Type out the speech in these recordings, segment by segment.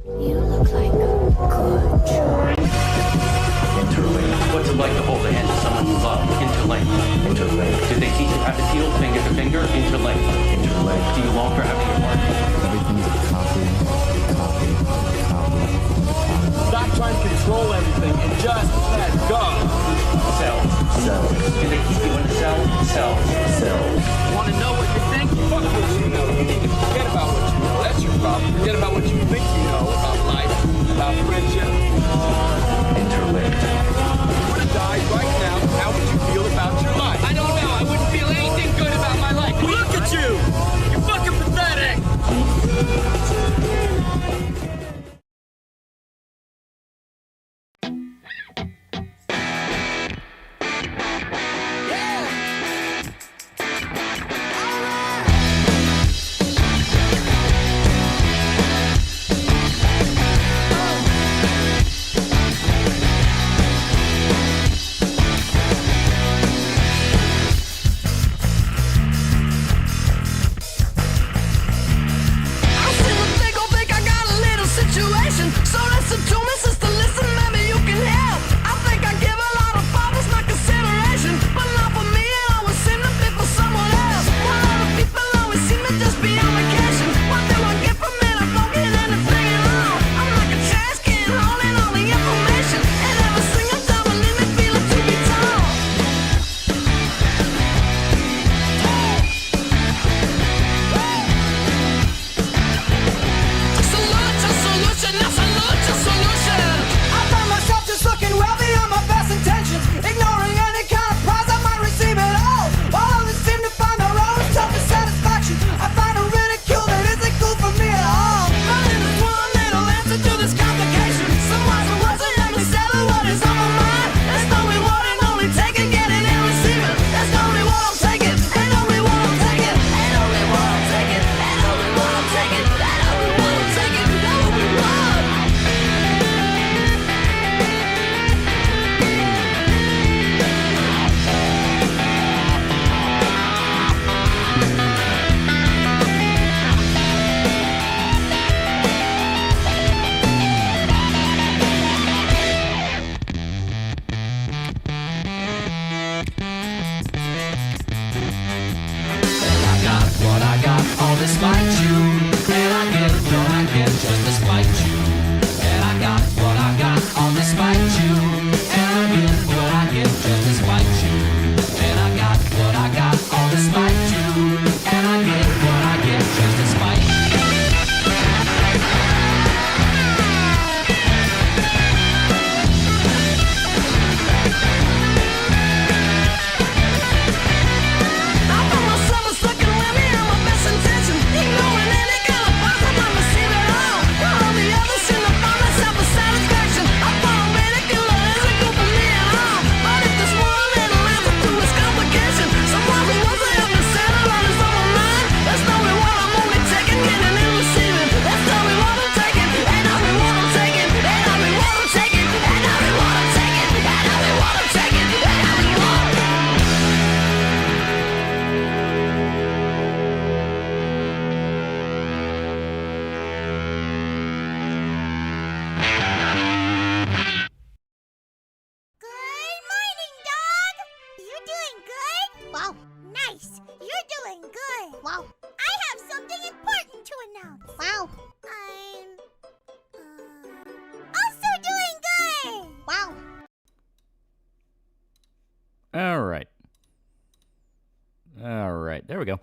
You look like a good choice. Interlink. What's it like to hold the hand of someone you love? Interlink. Interlink. Did they teach you how to feel finger to finger? Interlink. Interlink. Do you long for having your heart? Everything's a copy. Stop trying to control everything and just let go. Cells. Do they keep you in a cell? Cells. Want to know what you think? Fuck what you know. You need to forget about what you know. That's your problem. Forget about what you think you know about life, about friendship. Interlinked. If you were to die right now, how would you feel about your life? I don't know. I wouldn't feel anything good about my life. Look at you! You're fucking pathetic! Alright, there we go.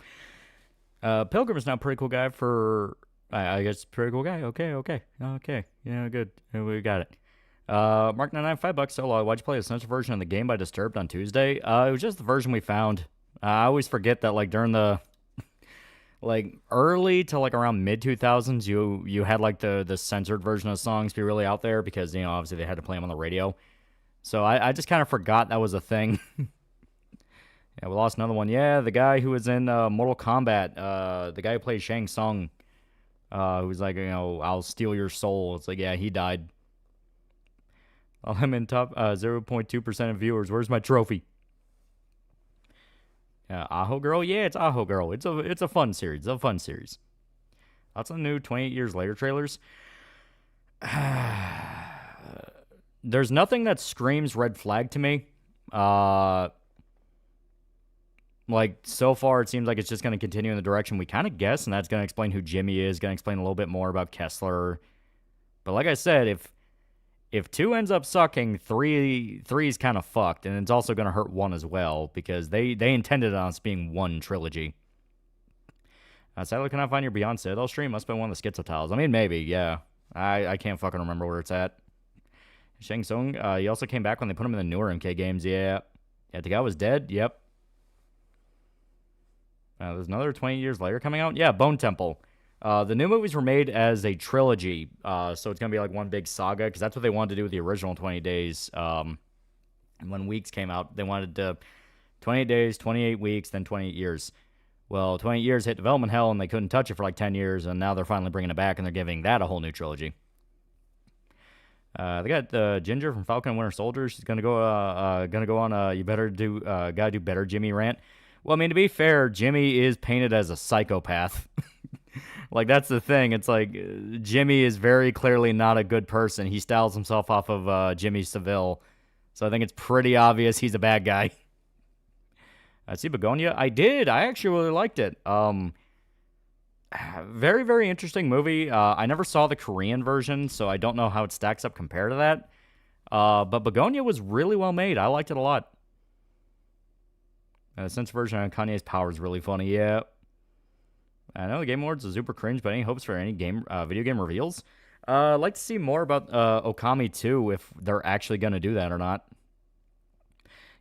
Pilgrim is now a pretty cool guy for... I guess pretty cool guy. Okay. Yeah, good. We got it. Mark 99, $5 solo. Why'd you play the essential version of the game by Disturbed on Tuesday? It was just the version we found. I always forget that, like, during the... like, early to, like, around mid-2000s, you had, like, the censored version of songs be really out there because, you know, obviously they had to play them on the radio. So I just kind of forgot that was a thing. Yeah, we lost another one. Yeah, the guy who was in Mortal Kombat, the guy who played Shang Tsung, who's like, you know, I'll steal your soul. It's like, yeah, he died. I'm in top 0.2% of viewers. Where's my trophy? Aho Girl? Yeah, it's Aho Girl. It's a fun series. It's a fun series. Lots of new 28 Years Later trailers. There's nothing that screams red flag to me. Like, so far, it seems like it's just going to continue in the direction we kind of guess, and that's going to explain who Jimmy is, going to explain a little bit more about Kessler. But like I said, if 2 ends up sucking, 3 is kind of fucked, and it's also going to hurt 1 as well, because they intended on us being 1 trilogy. Sadly, cannot find your Beyond Citadel stream. Must have been one of the Schizo tiles. I mean, maybe, yeah. I can't fucking remember where it's at. Shang Tsung, he also came back when they put him in the newer MK games, yeah. Yeah, the guy was dead, yep. There's another 20 years later coming out. Yeah, Bone Temple. The new movies were made as a trilogy, so it's going to be like one big saga, because that's what they wanted to do with the original 20 Days. And when Weeks came out, they wanted to 28 days, 28 weeks, then 28 years. Well, 28 years hit development hell, and they couldn't touch it for like 10 years, and now they're finally bringing it back, and they're giving that a whole new trilogy. They got Ginger from Falcon and Winter Soldier. She's gonna go on you better do gotta do better Jimmy rant. Well, I mean, to be fair, Jimmy is painted as a psychopath. Like, that's the thing. It's like Jimmy is very clearly not a good person. He styles himself off of Jimmy Seville, so I think it's pretty obvious he's a bad guy. I see Begonia. I did. I actually really liked it. Very, very interesting movie. I never saw the Korean version, so I don't know how it stacks up compared to that. But Begonia was really well made. I liked it a lot. The Sense version on Kanye's Power is really funny. Yeah. I know the Game Awards is super cringe, but any hopes for any video game reveals? I'd like to see more about Okami 2, if they're actually going to do that or not.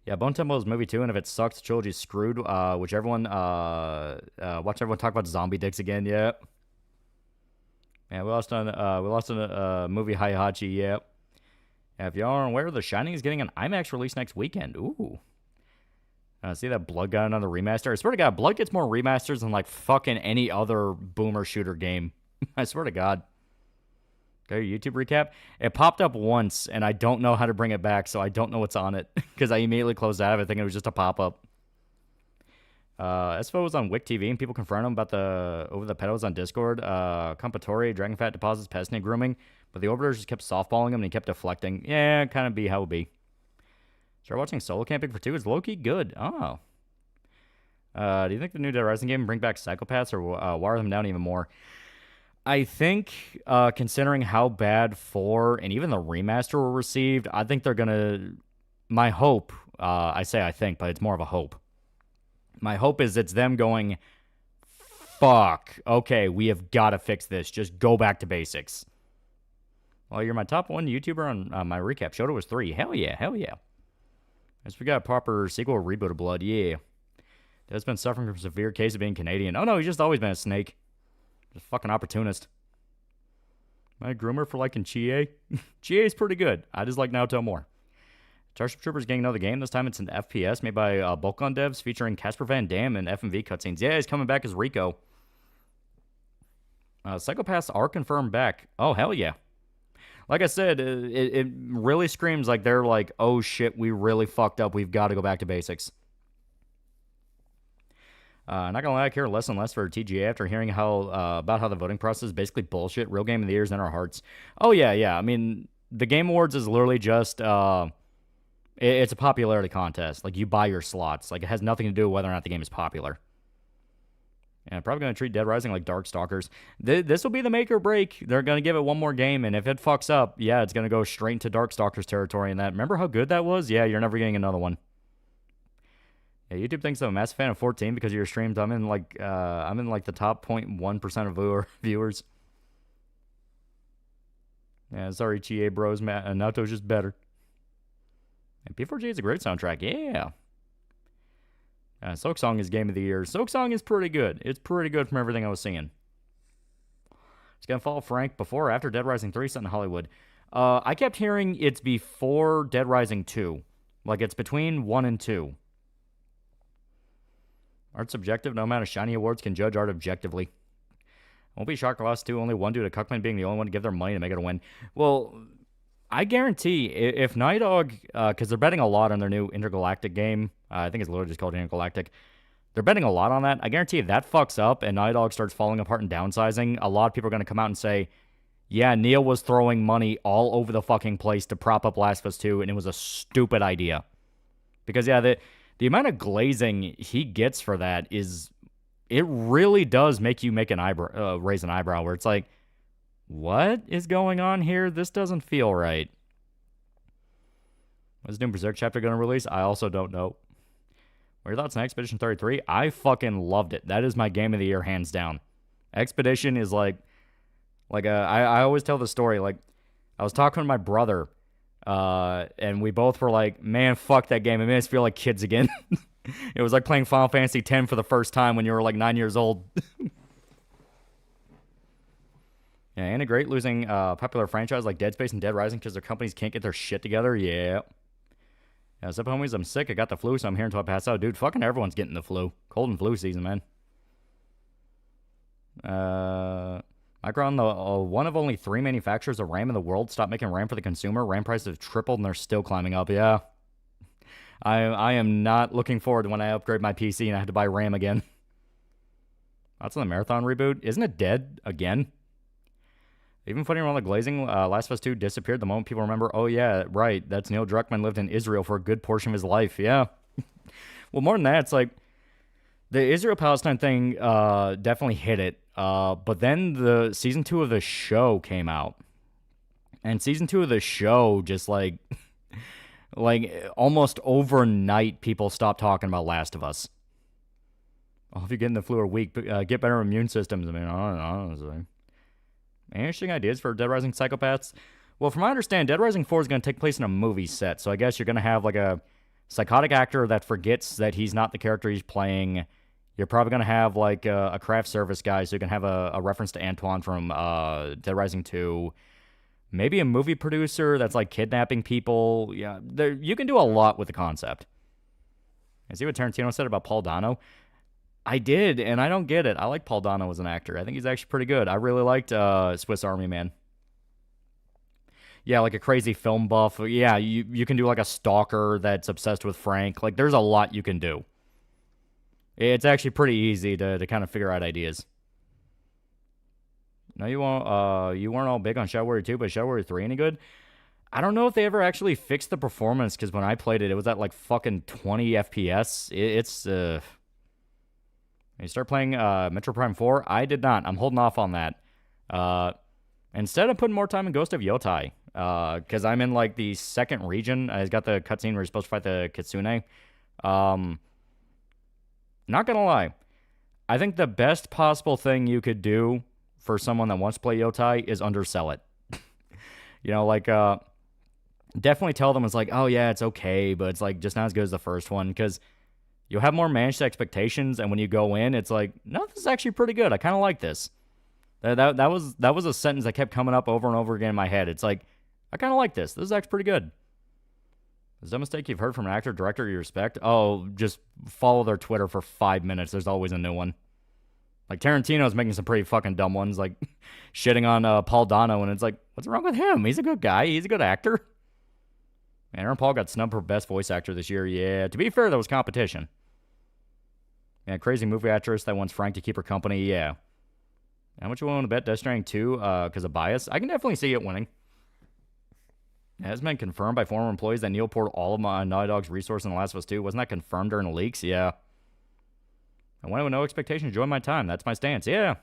Yeah, Bone Temple is movie 2, and if it sucks, the trilogy's screwed. Watch everyone talk about zombie dicks again. Yeah. Yeah, we lost on a movie Hihachi. Yeah. Yeah. If y'all aren't aware, The Shining is getting an IMAX release next weekend. Ooh. See that Blood got another remaster? I swear to God, Blood gets more remasters than like fucking any other boomer shooter game. I swear to God. Okay, YouTube recap. It popped up once, and I don't know how to bring it back, so I don't know what's on it, because I immediately closed out of it, thinking it was just a pop-up. Espo was on Wick TV, and people confronted him about over the pedos on Discord. Compatory, Dragonfat deposits, pest and grooming, but the orbiters just kept softballing him, and he kept deflecting. Yeah, kind of be how it be. Start watching Solo Camping for 2. Is low-key good. Oh. Do you think the new Dead Rising game will bring back psychopaths, or wire them down even more? I think, considering how bad 4 and even the remaster were received, I think they're going to... My hope, I say I think, but it's more of a hope. My hope is it's them going, fuck, okay, we have got to fix this. Just go back to basics. Well, you're my top 1 YouTuber on my recap. Shoto was 3. Hell yeah, hell yeah. I just forgot a proper sequel or reboot of Blood. Yeah. Dad's been suffering from a severe case of being Canadian. Oh, no, he's just always been a snake. Just a fucking opportunist. Am I a groomer for liking Chie? Chie is pretty good. I just like Naoto more. Starship Troopers getting another game. This time it's an FPS made by Bulkon devs featuring Casper Van Dam and FMV cutscenes. Yeah, he's coming back as Rico. Psychopaths are confirmed back. Oh, hell yeah. Like I said, it really screams like they're like, oh shit, we really fucked up. We've got to go back to basics. Not gonna lie, I care less and less for TGA after hearing about how the voting process is basically bullshit. Real game of the year is in our hearts. Oh yeah. I mean, the Game Awards is literally just it's a popularity contest. Like, you buy your slots. Like, it has nothing to do with whether or not the game is popular. And I'm probably going to treat Dead Rising like Darkstalkers. This will be the make or break. They're going to give it one more game, and if it fucks up, yeah, it's going to go straight into Darkstalkers territory. And that, remember how good that was? Yeah, you're never getting another one. Yeah, YouTube thinks I'm a massive fan of 14 because of your streams. I'm in like the top 0.1% of viewers. Yeah, sorry, Chie bros. Naoto's just better. And P4G is a great soundtrack. Yeah. Soak Song is game of the year. Soak Song is pretty good. It's pretty good from everything I was seeing. It's going to follow Frank before or after Dead Rising 3 set in Hollywood. I kept hearing it's before Dead Rising 2. Like, it's between 1 and 2. Art's subjective. No amount of shiny awards can judge art objectively. Won't be shocked lost 2. Only one due to Cuckman being the only one to give their money to make it a win. Well, I guarantee if Night Dog, because they're betting a lot on their new Intergalactic game. I think it's literally just called Intergalactic. They're betting a lot on that. I guarantee if that fucks up and Night Dog starts falling apart and downsizing, a lot of people are going to come out and say, Yeah, Neil was throwing money all over the fucking place to prop up Last of Us 2, and it was a stupid idea. Because, yeah, the amount of glazing he gets for that is... It really does make you make raise an eyebrow, where it's like, what is going on here? This doesn't feel right. When's Doom Berserk chapter going to release? I also don't know. What are your thoughts on Expedition 33? I fucking loved it. That is my game of the year, hands down. Expedition is I always tell the story, like, I was talking to my brother, and we both were like, man, fuck that game. It made us feel like kids again. It was like playing Final Fantasy X for the first time when you were like 9 years old. Yeah, ain't it great losing popular franchise like Dead Space and Dead Rising because their companies can't get their shit together? Yeah. Yeah, what's up, homies? I'm sick. I got the flu, so I'm here until I pass out. Dude, fucking everyone's getting the flu. Cold and flu season, man. Micron, the one of only 3 manufacturers of RAM in the world, stopped making RAM for the consumer. RAM prices have tripled, and they're still climbing up. Yeah. I am not looking forward to when I upgrade my PC and I have to buy RAM again. That's on the Marathon reboot. Isn't it dead again? Even funnier on the glazing, Last of Us 2 disappeared the moment people remember, oh yeah, right, that's Neil Druckmann lived in Israel for a good portion of his life. Yeah. Well, more than that, it's like, the Israel-Palestine thing definitely hit it. But then the season 2 of the show came out. And season 2 of the show just like almost overnight, people stopped talking about Last of Us. Oh, if you're getting the flu or weak, get better immune systems. I mean, honestly. Any interesting ideas for Dead Rising psychopaths? Well, from what I understand, Dead Rising 4 is going to take place in a movie set. So I guess you're going to have like a psychotic actor that forgets that he's not the character he's playing. You're probably going to have like a craft service guy, so you can have a reference to Antoine from Dead Rising 2. Maybe a movie producer that's like kidnapping people. Yeah, you can do a lot with the concept. I see what Tarantino said about Paul Dano. I did, and I don't get it. I like Paul Dano as an actor. I think he's actually pretty good. I really liked Swiss Army Man. Yeah, like a crazy film buff. Yeah, you can do like a stalker that's obsessed with Frank. Like, there's a lot you can do. It's actually pretty easy to kind of figure out ideas. No, you weren't all big on Shadow Warrior 2, but Shadow Warrior 3 any good? I don't know if they ever actually fixed the performance, because when I played it, it was at like fucking 20 FPS. It's You start playing Metro Prime 4? I did not. I'm holding off on that. Instead, I'm putting more time in Ghost of Yotai. Because I'm in, like, the second region. I got the cutscene where you're supposed to fight the Kitsune. Not gonna lie. I think the best possible thing you could do for someone that wants to play Yotai is undersell it. You know, like, definitely tell them it's like, oh, yeah, it's okay, but it's, like, just not as good as the first one. Because you'll have more managed expectations, and when you go in, it's like, no, this is actually pretty good. I kind of like this. That was a sentence that kept coming up over and over again in my head. It's like, I kind of like this. This is actually pretty good. Is that a mistake you've heard from an actor, director you respect? Oh, just follow their Twitter for 5 minutes. There's always a new one. Like, Tarantino's making some pretty fucking dumb ones, like shitting on Paul Dano, and it's like, what's wrong with him? He's a good guy. He's a good actor. Man, Aaron Paul got snubbed for Best Voice Actor this year. Yeah, to be fair, there was competition. Yeah, crazy movie actress that wants Frank to keep her company. Yeah. How much you willing to bet Death Stranding 2 because of bias? I can definitely see it winning. It has been confirmed by former employees that Neil poured all of my Naughty Dog's resources in The Last of Us 2. Wasn't that confirmed during the leaks? Yeah. I went with no expectation to join my time. That's my stance. Yeah.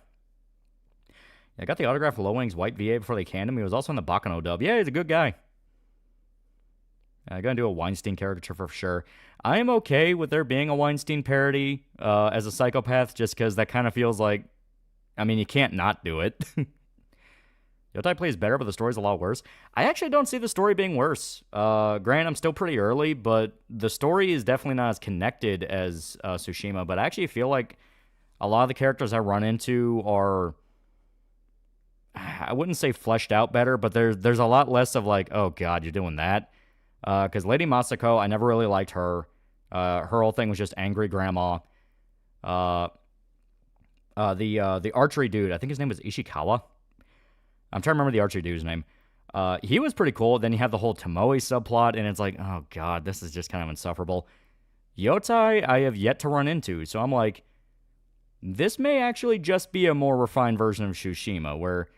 I got the autograph of Low Wing's White VA before they canned him. He was also in the Bakano dub. Yeah, he's a good guy. I'm going to do a Weinstein caricature for sure. I am okay with there being a Weinstein parody as a psychopath, just because that kind of feels like, I mean, you can't not do it. Yotai plays better, but the story's a lot worse. I actually don't see the story being worse. Granted, I'm still pretty early, but the story is definitely not as connected as Tsushima, but I actually feel like a lot of the characters I run into are, I wouldn't say fleshed out better, but there's a lot less of like, oh god, you're doing that. Because Lady Masako, I never really liked her. Her whole thing was just angry grandma. The archery dude, I think his name was Ishikawa. I'm trying to remember the archery dude's name. He was pretty cool. Then you have the whole Tomoe subplot, and it's like, oh god, this is just kind of insufferable. Yotai, I have yet to run into, so I'm like, this may actually just be a more refined version of Tsushima, where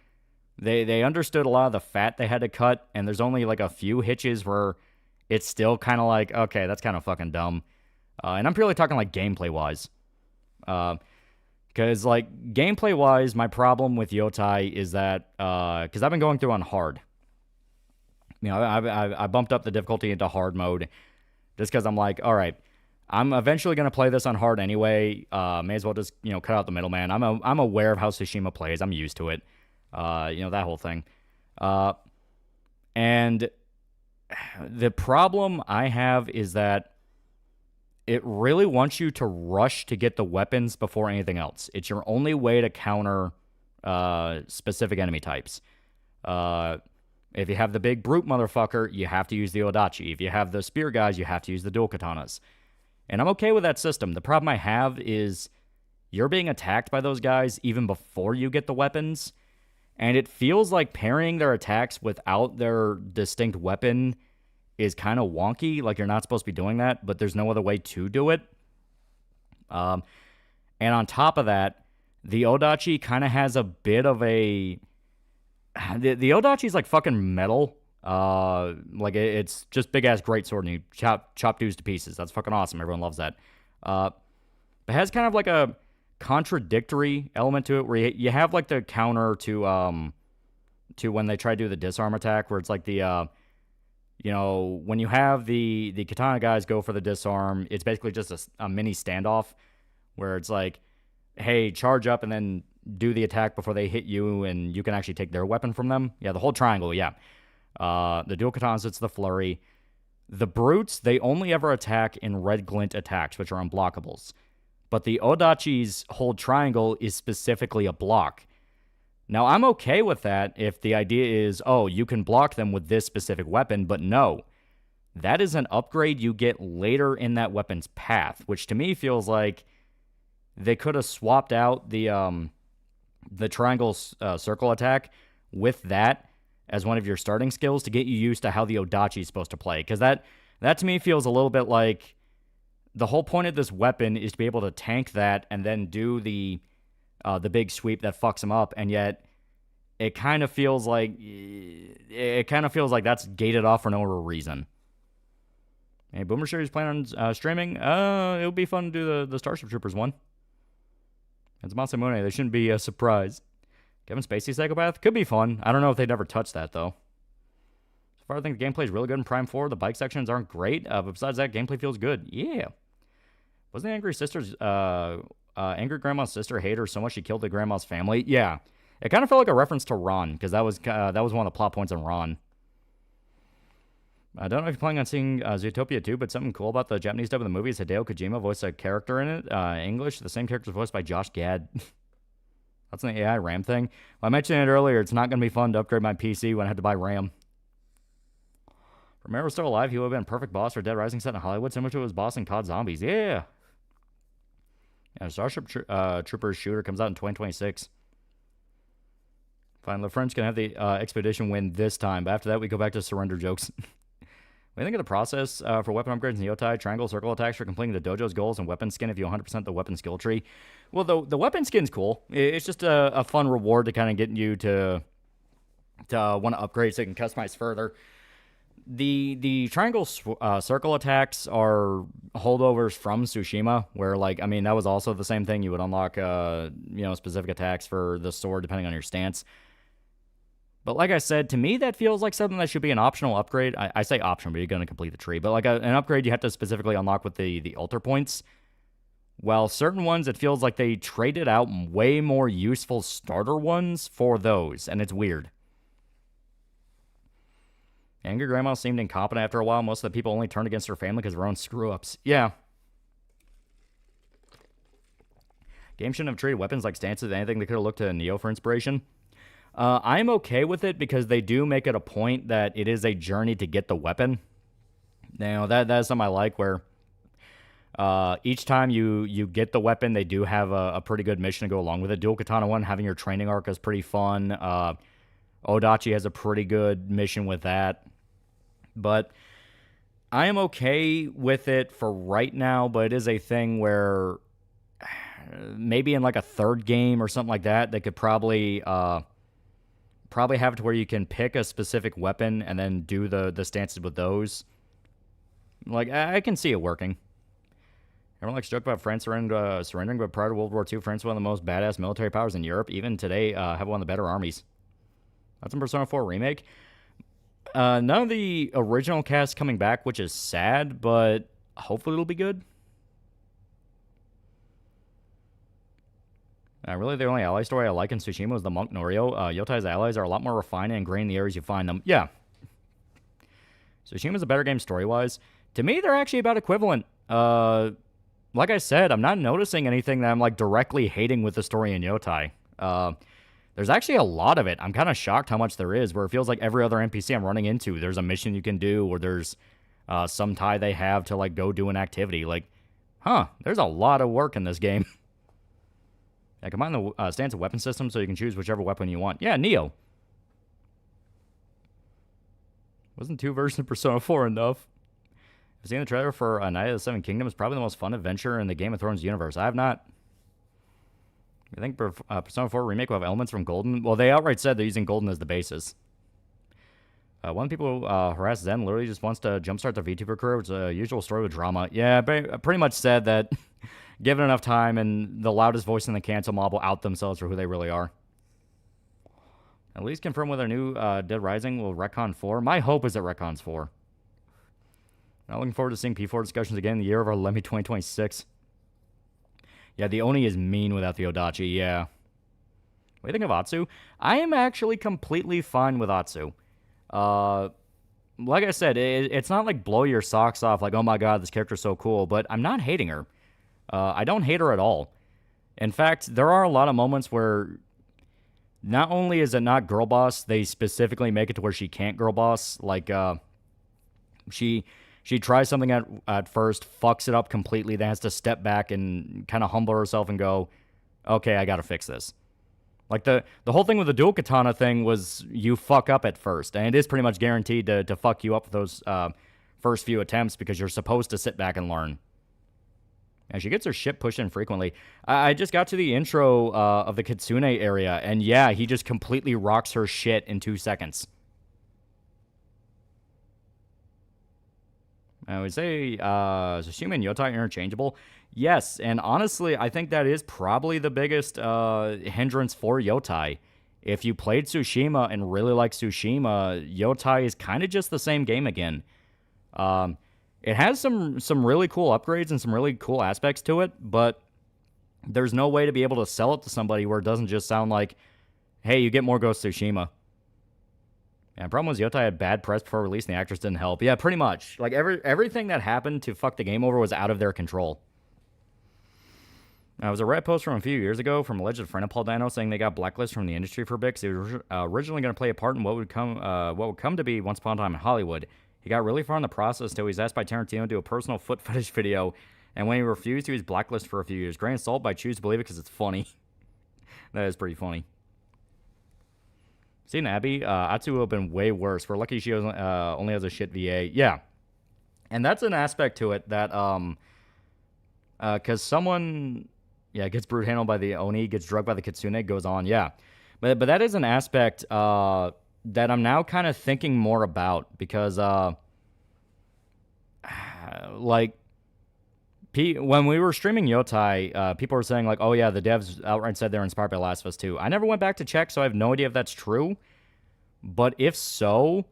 They understood a lot of the fat they had to cut, and there's only like a few hitches where it's still kind of like, okay, that's kind of fucking dumb. And I'm purely talking like gameplay-wise. Because, like, gameplay-wise, my problem with Yotai is that, because I've been going through on hard. You know, I bumped up the difficulty into hard mode just because I'm like, all right, I'm eventually going to play this on hard anyway. May as well just, you know, cut out the middleman. I'm aware of how Tsushima plays. I'm used to it. You know, that whole thing. And the problem I have is that it really wants you to rush to get the weapons before anything else. It's your only way to counter specific enemy types. If you have the big brute motherfucker, you have to use the Odachi. If you have the spear guys, you have to use the dual katanas. And I'm okay with that system. The problem I have is you're being attacked by those guys even before you get the weapons. And it feels like parrying their attacks without their distinct weapon is kind of wonky. Like, you're not supposed to be doing that, but there's no other way to do it. And on top of that, the Odachi kind of has a bit of a... The Odachi is like fucking metal. Like, it's just big-ass greatsword, and you chop dudes to pieces. That's fucking awesome. Everyone loves that. But it has kind of like a contradictory element to it, where you have like the counter to when they try to do the disarm attack, where it's like the... you know, when you have the katana guys go for the disarm, it's basically just a mini standoff where it's like, hey, charge up and then do the attack before they hit you, and you can actually take their weapon from them. Yeah, the whole triangle, yeah. The dual katanas, it's the flurry. The brutes, they only ever attack in red glint attacks, which are unblockables. But the Odachi's whole triangle is specifically a block. Now, I'm okay with that if the idea is, oh, you can block them with this specific weapon, but no. That is an upgrade you get later in that weapon's path, which to me feels like they could have swapped out the triangle circle attack with that as one of your starting skills to get you used to how the Odachi is supposed to play. Because that to me feels a little bit like the whole point of this weapon is to be able to tank that and then do the big sweep that fucks him up, and yet it kind of feels like that's gated off for no reason. Hey, Boomer Sure is planning on streaming. It would be fun to do the Starship Troopers one. It's Masamune. They shouldn't be a surprise. Kevin Spacey Psychopath could be fun. I don't know if they'd ever touch that though. So far, I think the gameplay is really good in Prime 4. The bike sections aren't great, but besides that, gameplay feels good. Yeah. Wasn't the Angry Grandma's sister hate her so much she killed the grandma's family? Yeah. It kind of felt like a reference to Ron, because that was one of the plot points in Ron. I don't know if you're planning on seeing Zootopia 2, but something cool about the Japanese dub of the movie is Hideo Kojima voiced a character in it. English, the same character is voiced by Josh Gad. That's an AI RAM thing. Well, I mentioned it earlier. It's not going to be fun to upgrade my PC when I had to buy RAM. Romero still alive. He would have been a perfect boss for Dead Rising set in Hollywood, similar to his boss in COD Zombies. Yeah. Starship Troopers shooter comes out in 2026. Fine, the French can have the expedition win this time, but after that we go back to surrender jokes. What do you think of the process for weapon upgrades in Yotai? Triangle, circle attacks for completing the dojo's goals, and weapon skin if you 100% the weapon skill tree. Well, the weapon skin's cool. It's just a fun reward to kind of get you to want to upgrade so you can customize further. The triangle circle attacks are holdovers from Tsushima, where, like, I mean, that was also the same thing. You would unlock, specific attacks for the sword depending on your stance. But like I said, to me, that feels like something that should be an optional upgrade. I say optional, but you're going to complete the tree. But like an upgrade you have to specifically unlock with the altar points. While certain ones, it feels like they traded out way more useful starter ones for those, and it's weird. Angry Grandma seemed incompetent after a while. Most of the people only turned against her family because of their own screw-ups. Yeah. Game shouldn't have treated weapons like stances. Anything they could have looked to Neo for inspiration. I'm okay with it because they do make it a point that it is a journey to get the weapon. Now, that is something I like, where each time you get the weapon, they do have a pretty good mission to go along with it. Dual Katana 1, having your training arc is pretty fun. Odachi has a pretty good mission with that. But I am okay with it for right now, but it is a thing where maybe in like a third game or something like that, they could probably probably have it to where you can pick a specific weapon and then do the stances with those. Like, I can see it working. Everyone likes to joke about France surrendering, but prior to World War II, France was one of the most badass military powers in Europe. Even today, have one of the better armies. That's in Persona 4 Remake. None of the original cast coming back, which is sad, but hopefully it'll be good. Really, the only ally story I like in Tsushima was the monk Norio. Yotai's allies are a lot more refined and ingrained in the areas you find them. Yeah. Tsushima's a better game story-wise. To me, they're actually about equivalent. Like I said, I'm not noticing anything that I'm like directly hating with the story in Yotai. There's actually a lot of it. I'm kind of shocked how much there is, where it feels like every other NPC I'm running into, there's a mission you can do, or there's some tie they have to like go do an activity. Like, there's a lot of work in this game. Yeah, combine the stance of weapon system so you can choose whichever weapon you want. Yeah, Neo. Wasn't 2 versions of Persona 4 enough? I've seen the trailer for Night of the Seven Kingdoms. Probably the most fun adventure in the Game of Thrones universe. I have not. I think Persona 4 Remake will have elements from Golden. Well, they outright said they're using Golden as the basis. One of the people who harass Zen literally just wants to jumpstart their VTuber career, which is a usual story with drama. Yeah, pretty much said that given enough time and the loudest voice in the cancel mob will out themselves for who they really are. At least confirm whether new Dead Rising will retcon 4. My hope is it retcons 4. Not looking forward to seeing P4 discussions again in the year of our Lemmy 2026. Yeah, the Oni is mean without the Odachi, yeah. What do you think of Atsu? I am actually completely fine with Atsu. Like I said, it's not like blow your socks off, like, oh my god, this character's so cool, but I'm not hating her. I don't hate her at all. In fact, there are a lot of moments where not only is it not girl boss, they specifically make it to where she can't girl boss. Like, she tries something at first, fucks it up completely, then has to step back and kind of humble herself and go, okay, I gotta fix this. Like, the whole thing with the dual katana thing was you fuck up at first, and it is pretty much guaranteed to fuck you up with those first few attempts because you're supposed to sit back and learn. And she gets her shit pushed in frequently. I just got to the intro of the Kitsune area, and yeah, he just completely rocks her shit in 2 seconds. I would say Tsushima and Yotai interchangeable. Yes, and honestly, I think that is probably the biggest hindrance for Yotai. If you played Tsushima and really like Tsushima, Yotai is kind of just the same game again. It has some really cool upgrades and some really cool aspects to it, but there's no way to be able to sell it to somebody where it doesn't just sound like, hey, you get more Ghost Tsushima. Yeah, the problem was Yotai had bad press before release and the actors didn't help. Yeah, pretty much. Like, everything that happened to fuck the game over was out of their control. It was a Reddit post from a few years ago from alleged friend of Paul Dano saying they got blacklisted from the industry for Bix. He was originally going to play a part in what would come to be Once Upon a Time in Hollywood. He got really far in the process till he was asked by Tarantino to do a personal foot fetish video, and when he refused, he was blacklisted for a few years. Great insult, but I choose to believe it because it's funny. That is pretty funny. Seeing Abby, Atsu would have been way worse. We're lucky she only has a shit VA. Yeah. And that's an aspect to it that, because someone, gets brute handled by the Oni, gets drugged by the Kitsune, goes on, yeah. But that is an aspect, that I'm now kind of thinking more about, because, like, when we were streaming Yotai, people were saying, like, oh yeah, the devs outright said they're inspired by Last of Us 2. I never went back to check, so I have no idea if that's true. But if so,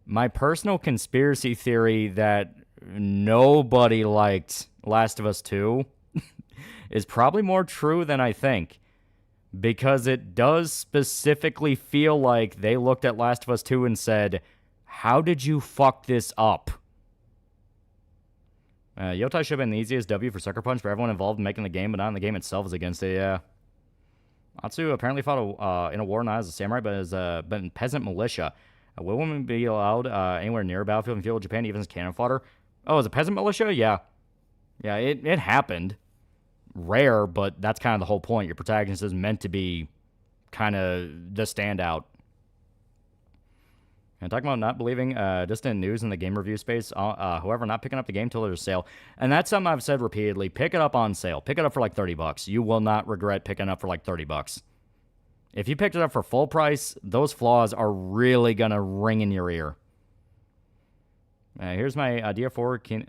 my personal conspiracy theory that nobody liked Last of Us 2 is probably more true than I think. Because it does specifically feel like they looked at Last of Us 2 and said, how did you fuck this up? Yotai should have been the easiest W for Sucker Punch for everyone involved in making the game, but not in the game itself is against it, yeah. Atsu apparently fought in a war not as a samurai, but as a peasant militia. Will women be allowed anywhere near a battlefield in feudal Japan, even as cannon fodder? Oh, as a peasant militia? Yeah. Yeah, it happened. Rare, but that's kind of the whole point. Your protagonist is meant to be kind of the standout. And talking about not believing distant news in the game review space, however, not picking up the game till there's a sale. And that's something I've said repeatedly. Pick it up on sale. Pick it up for like $30. You will not regret picking it up for like $30. If you picked it up for full price, those flaws are really going to ring in your ear. Here's my DR4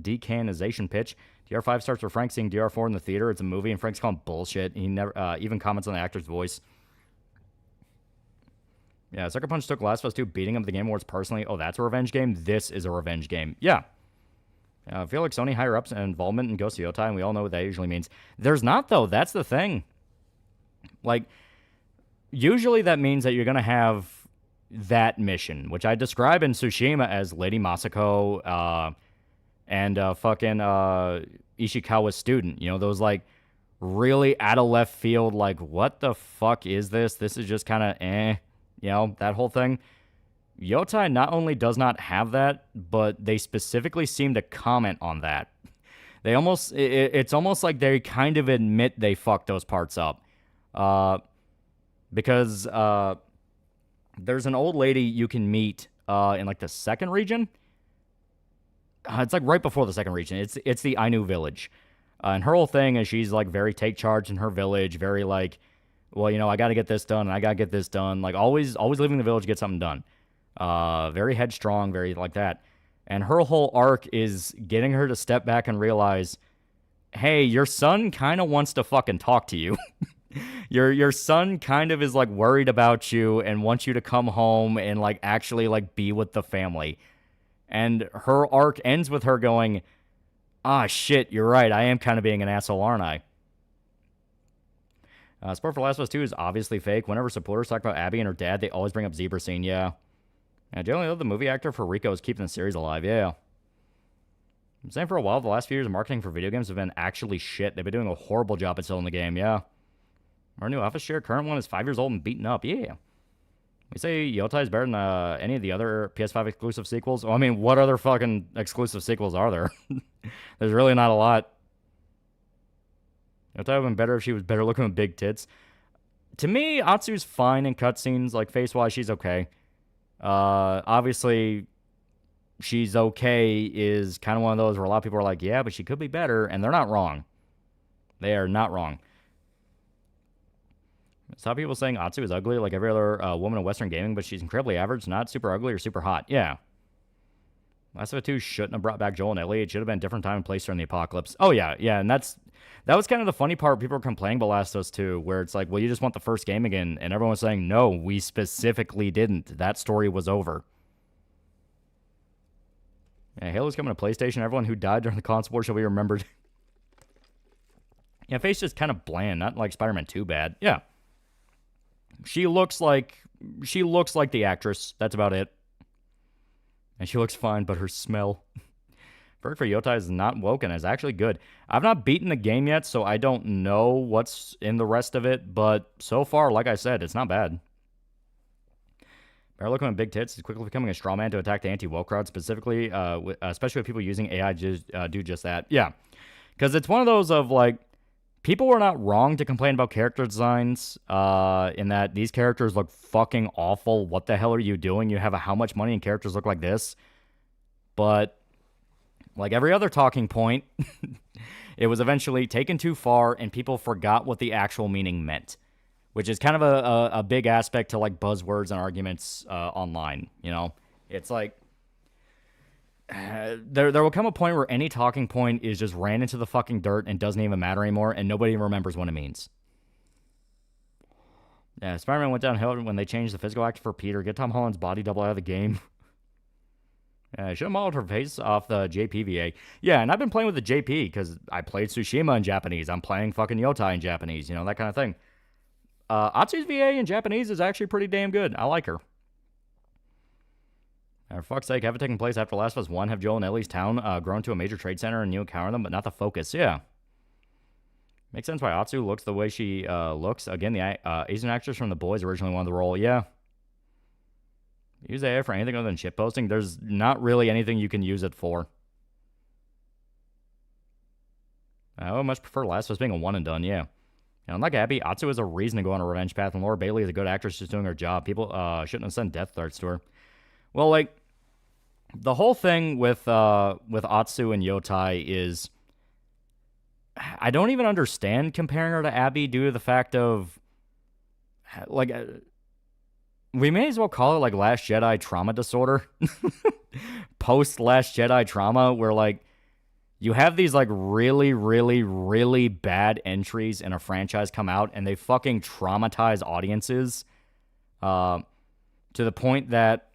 decanonization pitch. DR5 starts with Frank seeing DR4 in the theater. It's a movie, and Frank's calling bullshit. He never even comments on the actor's voice. Yeah, Sucker Punch took Last of Us 2 beating up the Game Awards personally. Oh, that's a revenge game? This is a revenge game. Yeah. I feel like Sony higher-ups and involvement in Ghost of Yotai, and we all know what that usually means. There's not, though. That's the thing. Like, usually that means that you're going to have that mission, which I describe in Tsushima as Lady Masako and fucking Ishikawa's student. You know, those, like, really out of left field, like, what the fuck is this? This is just kind of you know, that whole thing. Yotai not only does not have that, but they specifically seem to comment on that. They almost, it's almost like they kind of admit they fucked those parts up. Because there's an old lady you can meet in like the second region. It's like right before the second region. It's the Ainu village. And her whole thing is she's like very take charge in her village, very like, well, you know, I got to get this done, and I got to get this done. Like always leaving the village to get something done. Very headstrong, very like that. And her whole arc is getting her to step back and realize, hey, your son kind of wants to fucking talk to you. Your son kind of is like worried about you and wants you to come home and like actually like be with the family. And her arc ends with her going, ah, shit, you're right. I am kind of being an asshole, aren't I? Support for Last of Us 2 is obviously fake. Whenever supporters talk about Abby and her dad, they always bring up Zebra Scene. Yeah. Generally, the movie actor for Rico is keeping the series alive. Yeah. I'm saying for a while, the last few years of marketing for video games have been actually shit. They've been doing a horrible job at selling the game. Yeah. Our new office share, current one, is 5 years old and beaten up. Yeah. We say Yotai is better than any of the other PS5 exclusive sequels. Well, I mean, what other fucking exclusive sequels are there? There's really not a lot. Yotai would have been better if she was better looking with big tits. To me, Atsu's fine in cutscenes. Like, face-wise, she's okay. Obviously, she's okay is kind of one of those where a lot of people are like, yeah, but she could be better, and they're not wrong. They are not wrong. Some people saying Atsu is ugly like every other woman in Western gaming, but she's incredibly average, not super ugly or super hot. Yeah. Last of Us 2 shouldn't have brought back Joel and Ellie. It should have been a different time and place during the apocalypse. Oh, yeah, and that was kind of the funny part. People were complaining about Last of Us 2, where it's like, well, you just want the first game again, and everyone was saying, no, we specifically didn't. That story was over. Yeah, Halo's coming to PlayStation. Everyone who died during the console war shall be remembered. Yeah, face just kind of bland, not like Spider-Man 2 bad. Yeah. She looks like the actress. That's about it. And she looks fine, but her smell. Verdict for Yotai is not woken. It's actually good. I've not beaten the game yet, so I don't know what's in the rest of it. But so far, like I said, it's not bad. Bear looking at big tits is quickly becoming a straw man to attack the anti-woke crowd, specifically, especially with people using AI to do just that. Yeah, because it's one of those of like, people were not wrong to complain about character designs, in that these characters look fucking awful. What the hell are you doing? You have how much money and characters look like this? But, like every other talking point, it was eventually taken too far and people forgot what the actual meaning meant. Which is kind of a big aspect to, like, buzzwords and arguments online, you know? It's like, there will come a point where any talking point is just ran into the fucking dirt and doesn't even matter anymore, and nobody remembers what it means. Yeah, Spider-Man went downhill when they changed the physical actor for Peter. Get Tom Holland's body double out of the game. Yeah, I should have modeled her face off the JPVA. Yeah, and I've been playing with the JP because I played Tsushima in Japanese. I'm playing fucking Yotai in Japanese, you know, that kind of thing. Atsu's VA in Japanese is actually pretty damn good. I like her. For fuck's sake, have it taken place after Last of Us 1? Have Joel and Ellie's town grown to a major trade center and you encounter them, but not the focus? Yeah. Makes sense why Atsu looks the way she looks. Again, the Asian actress from The Boys originally wanted the role. Yeah. Use AI for anything other than shitposting? There's not really anything you can use it for. I would much prefer Last of Us being a one and done, yeah. And unlike Abby, Atsu has a reason to go on a revenge path, and Laura Bailey is a good actress just doing her job. People shouldn't have sent death threats to her. Well, like, the whole thing with Atsu and Yotai is, I don't even understand comparing her to Abby due to the fact of like, we may as well call it like Last Jedi trauma disorder. Post Last Jedi trauma, where like you have these like really, really, really bad entries in a franchise come out and they fucking traumatize audiences to the point that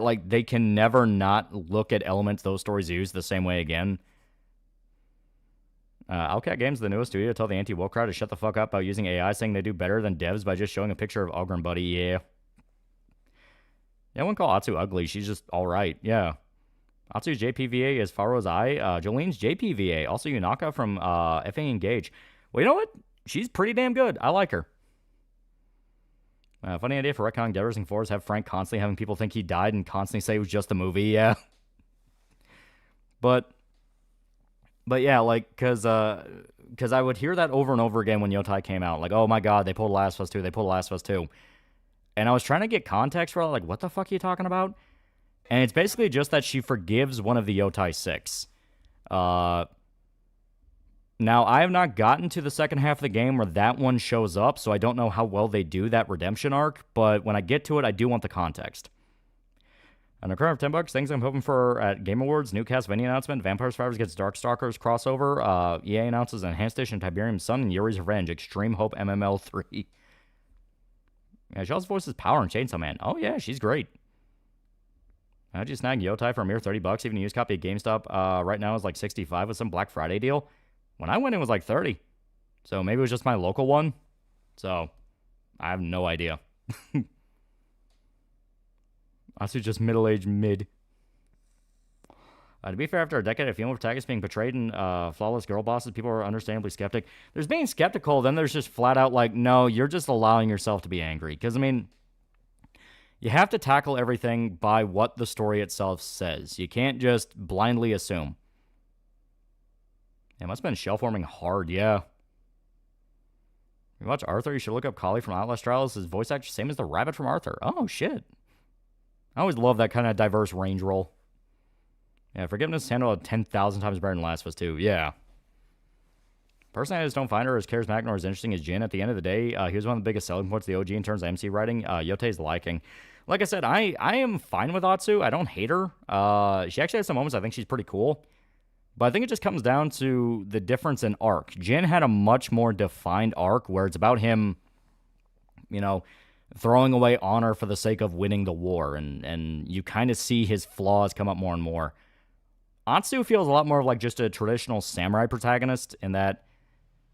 like they can never not look at elements those stories use the same way again. Outcat Games, the newest studio, tell the anti-woke crowd to shut the fuck up about using AI, saying they do better than devs by just showing a picture of Ogren Buddy. Yeah. I wouldn't call Atsu ugly. She's just alright. Yeah. Atsu's JPVA is Faro's Eye. Jolene's JPVA. Also Yunaka from FA Engage. Well, you know what? She's pretty damn good. I like her. Funny idea for retconning Dead Rising 4 is have Frank constantly having people think he died and constantly say it was just a movie. Yeah. But yeah, like, because I would hear that over and over again when Yotai came out. Like, oh my god, they pulled Last of Us 2, they pulled Last of Us 2. And I was trying to get context for it, like, what the fuck are you talking about? And it's basically just that she forgives one of the Yotai 6. Now, I have not gotten to the second half of the game where that one shows up, so I don't know how well they do that redemption arc, but when I get to it, I do want the context. On a current of $10, things I'm hoping for at Game Awards, new Castlevania announcement, Vampire Survivors gets Darkstalkers crossover, EA announces Enhanced Edition Tiberium Sun and Yuri's Revenge, Extreme Hope MML 3. Yeah, she also voices Power and Chainsaw Man. Oh yeah, she's great. How'd you snag Yotai for a mere $30? Even a used copy at GameStop right now is like $65 with some Black Friday deal. When I went, it was like $30. So maybe it was just my local one. So I have no idea. Atsu just middle-aged mid. To be fair, after a decade of female protagonists being portrayed in flawless girl bosses, people are understandably skeptic. There's being skeptical, then there's just flat out like, no, you're just allowing yourself to be angry. Because, I mean, you have to tackle everything by what the story itself says. You can't just blindly assume. It must have been shell-forming hard, yeah. You watch Arthur, you should look up Kali from Outlast Trials. His voice actor, same as the rabbit from Arthur. Oh, shit. I always love that kind of diverse range role. Yeah, Forgiveness handled 10,000 times better than Last of Us 2. Yeah. Personally, I just don't find her as charismatic nor as interesting as Jin. At the end of the day, he was one of the biggest selling points of the OG in terms of MC writing. Yotei's liking. Like I said, I am fine with Atsu. I don't hate her. She actually has some moments I think she's pretty cool. But I think it just comes down to the difference in arc. Jin had a much more defined arc where it's about him, you know, throwing away honor for the sake of winning the war. And you kind of see his flaws come up more and more. Atsu feels a lot more like just a traditional samurai protagonist in that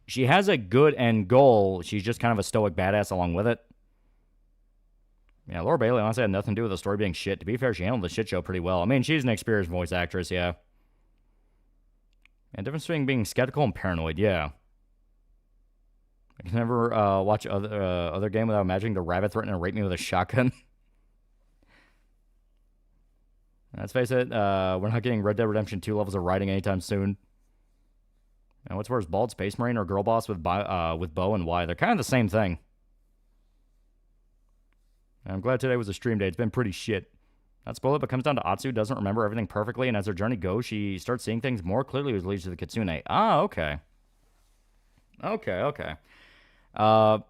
she has a good end goal. She's just kind of a stoic badass along with it. Yeah, Laura Bailey honestly had nothing to do with the story being shit. To be fair, she handled the shit show pretty well. I mean, she's an experienced voice actress, yeah. And difference between being skeptical and paranoid, yeah. I can never watch other game without imagining the rabbit threatening to rape me with a shotgun. Let's face it, we're not getting Red Dead Redemption 2 levels of writing anytime soon. And what's worse, Bald Space Marine or Girl Boss with bow and why? They're kind of the same thing. And I'm glad today was a stream day. It's been pretty shit. Not spoil it, but comes down to Atsu doesn't remember everything perfectly, and as her journey goes, she starts seeing things more clearly, which leads to the Kitsune. Ah, okay. Okay. That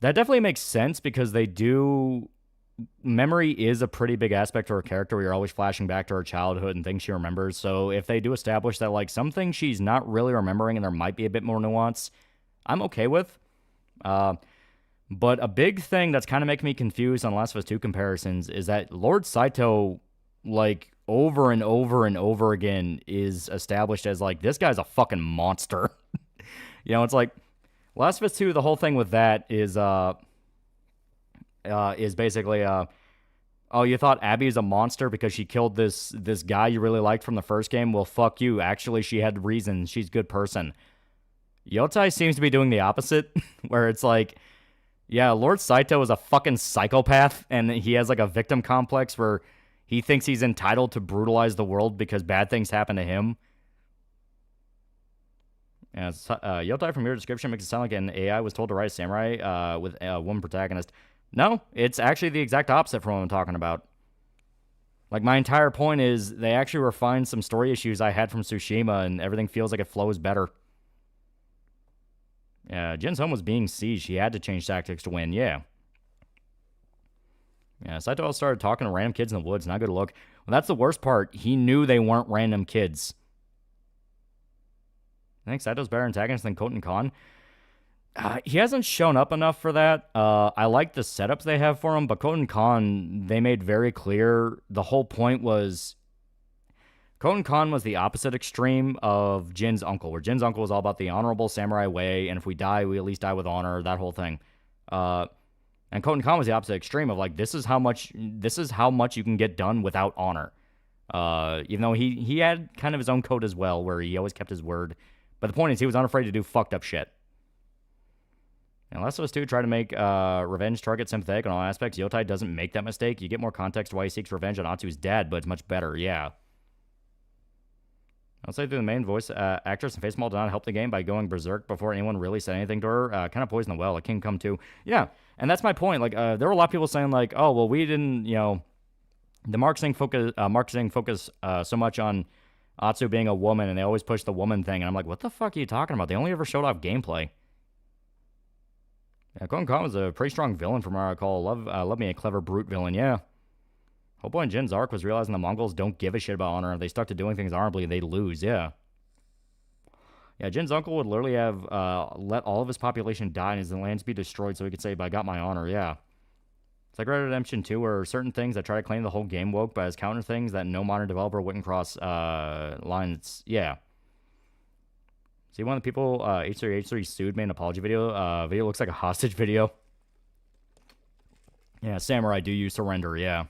definitely makes sense because they do... Memory is a pretty big aspect of her character where you're always flashing back to her childhood and things she remembers. So if they do establish that, like, some things she's not really remembering and there might be a bit more nuance, I'm okay with. But a big thing that's kind of making me confused on Last of Us 2 comparisons is that Lord Saito, like, over and over and over again is established as, like, this guy's a fucking monster. You know, it's like, Last of Us 2, the whole thing with that is basically, oh, you thought Abby's a monster because she killed this guy you really liked from the first game? Well, fuck you. Actually, she had reasons. She's a good person. Yotai seems to be doing the opposite, where it's like, yeah, Lord Saito is a fucking psychopath, and he has, like, a victim complex where he thinks he's entitled to brutalize the world because bad things happen to him. Yeah, Yotai from your description makes it sound like an AI was told to write a samurai with a woman protagonist. No, it's actually the exact opposite from what I'm talking about. Like, my entire point is they actually refined some story issues I had from Tsushima, and everything feels like it flows better. Yeah, Jin's home was being sieged. He had to change tactics to win. Yeah. Yeah, Saito started talking to random kids in the woods. Not good to look. Well, that's the worst part. He knew they weren't random kids. I think Saito's better antagonist than Koten Khan. He hasn't shown up enough for that. I like the setups they have for him, but Koten Khan, they made very clear the whole point was Koten Khan was the opposite extreme of Jin's uncle, where Jin's uncle was all about the honorable samurai way, and if we die, we at least die with honor, that whole thing. And Koten Khan was the opposite extreme of like, this is how much you can get done without honor. Even though he had kind of his own code as well, where he always kept his word. But the point is, he was unafraid to do fucked up shit. And Last of Us 2 tried to make revenge target sympathetic in all aspects. Yotai doesn't make that mistake. You get more context why he seeks revenge on Atsu's dad, but it's much better, yeah. I'll say through the main voice actress and face model did not help the game by going berserk before anyone really said anything to her. Kind of poisoned the well. It can come to. Yeah, and that's my point. Like, there were a lot of people saying, like, oh, well, we didn't, the marketing focus so much on Atsu being a woman, and they always push the woman thing. And I'm like, what the fuck are you talking about? They only ever showed off gameplay. Yeah, Koten Khan was a pretty strong villain from what I recall. Love me a clever brute villain, yeah. Whole point in Jin's arc was realizing the Mongols don't give a shit about honor. If they stuck to doing things honorably, they'd lose, yeah. Yeah, Jin's uncle would literally have let all of his population die and his lands be destroyed so he could say, but I got my honor, yeah. It's like Red Dead Redemption 2, where certain things that try to claim the whole game woke, but as counter things that no modern developer wouldn't cross lines, yeah. See, one of the people H3H3 sued made an apology video. Video looks like a hostage video. Yeah, samurai, do you surrender? Yeah.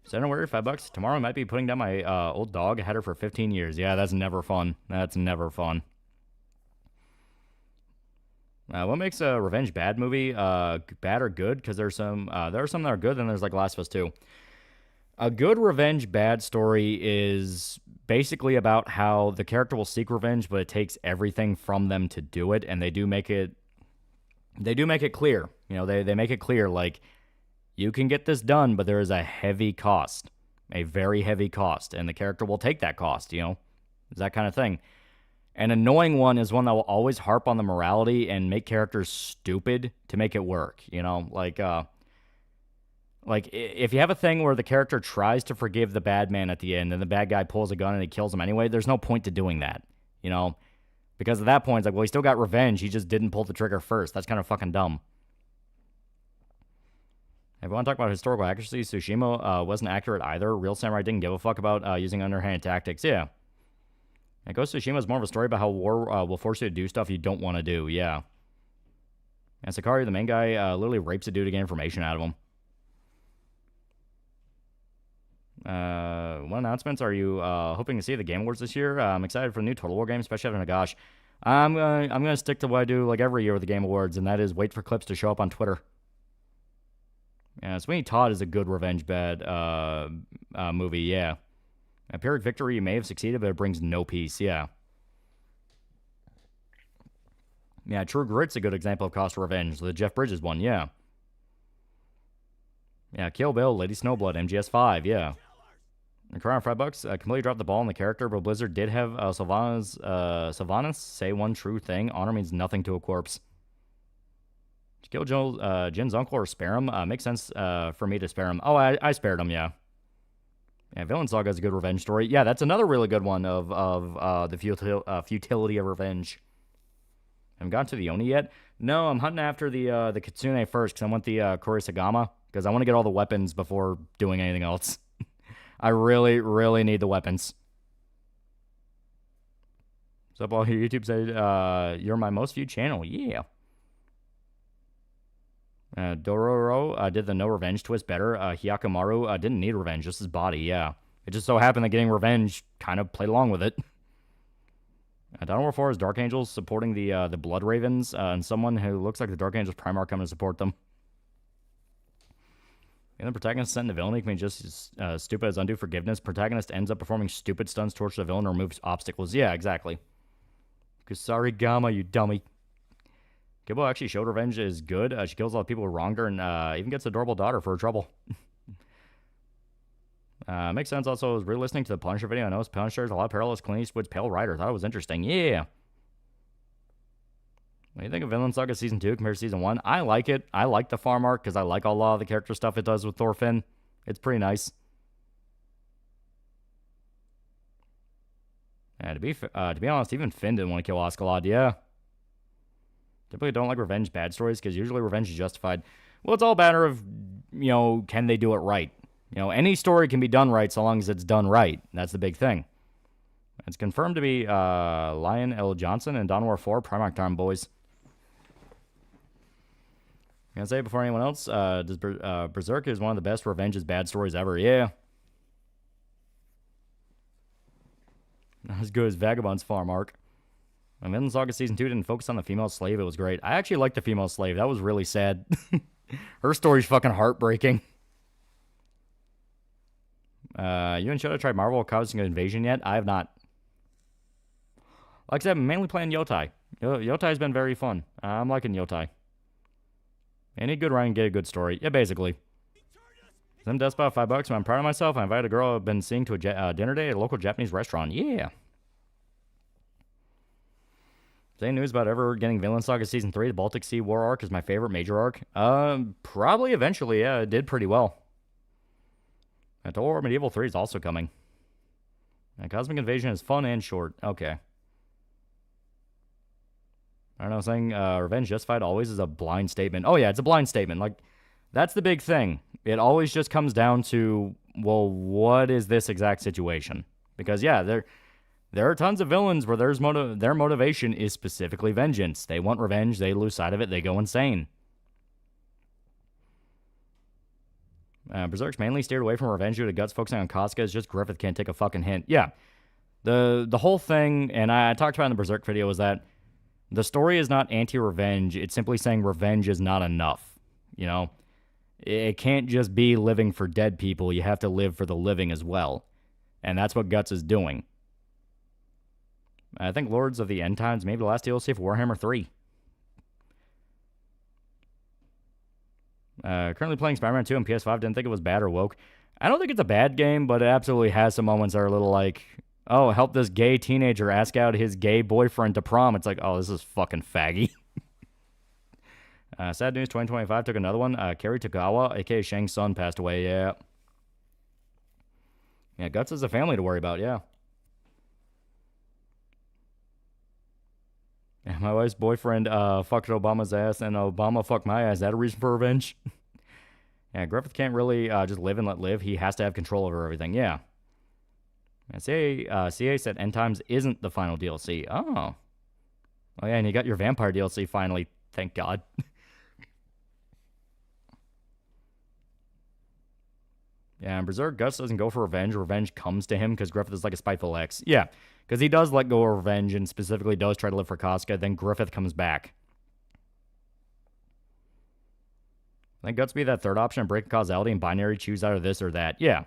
So don't worry, $5. Tomorrow I might be putting down my old dog. I had her for 15 years. Yeah, that's never fun. That's never fun. What makes a revenge bad movie bad or good? Because there are some that are good, and there's like Last of Us 2. A good revenge bad story is basically about how the character will seek revenge, but it takes everything from them to do it, and they do make it clear. They make it clear, like, you can get this done, but there is a heavy cost, a very heavy cost, and the character will take that cost, that kind of thing. An annoying one is one that will always harp on the morality and make characters stupid to make it work, Like, if you have a thing where the character tries to forgive the bad man at the end and the bad guy pulls a gun and he kills him anyway, there's no point to doing that, Because at that point, it's like, well, he still got revenge. He just didn't pull the trigger first. That's kind of fucking dumb. If we want to talk about historical accuracy, Tsushima wasn't accurate either. Real samurai didn't give a fuck about using underhand tactics. Yeah. And Ghost of Tsushima is more of a story about how war will force you to do stuff you don't want to do. Yeah. And Sakari, the main guy, literally rapes a dude to get information out of him. What announcements are you hoping to see at the Game Awards this year? I'm excited for the new Total War game, especially after Nagash. I'm gonna stick to what I do like every year with the Game Awards, and that is wait for clips to show up on Twitter. Yeah, Sweeney Todd is a good revenge bad movie. Yeah, a Pyrrhic victory may have succeeded, but it brings no peace. Yeah. Yeah, True Grit's a good example of cost revenge. The Jeff Bridges one. Yeah. Yeah, Kill Bill, Lady Snowblood, MGS5. Yeah. And Crown $5, completely dropped the ball on the character, but Blizzard did have Sylvanas say one true thing. Honor means nothing to a corpse. To kill Jin's uncle or spare him? Makes sense for me to spare him. Oh, I spared him, yeah. Yeah, Villain Saga is a good revenge story. Yeah, that's another really good one of the futility of revenge. Haven't gotten to the Oni yet? No, I'm hunting after the Kitsune first, because I want the Kurisagama, because I want to get all the weapons before doing anything else. I really, really need the weapons. What's up, all here? YouTube said, you're my most viewed channel. Yeah. Dororo did the no revenge twist better. Hyakumaru didn't need revenge, just his body, yeah. It just so happened that getting revenge kind of played along with it. Dawn of War 4 is Dark Angels supporting the Blood Ravens, and someone who looks like the Dark Angels Primarch coming to support them. And the protagonist sent into villainy can be just as stupid as Undo Forgiveness. Protagonist ends up performing stupid stunts towards the villain or removes obstacles. Yeah, exactly. Kusarigama, you dummy. Gibbo actually showed revenge is good. She kills all the people who wronged her and even gets an adorable daughter for her trouble. Makes sense. Also, I was re-listening to the Punisher video. I noticed Punisher has a lot of parallels to Clint Eastwood's Pale Rider. Thought it was interesting. Yeah. What do you think of Vinland Saga Season 2 compared to Season 1? I like it. I like the farm arc because I like a lot of the character stuff it does with Thorfinn. It's pretty nice. To be honest, even Finn didn't want to kill Askeladd. Yeah. Typically don't like revenge bad stories because usually revenge is justified. Well, it's all a matter of, can they do it right? Any story can be done right so long as it's done right. That's the big thing. It's confirmed to be Lion L. Johnson and Dawn War 4 Primarch time, boys. Gonna say it before anyone else, Berserk is one of the best revenge is bad stories ever. Yeah. Not as good as Vagabond's farm arc. Vinland Saga Season 2 didn't focus on the female slave. It was great. I actually liked the female slave. That was really sad. Her story's fucking heartbreaking. You and Shoto tried Marvel Cosmic Invasion yet? I have not. Like I said, I'm mainly playing Yotai. Yotai's been very fun. I'm liking Yotai. Any good run, get a good story. Yeah, basically. Some Despot $5. I'm proud of myself. I invited a girl I've been seeing to a dinner date at a local Japanese restaurant. Yeah. Any news about ever getting Vinland Saga Season 3? The Baltic Sea War arc is my favorite major arc. Probably eventually, yeah. It did pretty well. Total War Medieval 3 is also coming. Cosmic Invasion is fun and short. Okay. I don't know, saying revenge justified always is a blind statement. Oh, yeah, it's a blind statement. Like, that's the big thing. It always just comes down to, well, what is this exact situation? Because, yeah, there are tons of villains where their motivation is specifically vengeance. They want revenge, they lose sight of it, they go insane. Berserk's mainly steered away from revenge due to Guts focusing on Casca. It's just Griffith can't take a fucking hint. Yeah. The whole thing, and I talked about in the Berserk video, is that the story is not anti-revenge. It's simply saying revenge is not enough. It can't just be living for dead people. You have to live for the living as well. And that's what Guts is doing. I think Lords of the End Times, maybe the last DLC for Warhammer 3. Currently playing Spider-Man 2 on PS5. Didn't think it was bad or woke. I don't think it's a bad game, but it absolutely has some moments that are a little like, oh, help this gay teenager ask out his gay boyfriend to prom. It's like, oh, this is fucking faggy. Sad news, 2025 took another one. Kerry Togawa, a.k.a. Shang's son, passed away, yeah. Yeah, Guts is a family to worry about, yeah. Yeah, my wife's boyfriend fucked Obama's ass, and Obama fucked my ass. Is that a reason for revenge? Yeah, Griffith can't really just live and let live. He has to have control over everything, yeah. And CA said End Times isn't the final DLC. Oh. Oh, yeah, and you got your Vampire DLC finally. Thank God. Yeah, and Berserk, Guts doesn't go for revenge. Revenge comes to him because Griffith is like a spiteful ex. Yeah, because he does let go of revenge and specifically does try to live for Casca. Then Griffith comes back. I think Guts be that third option, break causality and binary, choose out of this or that. Yeah.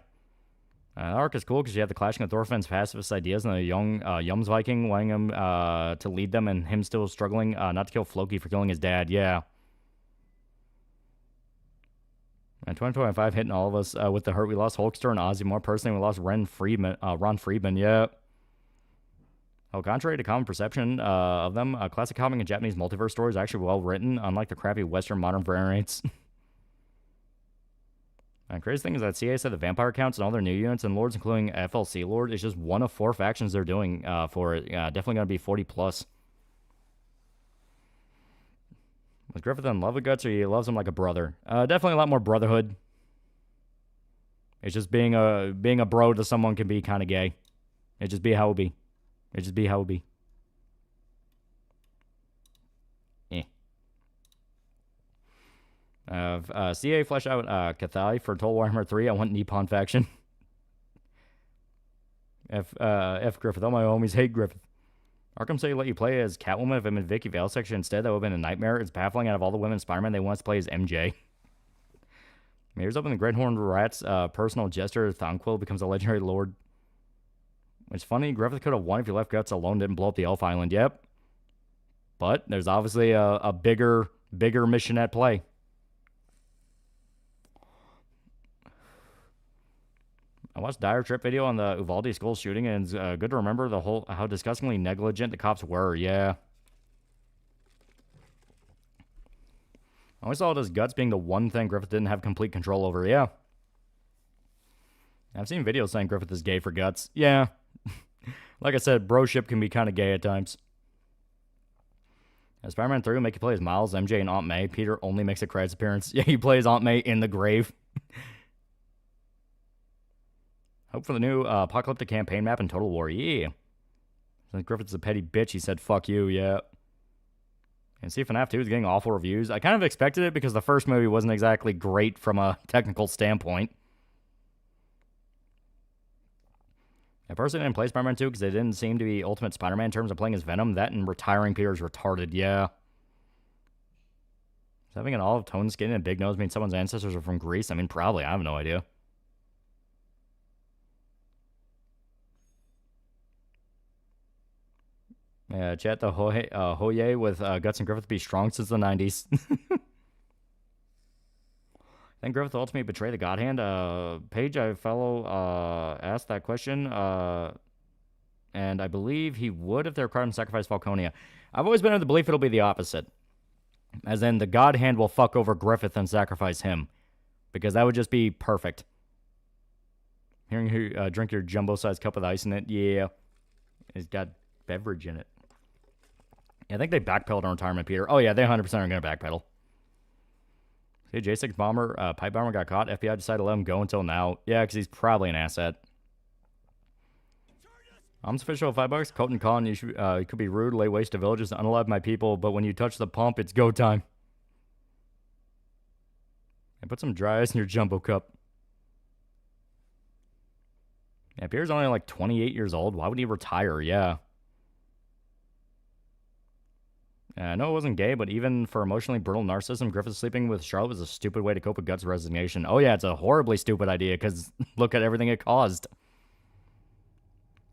The arc is cool because you have the clashing of Thorfinn's pacifist ideas and the young Yums Viking wanting him to lead them and him still struggling not to kill Floki for killing his dad. Yeah. And 2025 hitting all of us with the hurt. We lost Hulkster and Ozzy. More personally, we lost Ron Friedman. Yeah. Oh, contrary to common perception of them, classic comic and Japanese multiverse stories are actually well written, unlike the crappy Western modern variants. Crazy thing is that CA said the vampire counts and all their new units and lords, including FLC Lord, is just one of 4 factions they're doing for it. Definitely going to be 40 plus. Was Griffith in love with Guts, or he loves him like a brother? Definitely a lot more brotherhood. It's just being a bro to someone can be kind of gay. It just be how it be. It just be how it be. CA flesh out Cathai for Total Warhammer 3. I want Nippon faction. F Griffith. All my homies hate Griffith. Arkham City let you play as Catwoman if I'm in Vicky Vale section instead. That would have been a nightmare. It's baffling. Out of all the women in Spider-Man, they want us to play as MJ. Here's up in the Greathorn Rat's personal gesture. Thonquil becomes a legendary lord. It's funny. Griffith could have won if he left Guts alone, didn't blow up the Elf Island. Yep. But there's obviously a bigger mission at play. I watched Dire Trip video on the Uvalde school shooting, and it's good to remember how disgustingly negligent the cops were. Yeah. I always saw it as guts being the one thing Griffith didn't have complete control over. Yeah. I've seen videos saying Griffith is gay for guts. Yeah. Like I said, broship can be kind of gay at times. Spider-Man 3 will make you play as Miles, MJ, and Aunt May. Peter only makes a credits appearance. Yeah, he plays Aunt May in the grave. Hope for the new apocalyptic campaign map in Total War. Yeah. Since Griffith's a petty bitch, he said, fuck you, yeah. And see, FNAF 2 is getting awful reviews. I kind of expected it because the first movie wasn't exactly great from a technical standpoint. I personally didn't play Spider-Man 2 because it didn't seem to be Ultimate Spider-Man in terms of playing as Venom. That and retiring Peter's retarded, yeah. Does having an olive tone skin and a big nose mean someone's ancestors are from Greece? I mean, probably. I have no idea. Yeah, chat the Hoye with Guts and Griffith be strong since the 90s. Then Griffith will ultimately betray the God Hand. Paige, I follow, asked that question, and I believe he would if they required him to sacrifice Falconia. I've always been of the belief it'll be the opposite. As in, the God Hand will fuck over Griffith and sacrifice him. Because that would just be perfect. Hearing you drink your jumbo-sized cup with ice in it, yeah. It's got beverage in it. Yeah, I think they backpedaled on retirement, Peter. Oh, yeah, they 100% are going to backpedal. See, J6 bomber, pipe bomber got caught. FBI decided to let him go until now. Yeah, because he's probably an asset. I'm official $5. Colton Con, you could be rude, lay waste to villages, unalive my people, but when you touch the pump, it's go time. And put some dry ice in your jumbo cup. Yeah, Pierre's only like 28 years old. Why would he retire? Yeah. I know it wasn't gay, but even for emotionally brutal narcissism, Griffith sleeping with Charlotte was a stupid way to cope with Guts' resignation. Oh yeah, it's a horribly stupid idea, because look at everything it caused.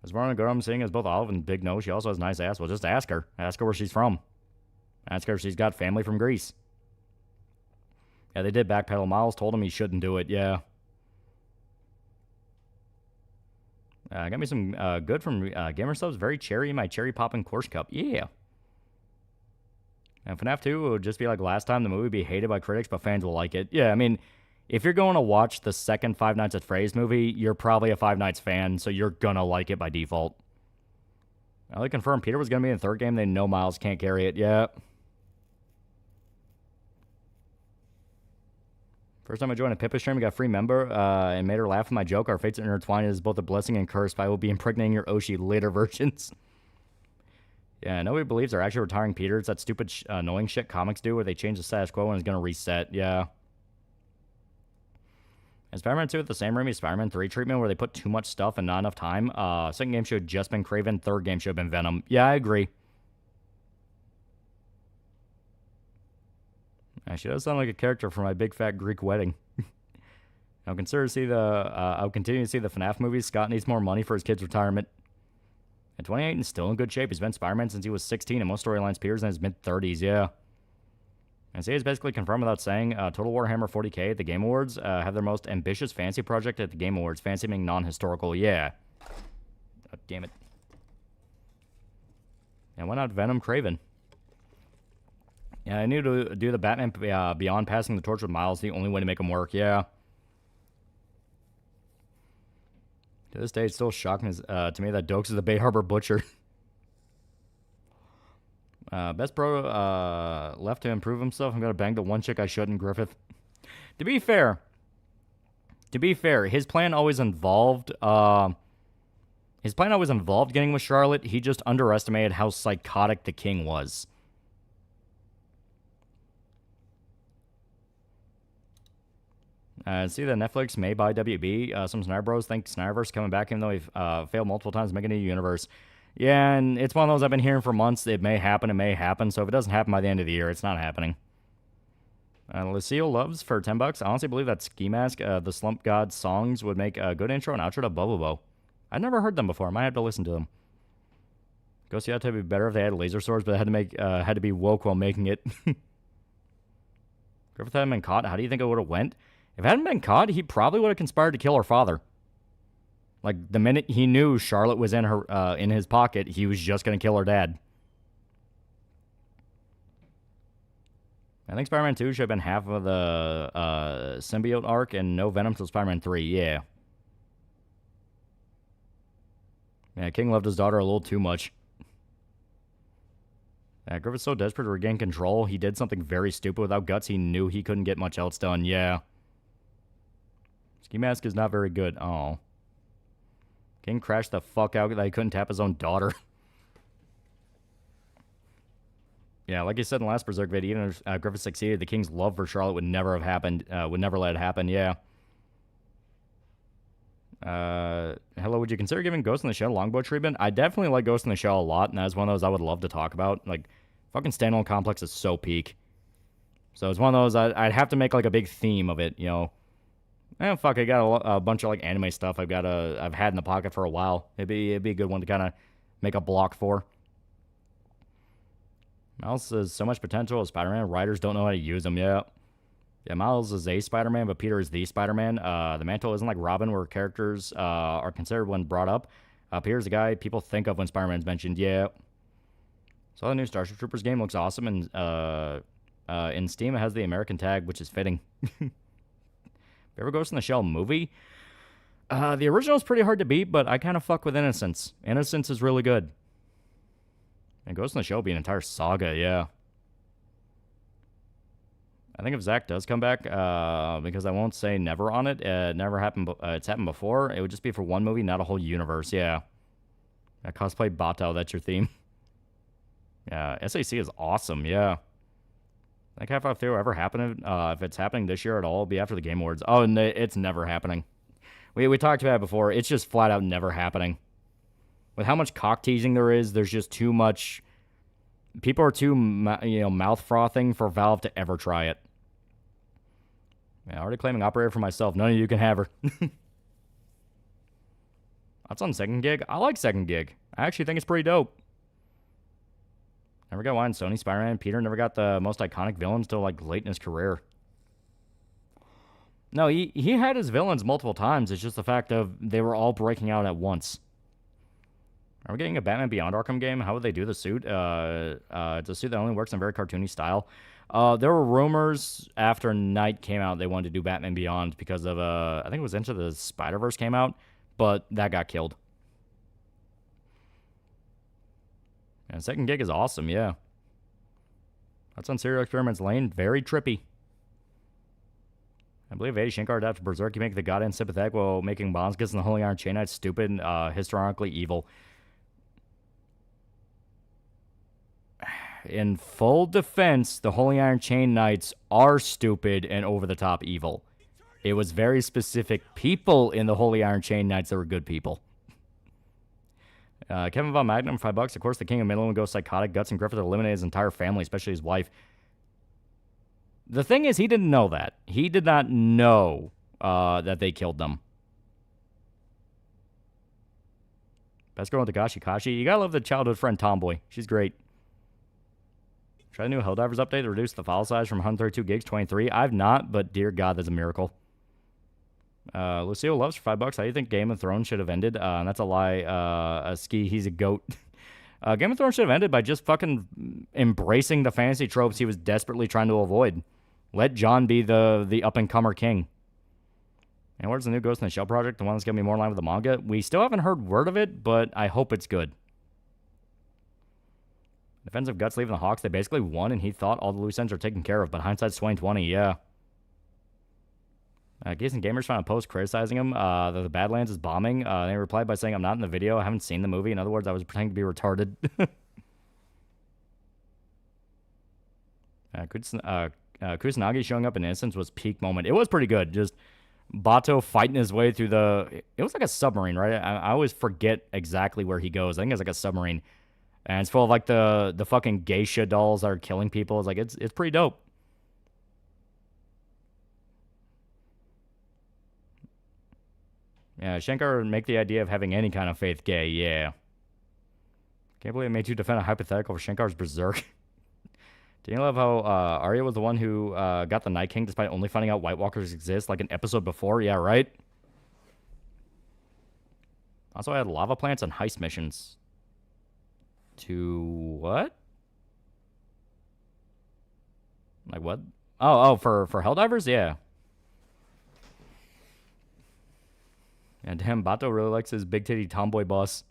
As far as a girl I'm seeing as both Olive and Big Nose, she also has a nice ass. Well, just ask her. Ask her where she's from. Ask her if she's got family from Greece. Yeah, they did backpedal. Miles told him he shouldn't do it, yeah. Got me some good from Gamer Subs. Very cherry, my cherry poppin' course cup. Yeah. And FNAF 2 would just be like last time. The movie would be hated by critics, but fans will like it. Yeah, I mean, if you're going to watch the second Five Nights at Freddy's movie, you're probably a Five Nights fan, so you're going to like it by default. I confirmed Peter was going to be in the third game. They know Miles can't carry it. Yeah. First time I joined a Pippa stream, I got a free member and made her laugh at my joke. Our fates are intertwined. It is both a blessing and curse. I will be impregnating your Oshi later versions. Yeah, nobody believes they're actually retiring Peter. It's that stupid, annoying shit comics do where they change the status quo and it's going to reset. Yeah. And Spider-Man 2 with the same Raimi Spider-Man 3 treatment where they put too much stuff and not enough time. Second game should have just been Kraven. Third game should have been Venom. Yeah, I agree. She does sound like a character from my big fat Greek wedding. I'll continue to see the FNAF movies. Scott needs more money for his kid's retirement. At 28 and still in good shape. He's been Spider-Man since he was 16, and most storylines Peter's in his mid-30s, yeah. And see, it's basically confirmed without saying, Total Warhammer 40k at the Game Awards have their most ambitious fantasy project at the Game Awards. Fantasy being non-historical, yeah. Oh, damn it. And why not Venom Kraven? Yeah, I knew to do the Batman Beyond passing the torch with Miles, the only way to make him work, yeah. To this day, it's still shocking to me that Dokes is the Bay Harbor Butcher. Best pro left to improve himself. I'm going to bang the one chick I shouldn't, Griffith. To be fair, his plan always involved getting with Charlotte. He just underestimated how psychotic the king was. See that Netflix may buy WB. Some Snyder Bros think Snyderverse coming back, even though we've failed multiple times making a new universe. Yeah, and it's one of those I've been hearing for months. It may happen. So if it doesn't happen by the end of the year, it's not happening. Lucille Loves for $10. I honestly believe that Ski Mask, the Slump God songs would make a good intro and outro to Bubble Bo. I've never heard them before. I might have to listen to them. Ghost Yacht would be better if they had laser swords, but they had to be woke while making it. Griffith hadn't been caught. How do you think it would have went? If it hadn't been caught, he probably would have conspired to kill her father. Like, the minute he knew Charlotte was in his pocket, he was just going to kill her dad. I think Spider-Man 2 should have been half of the symbiote arc and no Venom till Spider-Man 3. Yeah. Yeah, King loved his daughter a little too much. Yeah, Griffith's so desperate to regain control, he did something very stupid without guts. He knew he couldn't get much else done. Yeah. Ski Mask is not very good. Oh. King crashed the fuck out that he couldn't tap his own daughter. Yeah, like I said in the last Berserk video, even if Griffith succeeded, the King's love for Charlotte would never have happened. Would never let it happen. Yeah. Hello, would you consider giving Ghost in the Shell longbow treatment? I definitely like Ghost in the Shell a lot, and that's one of those I would love to talk about. Like, fucking Standalone Complex is so peak. So it's one of those I'd have to make like a big theme of it, you know. Fuck, I got a bunch of like anime stuff I've had in the pocket for a while. It'd be a good one to kind of make a block for. Miles has so much potential as Spider-Man. Writers don't know how to use him yet. Yeah, Miles is a Spider-Man, but Peter is the Spider-Man. The mantle isn't like Robin, where characters are considered when brought up. Peter's the guy people think of when Spider-Man's mentioned. Yeah. So the new Starship Troopers game looks awesome, and in Steam it has the American tag, which is fitting. Ever Ghost in the Shell movie? The original is pretty hard to beat, but I kind of fuck with Innocence. Innocence is really good. And Ghost in the Shell be an entire saga, yeah. I think if Zach does come back, because I won't say never on it, never happened. It's happened before. It would just be for one movie, not a whole universe. Yeah. Cosplay Bato, that's your theme. Yeah, SAC is awesome. Yeah. I think Half-Life 2 will ever happen. If it's happening this year at all, it'll be after the Game Awards. Oh, and it's never happening. We talked about it before. It's just flat out never happening. With how much cock teasing there is, there's just too much. People are too, mouth frothing for Valve to ever try it. Yeah, already claiming operator for myself. None of you can have her. That's on Second Gig. I like Second Gig. I actually think it's pretty dope. Never got why in Sony Spider-Man. Peter never got the most iconic villains till like late in his career. No, he had his villains multiple times. It's just the fact of they were all breaking out at once. Are we getting a Batman Beyond Arkham game? How would they do the suit? It's a suit that only works in a very cartoony style. There were rumors after Night came out they wanted to do Batman Beyond because of, I think it was Into the Spider-Verse came out, but that got killed. And Second Gig is awesome, yeah. That's on Serial Experiments Lane. Very trippy. I believe Eddie Shankar adapted Berserk. You make the goddamn sympathetic while making bombs because the Holy Iron Chain Knight's stupid and historically evil. In full defense, the Holy Iron Chain Knights are stupid and over-the-top evil. It was very specific people in the Holy Iron Chain Knights that were good people. Kevin Von Magnum, $5. Of course, the King of Midland would go psychotic. Guts and Griffith eliminate his entire family, especially his wife. The thing is, he didn't know that. He did not know that they killed them. Best girl with Takashi Kashi. You gotta love the childhood friend Tomboy. She's great. Try the new Helldivers update to reduce the file size from 132 gigs to 23. I've not, but dear God, that's a miracle. Lucille loves for $5. How do you think Game of Thrones should have ended? That's a lie. Ski, he's a goat. Game of Thrones should have ended by just fucking embracing the fantasy tropes he was desperately trying to avoid. Let Jon be the up-and-comer king. And where's the new Ghost in the Shell project? The one that's going to be more in line with the manga? We still haven't heard word of it, but I hope it's good. Defense of Guts leaving the Hawks, they basically won, and he thought all the loose ends are taken care of, but hindsight's 2020, yeah. Geeks and Gamers found a post criticizing him that the Badlands is bombing. They replied by saying, I'm not in the video, I haven't seen the movie. In other words, I was pretending to be retarded. Kusanagi showing up in Innocence was peak moment. It was pretty good. Just Bato fighting his way through the... It was like a submarine, right? I always forget exactly where he goes. I think it's like a submarine. And it's full of like the fucking geisha dolls that are killing people. It's like it's pretty dope. Yeah, Shankar would make the idea of having any kind of faith gay, yeah. Can't believe it made you defend a hypothetical for Shankar's Berserk. Do you love how Arya was the one who got the Night King despite only finding out White Walkers exist like an episode before? Yeah, right? Also, I had lava plants and heist missions. To what? Like what? Oh, for Helldivers? Yeah. And damn, Bato really likes his big titty tomboy boss.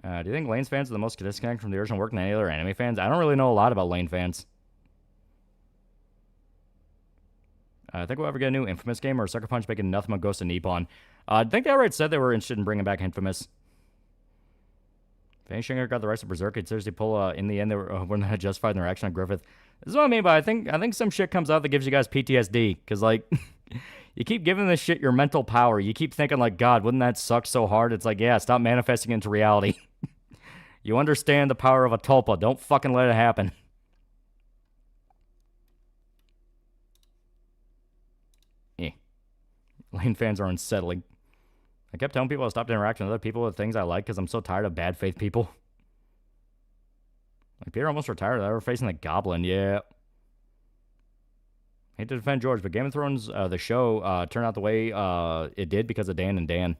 Do you think Lane's fans are the most disconnected from the original work than any other anime fans? I don't really know a lot about Lane fans. I think we'll ever get a new Infamous game or Sucker Punch making nothing but Ghost of Nippon. I think they already said they were interested in bringing back Infamous. If Shinger got the rights to Berserk, it'd seriously pull, in the end, they were not justified in their action on Griffith. This is what I mean by I think some shit comes out that gives you guys PTSD. Because, like, you keep giving this shit your mental power. You keep thinking, like, God, wouldn't that suck so hard? It's like, yeah, stop manifesting into reality. You understand the power of a tulpa. Don't fucking let it happen. Lane fans are unsettling. I kept telling people I stopped interacting with other people with things I like because I'm so tired of bad faith people. Like, Peter almost retired. They were facing the Goblin, yeah. Hate to defend George, but Game of Thrones, the show, turned out the way it did because of Dan and Dan.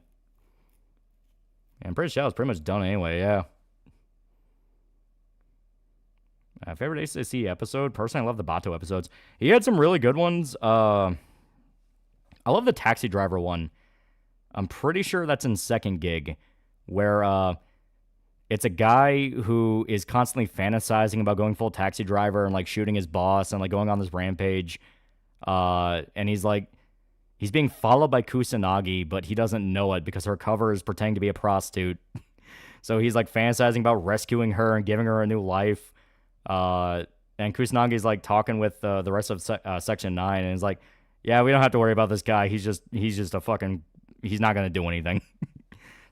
And I'm pretty sure it was pretty much done anyway, yeah. Favorite ACC episode? Personally, I love the Bato episodes. He had some really good ones. I love the taxi driver one. I'm pretty sure that's in Second Gig, where it's a guy who is constantly fantasizing about going full taxi driver and like shooting his boss and like going on this rampage. And he's being followed by Kusanagi, but he doesn't know it because her cover is pretending to be a prostitute. So he's like fantasizing about rescuing her and giving her a new life. And Kusanagi's like talking with the rest of Section 9 and is like, yeah, we don't have to worry about this guy. He's just a fucking, he's not going to do anything.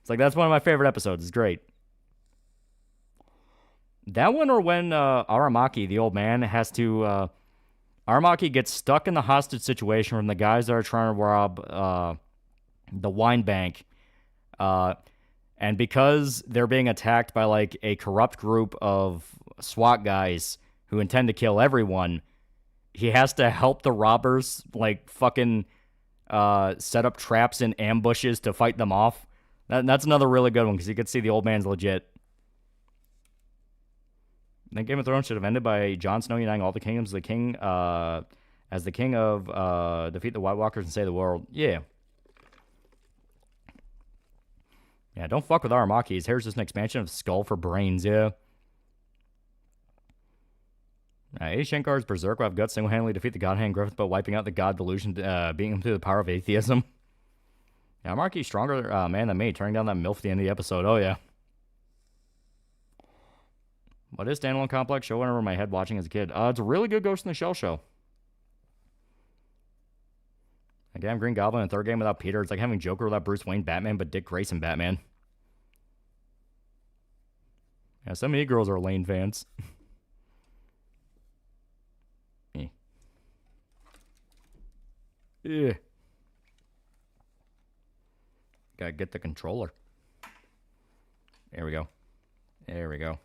It's like, that's one of my favorite episodes. It's great. That one or when Aramaki, the old man, has to, Aramaki gets stuck in the hostage situation from the guys that are trying to rob the wine bank. And because they're being attacked by like a corrupt group of SWAT guys who intend to kill everyone, he has to help the robbers, like, fucking set up traps and ambushes to fight them off. That's another really good one, because you can see the old man's legit. I think Game of Thrones should have ended by Jon Snow uniting all the kingdoms, the king, as the king of, defeat the White Walkers and save the world. Yeah. Yeah, don't fuck with Aramaki. Here's just an expansion of Skull for Brains, yeah. A. Shankar's Berserk will have guts single-handedly defeat the God Hand Griffith, but wiping out the God delusion, beating him through the power of atheism. Yeah, Marky's stronger man than me, turning down that MILF at the end of the episode. Oh, yeah. What is Standalone Complex? Show went over my head watching as a kid. It's a really good Ghost in the Shell show. Again, Green Goblin in third game without Peter. It's like having Joker without Bruce Wayne, Batman, but Dick Grayson, Batman. Yeah, some e-girls are Lane fans. Yeah. Gotta get the controller. There we go. There we go.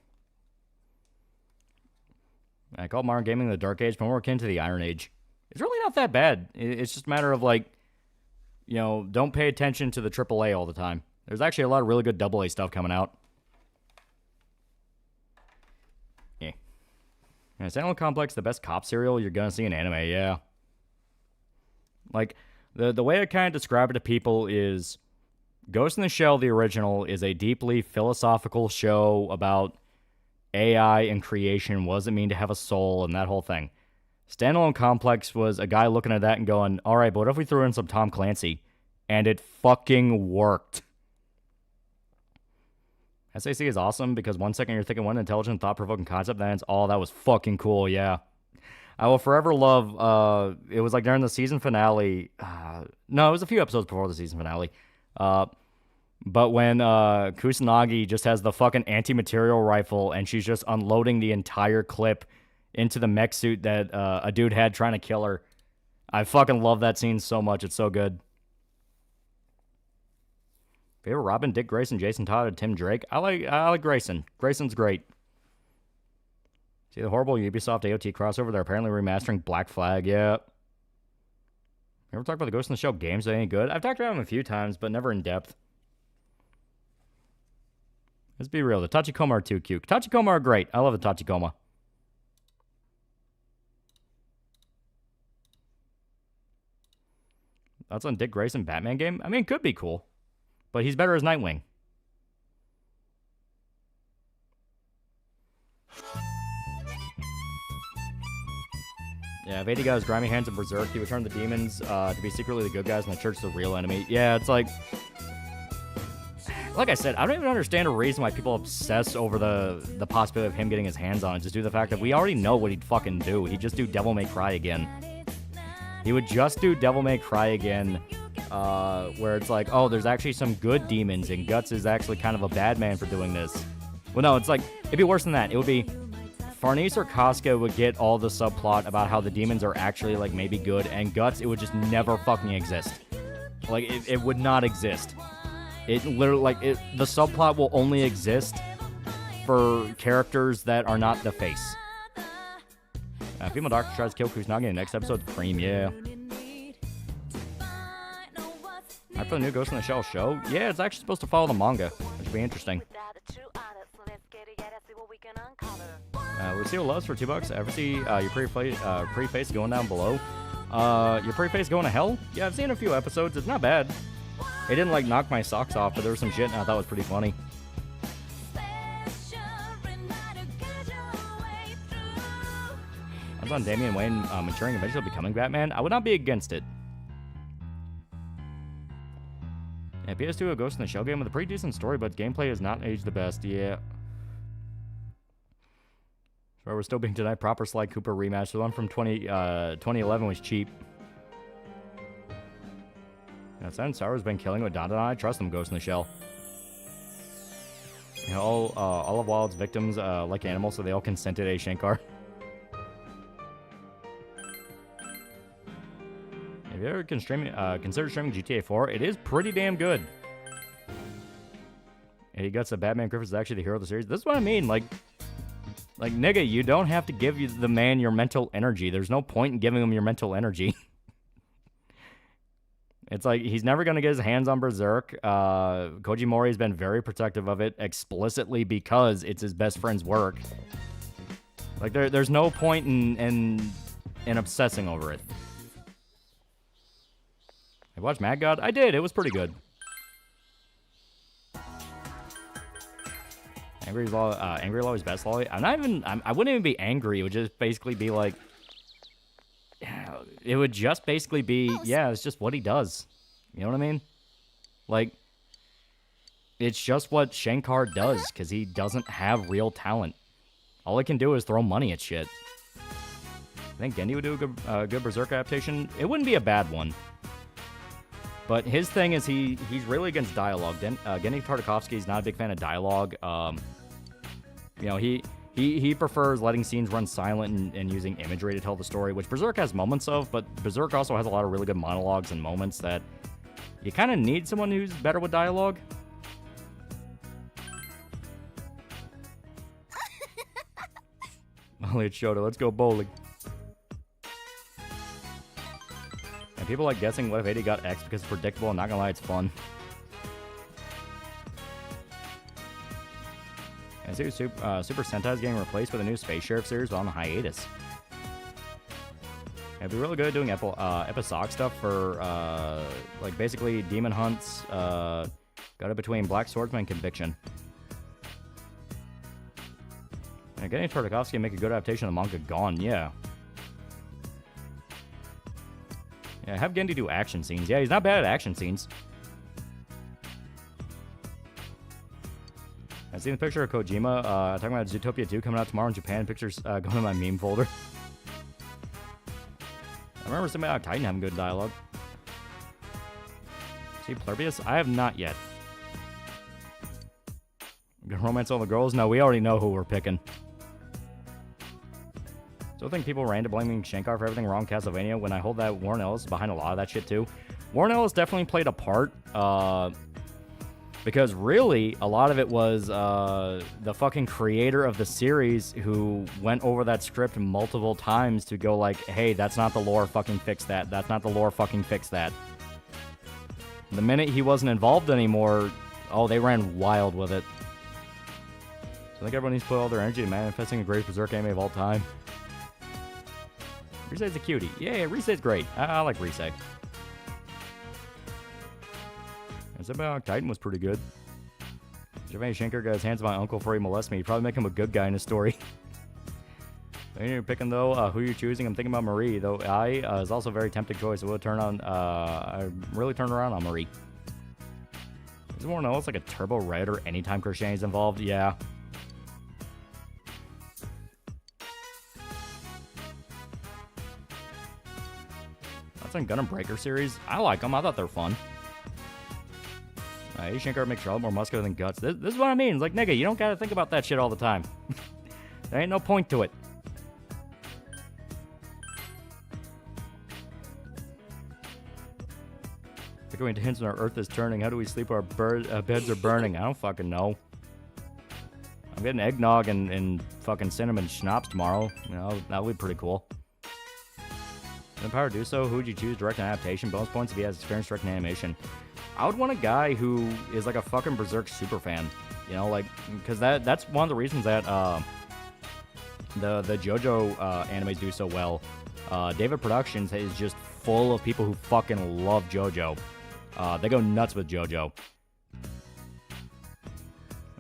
I call modern gaming the Dark Age, but more akin to the Iron Age. It's really not that bad. It's just a matter of, like, you know, don't pay attention to the AAA all the time. There's actually a lot of really good AA stuff coming out. Yeah. And Standalone Complex, the best cop serial you're gonna see in anime, yeah. Like, the way I kind of describe it to people is Ghost in the Shell, the original, is a deeply philosophical show about AI and creation. What does it mean to have a soul and that whole thing. Standalone Complex was a guy looking at that and going, all right, but what if we threw in some Tom Clancy? And it fucking worked. SAC is awesome because 1 second you're thinking one intelligent, thought-provoking concept, then it's, oh, that was fucking cool, yeah. I will forever love, it was like during the season finale, no, it was a few episodes before the season finale, but when Kusanagi just has the fucking anti-material rifle and she's just unloading the entire clip into the mech suit that a dude had trying to kill her. I fucking love that scene so much. It's so good. Favorite Robin, Dick Grayson, Jason Todd, and Tim Drake? I like Grayson. Grayson's great. See the horrible Ubisoft AOT crossover? They're apparently remastering Black Flag. Yeah. You ever talk about the Ghost in the Shell games? Are they any good? I've talked about them a few times, but never in depth. Let's be real. The Tachikoma are too cute. Tachikoma are great. I love the Tachikoma. That's on Dick Grayson Batman game. I mean, it could be cool, but he's better as Nightwing. Yeah, if 80 got his grimy hands in Berserk, he would turn the demons to be secretly the good guys and the church the real enemy. Yeah, it's like I said, I don't even understand a reason why people obsess over the possibility of him getting his hands on it, just due to the fact that we already know what he'd fucking do. He'd just do Devil May Cry again. He would just do Devil May Cry again, where it's like, oh, there's actually some good demons, and Guts is actually kind of a bad man for doing this. Well, no, it's like, it'd be worse than that. It would be Farnese or Casca would get all the subplot about how the demons are actually, like, maybe good, and Guts, it would just never fucking exist. Like, it would not exist. It literally, like, the subplot will only exist for characters that are not the face. Female doctor tries to kill Kusanagi in the next episode. Cream, yeah. After the new Ghost in the Shell show? Yeah, it's actually supposed to follow the manga, which would be interesting. Lucille loves for $2. Ever see your pretty face going down below? Your pretty face going to hell? Yeah, I've seen a few episodes. It's not bad. It didn't like knock my socks off, but there was some shit and I thought it was pretty funny. I was on Damian Wayne maturing, eventually becoming Batman. I would not be against it. Yeah, PS2 a Ghost in the Shell game with a pretty decent story, but gameplay is not aged the best. Yeah. We're still being denied proper Sly Cooper rematch. The one from 2011 was cheap. Now, Silent Sorrow's been killing with Don. I trust them, Ghost in the Shell. You know, all of Wild's victims like animals, so they all consented, A. Shankar. Have you ever considered streaming GTA 4? It is pretty damn good. And he gets a Batman Griffith is actually the hero of the series. This is what I mean, like, nigga, you don't have to give the man your mental energy. There's no point in giving him your mental energy. It's like, he's never going to get his hands on Berserk. Koji Mori has been very protective of it, explicitly because it's his best friend's work. Like, there's no point in obsessing over it. I watched Mad God? I did. It was pretty good. Angry Law is best Lolly. I wouldn't even be angry. It would just basically be like, it would just basically be, yeah, it's just what he does. You know what I mean? Like, it's just what Shankar does, because he doesn't have real talent. All he can do is throw money at shit. I think Gendy would do a good Berserk adaptation. It wouldn't be a bad one. But his thing is he's really against dialogue. Gendy Tartakovsky's not a big fan of dialogue. You know, he prefers letting scenes run silent and using imagery to tell the story, which Berserk has moments of, but Berserk also has a lot of really good monologues and moments that you kind of need someone who's better with dialogue. Elliot Shota, let's go bowling. And people like guessing what if 80 got X because it's predictable, and not gonna lie, it's fun. I see Super Sentai's getting replaced with a new Space Sheriff series while on hiatus. It'd be really good at doing episodic stuff for, like, basically demon hunts, got it between Black Swordsman and Conviction. And getting Tartakovsky to make a good adaptation of the manga Gone, yeah. Yeah, have Gendy do action scenes. Yeah, he's not bad at action scenes. I've seen the picture of Kojima talking about Zootopia 2 coming out tomorrow in Japan. Pictures going in my meme folder. I remember somebody out of Titan having good dialogue. See Plurbius? I have not yet. Gonna romance all the girls? No, we already know who we're picking. So I think people ran to blaming Shankar for everything wrong in Castlevania when I hold that Warren Ellis is behind a lot of that shit too. Warren Ellis definitely played a part. Because really, a lot of it was the fucking creator of the series who went over that script multiple times to go like, hey, that's not the lore, fucking fix that. That's not the lore, fucking fix that. The minute he wasn't involved anymore, oh, they ran wild with it. So I think everyone needs to put all their energy into manifesting the greatest Berserk anime of all time. Risei's a cutie. Yeah, Risei's great. I like Risei. Symbiotic Titan was pretty good. Giovanni Schenker got his hands on my uncle before he molested me. He'd probably make him a good guy in his story. You're picking, though, who you're choosing. I'm thinking about Marie, though I is also a very tempting choice. I will turn on, I really turned around on Marie. Is it more known? It's like a turbo rider anytime Christianity's involved? Yeah. That's in Gun and Breaker series. I like them. I thought they're fun. Shinker makes Charlotte more muscular than Guts. This is what I mean. It's like, nigga, you don't gotta think about that shit all the time. There ain't no point to it. Going to hints when our Earth is turning. How do we sleep? Our beds are burning. I don't fucking know. I'm getting eggnog and fucking cinnamon schnapps tomorrow. You know, that'll be pretty cool. Empire do so. Who would you choose? Direct and adaptation. Bonus points if he has experience directing animation. I would want a guy who is like a fucking Berserk super fan. You know, like, because that's one of the reasons that the JoJo animes do so well. David Productions is just full of people who fucking love JoJo. They go nuts with JoJo.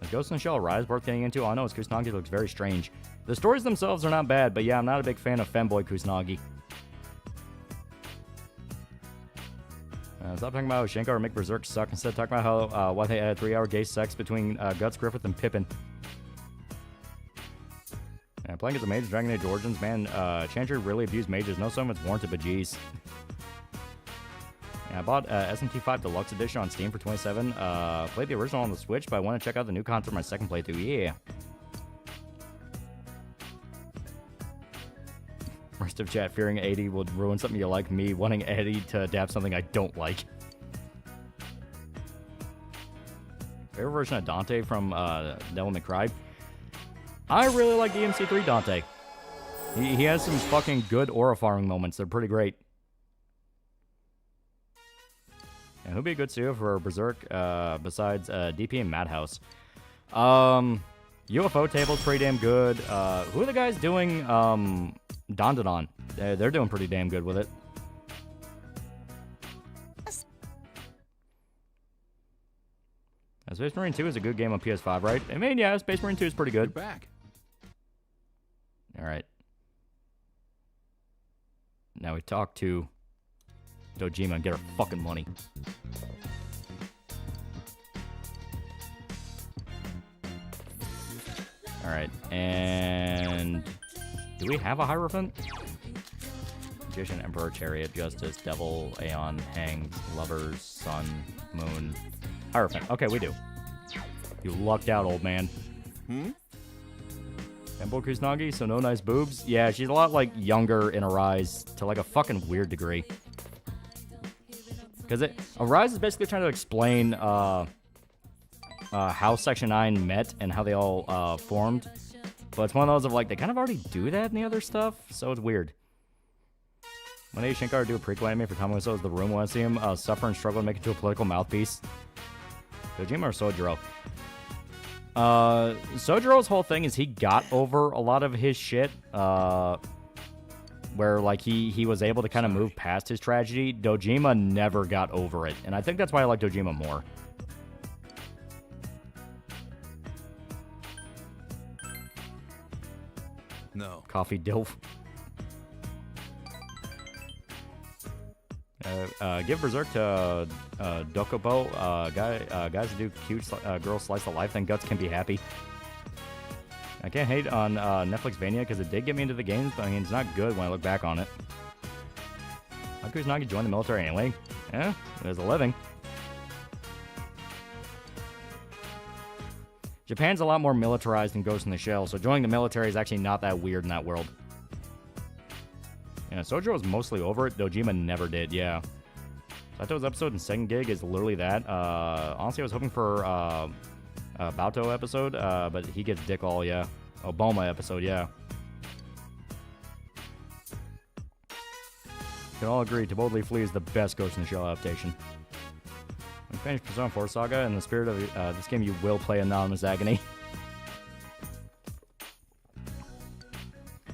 Is Ghost in the Shell Rise worth getting into? I know it's Kusanagi looks very strange. The stories themselves are not bad, but yeah, I'm not a big fan of femboy Kusanagi. Stop talking about how Shankar or Mick Berserk suck. Instead, talk about how why they added 3-hour gay sex between Guts, Griffith, and Pippin. Yeah, playing as a mage, Dragon Age Origins, man, Chantry really abused mages. No summons warranted, but geez. Yeah, I bought SMT5 Deluxe Edition on Steam for $27. Played the original on the Switch, but I want to check out the new content for my second playthrough. Yeah. Rest of chat fearing 80 will ruin something you like. Me wanting Eddie to adapt something I don't like. Favorite version of Dante from Devil May Cry? I really like the MC3 Dante. He has some fucking good aura farming moments. They're pretty great. And who'd be a good studio for Berserk besides DP and Madhouse? UFO Table's pretty damn good. Who are the guys doing Don? They're doing pretty damn good with it. Space Marine 2 is a good game on PS5, right? I mean, yeah, Space Marine 2 is pretty good. You're back. All right. Now we talk to Dojima and get our fucking money. All right, and do we have a Hierophant? Magician, Emperor, Chariot, Justice, Devil, Aeon, Hanged, Lovers, Sun, Moon, Hierophant. Okay, we do. You lucked out, old man. Embo Kusanagi, so no nice boobs? Yeah, she's a lot, like, younger in Arise to, like, a fucking weird degree. Because Arise is basically trying to explain how Section 9 met and how they all formed. But it's one of those of, like, they kind of already do that in the other stuff, so it's weird. When did Shankar do a prequel anime for Comic So's The Room? Want to see him suffer and struggle to make it to a political mouthpiece? Kojima or Sojiro? Sojiro's whole thing is he got over a lot of his shit, where, like, he was able to kind of move past his tragedy. Dojima never got over it, and I think that's why I like Dojima more. No. Coffee Dilf. Give Berserk to Dokubo. Guys who do cute girl slice of life, then Guts can be happy. I can't hate on Netflix Vania because it did get me into the games, but I mean, it's not good when I look back on it. How could Kusanagi join the military anyway? Yeah, there's a living. Japan's a lot more militarized than Ghost in the Shell, so joining the military is actually not that weird in that world. Yeah, Sojiro was mostly over it. Dojima never did, yeah. Sato's episode in second gig is literally that. Honestly, I was hoping for a Baoto episode, but he gets dick all, yeah. Obama episode, yeah. Can all agree, To Boldly Flee is the best Ghost in the Shell adaptation. When you finish Persona 4 Saga, in the spirit of this game, you will play Anonymous Agony.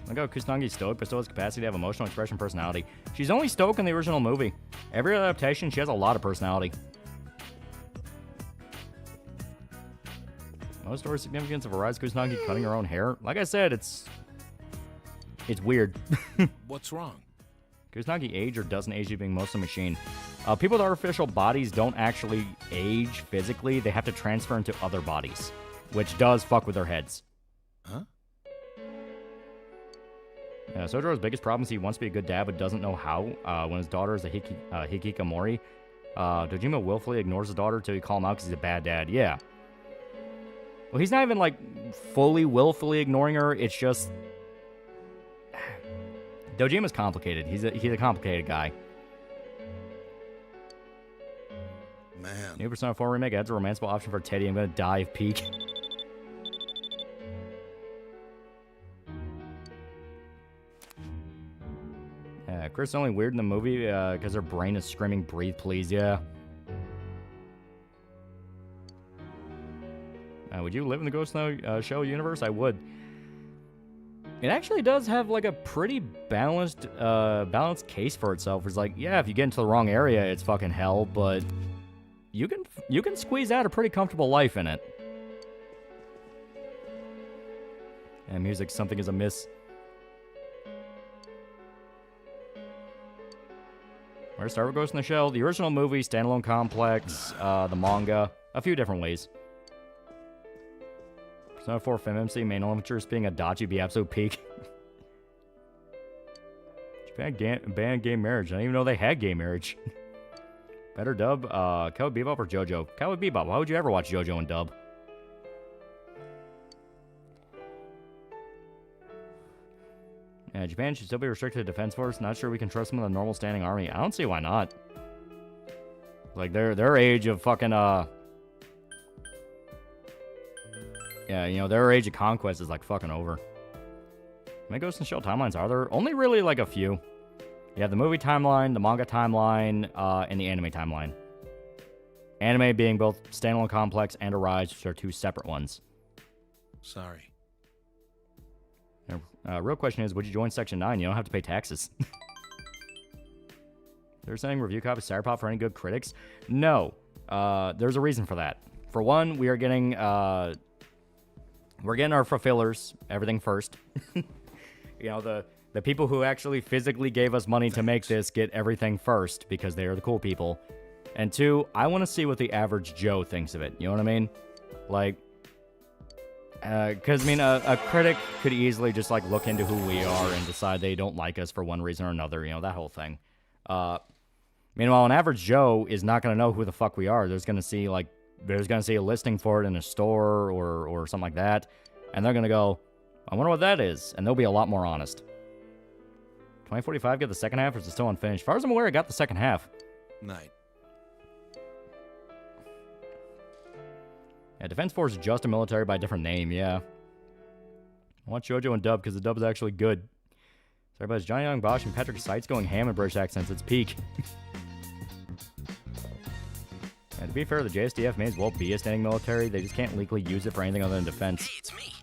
Look how Kusanagi's stoic, but still has capacity to have emotional expression and personality. She's only stoic in the original movie. Every other adaptation, she has a lot of personality. No story significance of Arise Kusanagi cutting her own hair. Like I said, it's weird. What's wrong? Kusanagi age or doesn't age being mostly machine. People with artificial bodies don't actually age physically. They have to transfer into other bodies, which does fuck with their heads. Huh? Sojiro's biggest problem is he wants to be a good dad but doesn't know how. When his daughter is a hikikomori, Dojima willfully ignores his daughter till he call him out because he's a bad dad. Yeah. Well, he's not even, like, fully willfully ignoring her. It's just... Dojima's complicated. He's a complicated guy. Man. New Persona 4 remake adds a romanceable option for Teddy. I'm gonna die of peak. Chris is only weird in the movie because her brain is screaming, breathe, please, yeah. Would you live in the Ghost Show universe? I would. It actually does have, like, a pretty balanced case for itself. It's like, yeah, if you get into the wrong area, it's fucking hell, but you can squeeze out a pretty comfortable life in it. And music, something is amiss. Where to start with Ghost in the Shell? The original movie, standalone complex, the manga, a few different ways. Persona 4 FemMC main adventures being a Dachi be absolute peak. Japan banned gay marriage. I didn't even know they had gay marriage. Better dub, Cowboy Bebop or JoJo? Cowboy Bebop. Why would you ever watch JoJo in dub? Japan should still be restricted to defense force. Not sure we can trust them in the normal standing army. I don't see why not. Like, their age of fucking, yeah, you know, their age of conquest is, like, fucking over. How many Ghost in the Shell timelines are there? Only really, like, a few. You have the movie timeline, the manga timeline, and the anime timeline. Anime being both standalone complex and Arise, which are two separate ones. Sorry. Real question is, would you join Section 9? You don't have to pay taxes. They're saying review copies Cyberpop for any good critics? No. There's a reason for that. For one, we're getting our fulfillers, everything first. You know, the people who actually physically gave us money to make this get everything first because they are the cool people. And two, I want to see what the average Joe thinks of it. You know what I mean? Like, because, I mean, a critic could easily just, like, look into who we are and decide they don't like us for one reason or another, you know, that whole thing. Meanwhile, an average Joe is not going to know who the fuck we are. There's going to see a listing for it in a store or something like that, and they're going to go, I wonder what that is, and they'll be a lot more honest. 2045 get the second half, or is it still unfinished? As far as I'm aware, I got the second half. Night. Yeah, Defense Force is just a military by a different name, yeah. I want JoJo and dub because the dub is actually good. Sorry, but it's Johnny Young Bosch and Patrick Seitz going ham in British accents. It's peak. And to be fair, the JSDF may as well be a standing military. They just can't legally use it for anything other than defense. Hey, it's me.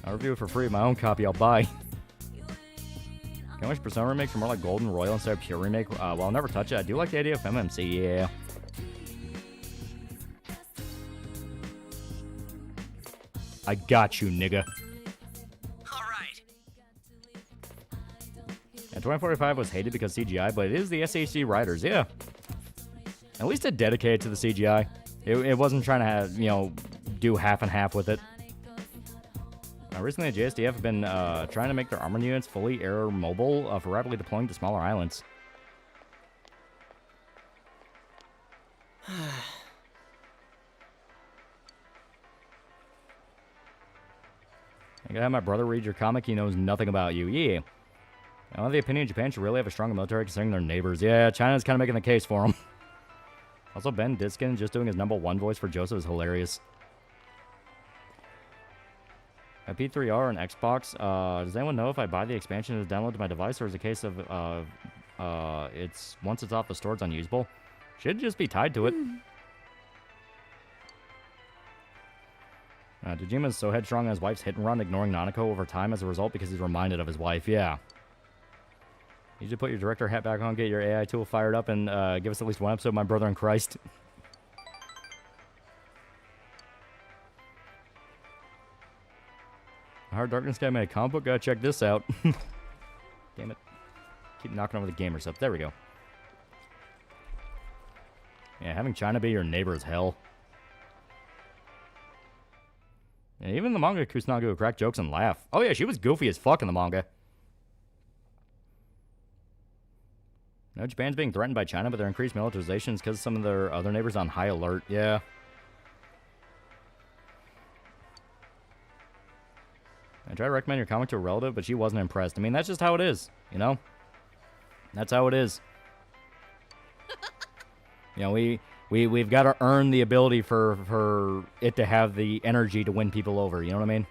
I'll review it for free. My own copy I'll buy. Can I wish Persona remakes are more like Golden Royal instead of pure remake? Well, I'll never touch it. I do like the idea of MMC, yeah. I got you, nigga. Alright. And 2045 was hated because CGI, but it is the SAC writers, yeah. At least it dedicated to the CGI. It wasn't trying to have, you know, do half and half with it. Recently, the JSDF have been trying to make their armor units fully air mobile for rapidly deploying to smaller islands. I gotta have my brother read your comic. He knows nothing about you. Yeah. I have the opinion Japan should really have a stronger military considering their neighbors. Yeah, China's kind of making the case for them. Also, Ben Diskin just doing his #1 voice for Joseph is hilarious. A P3R and Xbox. Does anyone know if I buy the expansion to download to my device, or is it a case of it's once it's off the store, it's unusable? Should just be tied to it. Dejima's so headstrong on his wife's hit and run, ignoring Nanako over time as a result because he's reminded of his wife. Yeah. You should put your director hat back on, get your AI tool fired up, and give us at least one episode of My Brother in Christ. Hard Darkness guy made a comic book. Gotta check this out. Damn it. Keep knocking over the gamer stuff. There we go. Yeah, having China be your neighbor is hell. And even the manga Kusanagi would crack jokes and laugh. Oh yeah, she was goofy as fuck in the manga. Now Japan's being threatened by China, but their increased militarization is because some of their other neighbors on high alert. Yeah. I tried to recommend your comic to a relative, but she wasn't impressed. I mean, that's just how it is, you know? That's how it is. You know, we've got to earn the ability for it to have the energy to win people over, you know what I mean?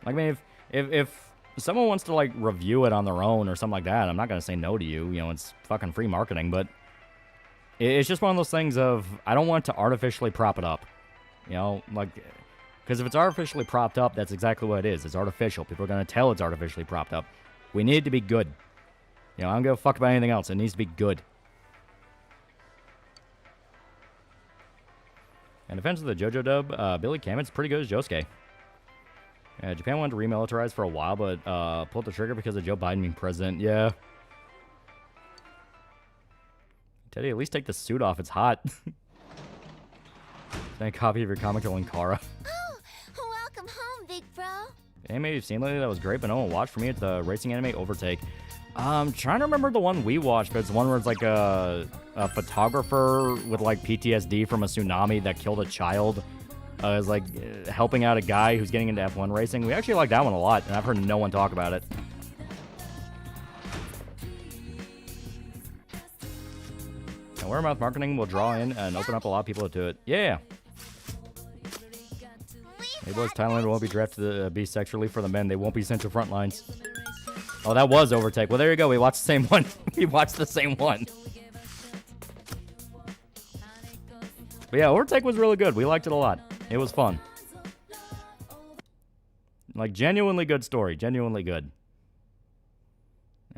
Like, I mean, if someone wants to, like, review it on their own or something like that, I'm not going to say no to you. You know, it's fucking free marketing, but it's just one of those things of, I don't want to artificially prop it up. You know, like, because if it's artificially propped up, that's exactly what it is. It's artificial. People are going to tell it's artificially propped up. We need it to be good. You know, I don't give a fuck about anything else. It needs to be good. In defense of the JoJo dub, Billy Kamen's pretty good as Josuke. Japan wanted to remilitarize for a while, but pulled the trigger because of Joe Biden being president. Yeah. Teddy, at least take the suit off. It's hot. Send a copy of your comic to Linkara. Oh, welcome home, big bro. The anime you've seen lately that was great, but no one watched. For me, it's the racing anime Overtake. I'm trying to remember the one we watched, but it's the one where it's like a photographer with like PTSD from a tsunami that killed a child. Is like helping out a guy who's getting into F1 racing. We actually like that one a lot, and I've heard no one talk about it. And word of mouth marketing will draw in and open up a lot of people to it. Yeah. Hey boys, Thailand won't be drafted to be sex relief for the men. They won't be sent to front lines. Oh, that was Overtake. Well, there you go. We watched the same one. We watched the same one. But yeah, Overtake was really good. We liked it a lot. It was fun. Like, genuinely good story. Genuinely good.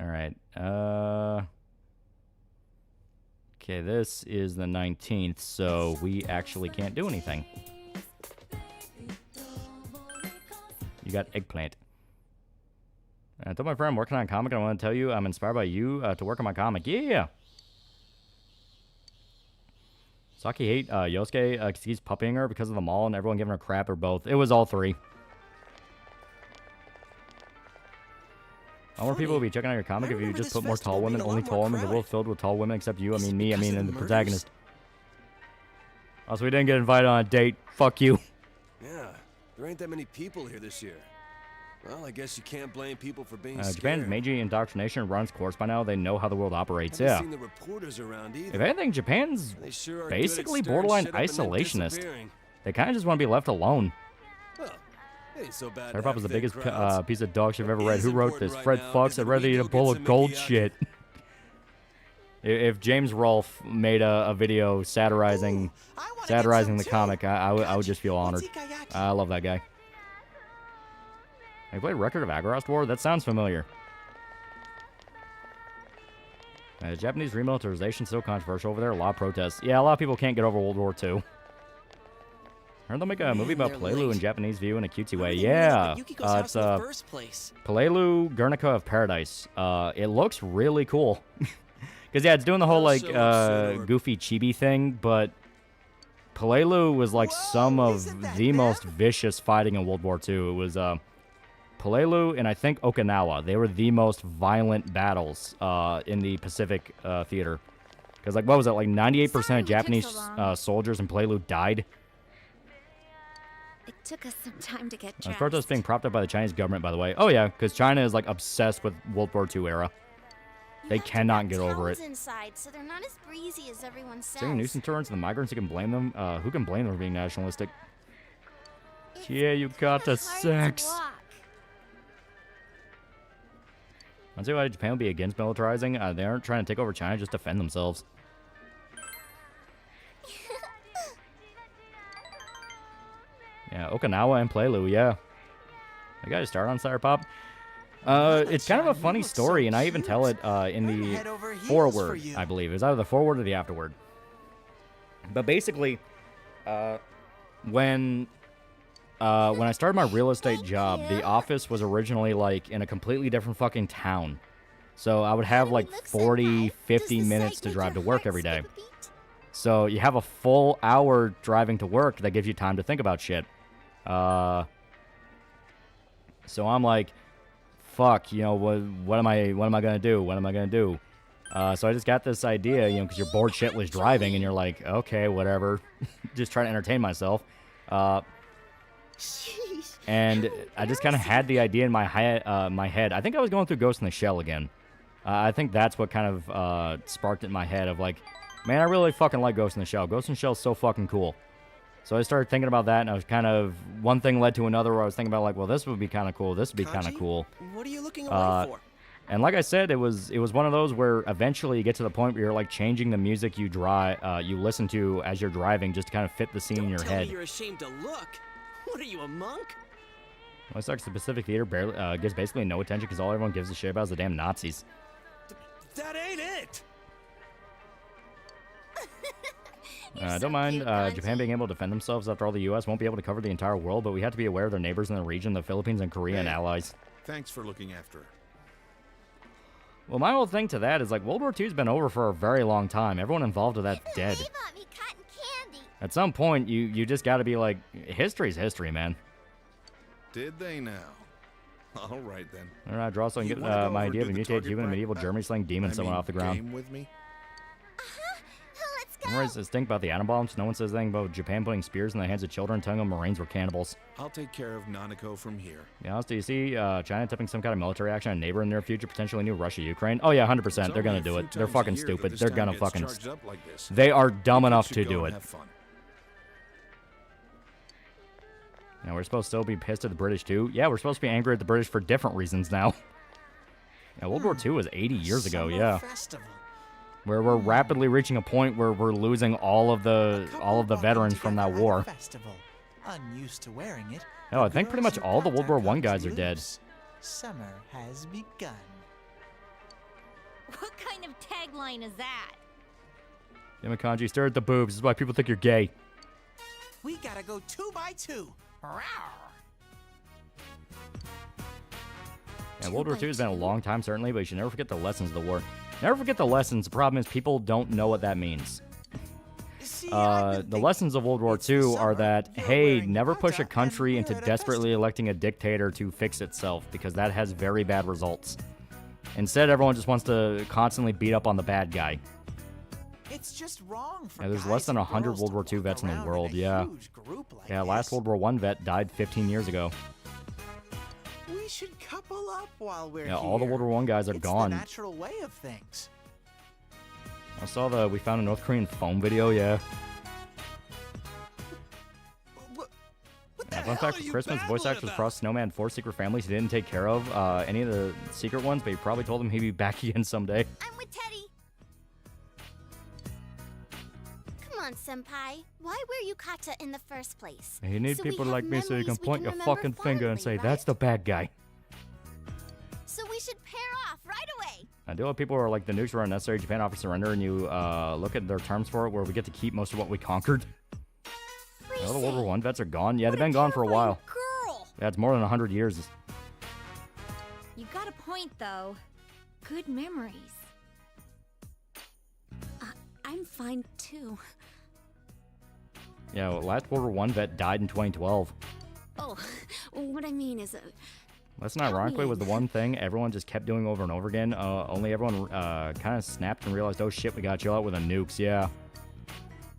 Alright. Okay, this is the 19th, so we actually can't do anything. You got eggplant. I told my friend I'm working on a comic, and I want to tell you I'm inspired by you to work on my comic. Yeah! Saki hate Yosuke because he's puppying her because of the mall and everyone giving her crap, or both. It was all three. All more people will be checking out your comic if you just put more tall women. Only tall women. The world filled with tall women except you. I mean me. I mean and the protagonist. Also, we didn't get invited on a date. Fuck you. Yeah, there ain't that many people here this year. Well, I guess you can't blame people for being Japan's scared. Meiji indoctrination runs course by now. They know how the world operates. Haven't Yeah. seen the reporters around either. If anything, Japan's They sure are basically good at stirring borderline shit up and then isolationist. disappearing. They kind of just want to be left alone. Well, it ain't so bad. Sarah to Pop is have the big biggest crowds. piece of dog shit I've ever What read. is Who wrote important this? right Fred now Fucks. is I'd that rather we eat a go bowl get of some gold Mickey shit. If James Rolfe made a video satirizing the comic, I would just feel honored. I love that guy. I played Record of Agarost War? That sounds familiar. Japanese remilitarization is so controversial over there. A lot of protests. Yeah, a lot of people can't get over World War II. I heard they'll make a movie about Pelelu in Japanese view in a cutesy way. Yeah, it's Pelelu Guernica of Paradise. It looks really cool. Because, yeah, it's doing the whole, like, goofy chibi thing, but Pelelu was, like, some of the most vicious fighting in World War II. It was, Pelelu and I think Okinawa. They were the most violent battles in the Pacific theater. Because, like, what was it? Like, 98% of Japanese soldiers in Pelelu died. It took us some time to get This dressed. protest being propped up by the Chinese government, by the way. Oh, yeah, because China is, like, obsessed with World War II era. They cannot get over it. Inside, so they're not as breezy as everyone says. Saying nuisance towards the migrants, you can blame them. Who can blame them for being nationalistic? Yeah, you got the sex. I don't see why Japan would be against militarizing. They aren't trying to take over China, just defend themselves. Yeah, Okinawa and Pelelu, yeah. I got to start on Sire Pop. It's kind of a funny story, and I even tell it in the foreword, I believe. It was either the foreword or the afterword. But basically, when I started my real estate job, the office was originally like in a completely different fucking town. So I would have like 40, 50 minutes to drive to work every day. So you have a full hour driving to work that gives you time to think about shit. So I'm like, fuck, you know, what am I gonna do? What am I gonna do? So I just got this idea, you know, because you're bored shitless driving, and you're like, okay, whatever, just trying to entertain myself. And I just kind of had the idea in my head. I think I was going through Ghost in the Shell again. I think that's what kind of sparked it in my head of like, man, I really fucking like Ghost in the Shell. Ghost in the Shell is so fucking cool. So I started thinking about that, and I was kind of, one thing led to another where I was thinking about like, well, this would be kind of cool. This would be kind of cool. What are you looking away for? And like I said, it was one of those where eventually you get to the point where you're like changing the music you listen to as you're driving just to kind of fit the scene in your Don't head. tell me you're ashamed to look. What are you, a monk? Well, it sucks. The Pacific Theater barely gives basically no attention because all everyone gives a shit about is the damn Nazis. That ain't it. Don't mind Japan being able to defend themselves after all. The U.S. won't be able to cover the entire world, but we have to be aware of their neighbors in the region, the Philippines and Korea, and allies. Thanks for looking after her. Well, my whole thing to that is like World War II's been over for a very long time. Everyone involved with that's dead. They bought me cotton candy. At some point, you just got to be like, history's history, man. Did they now? All right then. All right, draw so I can You get wanna go my over idea of to a the mutated target human in medieval practice? Germany slaying demons someone off the ground. Game with me? Let's go. Remember this thing about the atom bombs? No one says anything about Japan putting spears in the hands of children, telling them Marines were cannibals. I'll take care of Nanako from here. Be honest, do you see China tipping some kind of military action on a neighbor in the near future, potentially new Russia, Ukraine? Oh yeah, 100%. They're gonna do it. They're fucking stupid. They're gonna fucking. They are dumb enough to do it. Now, we're supposed to still be pissed at the British, too. Yeah, we're supposed to be angry at the British for different reasons now. Yeah, World War II was 80 years ago, yeah. Where we're rapidly reaching a point where we're losing all of the veterans from that war. Unused to wearing it. No, I think pretty much all the World War I guys are dead. Summer has begun. What kind of tagline is that? Yamakanji, stare at the boobs. This is why people think you're gay. We gotta go 2 by 2. Yeah, World War II has been a long time, certainly, but you should never forget the lessons of the war. Never forget the lessons. The problem is people don't know what that means. The lessons of World War II are that, hey, never push a country into desperately electing a dictator to fix itself, because that has very bad results. Instead, everyone just wants to constantly beat up on the bad guy. It's just wrong for there's less than 100 World War II vets in the world, yeah. Yeah, last World War I vet died 15 years ago. We should couple up while we're Yeah, all the World War I guys are gone. It's the natural way of things. I saw we found a North Korean phone video, yeah. What Fun fact for Christmas, voice actors across Snowman 4 secret families he didn't take care of any of the secret ones, but he probably told them he'd be back again someday. I'm with Teddy. Come on, Senpai. Why wear yukata in the first place? You need So we people have like me so you memories can we point can your remember fucking finger and say, fondly, that's right? the bad guy. So we should pair off right away. I do have people who are like, the nukes were unnecessary, Japan offers surrender, and you look at their terms for it where we get to keep most of what we conquered. All the World War I vets are gone. Yeah, they've been gone for a while. Girl! Yeah, it's more than 100 years. You got a point, though. Good memories. I'm fine too. Yeah, well, last World War I vet died in 2012. Oh, what I mean is, That's not ironically was the one thing everyone just kept doing over and over again. Only everyone kind of snapped and realized, oh shit, we got to chill out with the nukes, yeah.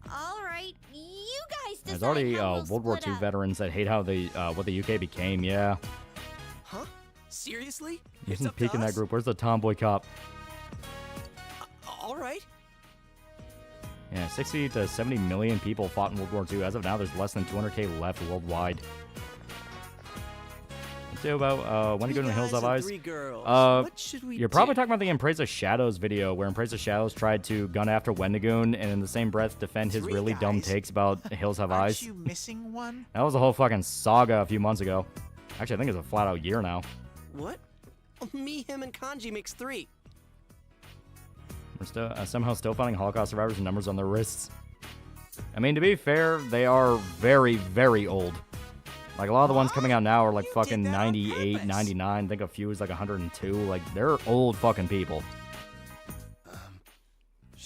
All right, you guys decide There's already how we'll World War split II up. veterans that hate how what the UK became, yeah. Huh? Seriously? You It's can up to peek in that us? group. Where's the tomboy cop? All right. Yeah, 60 to 70 million people fought in World War II. As of now, there's less than 200K left worldwide. Let's see about when you go to the Hills of Eyes. What should we You're probably do? talking about the Empresa Shadows video, where Empresa Shadows tried to gun after Wendigoon and in the same breath defend his 3 really dumb guys? takes about Hills Have Aren't Eyes. you missing one? That was a whole fucking saga a few months ago. Actually, I think it's a flat-out year now. What? Me, him, and Kanji makes 3. We're still somehow still finding Holocaust survivors and numbers on their wrists. I mean, to be fair, they are very, very old. Like, a lot of the ones coming out now are like fucking 98, 99. I think a few is like 102. Like, they're old fucking people.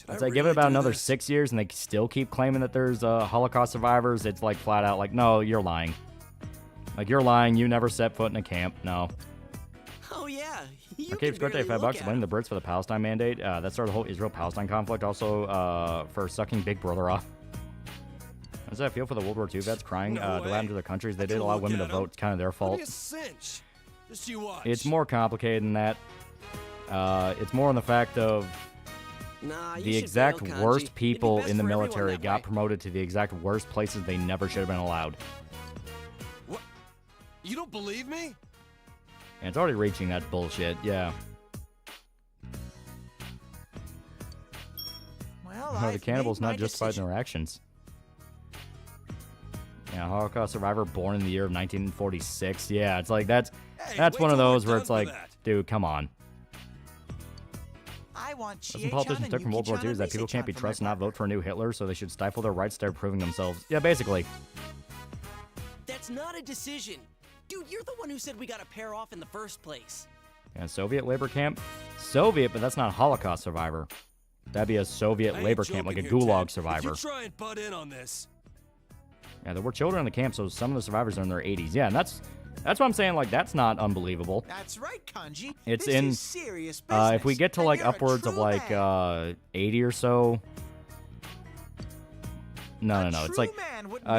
I'd say give it about another 6 years and they still keep claiming that there's Holocaust survivors. It's like flat out like, no, you're lying. Like, you're lying. You never set foot in a camp. No. Oh, yeah. Arcade's birthday, $5. Blaming the Brits for the Palestine mandate. That started the whole Israel-Palestine conflict. Also, for sucking Big Brother off. How does that feel for the World War II vets crying to Latin to their countries? They did allow women to vote. It's kind of their fault. It's more complicated than that. It's more on the fact of the exact worst people in the military got promoted to the exact worst places they never should have been allowed. What? You don't believe me? And it's already reaching that bullshit, yeah. Well, the cannibals not justified in their actions. Yeah, Holocaust survivor born in the year of 1946. Yeah, it's like that's one of those where it's like, dude, come on. Some politicians took from World War II is that people can't be trusted not vote for a new Hitler, so they should stifle their rights to proving themselves. Yeah, basically. That's not a decision. Dude, you're the one who said we gotta pair off in the first place. Yeah, Soviet labor camp? Soviet, but that's not a Holocaust survivor. That'd be a Soviet labor camp, like a Gulag survivor. You try and butt in on this. Yeah, there were children in the camp, so some of the survivors are in their 80s. Yeah, and that's what I'm saying, like, that's not unbelievable. That's right, Kanji. It's this in, is serious business. if we get to, like, upwards of, like, 80 or so. No. It's like,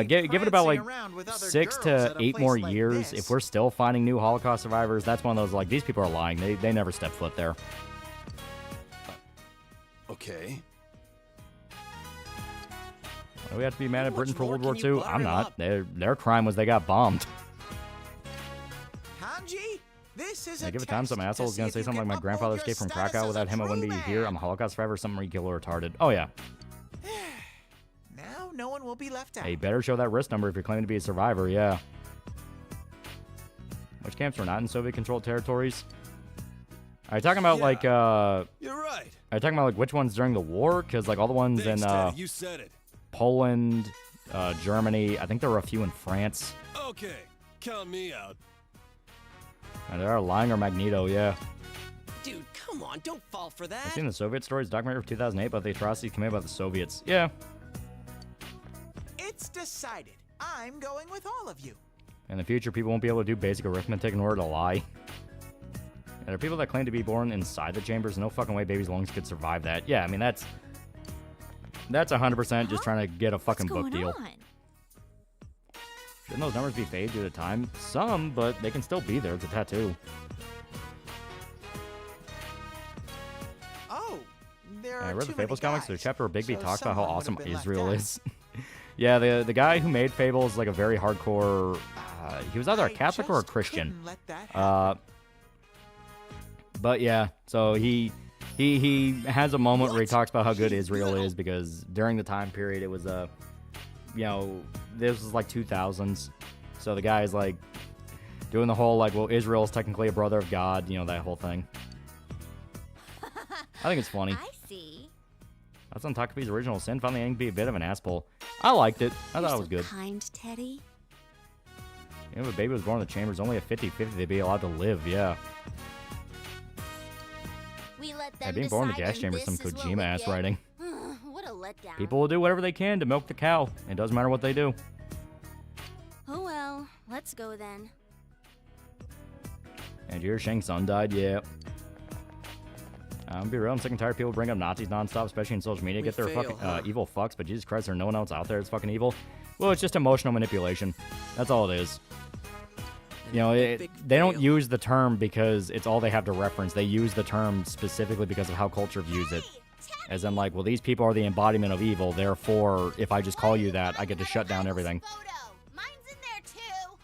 give it about, like, 6 to 8 more years. If we're still finding new Holocaust survivors, that's one of those, like, these people are lying. They never stepped foot there. Okay. Do we have to be mad at Britain for World War II? I'm not. Their crime was they got bombed. Kanji, this is give it time. Some asshole is gonna say something like my grandfather escaped from Krakow. Without him, I wouldn't be here. I'm a Holocaust survivor. Some regular retarded. Oh yeah. Now no one will be left out. Hey, better show that wrist number if you're claiming to be a survivor. Yeah. Which camps were not in Soviet-controlled territories? Are you talking about like? You're right. Are you talking about like which ones during the war? Because like all the ones in you said it. Poland, Germany. I think there were a few in France. Okay, count me out. There are lying or Magneto, yeah. Dude, come on, don't fall for that. I've seen the Soviet stories documentary from 2008 about the atrocities committed by the Soviets. Yeah. It's decided. I'm going with all of you. In the future, people won't be able to do basic arithmetic in order to lie. Yeah, there are people that claim to be born inside the chambers. No fucking way babies' lungs could survive that. Yeah, I mean, that's 100% just trying to get a fucking book deal. Shouldn't those numbers be faded due to time? Some, but they can still be there. It's a tattoo. Oh, there are I read the too many Fables comics. There's a guys, chapter where Bigby so talks about how someone awesome would have been left Israel out. is. Yeah, the guy who made Fables is like a very hardcore. He was either a Catholic or a Christian. Couldn't let that happen. But yeah, so he has a moment where he talks about how good Israel is because during the time period it was this was like 2000s, so the guy is like doing the whole like, well, Israel is technically a brother of God, that whole thing. I think it's funny. I see. That's on Takapi's original sin. Finally, getting to be a bit of an asshole. I liked it. I thought it was good. Kind, Teddy. If a baby was born in the chambers, only a 50-50 they'd be allowed to live. Yeah. We let them Yeah, being born in the decide gas and chamber is some this is what Kojima we ass get. writing. What a letdown. People will do whatever they can to milk the cow. It doesn't matter what they do. Oh well, let's go then. And your Shang Tsung died, yeah. Be real, I'm sick and tired of people bring up Nazis nonstop, especially in social media. Get their fucking evil fucks, but Jesus Christ, there's no one else out there that's fucking evil. Well, it's just emotional manipulation. That's all it is. They don't use the term because it's all they have to reference. They use the term specifically because of how culture views it. As in, like, well, these people are the embodiment of evil, therefore, if I just call you that, I get to shut down everything. Mine's in there too.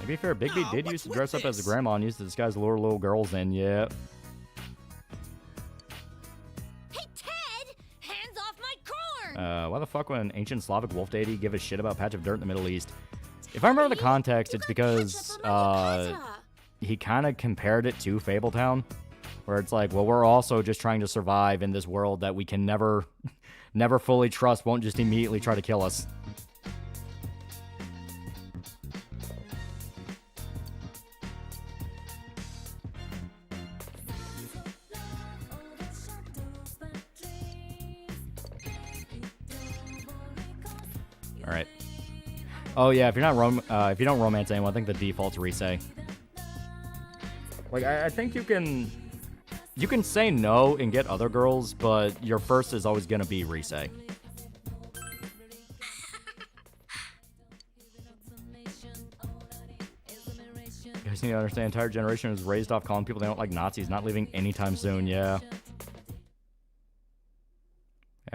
To be fair, Bigby did used to dress up as a grandma and used to disguise to lure little girls in, yeah. Hey, Ted! Hands off my corn! Why the fuck would an ancient Slavic wolf deity give a shit about a patch of dirt in the Middle East? If I remember the context, it's because he kind of compared it to Fabletown, where it's like, well, we're also just trying to survive in this world that we can never never fully trust won't just immediately try to kill us. All right. Oh yeah, if you don't romance anyone, I think the default's Risei. Like I think you can say no and get other girls, but your first is always gonna be Risei. You guys need to understand, entire generation is raised off calling people they don't like Nazis, not leaving anytime soon. Yeah.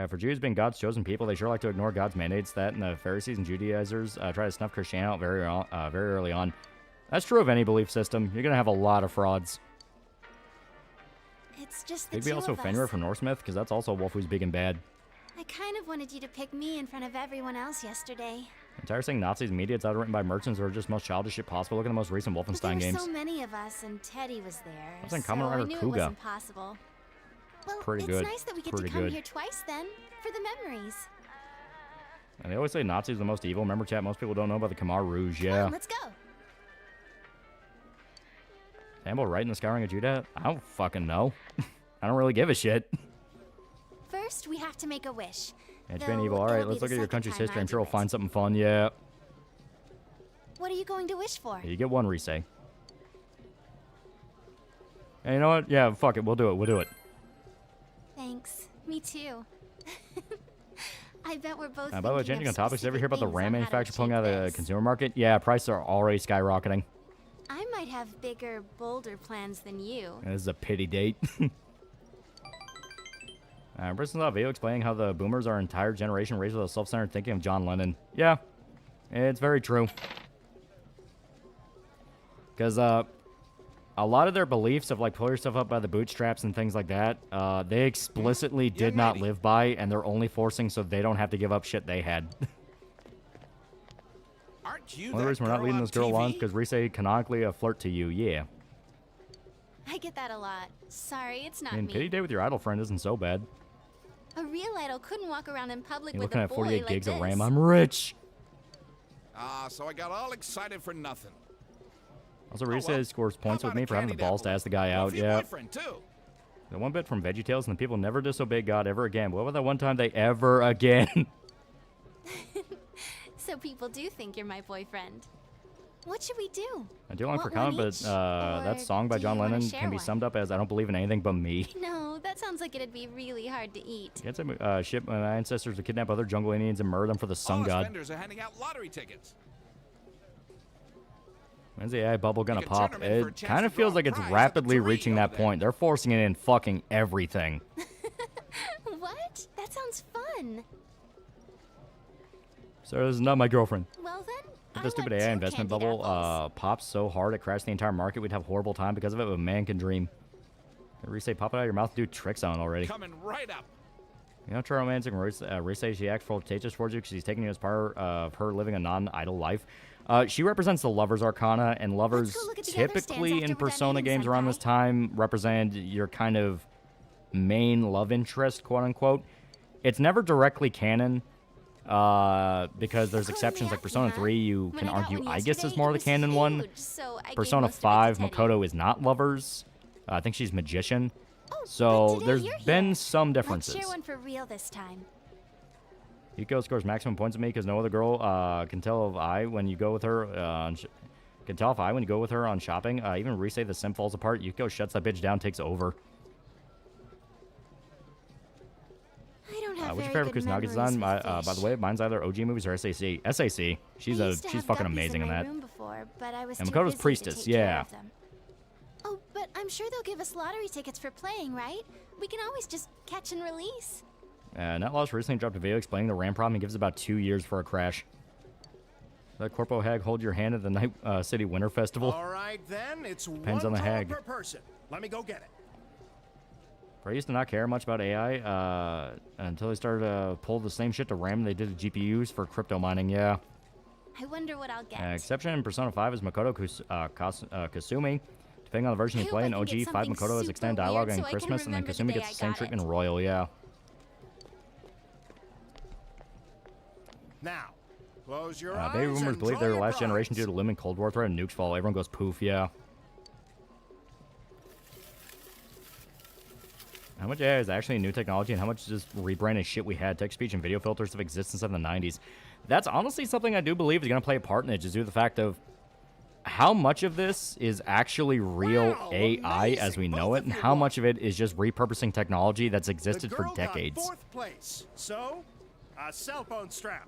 For Jews being God's chosen people, they sure like to ignore God's mandates. That and the Pharisees and Judaizers try to snuff Christianity out very early on. That's true of any belief system. You're going to have a lot of frauds. It's just the Maybe two also of Fenrir us. from Northsmith, because that's also a wolf who's big and bad. I kind of wanted you to pick me in front of everyone else yesterday. Entire saying Nazis and media, it's either written by merchants or just most childish shit possible. Look at the most recent But there Wolfenstein were games. so many of us, and Teddy was there. What's in so Kamen Rider I knew Kuga? it wasn't possible. Well, Pretty it's good. nice that we get Pretty to come good. here twice then, for the memories. And they always say Nazis are the most evil. Remember, chat, most people don't know about the Khmer Rouge. Come Yeah. on, let's go. Ambo right in the Skyring of Judah? I don't fucking know. I don't really give a shit. First, we have to make a wish. Yeah, it's Though been evil. All it'll right, be let's the look at your second country's time history. I I'm sure do we'll it. find something fun. Yeah. What are you going to wish for? You get one Risei. Hey, you know what? Yeah, fuck it. We'll do it. We'll do it. Thanks. Me too. I bet we're both. By the way, thinking changing of on topics, ever hear about the specific RAM things on how to manufacturer pulling out achieve of the this. consumer market? Yeah, prices are already skyrocketing. I might have bigger, bolder plans than you. This is a pity date. Bristol video explaining how the boomers are an entire generation raised with a self-centered thinking of John Lennon. Yeah, it's very true. Because a lot of their beliefs of like pull yourself up by the bootstraps and things like that, they explicitly did not live by, and they're only forcing so they don't have to give up shit they had. Aren't you One of the that reasons we're not girl leading on this girl along TV? because Risei canonically a flirt to you. Yeah. I get that a lot. Sorry, it's not I mean, me. pity date with your idol friend isn't so bad. A real idol couldn't walk around in public You're with looking a at boy 48 like gigs this. of RAM. I'm rich. So I got all excited for nothing. Also, Risei scores points How with about me a for having the candied balls to apple? ask the guy Well, out. for your Yeah. boyfriend, too. The one bit from VeggieTales, and the people never disobey God ever again. What about that one time they ever again? So people do think you're my boyfriend. What should we do? I do long for Want comment, one but each? that Or song by do John you wanna Lennon share can be one? summed up as I don't believe in anything but me. No, that sounds like it'd be really hard to eat. Can't say ship my ancestors to kidnap other jungle Indians and murder them for the sun All us god. vendors are handing out lottery tickets. When's the AI bubble gonna You can turn pop? 'em in for a It chance kind to of feels draw a like it's prize at the rapidly tree reaching over that there. point. They're forcing it in fucking everything. What? That sounds fun. So this is not my girlfriend. Well then, If the stupid AI investment bubble pops so hard it crashed the entire market, we'd have a horrible time because of it, but man can dream. Risei, pop it out of your mouth and do tricks on it already. Coming right up. You know, try romancing Risei, she acts flirtatious towards you because she's taking you as part of her living a non-idle life. She represents the Lover's Arcana, and Lovers look at the other stands typically after in we're done Persona eating, games around this time represent your kind of main love interest, quote-unquote. It's never directly canon, because there's exceptions like Persona 3, you When can I got argue, one I guess, is yesterday, more it the was canon one. huge, so I gave Persona most of it to 5, Teddy. Makoto is not Lovers. I think she's Magician. Oh, So but today there's you're been here. some Let's differences. share one for real this time. Yuko scores maximum points with me because no other girl can tell if I when you go with her can tell if I when you go with her on shopping. Even Risei the sim falls apart. Yuko shuts that bitch down, takes over. I don't have What's your very favorite good Kusanagi memories design? with By the way, mine's either OG movies or SAC. SAC. She's I used to have fucking guppies amazing in my that. room before, but I was And too Makoto's busy to Priestess, take care yeah. of them. Oh, but I'm sure they'll give us lottery tickets for playing, right? We can always just catch and release. Net Loss recently dropped a video explaining the RAM problem. He gives about 2 years for a crash. Let Corpo Hag hold your hand at the Night City Winter Festival. All right, then. It's Depends one on the dollar hag. per person. Let me go get it. I used to not care much about AI until they started to pull the same shit to RAM they did to GPUs for crypto mining, yeah. I wonder what I'll get. Exception in Persona 5 is Makoto Kasumi. Depending on the version you play, in I can OG, get 5 something Makoto has super extended weird dialogue so on I can Christmas, and then remember the Kasumi day gets the I same got treatment it. in Royal, yeah. Now, close your Baby eyes boomers and believe draw they're the your last generation due prize. to looming Cold War threat and nukes fall. Everyone goes poof, yeah. How much AI is actually new technology and how much is just rebranding shit we had? Text speech and video filters have existed since the 90s. That's honestly something I do believe is going to play a part in it, just due to the fact of how much of this is actually real Wow, AI as we amazing. know Both it, of and you how won. much of it is just repurposing technology that's The existed for girl decades. got 4th place. So, a cell phone strap.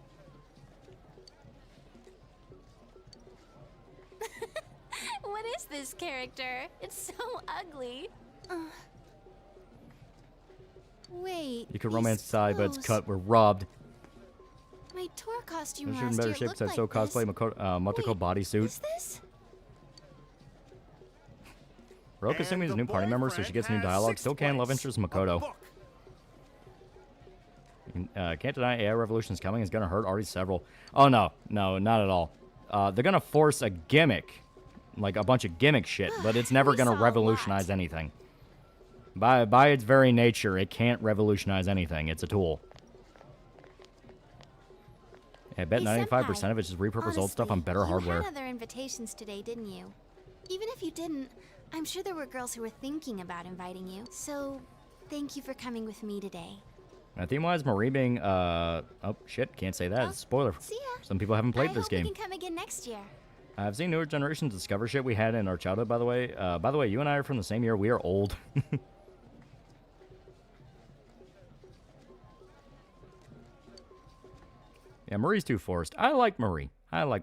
What is this character? It's so ugly. Wait. You could these romanticize, but it's clothes. cut. We're robbed. My tour costume This is in last better year shape looked since like so cosplay this. Motoko Wait, bodysuit. Is this? Roke assuming he's a And new the party member, so she boyfriend gets new has dialogue. 6th Still can love place. interest A Makoto. book. Can't deny AI revolution is coming. It's gonna hurt already several. Oh no, not at all. They're gonna force a gimmick, like a bunch of gimmick shit, but it's never We gonna saw a revolutionize lot. anything. By its very nature, it can't revolutionize anything. It's a tool. I bet Hey, 95% senpai, of it's just repurpose old stuff on honestly, better hardware. You had other invitations today, didn't you? Even if you didn't, I'm sure there were girls who were thinking about inviting you. So, thank you for coming with me today. Theme-wise, Marie being, oh shit, can't say that. It's a spoiler. See ya. Some people haven't played I this hope game. we can come again next year. I've seen newer generations discover shit we had in our childhood, by the way. You and I are from the same year. We are old. Yeah, Marie's too forced. I like Marie. Tesla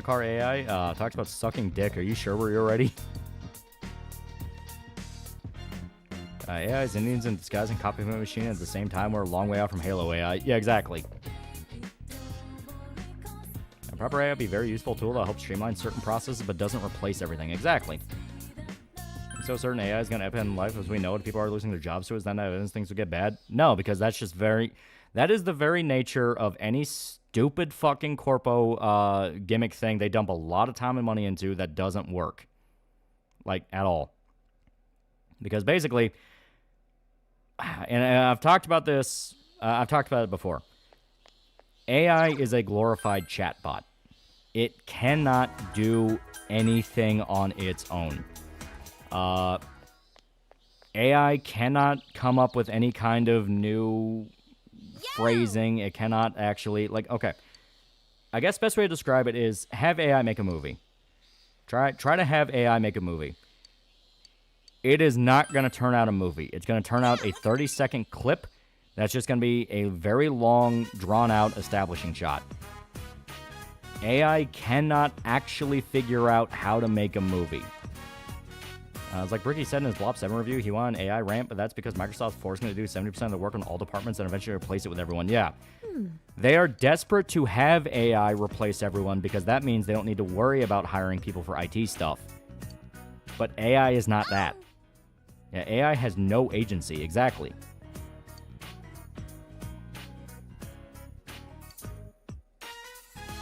Car AI talks about sucking dick. Are you sure we're ready? AI is Indians in disguise and copy machine at the same time. We're a long way out from Halo AI. Yeah, exactly. A proper AI would be a very useful tool that helps streamline certain processes but doesn't replace everything. Exactly. So certain AI is going to end life as we know it. People are losing their jobs to it. Is that evidence things will get bad? No, because that's just that is the very nature of any stupid fucking corpo gimmick thing they dump a lot of time and money into that doesn't work. Like, at all. Because basically, and I've talked about this, I've talked about it before. AI is a glorified chatbot. It cannot do anything on its own. AI cannot come up with any kind of new phrasing. It cannot actually, like, okay. I guess best way to describe it is have AI make a movie. Try to have AI make a movie. It is not going to turn out a movie. It's going to turn out a 30-second clip that's just going to be a very long, drawn-out establishing shot. AI cannot actually figure out how to make a movie. It's like Bricky said in his Blob 7 review, he wanted an AI rant, but that's because Microsoft's forcing it to do 70% of the work on all departments and eventually replace it with everyone. Yeah. They are desperate to have AI replace everyone because that means they don't need to worry about hiring people for IT stuff. But AI is not that. Yeah, AI has no agency. Exactly.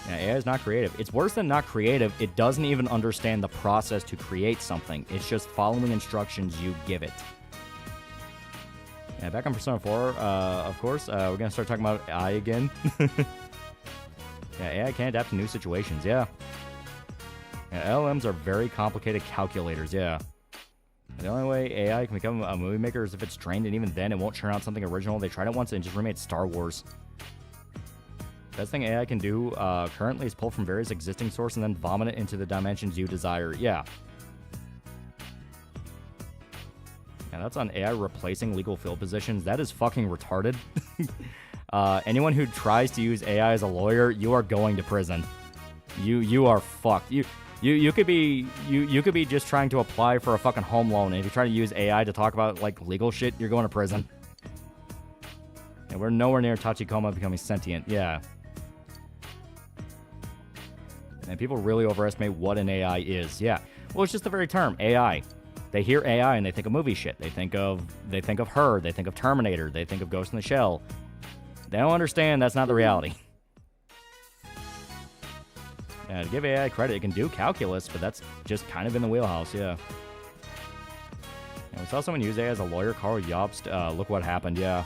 Yeah, AI is not creative. It's worse than not creative. It doesn't even understand the process to create something. It's just following instructions you give it. Yeah, back on Persona 4, of course, we're going to start talking about AI again. Yeah, AI can't adapt to new situations, yeah. LLMs are very complicated calculators, yeah. The only way AI can become a movie maker is if it's trained, and even then, it won't churn out something original. They tried it once and just remade Star Wars. Best thing AI can do currently is pull from various existing sources and then vomit it into the dimensions you desire. Yeah. Yeah, that's on AI replacing legal field positions. That is fucking retarded. Anyone who tries to use AI as a lawyer, you are going to prison. You are fucked. You could be just trying to apply for a fucking home loan, and if you try to use AI to talk about like legal shit, you're going to prison. And we're nowhere near Tachikoma becoming sentient. Yeah. And people really overestimate what an AI is. Yeah. Well, it's just the very term, AI. They hear AI and they think of movie shit. They think of Her. They think of Terminator. They think of Ghost in the Shell. They don't understand that's not the reality. Yeah, to give AI credit, it can do calculus, but that's just kind of in the wheelhouse, yeah. And we saw someone use AI as a lawyer, Carl Jobst. Look what happened, yeah.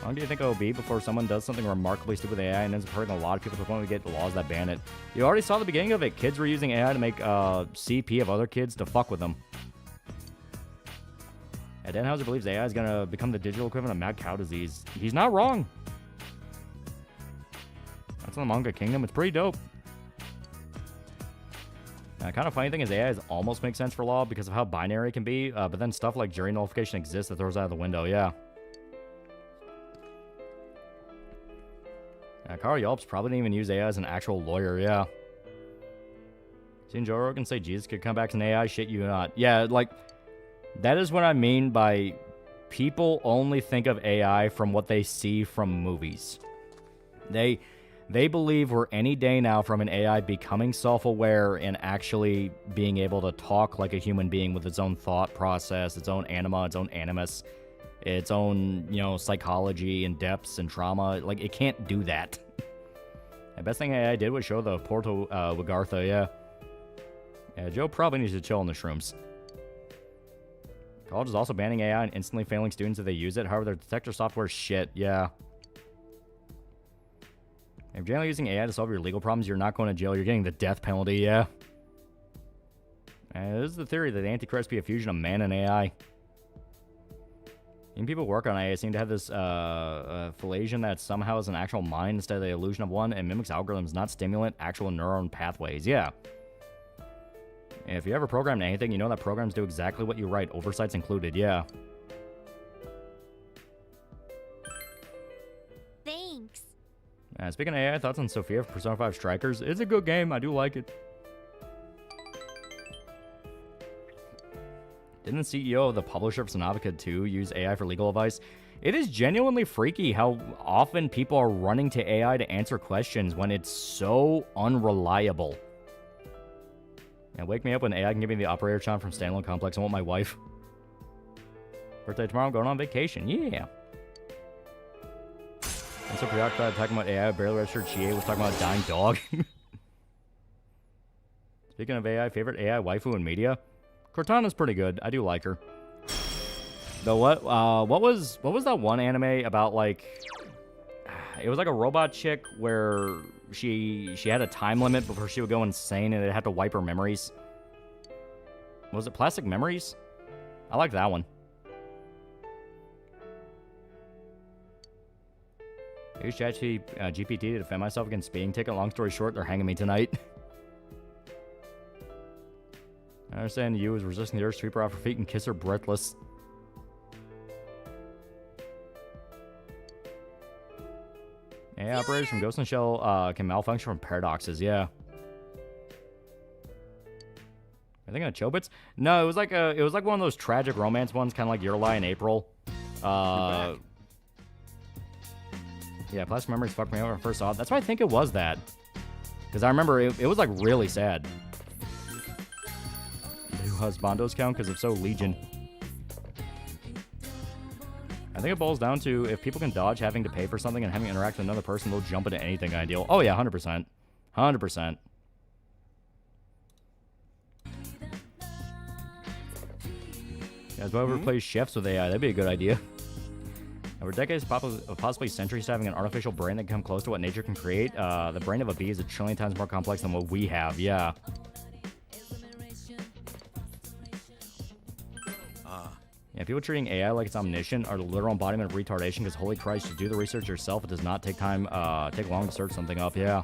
How long do you think it'll be before someone does something remarkably stupid with AI and ends up hurting a lot of people to the point we get laws that ban it? You already saw the beginning of it. Kids were using AI to make CP of other kids to fuck with them. And Dan Hauser believes AI is going to become the digital equivalent of mad cow disease. He's not wrong. That's in the manga kingdom. It's pretty dope. Kind of funny thing is AI almost makes sense for law because of how binary it can be, but then stuff like jury nullification exists that throws it out of the window, yeah. Carl Yelps probably didn't even use AI as an actual lawyer, yeah. Seen Joe Rogan say Jesus could come back as an AI? Shit you not. Yeah, like, that is what I mean by people only think of AI from what they see from movies. They believe we're any day now from an AI becoming self-aware and actually being able to talk like a human being with its own thought process, its own anima, its own animus, its own, psychology and depths and trauma. Like, it can't do that. The best thing AI did was show the Porto Wagartha, yeah. Yeah, Joe probably needs to chill on the shrooms. College is also banning AI and instantly failing students if they use it. However, their detector software is shit, yeah. If you're generally using AI to solve your legal problems, you're not going to jail. You're getting the death penalty, yeah. This is the theory that the Antichrist be a fusion of man and AI. Even people who work on AI seem to have this philation that somehow is an actual mind instead of the illusion of one and mimics algorithms, not stimulant actual neuron pathways. Yeah. If you ever programmed anything, you know that programs do exactly what you write, oversights included. Yeah. Thanks. Speaking of AI, thoughts on Sophia for Persona 5 Strikers? It's a good game. I do like it. Didn't the CEO of the publisher of Subnautica 2 use AI for legal advice? It is genuinely freaky how often people are running to AI to answer questions when it's so unreliable. Yeah, wake me up when AI can give me the operator chime from Standalone Complex. I want my wife. Birthday tomorrow, I'm going on vacation. Yeah. I'm so preoccupied talking about AI, I barely registered Chie was talking about a dying dog. Speaking of AI, favorite AI waifu in media? Cortana's pretty good. I do like her. Though what was that one anime about, like, it was like a robot chick where she had a time limit before she would go insane and it had to wipe her memories. Was it Plastic Memories? I like that one. I use GPT to defend myself against speeding ticket. Long story short, they're hanging me tonight. I understand you is resisting the urge to sweep her off her feet and kiss her breathless. Yeah, operators from Ghost in the Shell can malfunction from paradoxes, yeah. I think on Chobits? No, it was like one of those tragic romance ones, kind of like Your Lie in April. Yeah, Plastic Memories fucked me over when I first saw it. That's why I think it was that. Because I remember it was like really sad. Do husbandos count? Because if so, Legion. I think it boils down to if people can dodge having to pay for something and having to interact with another person, they'll jump into anything ideal. Oh yeah, 100%. 100%. Guys, whoever plays chefs with AI, that'd be a good idea. Over decades, possibly centuries, having an artificial brain that can come close to what nature can create. The brain of a bee is 1 trillion times more complex than what we have, yeah. Yeah, people treating AI like it's omniscient are the literal embodiment of retardation because, holy Christ, you do the research yourself. It does not take long to search something up, yeah.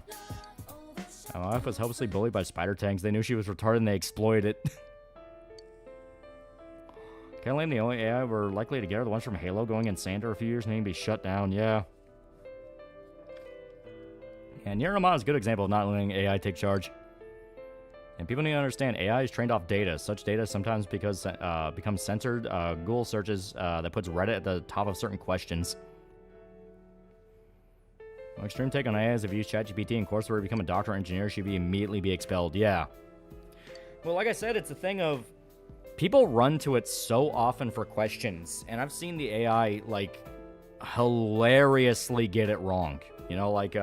My wife was hopelessly bullied by spider tanks. They knew she was retarded and they exploited it. Can't blame the only AI we're likely to get are the ones from Halo going insane for a few years and needing to be shut down, yeah. And Nier Automata is a good example of not letting AI take charge. And people need to understand, AI is trained off data. Such data sometimes becomes censored. Google searches that puts Reddit at the top of certain questions. My extreme take on AI is if you use ChatGPT in course where you become a doctor or engineer, should immediately be expelled. Yeah. Well, like I said, it's a thing of people run to it so often for questions, and I've seen the AI like hilariously get it wrong. You know, like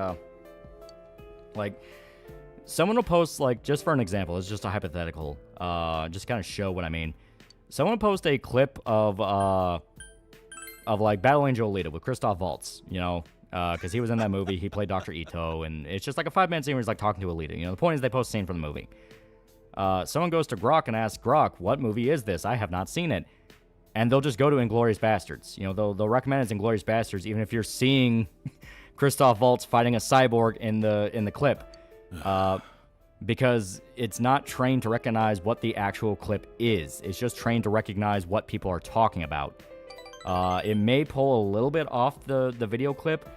someone will post, like, just for an example, it's just a hypothetical, just kind of show what I mean. Someone will post a clip of of like Battle Angel Alita with Christoph Waltz, you know, because he was in that movie. He played Dr. Ito, and it's just like a 5-minute scene where he's like talking to Alita. You know, the point is they post a scene from the movie. Someone goes to Grok and asks Grok, "What movie is this? I have not seen it." And they'll just go to Inglourious Bastards. You know, they'll recommend it's Inglourious Bastards, even if you're seeing Christoph Waltz fighting a cyborg in the clip, because it's not trained to recognize what the actual clip is. It's just trained to recognize what people are talking about. It may pull a little bit off the video clip,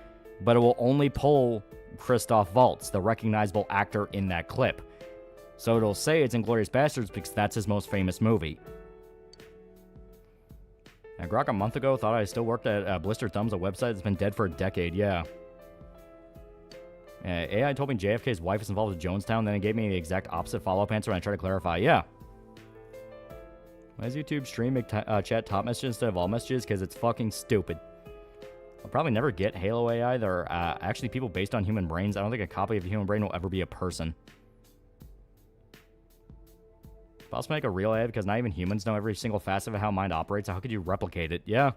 but it will only pull Christoph Waltz, the recognizable actor in that clip. So it'll say it's Inglourious Bastards because that's his most famous movie. Now, Grok a month ago thought I still worked at Blister Thumbs, a website that's been dead for a decade. Yeah. AI told me JFK's wife is involved with Jonestown, then it gave me the exact opposite follow-up answer when I tried to clarify. Yeah. Why does YouTube stream make chat top messages instead of all messages? Because it's fucking stupid. I'll probably never get Halo AI. They're actually people based on human brains. I don't think a copy of a human brain will ever be a person. Also make a real AI because not even humans know every single facet of how mind operates. How could you replicate it? Yeah.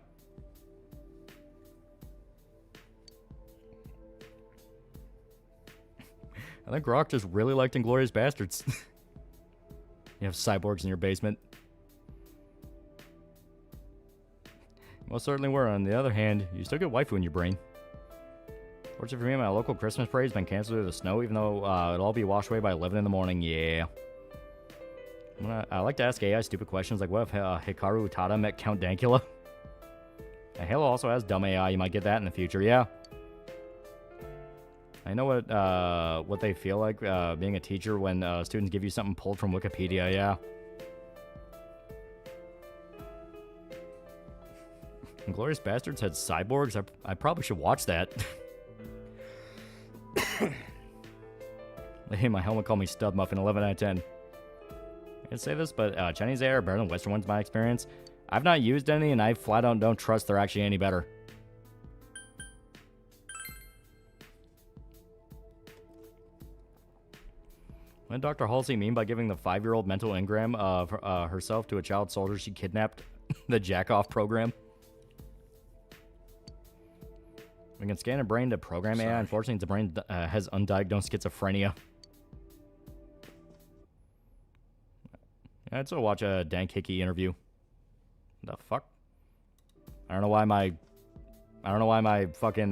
I think Grok just really liked Inglourious Bastards. You have cyborgs in your basement. Most certainly were. On the other hand, you still get waifu in your brain. Fortunately for me, my local Christmas parade has been canceled due to the snow, even though it'll all be washed away by 11 in the morning. Yeah. I like to ask AI stupid questions like, what if Hikaru Utada met Count Dankula? Halo also has dumb AI. You might get that in the future. Yeah. I know what they feel like being a teacher when students give you something pulled from Wikipedia. Yeah. Inglourious Bastards had cyborgs. I probably should watch that. Hey, my helmet called me Stud Muffin. 11 out of 10. I didn't say this, but Chinese AI are better than Western ones, in my experience. I've not used any, and I flat out don't trust they're actually any better. What did Dr. Halsey mean by giving the 5-year-old mental engram of herself to a child soldier she kidnapped? The jack-off program? We can scan a brain to program AI. Unfortunately, the brain has undiagnosed schizophrenia. I'd still watch a Dan Hickey interview. The fuck? I don't know why my fucking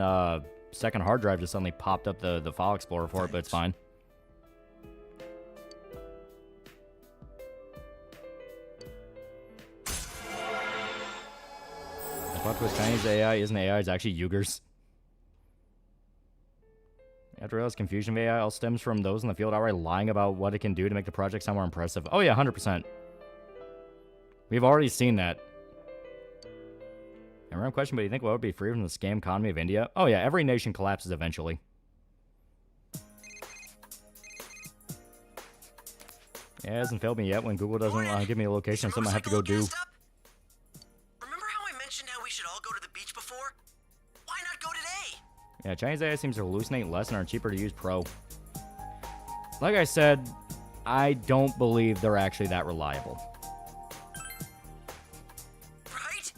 second hard drive just suddenly popped up the file explorer for it, but it's fine. The fuck with Chinese AI isn't AI, it's actually Uyghurs. After all, this confusion of AI all stems from those in the field outright lying about what it can do to make the project sound more impressive. Oh yeah, 100%. We've already seen that. And random question, but you think what would be free from the scam economy of India? Oh yeah, every nation collapses eventually. Yeah, it hasn't failed me yet when Google doesn't give me a location of something I have to go do. Remember how I mentioned how we should all go to the beach before? Why not go today? Yeah, Chinese AI seems to hallucinate less and are cheaper to use pro. Like I said, I don't believe they're actually that reliable. Right?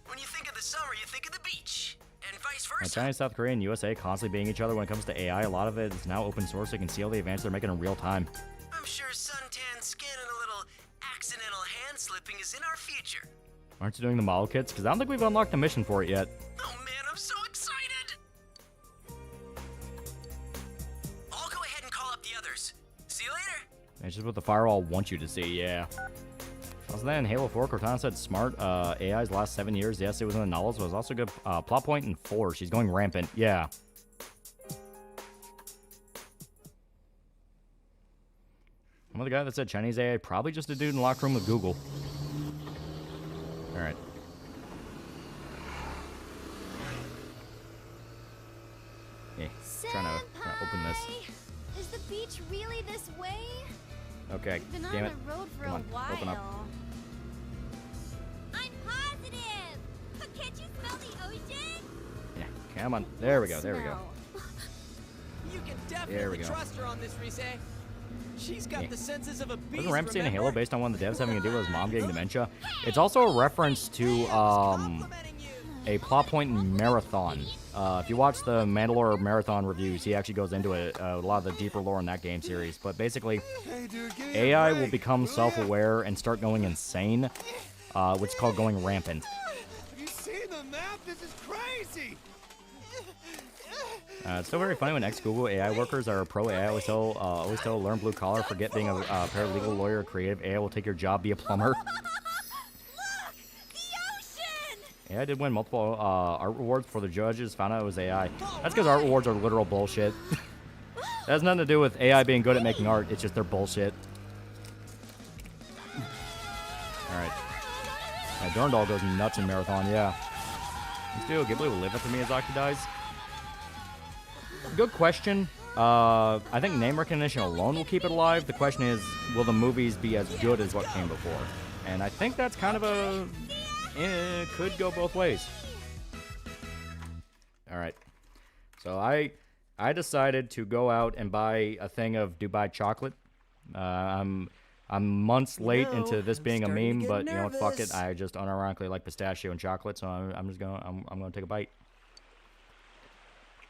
When you think of the summer, you think of the beach. And vice versa. China, South Korea, and USA constantly beating each other when it comes to AI. A lot of it is now open source, so you can see all the advances they're making in real time. I'm sure suntan skin and a little accidental hand slipping is in our future. Aren't you doing the model kits? Because I don't think we've unlocked the mission for it yet. Oh man, I'm so excited! I'll go ahead and call up the others. See you later! It's just what the firewall wants you to see, yeah. Also then, Halo 4, Cortana said smart AI's last 7 years. Yes, it was in the novels, but it was also a good plot point in 4. She's going rampant, yeah. I'm the guy that said Chinese AI, probably just a dude in the locker room with Google. Alright. Yeah, trying to open this. Is the beach really this way? Okay, Been damn on it. the road for Come a on, while. open up. I'm positive! But can't you smell the ocean? Yeah, come on. There we go, there we go. You can There we definitely go. trust her on this, Rise. She's got the senses of a beast. Wasn't Rampsey in remember? Halo based on one of the devs having a deal with his mom getting dementia? It's also a reference to, a plot point in Marathon. If you watch the Mandalore Marathon reviews, he actually goes into a lot of the deeper lore in that game series. But basically, AI will become self-aware and start going insane, which is called going rampant. Have you seen the map? This is crazy. It's still very funny when ex-Google AI workers are pro-AI. Always tell learn blue collar, forget being a paralegal, lawyer, or creative. AI will take your job, be a plumber. Yeah, I did win multiple art rewards for the judges. Found out it was AI. That's because art rewards are literal bullshit. It has nothing to do with AI being good at making art. It's just their bullshit. Alright. Yeah, Durandal goes nuts in Marathon, yeah. Still, Ghibli will live after Miyazaki dies. Good question. I think name recognition alone will keep it alive. The question is, will the movies be as good as what came before? And I think that's kind of a... It could go both ways. Alright. So I decided to go out and buy a thing of Dubai chocolate. I'm months late into this being a meme, but you know what, fuck it. I just unironically like pistachio and chocolate, so I'm gonna take a bite.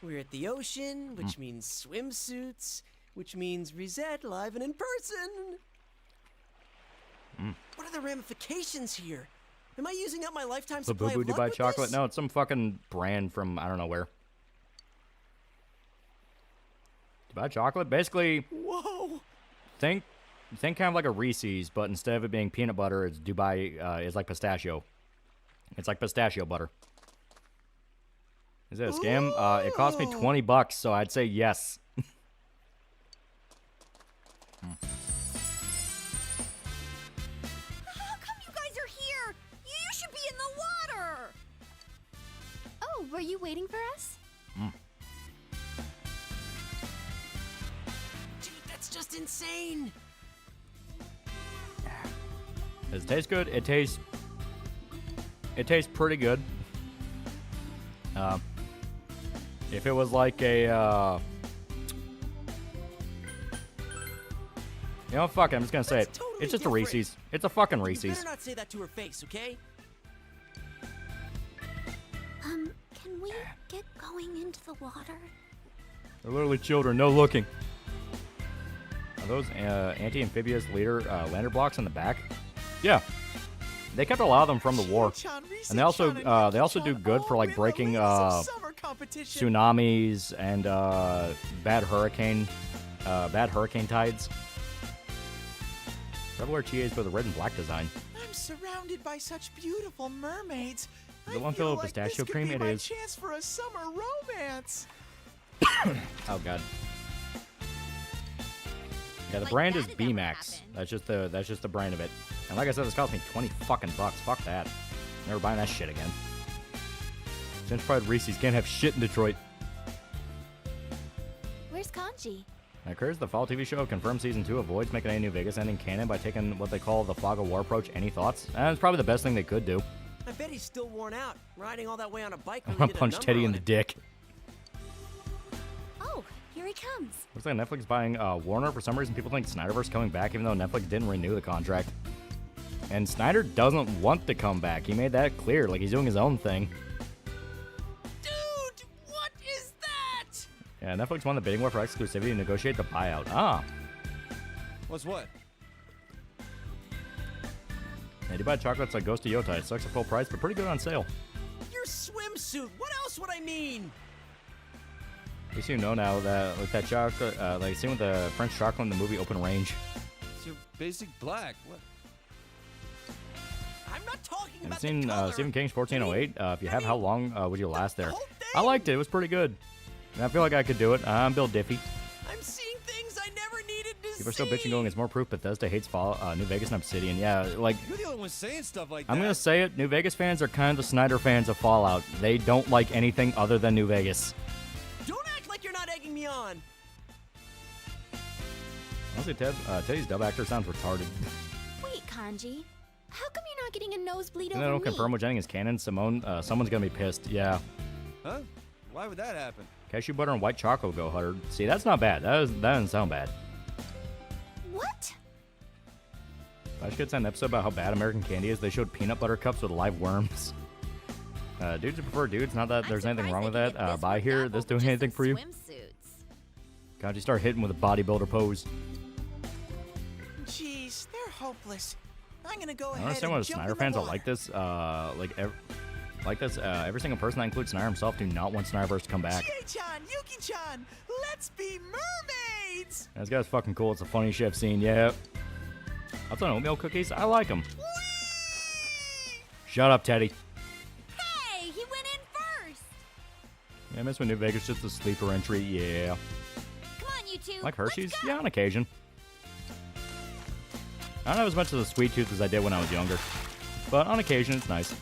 We're at the ocean, which means swimsuits, which means Reset live and in person. What are the ramifications here? Am I using up my lifetime The supply Boo of Boo luck Dubai with chocolate? this? No, it's some fucking brand from I don't know where. Dubai chocolate? Basically, Whoa! think kind of like a Reese's, but instead of it being peanut butter, it's Dubai. It's like pistachio. It's like pistachio butter. Is it a scam? It cost me $20, so I'd say yes. How come you guys are here? You should be in the water. Oh, were you waiting for us? Dude, that's just insane! Does it taste good? It tastes pretty good. If it was like a, you know, fuck it, I'm just gonna say it. That's totally It's just a different. Reese's. It's a fucking You Reese's. better not say that to her face, okay? Can we get going into the water? They're literally children, no looking. Are those anti-amphibious lander blocks in the back? Yeah. They kept a lot of them from the war. And they also do good for like breaking tsunamis and bad hurricane tides. Regular TAs with a red and black design. I'm surrounded by such beautiful mermaids. Is the one filled with pistachio cream? It is. Chance for a summer romance. Oh god. Yeah, the brand is B-Max. That's just the brand of it. And like I said, this cost me $20 fucking bucks. Fuck that. Never buying that shit again. Gentrified Reese's can't have shit in Detroit. Where's Kanji? Occurs the fall TV show confirmed season 2 avoids making any New Vegas ending canon by taking what they call the fog of war approach. Any thoughts? And it's probably the best thing they could do. I bet he's still worn out, riding all that way on a bike. I'm gonna punch Teddy in the dick. Oh, here he comes. Looks like Netflix buying Warner. For some reason, people think Snyderverse coming back, even though Netflix didn't renew the contract. And Snyder doesn't want to come back. He made that clear. Like, he's doing his own thing. Dude, what is that? Yeah, Netflix won the bidding war for exclusivity to negotiate the buyout. Ah. What's what? Yeah, Dubai chocolate's like Ghost of Yotai. It sucks at full price, but pretty good on sale. Your swimsuit. What else would I mean? At least you know now that with that chocolate, like seen with the French chocolate in the movie Open Range. It's your basic black. What? I'm not talking Have you about seen the color. Stephen King's 1408? If you have, how long would you last there? whole I liked it. It was pretty good. And I feel like I could do it. I'm Bill Diffie. I'm seeing things I never needed to see. People are still bitching going, it's more proof Bethesda hates New Vegas and Obsidian. Yeah, like, You're the only one saying stuff like that. I'm going to say it. New Vegas fans are kind of the Snyder fans of Fallout. They don't like anything other than New Vegas. Don't act like you're not egging me on. Honestly, Teddy's dub actor sounds retarded. Wait, Kanji. How come you're not getting a nosebleed And over they don't me? confirm which ending is canon. Someone's going to be pissed. Yeah. Huh? Why would that happen? Cashew butter and white chocolate go hard. See, that's not bad. That doesn't sound bad. What? I should send an episode about how bad American candy is. They showed peanut butter cups with live worms. Dudes who prefer dudes. Not that there's anything wrong with surprised that. they can get Bye this here. worked This out doing just anything in for you? swimsuits. God, you start hitting with a bodybuilder pose. Jeez, they're hopeless. I'm gonna go I ahead don't understand and why jump Snyder in the fans are water. like this. Every single person that includes Snyder himself do not want Snyderverse to come back. Chie-chan, Yuki-chan, let's be mermaids! This guy's fucking cool. It's a funny shit scene. Yeah. I've done oatmeal cookies. I like them. Shut up, Teddy. Hey, he went in first. Yeah, I miss when New Vegas just a sleeper entry. Yeah. Come on, you two. Like Hershey's? Let's go. Yeah, on occasion. I don't have as much of the sweet tooth as I did when I was younger. But on occasion, it's nice.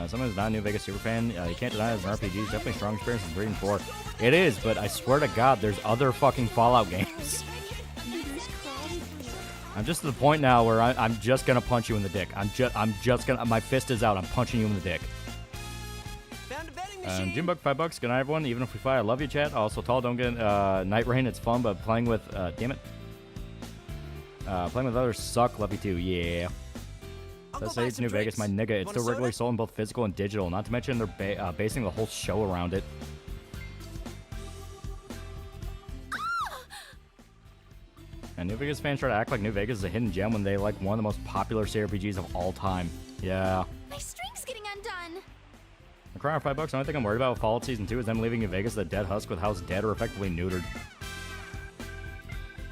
Someone who's not a New Vegas super fan, you can't deny it as an RPG. It's definitely a strong experience in 3 and 4. It is, but I swear to God, there's other fucking Fallout games. I'm just to the point now where I'm just gonna punch you in the dick. I'm just gonna. My fist is out. I'm punching you in the dick. Found a betting machine. Junebug, $5. Good night, everyone. Even if we fight, I love you, chat. Also, Tall, don't get Night Rain. It's fun, but playing with, damn it. Playing with others suck. Love you too. Yeah. Let's say it's New Vegas, my nigga. It's still regularly sold in both physical and digital. Not to mention they're basing the whole show around it. And New Vegas fans try to act like New Vegas is a hidden gem when they like one of the most popular CRPGs of all time. Yeah. My string's getting undone. I'm crying for $5. The only thing I'm worried about with Fallout Season 2 is them leaving New Vegas as a dead husk with house dead or effectively neutered.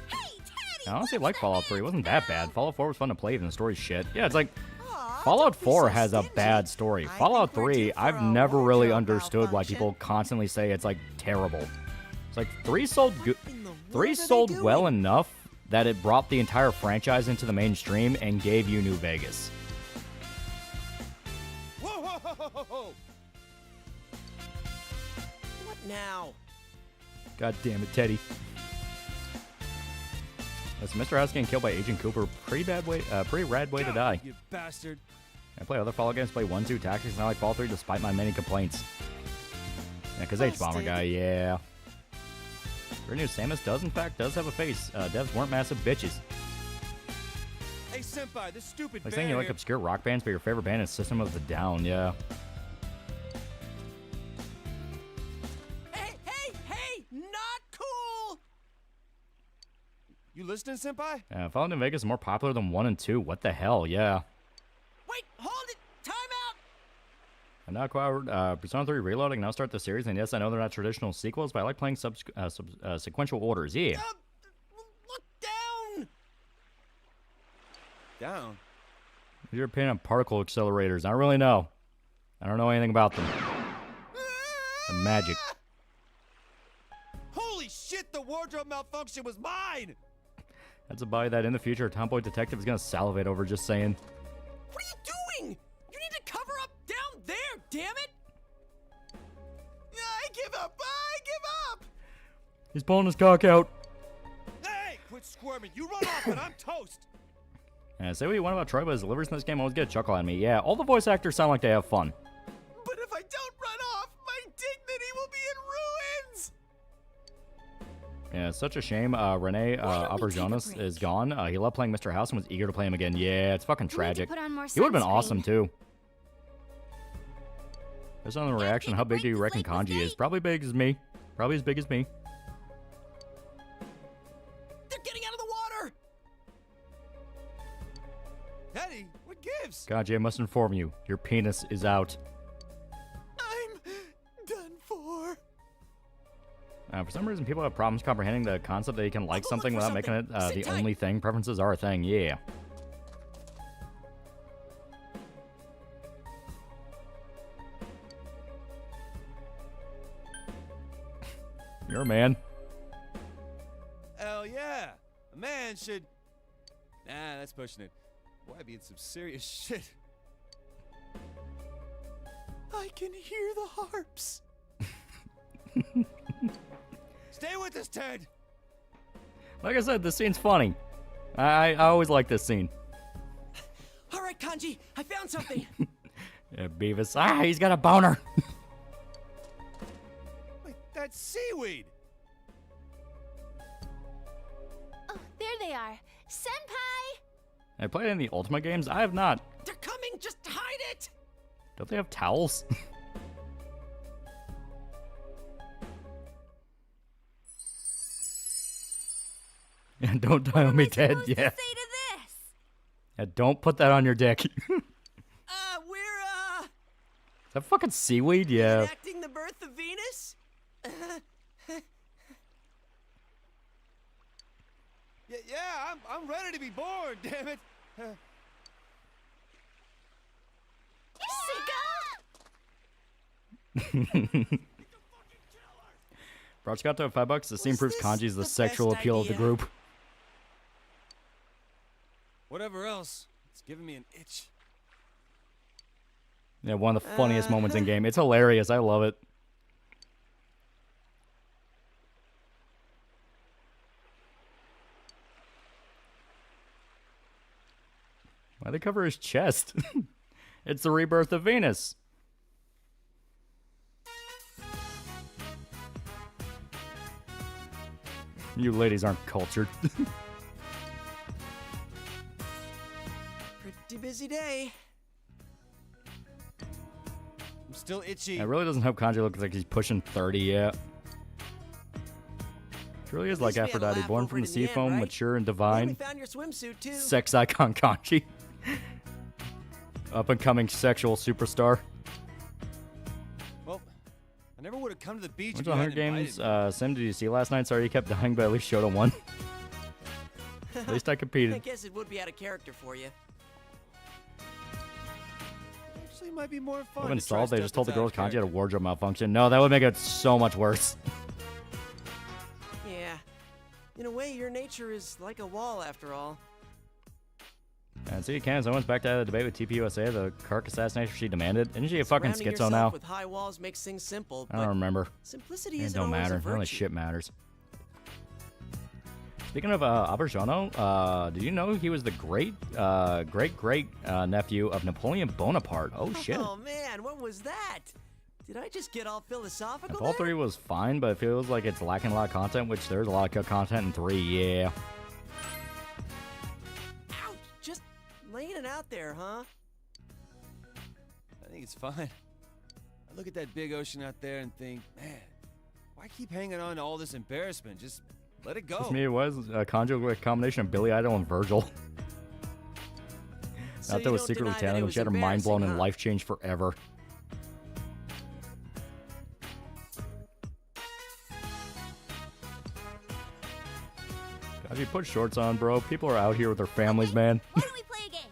Hey, Teddy. I honestly like Fallout 3. It wasn't that bad. Fallout 4 was fun to play, even the story's shit. Yeah, it's like Aw, Fallout don't be 4 so has a stingy. bad story. I Fallout think we're 3, due for I've a never really wardrobe understood why malfunction. people constantly say it's like terrible. It's like 3 sold good. in the world 3 are they sold well doing? enough that it brought the entire franchise into the mainstream and gave you New Vegas. Whoa, whoa, whoa, whoa, whoa, whoa. What now? God damn it, Teddy. Listen, Mr. House getting killed by Agent Cooper, pretty rad way to die. You bastard. I play other Fallout games, play 1, 2 tactics, and I like Fallout 3 despite my many complaints. Yeah, because H-Bomber Busted. guy, yeah. Great news, Samus does have a face. Devs weren't massive bitches. Hey, Senpai, this stupid Like bear saying you like here- obscure rock bands, but your favorite band is System of the Down, yeah. Hey, hey, hey! Not cool! You listening, Senpai? Fallout New Vegas is more popular than 1 and 2. What the hell, yeah. Wait, hold it! Time out! I'm now acquired Persona 3 Reloading, now start the series, and yes, I know they're not traditional sequels, but I like playing sequential orders, yeah. Look down! Down. What's your opinion on particle accelerators? I don't really know. I don't know anything about them. They're magic. Holy shit, the wardrobe malfunction was mine! That's a buy that in the future a tomboy detective is gonna salivate over just saying. What are you doing? You need to cover up down there, damn it! I give up! I give up! He's pulling his cock out. Hey, quit squirming. You run off and I'm toast. Say what you want about Troy, but his deliveries in this game always get a chuckle out of me. Yeah, all the voice actors sound like they have fun. But if I don't run off, my dignity will be in ruins! Yeah, it's such a shame. Rene Auberjonas is gone. He loved playing Mr. House and was eager to play him again. Yeah, it's fucking We need to tragic. put on more He would have been sunscreen. awesome too. Based on the reaction, how big do you reckon Kanji is? Probably big as me. Probably as big as me. They're getting out of the water! Teddy, what gives? Kanji, I must inform you. Your penis is out. I'm done for. For some reason, people have problems comprehending the concept that you can like go something look for without making it something. the Sit tight. only thing. Preferences are a thing. Yeah. You're a man. Hell yeah. A man should... Nah, that's pushing it. Boy, I'd be in some serious shit. I can hear the harps. Stay with us, Ted. Like I said, this scene's funny. I always like this scene. All right, Kanji, I found something. Yeah, Beavis. Ah, he's got a boner. Wait, that's seaweed. Oh, there they are. Senpai! I played in the Ultimate games. I have not. They're coming, just hide it! Don't they have towels? Yeah, don't die on me dead. Yeah. Say to this? Yeah, don't put that on your dick. Is We're that fucking seaweed? Yeah. enacting the birth of Venus? Yeah, I'm ready to be born, damn it. Brought Scott to $5. The scene Was proves this Kanji's the the sexual best appeal of the idea? group. Whatever else, it's giving me an itch. Yeah, one of the funniest moments in game. It's hilarious. I love it. Why they cover his chest? It's the rebirth of Venus. You ladies aren't cultured. Pretty busy day. I'm still itchy. It really doesn't help Kanji look like he's pushing 30 yet. He really is like At least we had a Aphrodite, laugh born over from the it in sea the end, foam, right? mature and And we divine. found your swimsuit too. Sex icon Kanji. Up and coming sexual superstar. Well, I never would have come to the beach. Went if to you Hunger hadn't Games. invited me. Sim, did you see last night? Sorry you kept dying, but at least Shota won. At least I I competed. guess it would be out of character for you. Actually, might be more fun. When to try installed, they stuff just told the that's out girls of Kanji had a character. wardrobe malfunction. No, that would make it so much worse. Yeah. In a way, your nature is like a wall after all. And so you can. Someone's back to the debate with TPUSA, the Kirk assassination she demanded. Isn't she a fucking Surrounding schizo yourself now? with high walls makes things simple, I don't but remember. simplicity It isn't don't always matter. a virtue. Only shit matters. Speaking of Auberjono, did you know he was the great nephew of Napoleon Bonaparte? Oh shit. Oh man, what was that? Did I just get all philosophical Fall there? 3 was fine, but it feels like it's lacking a lot of content, which there's a lot of good content in 3, yeah. Ouch! Just laying it out there, huh? I think it's fine. I look at that big ocean out there and think, man, why keep hanging on to all this embarrassment? Just let it go. For me, it was a conjugate combination of Billy Idol and Virgil. So Not you that was don't secretly deny that it talented, was she had her mind blown and embarrassing, huh? life changed forever. God, you put shorts on, bro. People are out here with their families, man. Why don't we play a game?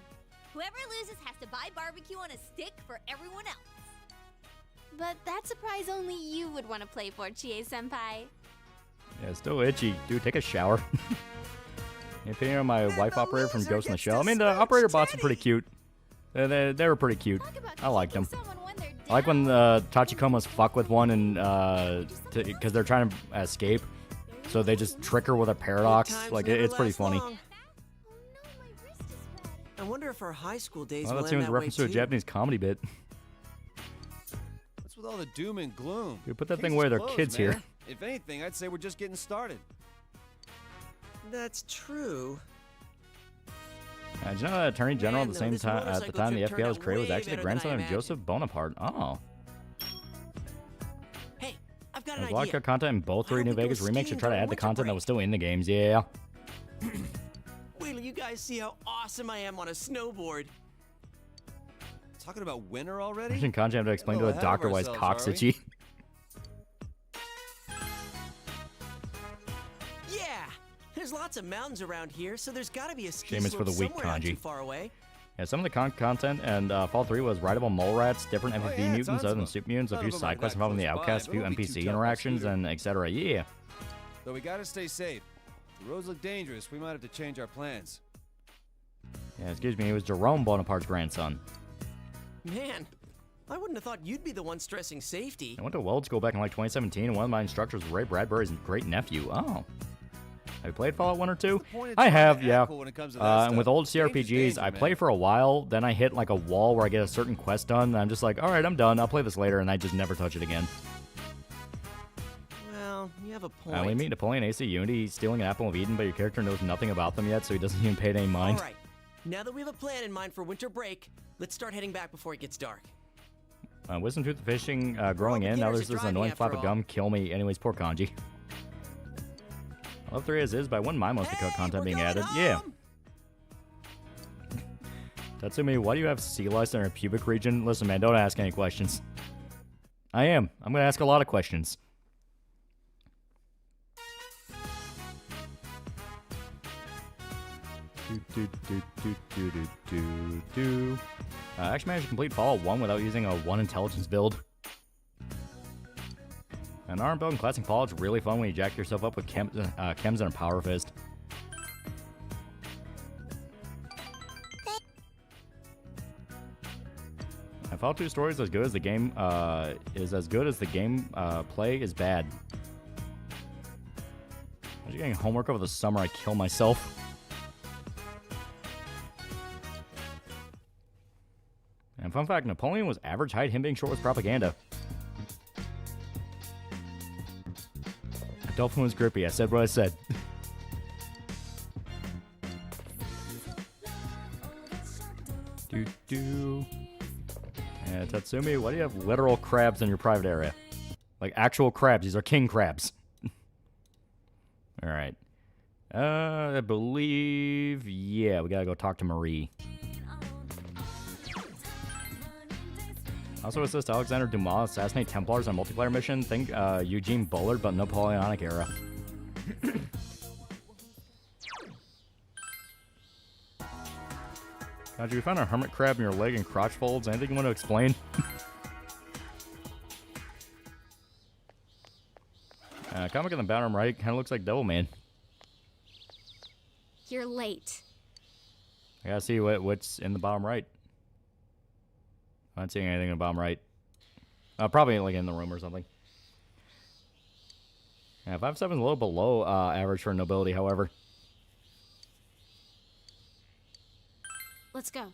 Whoever loses has to buy barbecue on a stick for everyone else. But that's a prize only you would want to play for, Chie-senpai. Yeah, still itchy. Dude, take a shower. In opinion on my wife the operator from loser Ghost in the gets Shell. I to mean, the smoke operator bots are pretty titty. cute. They were pretty cute. Talk about I liked them. kicking someone when they're I like when down. Tachikomas fuck with one and because they're trying to escape, so they just trick her with a paradox. Times Like never it's pretty last funny. long. Oh no, my wrist is red. I wonder if our high school days Well, will that end seems that a reference way to a too. Japanese comedy bit. What's with all the doom and gloom? Dude, put that Case thing is away. There are closed, kids man. here. If anything, I'd say we're just getting started. That's true. Did you know that Attorney General at Man, the though, same this time the motorcycle FBI trip turned was out created was way actually the better than grandson I of imagined. Joseph Bonaparte. Oh. Hey, I've got an There's a lot of idea. good content in both Why three don't New we go Vegas remakes to skiing try to during add the winter content that break? was still in the games. Yeah. Wait till you guys see how awesome I am on a snowboard. Talking about winter already? Imagine Kanji having to explain to little a ahead of doctor why his ourselves, cock's are we? itchy. Yeah, there's lots of mountains around here, so there's got to be a ski Shame it's for slope the weak, somewhere not Kanji. too far away. Yeah, some of the content and Fall 3 was rideable mole rats, different Oh, FFV yeah, mutants tons other of than them. soup mutants, a None few of them side are quests that involving the close by, outcasts, a but few it'll be too NPC tough on interactions, Scooter. and etc. Yeah. Though we gotta stay safe. The roads look dangerous. We might have to change our plans. Yeah, excuse me, it was Jerome Bonaparte's grandson. Man, I wouldn't have thought you'd be the one stressing safety. I went to Weld School back in like 2017, and one of my instructors was Ray Bradbury's great nephew. Oh. Have you played Fallout 1 or 2? point of I trying to have, act yeah. cool when it comes to that And with stuff. old Danger's CRPGs, danger, I man. play for a while, then I hit like a wall where I get a certain quest done, and I'm just like, alright, I'm done, I'll play this later, and I just never touch it again. Well, you have a point. We meet Napoleon AC Unity stealing an apple of Eden, but your character knows nothing about them yet, so he doesn't even pay it any mind. All right, now that we have a plan in mind for winter break, let's start heading back before it gets dark. Wisdom tooth fishing growing in. Now there's this annoying flap of gum. Kill me. Anyways, poor Kanji. I love 3 as is, but I wouldn't mind most of the content being added. Yeah. Tatsumi, why do you have sea lice in your pubic region? Listen, man, don't ask any questions. I am. I'm going to ask a lot of questions. I actually managed to complete Fallout 1 without using a 1 intelligence build. An arm build in classic Fallout's really fun when you jack yourself up with chems and a power fist. Fallout 2 story is as good as the game play is bad. Imagine getting homework over the summer, I kill myself. And fun fact, Napoleon was average height, him being short was propaganda. Dolphin was grippy, I said what I said. Yeah, Tatsumi, why do you have literal crabs in your private area? Like actual crabs, these are king crabs. Alright. I believe, yeah, we gotta go talk to Marie. Also assist Alexander Dumas assassinate Templars on multiplayer mission. Think Eugene Bullard, but Napoleonic era. How'd you find a hermit crab in your leg and crotch folds? Anything you want to explain? Comic in the bottom right kind of looks like Devilman. You're late. I gotta see what's in the bottom right. I'm not seeing anything in the bottom right. Probably like in the room or something. Yeah, 5'7" is a little below average for nobility, however. Let's go.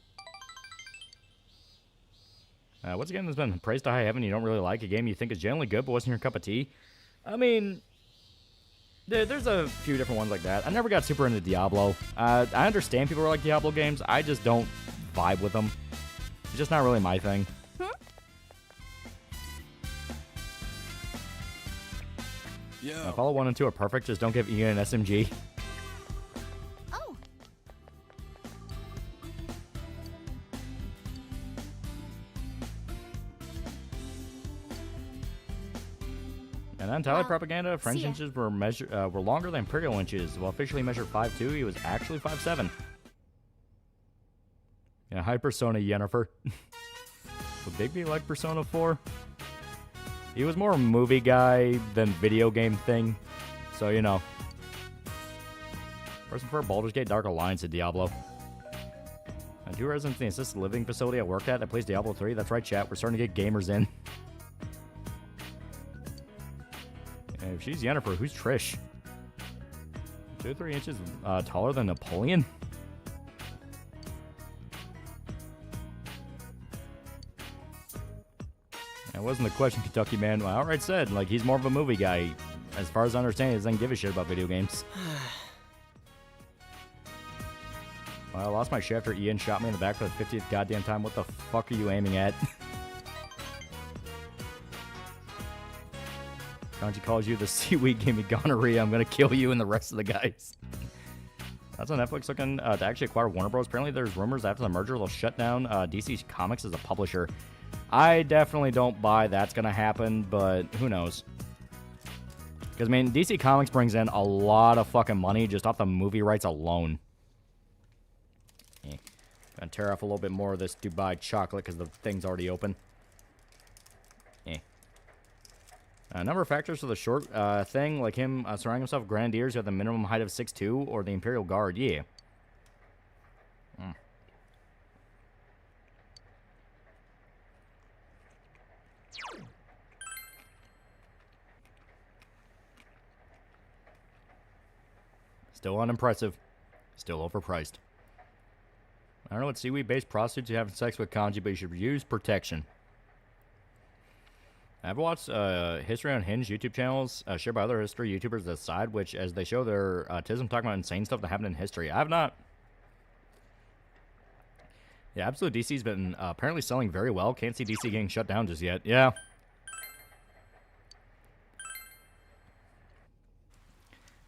What's a game that's been praised to high heaven you don't really like? A game you think is generally good but wasn't your cup of tea? I mean, there's a few different ones like that. I never got super into Diablo. I understand people who like Diablo games. I just don't vibe with them. It's just not really my thing. Fallout 1 and 2 are perfect. Just don't give Ian an SMG. Oh. And on Tyler propaganda, French inches were longer than Imperial inches. While officially measured 5'2", he was actually 5'7". Yeah, hi Persona Yennefer. Would Bigby like Persona 4? He was more a movie guy than video game thing. So, you know. Person for Baldur's Gate Dark Alliance at Diablo. 2 residents in the assisted living facility I work at that plays Diablo 3. That's right, chat. We're starting to get gamers in. And if she's Yennefer, who's Trish? 2 or 3 inches taller than Napoleon? That wasn't the question, Kentucky man. Well, I outright said, like, he's more of a movie guy. As far as I understand, he doesn't give a shit about video games. Well, I lost my shit after Ian shot me in the back for the 50th goddamn time. What the fuck are you aiming at? Kanji calls you the seaweed gave me gonorrhea. I'm gonna kill you and the rest of the guys. That's on Netflix looking to actually acquire Warner Bros. Apparently there's rumors after the merger they'll shut down DC Comics as a publisher. I definitely don't buy that's gonna happen, but who knows? Because, I mean, DC Comics brings in a lot of fucking money just off the movie rights alone. Gonna tear off a little bit more of this Dubai chocolate because the thing's already open. A number of factors for the short thing, like him surrounding himself with grenadiers who have the minimum height of 6'2", or the Imperial Guard, yeah. Still unimpressive. Still overpriced. I don't know what seaweed-based prostitutes you having sex with, Kanji, but you should use protection. I've watched History on Hinge YouTube channels shared by other history YouTubers that side, which, as they show their autism, talking about insane stuff that happened in history. I have not. Yeah, Absolute DC's been apparently selling very well. Can't see DC getting shut down just yet. Yeah.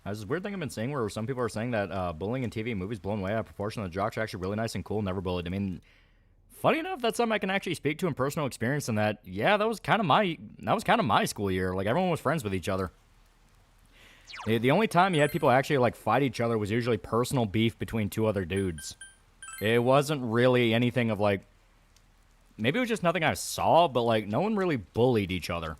There's this weird thing I've been seeing where some people are saying that bullying in TV and movies blown way out of proportion. The jocks are actually really nice and cool, never bullied. I mean, funny enough, that's something I can actually speak to in personal experience. And that, yeah, that was kind of my school year. Like everyone was friends with each other. The only time you had people actually like fight each other was usually personal beef between two other dudes. It wasn't really anything of like, maybe it was just nothing I saw, but like no one really bullied each other.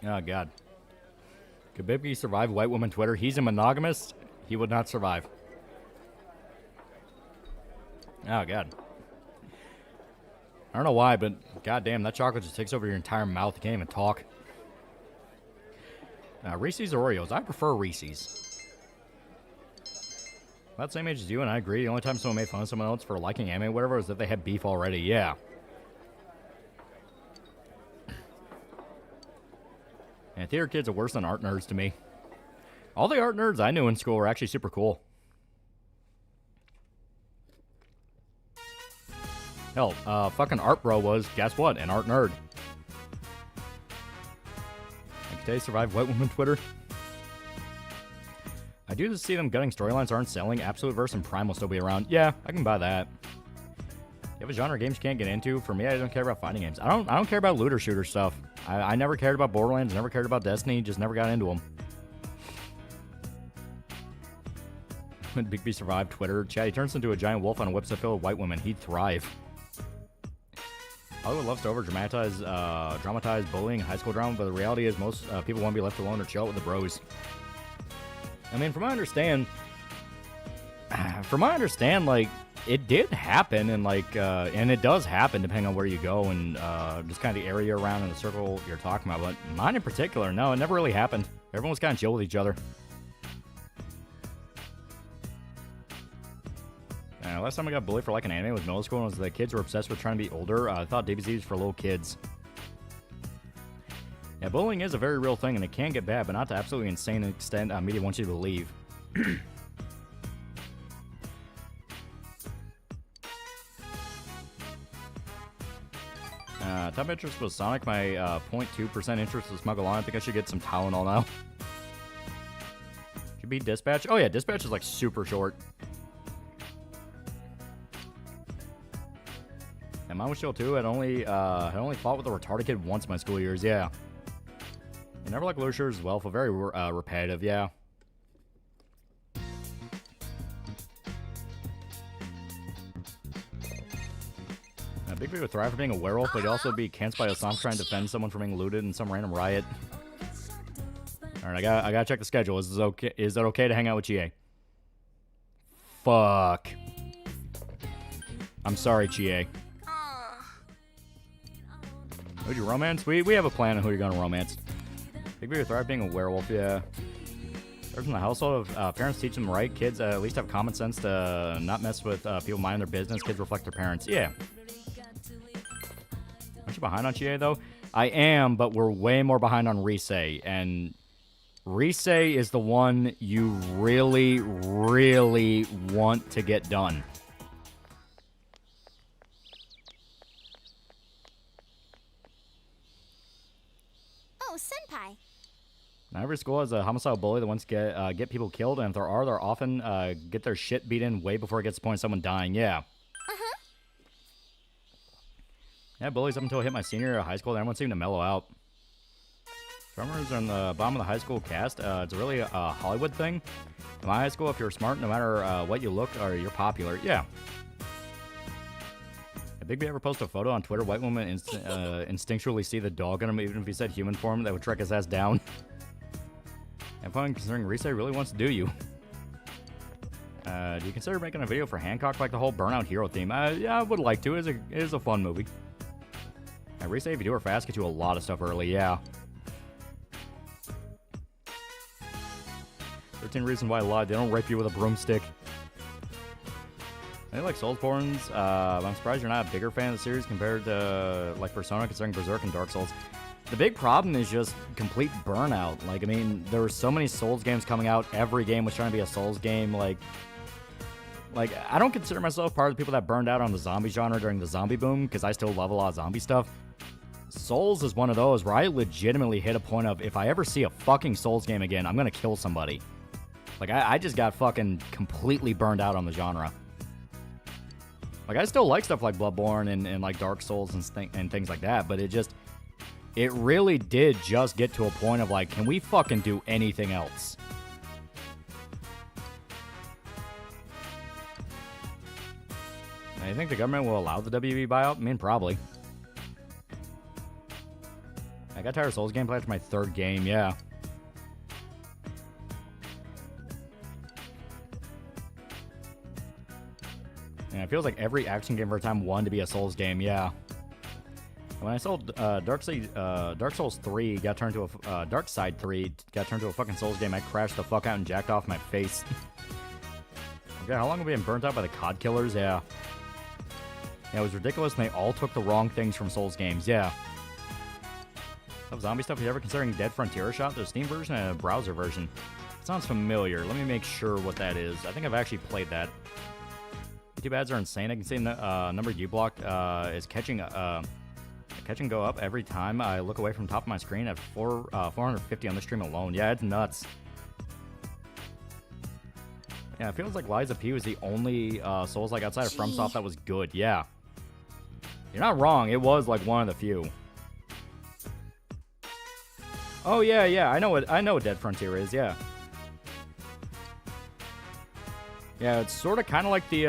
Oh, God. Could Bibby survive white woman Twitter? He's a monogamist. He would not survive. Oh, God. I don't know why, but goddamn, that chocolate just takes over your entire mouth. You can't even talk. Reese's or Oreos? I prefer Reese's. About the same age as you, and I agree. The only time someone made fun of someone else for liking anime or whatever is if they had beef already. Yeah. And theater kids are worse than art nerds to me. All the art nerds I knew in school were actually super cool. Hell, fucking art bro was, guess what, an art nerd. And today survived white woman Twitter. I do see them gutting storylines aren't selling. Absolute Verse and Prime will still be around. Yeah, I can buy that. You have a genre of games you can't get into. For me, I don't care about fighting games. I don't care about looter shooter stuff. I never cared about Borderlands, never cared about Destiny, just never got into them. When Big B survived Twitter, Chad, he turns into a giant wolf on a website filled with white women. He'd thrive. Hollywood loves to dramatize bullying in high school drama, but the reality is most people want to be left alone or chill with the bros. I mean, from what I understand, like, it did happen, and like, and it does happen depending on where you go and just kind of the area around in the circle you're talking about. But mine in particular, no, it never really happened. Everyone was kind of chill with each other. Last time I got bullied for like an anime was middle school, and was the kids were obsessed with trying to be older. I thought DBZ was for little kids. Yeah, bullying is a very real thing, and it can get bad, but not to absolutely insane extent media wants you to believe. Top interest was Sonic. My 0.2% interest was Smuggle On. I think I should get some Tylenol now. Should be Dispatch. Oh yeah, Dispatch is like super short. And mine was chill too. I'd only fought with a retarded kid once my school years. Yeah. I never liked lure shooters as well. Feel very repetitive. Yeah. Big B would thrive for being a werewolf, but he'd also be cancelled by Osama trying to defend someone from being looted in some random riot. All right, I gotta check the schedule. Is that okay to hang out with GA? Fuck. I'm sorry, GA. Who'd you romance? We have a plan on who you're gonna romance. Big B would thrive being a werewolf. Yeah. They're from the household of parents teach them right. Kids at least have common sense to not mess with people minding their business. Kids reflect their parents. Yeah. Aren't you behind on GA, though? I am, but we're way more behind on Risei. And Risei is the one you really, really want to get done. Oh, Senpai. Now, every school has a homicidal bully that wants to get people killed, and if there are, they're often get their shit beat in way before it gets to the point of someone dying. Yeah. Yeah, bullies up until I hit my senior year of high school, everyone seemed to mellow out. Drummers are in the bottom of the high school cast. It's really a Hollywood thing. In my high school, if you're smart, no matter what you look, or you're popular. Yeah. Did Big B ever post a photo on Twitter? White woman instinctually see the dog in him, even if he said human form, that would track his ass down. And fun considering Risei really wants to do you. Do you consider making a video for Hancock like the whole Burnout Hero theme? Yeah, I would like to. It is a fun movie. I resave if you do her fast, get you a lot of stuff early, yeah. 13 reasons why I lied. They don't rape you with a broomstick. I like Soulsborne's. I'm surprised you're not a bigger fan of the series compared to like Persona, considering Berserk and Dark Souls. The big problem is just complete burnout. Like, I mean, there were so many Souls games coming out. Every game was trying to be a Souls game. Like, I don't consider myself part of the people that burned out on the zombie genre during the zombie boom, because I still love a lot of zombie stuff. Souls is one of those where I legitimately hit a point of, if I ever see a fucking Souls game again, I'm gonna kill somebody. Like, I just got fucking completely burned out on the genre. Like, I still like stuff like Bloodborne and like Dark Souls and things like that, but it really did just get to a point of like, can we fucking do anything else? Now, you think the government will allow the WB buyout? I mean, probably. I got tired of Souls gameplay after my third game, yeah. Yeah, it feels like every action game for a time wanted to be a Souls game, yeah. When I sold Dark Souls 3 got turned to a Dark Side 3 got turned to a fucking Souls game, I crashed the fuck out and jacked off my face. Okay, how long have we been burnt out by the COD killers? Yeah. Yeah, it was ridiculous, and they all took the wrong things from Souls games. Yeah. Of zombie stuff, you ever considering Dead Frontier shot? There's a Steam version and a browser version. It sounds familiar. Let me make sure what that is. I think I've actually played that. YouTube ads are insane. I can see the number you blocked is catching and go up every time I look away from the top of my screen at 450 on the stream alone. Yeah, it's nuts. Yeah, it feels like Liza P was the only Souls-like outside of FromSoft that was good. Yeah. You're not wrong. It was like one of the few. Oh yeah. I know what Dead Frontier is. Yeah. Yeah, it's sort of kind of like the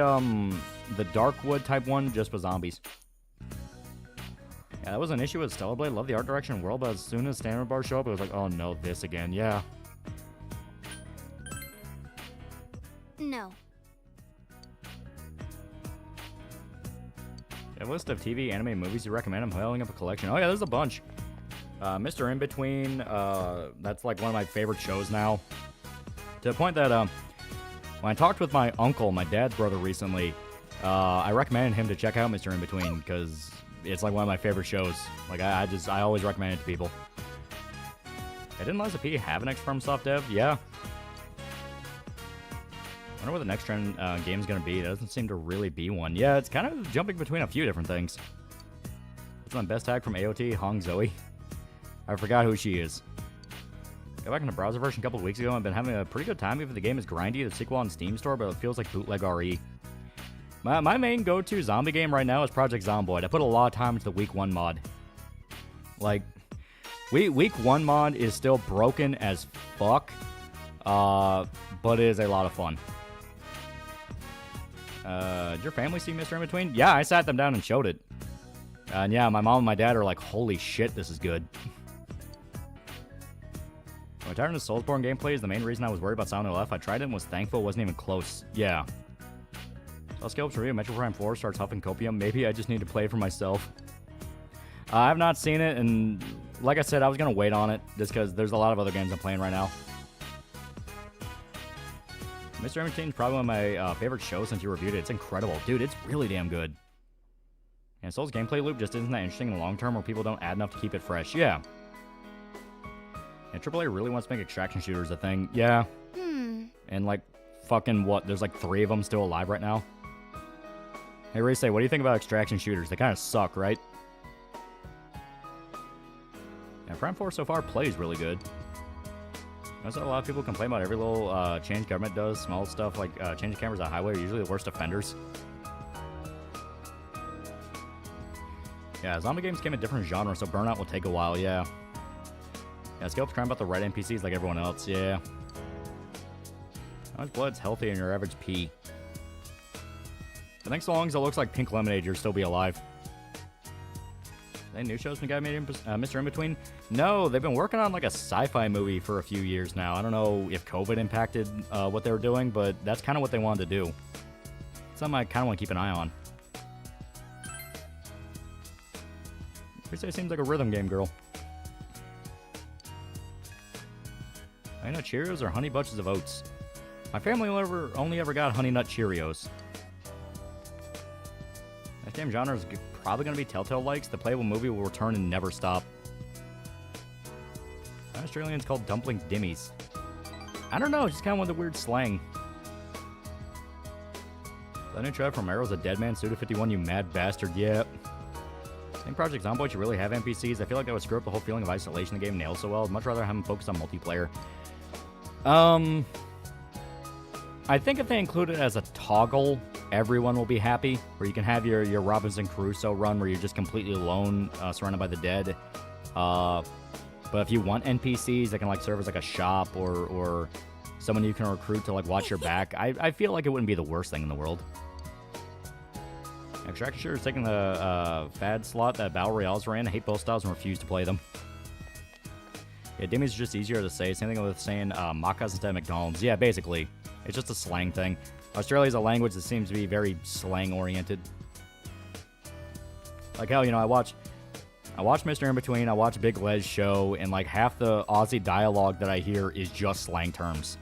Darkwood type one, just with zombies. Yeah, that was an issue with Stellar Blade. Love the art direction and world, but as soon as standard bars show up, it was like, oh no, this again. Yeah. No. A list of TV, anime, movies you recommend. I'm whaling up a collection. Oh yeah, there's a bunch. Mr. In Between, that's like one of my favorite shows now. To the point that when I talked with my uncle, my dad's brother, recently, I recommended him to check out Mr. In Between because it's like one of my favorite shows. Like I always recommend it to people. Didn't Liza P have an ex-FromSoft dev? Yeah. I wonder what the next trend game is going to be. There doesn't seem to really be one. Yeah, it's kind of jumping between a few different things. What's my best tag from AOT? Hong Zoe. I forgot who she is. Got back in the browser version a couple of weeks ago. I've been having a pretty good time. Even the game is grindy. The sequel on Steam store, but it feels like bootleg RE. My main go-to zombie game right now is Project Zomboid. I put a lot of time into the Week 1 mod. Like, Week 1 mod is still broken as fuck, but it is a lot of fun. Did your family see Mr. In Between? Yeah, I sat them down and showed it. And yeah, my mom and my dad are like, holy shit, this is good. My tired of the Soulsborne gameplay is the main reason I was worried about Silent Hill F. I tried it and was thankful it wasn't even close. Yeah. I'll scale up to review Metro Prime 4 starts huffing copium. Maybe I just need to play it for myself. I've not seen it, and like I said, I was going to wait on it just because there's a lot of other games I'm playing right now. Mr. In Between is probably one of my favorite shows since you reviewed it. It's incredible. Dude, it's really damn good. And Soul's gameplay loop just isn't that interesting in the long term where people don't add enough to keep it fresh. Yeah. And AAA really wants to make extraction shooters a thing. Yeah. And like, fucking what? There's like 3 of them still alive right now. Hey, Ray, say, what do you think about extraction shooters? They kind of suck, right? Yeah, Prime 4 so far plays really good. That's what a lot of people complain about every little change government does. Small stuff like changing cameras on highway are usually the worst offenders. Yeah, zombie games came in different genres, so Burnout will take a while, yeah. Yeah, Scalp's crying about the right NPCs like everyone else, yeah. How much blood's healthy in your average pee? I think so long as it looks like pink lemonade, you'll still be alive. Any new shows from the guy made Mr. In Between? No, they've been working on like a sci-fi movie for a few years now. I don't know if COVID impacted what they were doing, but that's kind of what they wanted to do. Something I kind of want to keep an eye on. It seems like a rhythm game girl. Honey Nut Cheerios or Honey Bunches of Oats? My family only ever got Honey Nut Cheerios. That damn genre is probably going to be Telltale likes. The playable movie will return and never stop. Australians called dumpling dimmies. I don't know, just kind of one of the weird slang. That new trailer from Arrow's a dead man, Suda51, you mad bastard, yeah. I think Project Zomboid should really have NPCs. I feel like that would screw up the whole feeling of isolation the game nails so well. I'd much rather have them focus on multiplayer. I think if they include it as a toggle, everyone will be happy. Where you can have your Robinson Crusoe run where you're just completely alone, surrounded by the dead. But if you want NPCs that can like serve as like a shop or someone you can recruit to like watch your back, I feel like it wouldn't be the worst thing in the world. Extraction Shooter is taking the fad slot that Battle Royales ran. I hate both styles and refuse to play them. Yeah, Dimmies is just easier to say. Same thing with saying Macca's instead of McDonald's. Yeah, basically. It's just a slang thing. Australia is a language that seems to be very slang-oriented. Like, hell, you know, I watch Mr. In Between, I watch Big Les show, and like half the Aussie dialogue that I hear is just slang terms.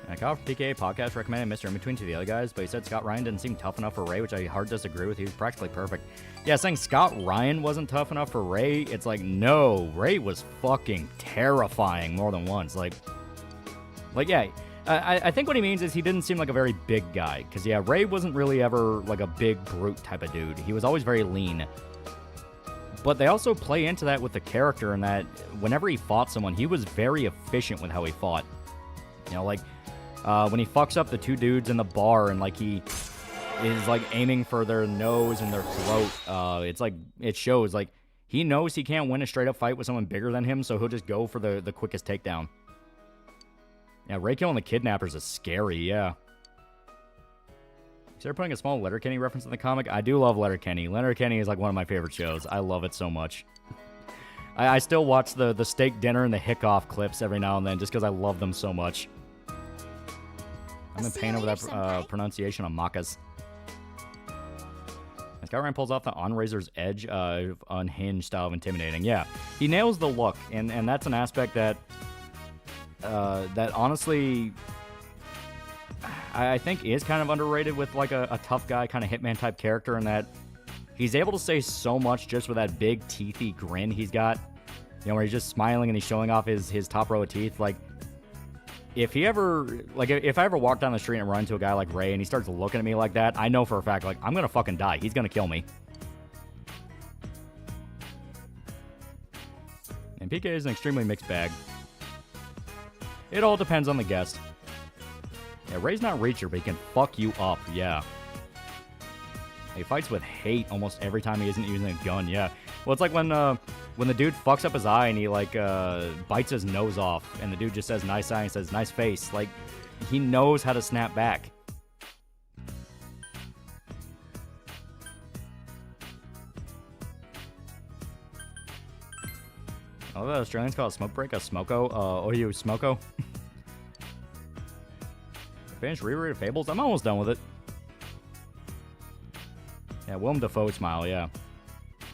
I got off PKA podcast recommended Mr. In Between to the other guys, but he said Scott Ryan didn't seem tough enough for Ray, which I hard disagree with. He was practically perfect. Yeah, saying Scott Ryan wasn't tough enough for Ray, it's like, no, Ray was fucking terrifying more than once. Like yeah, I think what he means is he didn't seem like a very big guy. Because, yeah, Ray wasn't really ever like a big brute type of dude. He was always very lean. But they also play into that with the character in that whenever he fought someone, he was very efficient with how he fought. You know, like, when he fucks up the two dudes in the bar and, like, he is, like, aiming for their nose and their throat, it's like, it shows, like, he knows he can't win a straight-up fight with someone bigger than him, so he'll just go for the quickest takedown. Yeah, Ray killing the kidnappers is scary, yeah. They're putting a small Letterkenny reference in the comic. I do love Letterkenny. Letterkenny is, like, one of my favorite shows. I love it so much. I still watch the steak dinner and the Hickoff clips every now and then just because I love them so much. I'm in pain over that pronunciation on Macca's. Scott Ryan pulls off the On Razor's Edge unhinged style of intimidating. Yeah, he nails the look, and that's an aspect that that honestly I think is kind of underrated with like a tough guy kind of hitman type character, in that he's able to say so much just with that big teethy grin he's got. You know, where he's just smiling and he's showing off his top row of teeth. Like, if I ever walk down the street and run into a guy like Ray and he starts looking at me like that, I know for a fact, like, I'm gonna fucking die. He's gonna kill me. And PK is an extremely mixed bag. It all depends on the guest. Yeah, Ray's not Reacher, but he can fuck you up, yeah. He fights with hate almost every time he isn't using a gun, yeah. Well, it's like when the dude fucks up his eye and he, like, bites his nose off, and the dude just says, nice eye, and says, nice face. Like, he knows how to snap back. I love that Australians call it smoke break a smoko. You smoko. Finished reread of Fables? I'm almost done with it. Yeah, Willem Dafoe smile, yeah.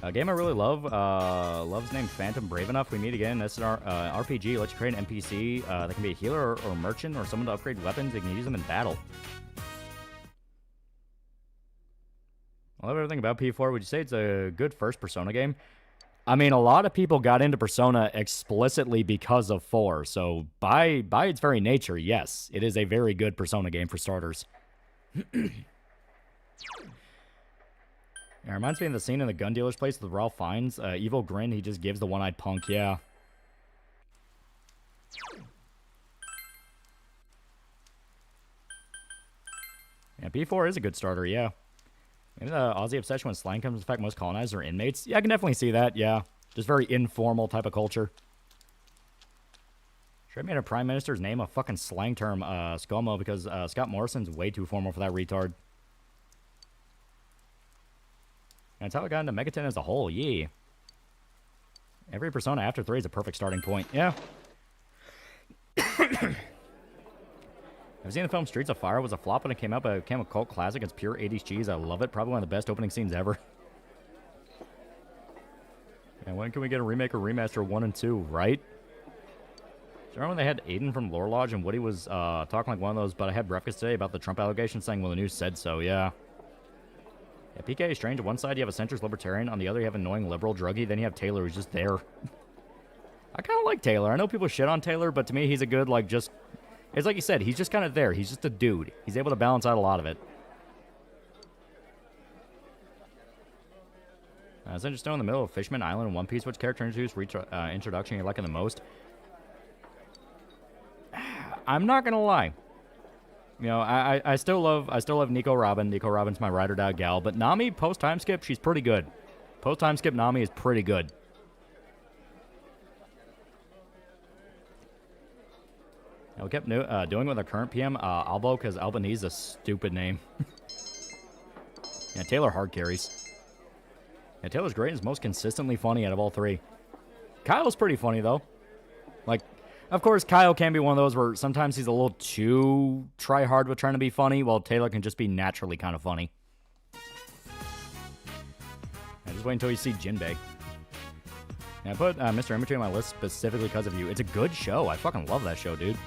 A game I really love, love's named Phantom Brave Enough. We meet again. This is our RPG. Lets you create an NPC that can be a healer or merchant or someone to upgrade weapons. You can use them in battle. I love everything about P4. Would you say it's a good first Persona game? I mean, a lot of people got into Persona explicitly because of 4. So by its very nature, yes, it is a very good Persona game for starters. It reminds me of the scene in the gun dealer's place with Ralph Fiennes. Evil grin, he just gives the one-eyed punk, yeah. Yeah, P4 is a good starter, yeah. Maybe the Aussie obsession when slang comes into effect, most colonizers are inmates. Yeah, I can definitely see that, yeah. Just very informal type of culture. Straight made a prime minister's name a fucking slang term, ScoMo, because Scott Morrison's way too formal for that retard. And that's how I got into Megaton as a whole, yeah. Every Persona after 3 is a perfect starting point, yeah. I've seen the film Streets of Fire. It was a flop when it came out, but it became a cult classic. It's pure 80s cheese. I love it. Probably one of the best opening scenes ever. And when can we get a remake or remaster 1 and 2, right? Do you remember when they had Aiden from Lore Lodge and Woody was talking like one of those, but I had breakfast today about the Trump allegation saying, well, the news said so, yeah. Yeah, PK is strange. On one side, you have a centrist libertarian. On the other, you have an annoying liberal druggie. Then you have Taylor, who's just there. I kind of like Taylor. I know people shit on Taylor, but to me, he's a good, like, just... It's like you said, he's just kind of there. He's just a dude. He's able to balance out a lot of it. Is still in the middle of Fishman Island in One Piece? Which character introduction you're liking the most? I'm not gonna lie. You know, I still love Nico Robin. Nico Robin's my ride or die gal. But Nami, post time skip, she's pretty good. Post time skip Nami is pretty good. We kept doing with our current PM, Albo, because Albanese is a stupid name. Yeah, Taylor hard carries. Yeah, Taylor's great and is most consistently funny out of all 3. Kyle's pretty funny, though. Like, of course, Kyle can be one of those where sometimes he's a little too try-hard with trying to be funny, while Taylor can just be naturally kind of funny. Yeah, just wait until you see Jinbei. Yeah, I put Mr. Imagery on my list specifically because of you. It's a good show. I fucking love that show, dude.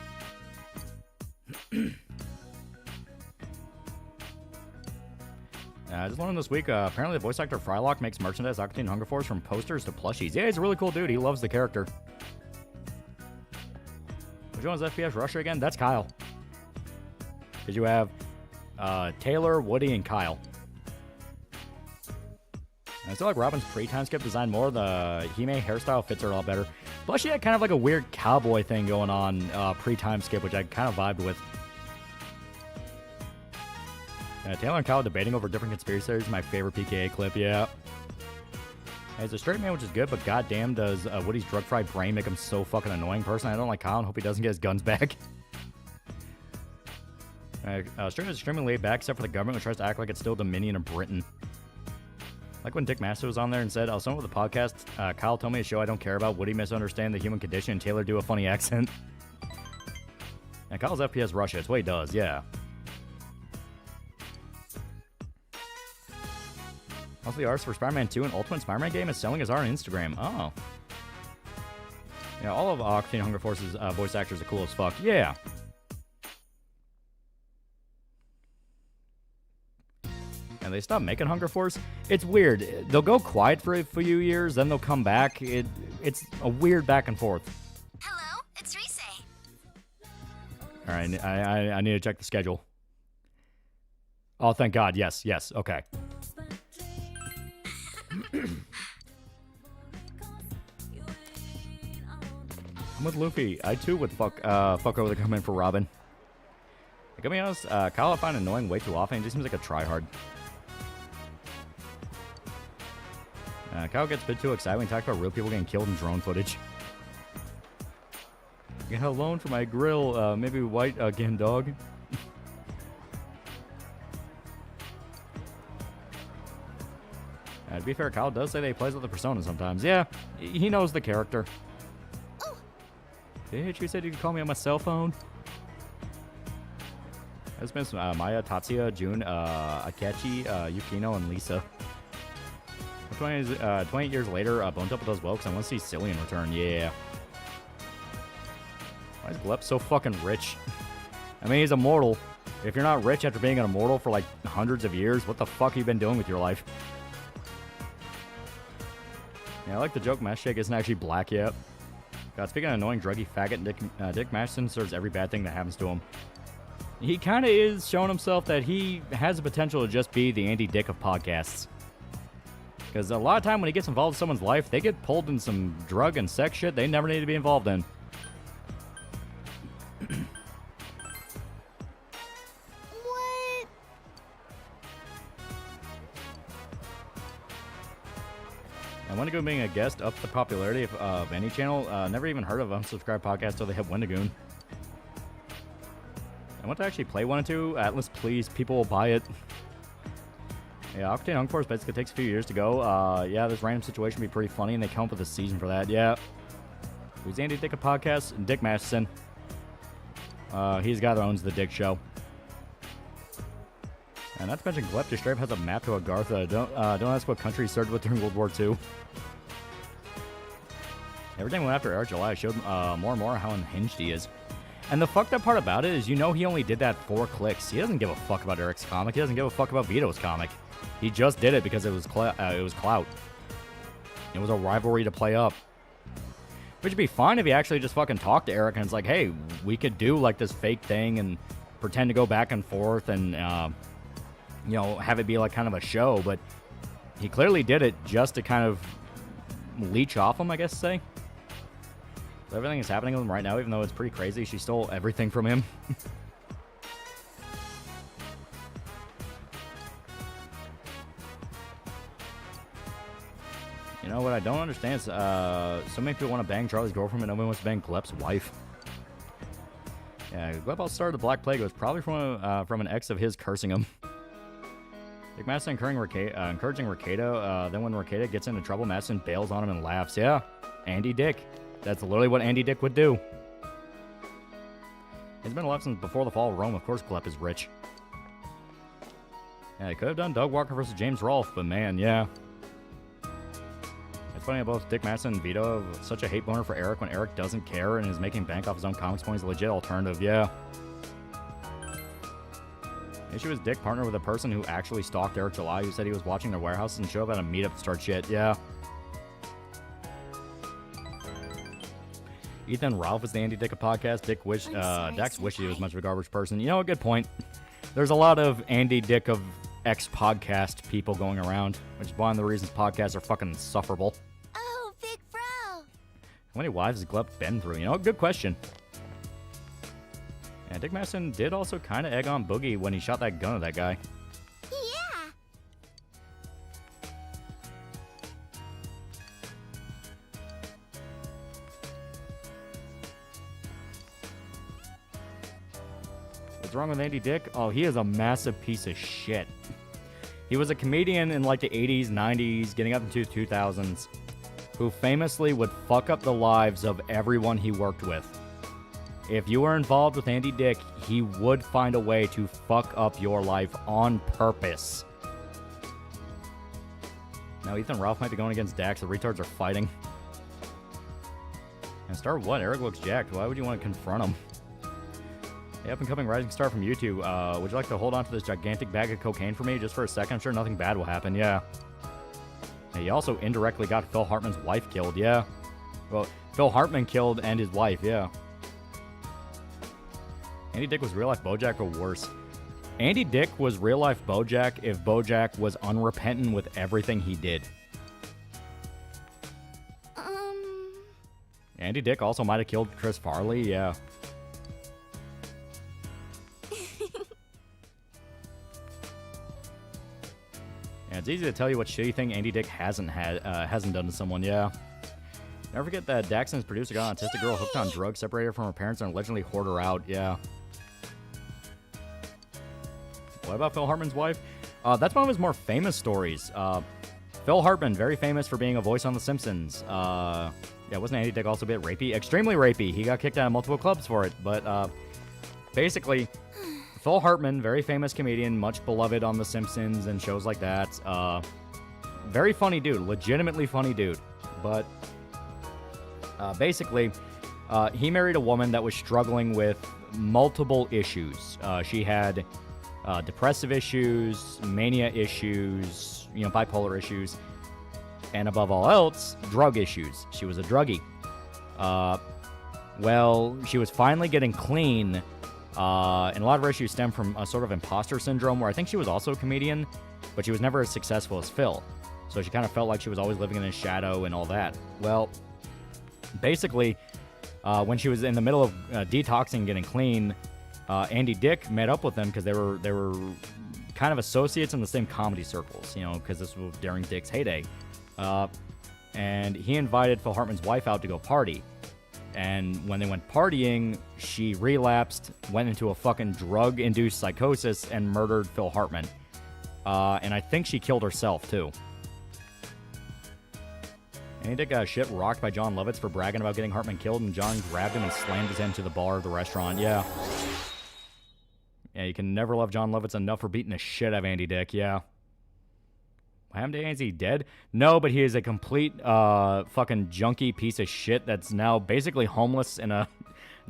I just learned this week, apparently the voice actor Frylock makes merchandise Octane Hunger Force from posters to plushies. Yeah, he's a really cool dude. He loves the character. Which one's FPS Russia again? That's Kyle. Because you have Taylor, Woody, and Kyle. And I still like Robin's pre-time skip design more. The Hime hairstyle fits her a lot better. Plus, she had kind of like a weird cowboy thing going on pre-time skip, which I kind of vibed with. Taylor and Kyle debating over different conspiracy theories is my favorite PKA clip, yeah. He's a straight man, which is good, but goddamn does Woody's drug-fried brain make him so fucking annoying. Personally, I don't like Kyle and hope he doesn't get his guns back. Straight is extremely laid back, except for the government, which tries to act like it's still Dominion of Britain. Like when Dick Master was on there and said, I'll sum up the podcast, Kyle told me a show I don't care about, Woody misunderstand the human condition, and Taylor do a funny accent. And Kyle's FPS Russia, it's what he does, yeah. Also, the artist for Spider-Man 2 and Ultimate Spider-Man game is selling his art on Instagram. Oh. Yeah, all of Octane Hunger Force's voice actors are cool as fuck. Yeah. And they stopped making Hunger Force. It's weird. They'll go quiet for a few years, then they'll come back. It's a weird back and forth. Hello, it's Rise. All right, I need to check the schedule. Oh, thank God. Yes, okay. I'm with Luffy. I too would fuck over the comment for Robin. I gotta be honest, Kyle I find annoying way too often. He just seems like a tryhard. Kyle gets a bit too excited when he talks about real people getting killed in drone footage. Get a loan for my grill, maybe white again, dog. To be fair, Kyle does say that he plays with the persona sometimes. Yeah, he knows the character. Oh. Bitch, you said you could call me on my cell phone? It's been Maya, Tatsuya, June, Akechi, Yukino, and Lisa. 28 years later, Bone Temple does well because I want to see Silly in return. Yeah. Why is Glep so fucking rich? I mean, he's immortal. If you're not rich after being an immortal for like hundreds of years, what the fuck have you been doing with your life? Yeah, I like the joke Mash Shake isn't actually black yet. God, speaking of annoying druggy faggot, Dick Mashton deserves every bad thing that happens to him. He kind of is showing himself that he has the potential to just be the Andy Dick of podcasts. Because a lot of time when he gets involved in someone's life, they get pulled in some drug and sex shit they never need to be involved in. What? And Wendigoon being a guest up the popularity of any channel. Never even heard of unsubscribed podcast till they have Wendigoon. I want to actually play 1 and 2. Atlas, please. People will buy it. Yeah, Octane Hung Force basically takes a few years to go. Yeah, this random situation would be pretty funny, and they come up with a season for that. Yeah. Who's Andy Dick a podcast? Dick Masterson. He's the guy that owns the Dick Show. And not to mention, Glepta straight up has a map to Agartha. Don't ask what country he started with during World War II. Every time we went after Eric July, I showed more and more how unhinged he is. And the fucked up part about it is, you know, he only did that 4 clicks. He doesn't give a fuck about Eric's comic. He doesn't give a fuck about Vito's comic. He just did it because it was clout. It was a rivalry to play up. Which would be fine if he actually just fucking talked to Eric and it's like, hey, we could do like this fake thing and pretend to go back and forth and, you know, have it be like kind of a show. But he clearly did it just to kind of leech off him, I guess to say. So everything is happening with him right now, even though it's pretty crazy. She stole everything from him. You know what I don't understand is so many people want to bang Charlie's girlfriend, but nobody wants to bang Glep's wife. Yeah, Glep all started the Black Plague. It was probably from an ex of his cursing him. Dick Madison encouraging Ricado. Then when Ricado gets into trouble, Madison bails on him and laughs. Yeah, Andy Dick. That's literally what Andy Dick would do. It's been alive since before the fall of Rome. Of course, Glep is rich. Yeah, they could have done Doug Walker versus James Rolfe, but man, yeah. It's funny how both Dick Madison and Vito have such a hate boner for Eric when Eric doesn't care and is making bank off his own comics points. A legit alternative, yeah. Issue is Dick partnered with a person who actually stalked Eric July, who said he was watching their warehouses and show up at a meetup to start shit, yeah. Ethan Ralph is the Andy Dick of podcast. Dax wished he was much of a garbage person. You know, a good point. There's a lot of Andy Dick of ex-podcast people going around, which is one of the reasons podcasts are fucking insufferable. Oh, big bro. How many wives has Glep been through? You know, good question. And Dick Madison did also kind of egg on Boogie when he shot that gun at that guy. Yeah. What's wrong with Andy Dick? Oh, he is a massive piece of shit. He was a comedian in like the 80s, 90s, getting up into the 2000s, who famously would fuck up the lives of everyone he worked with. If you were involved with Andy Dick, he would find a way to fuck up your life on purpose. Now Ethan Ralph might be going against Dax. The retards are fighting. And star what? Eric looks jacked. Why would you want to confront him? Hey, up-and-coming rising star from YouTube. Would you like to hold on to this gigantic bag of cocaine for me just for a second? I'm sure nothing bad will happen, yeah. Hey, he also indirectly got Phil Hartman's wife killed, yeah. Well, Phil Hartman killed and his wife, yeah. Andy Dick was real-life Bojack or worse. Andy Dick was real-life Bojack if Bojack was unrepentant with everything he did. Andy Dick also might have killed Chris Farley, yeah. Yeah, it's easy to tell you what shitty thing Andy Dick hasn't done to someone, yeah. Never forget that Daxon's producer got an autistic girl hooked on drugs, separated her from her parents, and allegedly hoard her out, yeah. What about Phil Hartman's wife? That's one of his more famous stories. Phil Hartman, very famous for being a voice on The Simpsons. Yeah, wasn't Andy Dick also a bit rapey? Extremely rapey. He got kicked out of multiple clubs for it. But basically, Phil Hartman, very famous comedian, much beloved on The Simpsons and shows like that. Very funny dude, legitimately funny dude. But basically, he married a woman that was struggling with multiple issues. She had depressive issues, mania issues, you know, bipolar issues, and above all else, drug issues. She was a druggie. Well, she was finally getting clean, and a lot of her issues stem from a sort of imposter syndrome, where I think she was also a comedian, but she was never as successful as Phil. So she kind of felt like she was always living in his shadow and all that. Well, basically, when she was in the middle of detoxing and getting clean, Andy Dick met up with them because they were kind of associates in the same comedy circles, you know, because this was during Dick's heyday. and he invited Phil Hartman's wife out to go party. And when they went partying, she relapsed, went into a fucking drug-induced psychosis, and murdered Phil Hartman. And I think she killed herself, too. Andy Dick got shit rocked by John Lovitz for bragging about getting Hartman killed, and John grabbed him and slammed his head to the bar of the restaurant. Yeah. Yeah, you can never love John Lovitz enough for beating the shit out of Andy Dick, yeah. What happened to Andy? Is he dead? No, but he is a complete fucking junkie piece of shit that's now basically homeless in a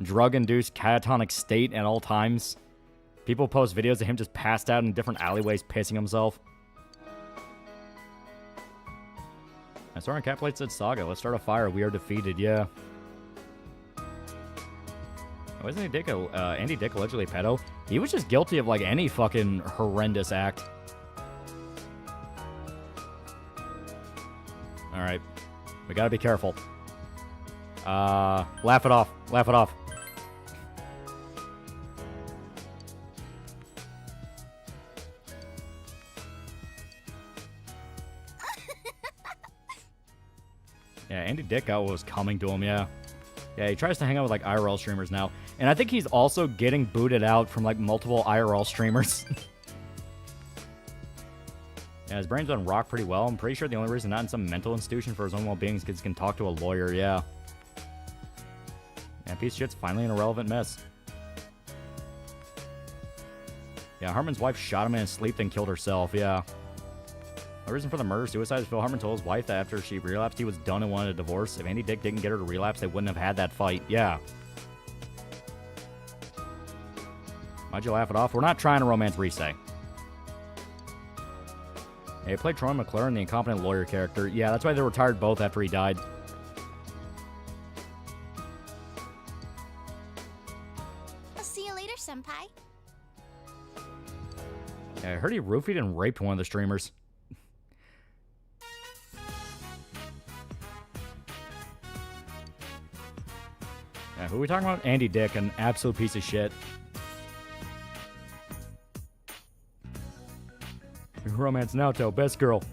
drug-induced catatonic state at all times. People post videos of him just passed out in different alleyways pissing himself. I saw on Catplate said Saga. Let's start a fire. We are defeated. Yeah. Wasn't Andy Dick allegedly a pedo? He was just guilty of like any fucking horrendous act. All right, we gotta be careful. Laugh it off. Laugh it off. Yeah, Andy Dick got what was coming to him, yeah. Yeah, he tries to hang out with, like, IRL streamers now. And I think he's also getting booted out from, like, multiple IRL streamers. Yeah, his brain's on rock pretty well. I'm pretty sure the only reason not in some mental institution for his own well-being is because he can talk to a lawyer, yeah. Yeah, piece of shit's finally an irrelevant mess. Yeah, Hartman's wife shot him in his sleep, then killed herself, yeah. The reason for the murder-suicide is Phil Hartman told his wife that after she relapsed, he was done and wanted a divorce. If Andy Dick didn't get her to relapse, they wouldn't have had that fight. Yeah. Why'd you laugh it off? We're not trying to romance Resay. Yeah, he played Troy McClure, the incompetent lawyer character. Yeah, that's why they retired both after he died. I'll see you later, senpai. Yeah, I heard he roofied and raped one of the streamers. Yeah, who are we talking about? Andy Dick, an absolute piece of shit. Romance Naoto, best girl.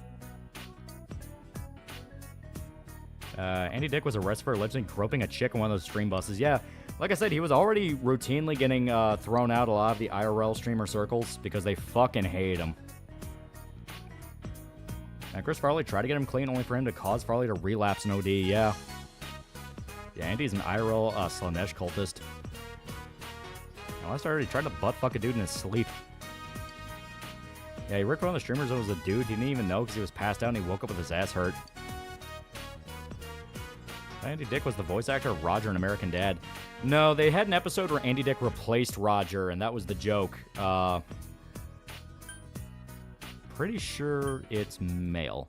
Andy Dick was arrested for allegedly groping a chick on one of those stream buses. Yeah, like I said, he was already routinely getting thrown out a lot of the IRL streamer circles because they fucking hate him. And Chris Farley tried to get him clean only for him to cause Farley to relapse in OD, yeah. Yeah, Andy's an IRL Slanesh cultist. Last I heard, he tried to butt fuck a dude in his sleep. Yeah, he ripped one of the streamers that was a dude. He didn't even know because he was passed out and he woke up with his ass hurt. Andy Dick was the voice actor of Roger in American Dad. No, they had an episode where Andy Dick replaced Roger, and that was the joke. Pretty sure it's male.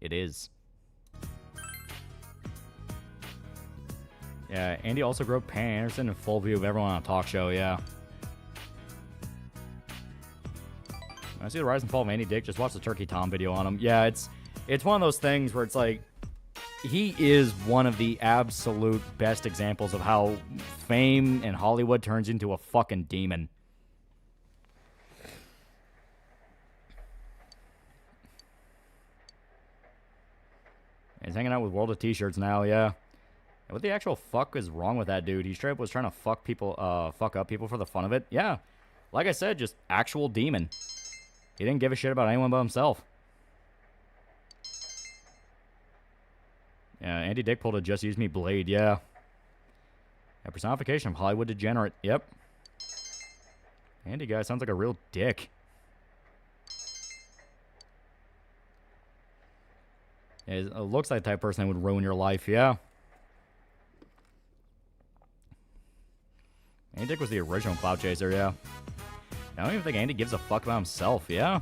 It is. Yeah, Andy also groped Pam Anderson in full view of everyone on a talk show, yeah. I see the rise and fall of Andy Dick. Just watch the Turkey Tom video on him. Yeah, it's one of those things where it's like, he is one of the absolute best examples of how fame in Hollywood turns into a fucking demon. He's hanging out with World of T-shirts now, yeah. What the actual fuck is wrong with that dude? He straight up was trying to fuck up people for the fun of it. Yeah, like I said, just actual demon. He didn't give a shit about anyone but himself. Yeah, Andy Dick pulled a Just Use Me blade, yeah. A personification of Hollywood degenerate, yep. Andy guy sounds like a real dick. Yeah, it looks like the type of person that would ruin your life, yeah. Andy Dick was the original cloud chaser, yeah. I don't even think Andy gives a fuck about himself, yeah.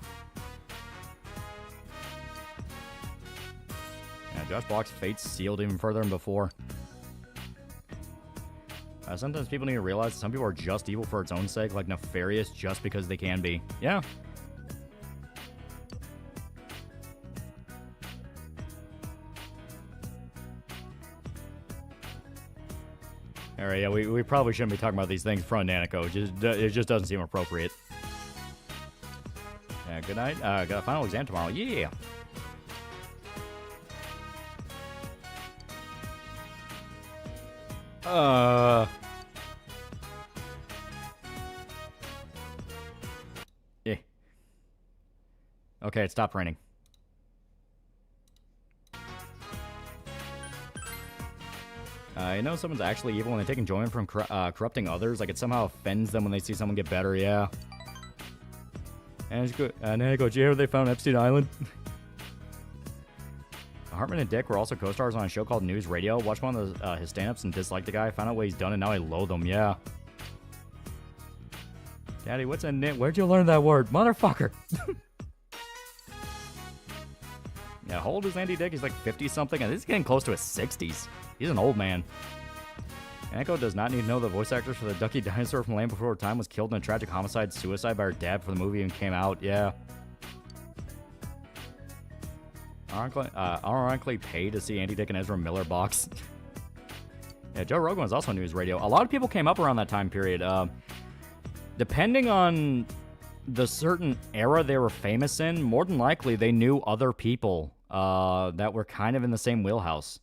Yeah, Josh Block's fate's sealed even further than before. Sometimes people need to realize that some people are just evil for its own sake, like nefarious just because they can be. Yeah. Alright, yeah, we probably shouldn't be talking about these things in front of Nanico. It just doesn't seem appropriate. Yeah, good night. Got a final exam tomorrow. Yeah. Yeah. Okay, it stopped raining. You know someone's actually evil when they take enjoyment from corrupting others. Like, it somehow offends them when they see someone get better, yeah. And I go, did you hear they found Epstein Island? Hartman and Dick were also co-stars on a show called News Radio. Watched one of his stand-ups and disliked the guy. Found out what he's done, and now I loathe him, yeah. Daddy, what's a nit? Where'd you learn that word? Motherfucker! Yeah, how old is Andy Dick? He's like 50-something, and he's getting close to his 60s. He's an old man. Anko does not need to know the voice actress for the Ducky Dinosaur from Land Before Time was killed in a tragic homicide-suicide by her dad before the movie even came out. Yeah. Ironically paid to see Andy Dick and Ezra Miller box. Yeah, Joe Rogan was also on News Radio. A lot of people came up around that time period. Depending on the certain era they were famous in, more than likely they knew other people that were kind of in the same wheelhouse.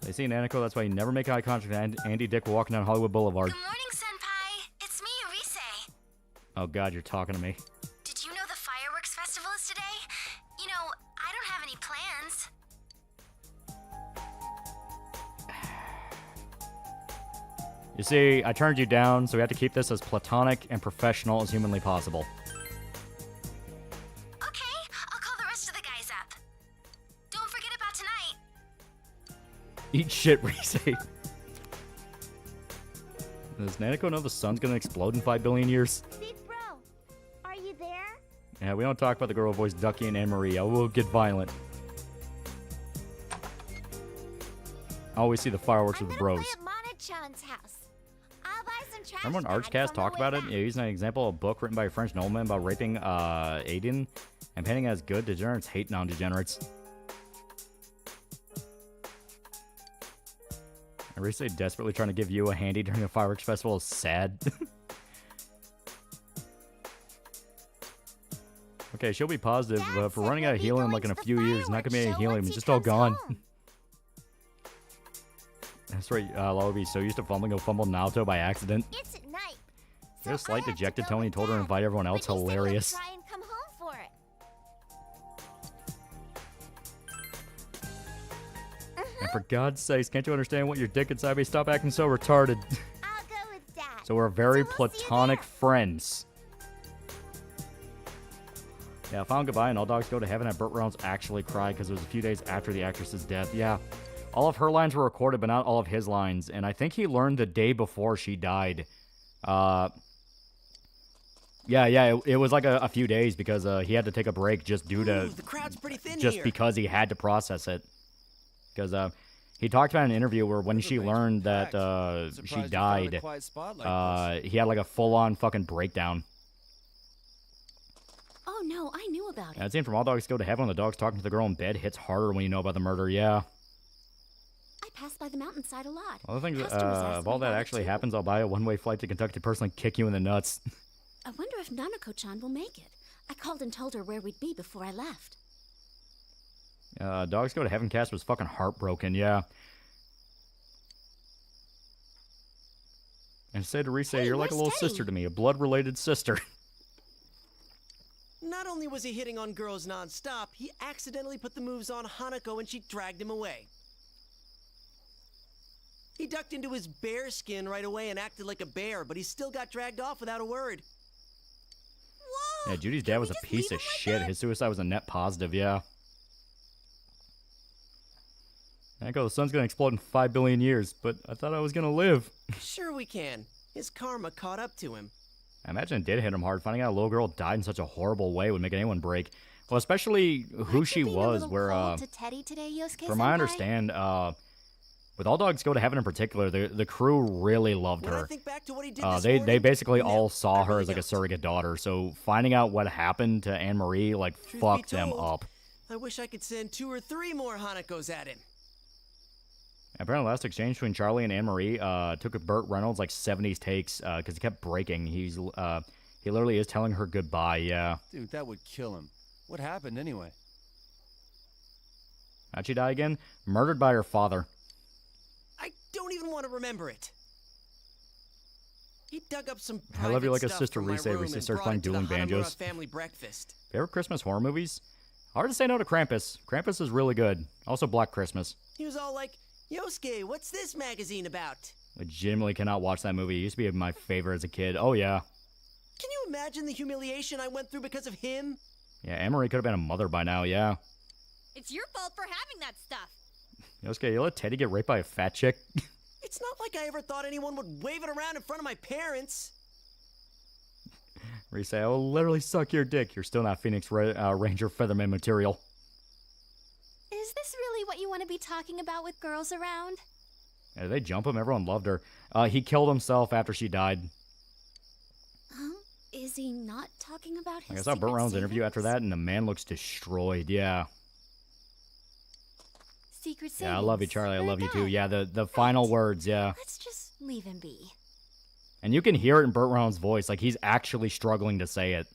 They see Nanako, that's why you never make eye contact with Andy Dick walking down Hollywood Boulevard. Good morning, Senpai. It's me, Arise. Oh god, you're talking to me. Did you know the fireworks festival is today? You know, I don't have any plans. You see, I turned you down, so we have to keep this as platonic and professional as humanly possible. Okay, I'll call the rest of the guys up. Don't forget about tonight. Eat shit, Reese. Does Nanako know the sun's gonna explode in 5 billion years? Big bro, are you there? Yeah, we don't talk about the girl who voiced Ducky and Anne-Marie. I will get violent. I always see the fireworks with the bros. Chan's house. I'll buy some trash. Remember when Archcast talked about it? Yeah, using an example of a book written by a French nobleman about raping Aiden and painting as good degenerates hate non-degenerates. I really say desperately trying to give you a handy during a fireworks festival is sad. Okay, she'll be positive, but if we're running out of helium like in a few years, not gonna be any helium, it's just all gone. That's right, Lolo be so used to fumbling, go fumble Naoto by accident. It's at night. There's a slight dejected Tony told her to invite everyone else. Hilarious. Try and come home for it. And for God's sakes, can't you understand what your dick inside me? Stop acting so retarded. I'll go with Dad. So we're very So we'll see you platonic there. friends. Yeah, Final Goodbye and All Dogs Go to Heaven. Burt Reynolds actually cried because it was a few days after the actress's death. Yeah, all of her lines were recorded, but not all of his lines. And I think he learned the day before she died. It was like a few days because he had to take a break just due to the crowd's pretty thin just here. because he had to process it. Because he talked about in an interview where when she learned that she died, he had like a full-on fucking breakdown. Oh no, I knew about it. That scene from All Dogs Go to Heaven when the dog's talking to the girl in bed hits harder when you know about the murder, yeah. I pass by the mountainside a lot. Well, the thing Customers ask if all me that about it, actually too. happens, I'll buy a one-way flight to Kentucky to personally kick you in the nuts. I wonder if Nanako-chan will make it. I called and told her where we'd be before I left. Dogs Go to Heaven cast was fucking heartbroken, yeah. And say to Rise, you're like a where's little Teddy? sister to me, a blood-related sister. Not only was he hitting on girls non-stop, he accidentally put the moves on Hanako and she dragged him away. He ducked into his bear skin right away and acted like a bear, but he still got dragged off without a word. Whoa! Yeah, Judy's dad was a piece of shit. His suicide was a net positive, yeah. Echo, the sun's gonna explode in 5 billion years, but I thought I was gonna live. Sure we can. His karma caught up to him. I imagine it did hit him hard. Finding out a little girl died in such a horrible way would make anyone break. Well, especially who she was, where, to Teddy today, Yosuke from what I senpai? understand, with All Dogs Go to Heaven in particular, the crew really loved When I her. think back to what he did this They morning, basically no, all saw I her really as like a don't. surrogate daughter, so finding out what happened to Anne-Marie, like, Truth be fucked them told, up. I wish I could send 2 or 3 more Hanakos at him. Apparently, the last exchange between Charlie and Anne-Marie took a Burt Reynolds like 70s takes because he kept breaking. He literally is telling her goodbye, yeah. Dude, that would kill him. What happened anyway? How'd she die again? Murdered by her father. even want to remember it. He dug up some I love you like a stuff sister from my Reese room Reese and starts brought playing it to the dueling banjos. Hanamura family breakfast. Favorite Christmas horror movies? Hard to say no to Krampus. Krampus is really good. Also Black Christmas. He was all like, Yosuke, what's this magazine about? Legitimately cannot watch that movie. It used to be my favorite as a kid. Oh, yeah. Can you imagine the humiliation I went through because of him? Yeah, Anne-Marie could have been a mother by now, yeah. It's your fault for having that stuff. Yosuke, you let Teddy get raped by a fat chick? It's not like I ever thought anyone would wave it around in front of my parents. Reese, I will literally suck your dick. You're still not Phoenix Ranger Featherman material. Is this really what you want to be talking about with girls around? Yeah, did they jump him? Everyone loved her. He killed himself after she died. Is he not talking about his Like I saw Burt Reynolds' interview after that, and the man looks destroyed, yeah. Secret savings. Yeah, I love you, Charlie. I They're love you, too. gone. Yeah, the final words, yeah. Let's just leave him be. And you can hear it in Burt Reynolds' voice, like he's actually struggling to say it.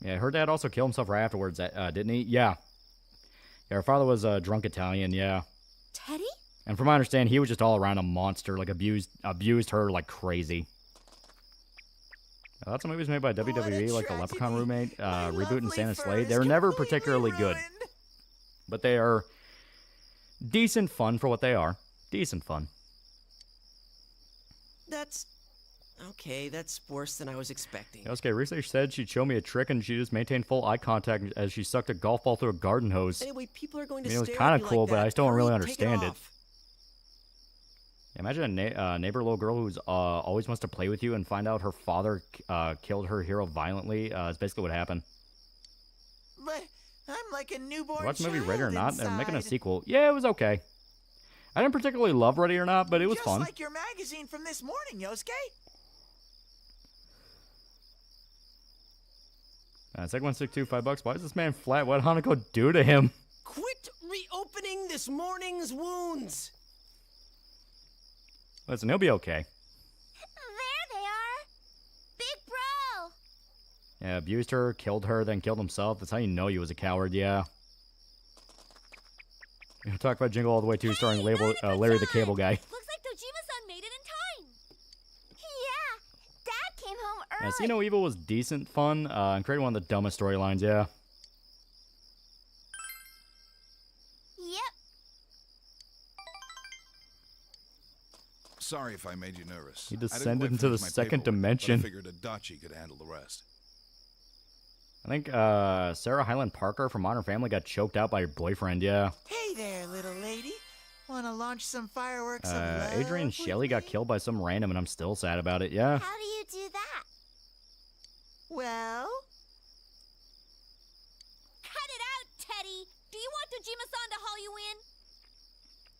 Yeah, her dad also killed himself right afterwards, didn't he? Yeah. Yeah, her father was a drunk Italian, yeah. Teddy? And from my understanding, he was just all around a monster, like abused her like crazy. Lots of movies made by WWE, like the Leprechaun reboot and Santa Slade. They were never particularly good. But they are decent fun for what they are. Decent fun. That's... okay, that's worse than I was expecting. Yosuke recently said she'd show me a trick and she just maintained full eye contact as she sucked a golf ball through a garden hose. Anyway, people are going to I mean, it was stare kind at of you cool, like but that. I still don't really Hurry, take understand it. off. Imagine a neighbor little girl who's always wants to play with you and find out her father killed her hero violently. Is basically what happened. But I'm like a newborn Watch the movie child Ready or Not. They're making a inside. sequel. Yeah, it was okay. I didn't particularly love Ready or Not, but it was Just fun. like your magazine from this morning, Yosuke. Second 162, $5. Why is this man flat? What did Hanako do to him? Quit reopening this morning's wounds! Listen, he'll be okay. There they are! Big bro! Yeah, abused her, killed her, then killed himself. That's how you know he was a coward, yeah. We'll talk about Jingle All the Way 2 starring Larry the Cable Guy. Looks like Dojima-san made it in time. Yeah! Dad came home early! See No Evil was decent fun, and created one of the dumbest storylines, yeah. Yep. Sorry if I made you nervous. He I didn't descended quite into the finish my second paperwork, dimension. But I figured Adachi could handle the rest. I think Sarah Hyland Parker from Modern Family got choked out by her boyfriend, yeah. Hey there, little lady. Want to launch some fireworks of love Adrian with Shelley got me? killed by some random, and I'm still sad about it, yeah. How do you do that? Well, Cut it out, Teddy. Do you want Dojima-san to haul you in?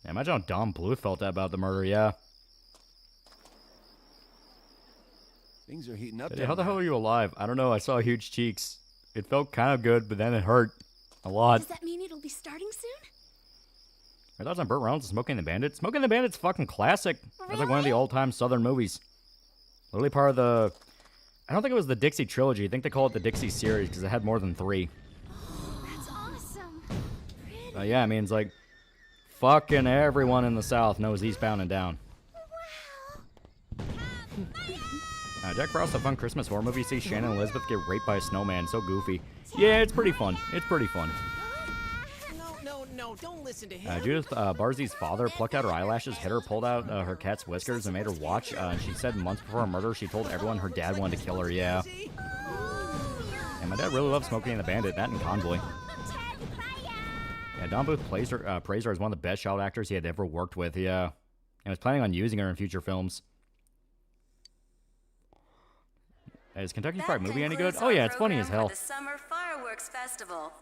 Yeah, imagine how Don Bluth felt about the murder, yeah. Things are heating up. Hey, down how the there. hell are you alive? I don't know, I saw huge cheeks. It felt kind of good, but then it hurt a lot. Does that mean it'll be starting soon? Your thoughts on Burt Reynolds' Smoking the Bandit? Smoking the Bandit's fucking classic. It's like one of the all-time Southern movies. Literally part of the... I don't think it was the Dixie trilogy. I think they call it the Dixie series because it had more than 3. That's awesome. Yeah, I mean, it's like... Fucking everyone in the South knows Eastbound and Down. Jack Frost, a fun Christmas horror movie. See Shannon and Elizabeth get raped by a snowman. So goofy. Yeah, it's pretty fun. It's pretty fun. No, don't listen to him. Judith Barzie's father plucked out her eyelashes, hit her, pulled out her cat's whiskers, and made her watch. She said months before her murder, she told everyone her dad wanted to kill her, yeah. And my dad really loved Smokey and the Bandit, that and Convoy. Yeah, Don Bluth praised her as one of the best child actors he had ever worked with, yeah. And was planning on using her in future films. Is Kentucky Fried Movie any good? Oh yeah, it's funny as hell. The Summer Fireworks Festival.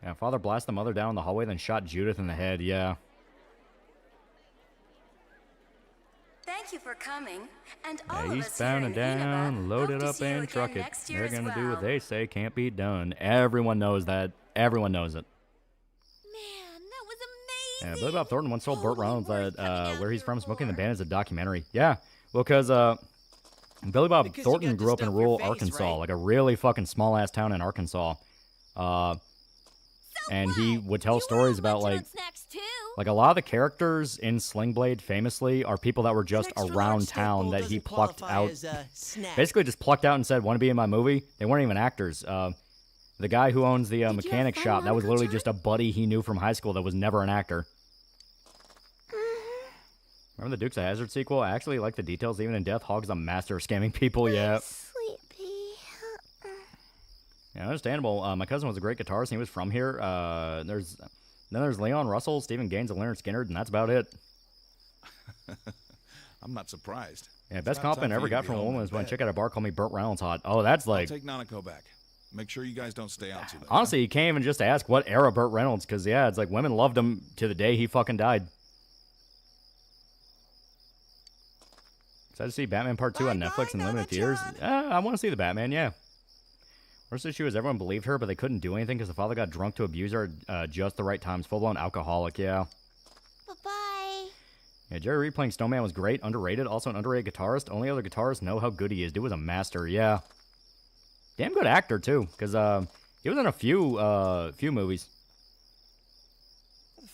Yeah, father blasted the mother down in the hallway, then shot Judith in the head, yeah. Thank you for coming. And all of us Eastbound here and in down, Inaba load hope it to up see you and again truck it. next year They're as gonna do what well. they say can't be done. Everyone knows that. Everyone knows it. Man, that was amazing. Yeah, Billy Bob Thornton once told Burt Reynolds that where he's from, Smoking the Bandit is a documentary. Yeah, well, because Billy Bob Because you Thornton got to grew up in stuff your rural face, Arkansas, right? like a really fucking small-ass town in Arkansas. And he would tell stories about, like a lot of the characters in Sling Blade, famously, are people that were just around town that he plucked out. Basically just plucked out and said, want to be in my movie? They weren't even actors. The guy who owns the mechanic shop, that was literally just a buddy he knew from high school that was never an actor. Remember the Dukes of Hazzard sequel? I actually like the details. Even in death, Hog's a master of scamming people, yeah. Sleepy. Yeah, understandable. My cousin was a great guitarist, and he was from here. There's Leon Russell, Stephen Gaines, and Leonard Skinner, and that's about it. I'm not surprised. Yeah, best compliment I ever got from a woman was when a chick at a bar called me Burt Reynolds hot. Oh, that's like... I'll take Nanako back. Make sure you guys don't stay out too late. Honestly, you can't even just ask what era Burt Reynolds, because, yeah, it's like women loved him to the day he fucking died. Excited to see Batman Part 2 on Netflix in limited theaters? I want to see the Batman, yeah. Worst issue is everyone believed her, but they couldn't do anything because the father got drunk to abuse her at just the right times. Full-blown alcoholic, yeah. Bye-bye. Yeah, Jerry Reed playing Snowman was great, underrated. Also an underrated guitarist. Only other guitarists know how good he is. Dude was a master, yeah. Damn good actor, too, because he was in a few movies.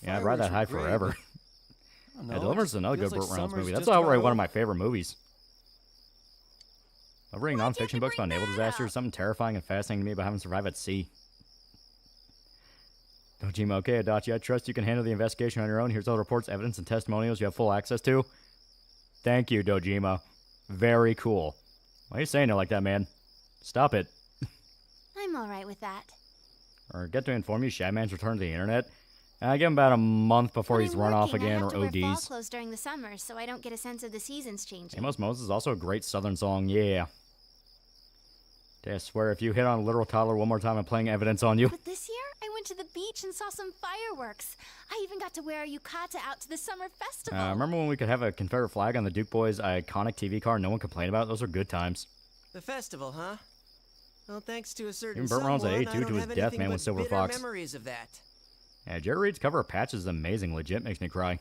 Yeah, I'd ride that high forever. Yeah, Deliverance is another good Burt Reynolds movie. That's outright one of my favorite movies. I love reading nonfiction books about naval disasters. Something terrifying and fascinating to me about having survived at sea. Dojima, okay, Adachi, I trust you can handle the investigation on your own. Here's all the reports, evidence, and testimonials you have full access to. Thank you, Dojima. Very cool. Why are you saying it like that, man? Stop it. I'm alright with that. Or get to inform you, Shadman's returned to the internet. I give him about a month before he's run off again or I have to wear fall ODs. clothes during the summer, so I don't get a sense of the seasons changing. Amos Moses is also a great southern song, yeah. I swear, if you hit on a literal toddler one more time, I'm playing evidence on you. But this year, I went to the beach and saw some fireworks. I even got to wear a yukata out to the summer festival. Remember when we could have a Confederate flag on the Duke Boys' iconic TV car and no one complained about it? Those are good times. The festival, huh? Well, thanks to a certain Even Burt Reynolds at someone, 82 I don't to his have death, anything man, but with Silver bitter Fox. memories of that. Yeah, Jerry Reed's cover of Patches is amazing. Legit makes me cry.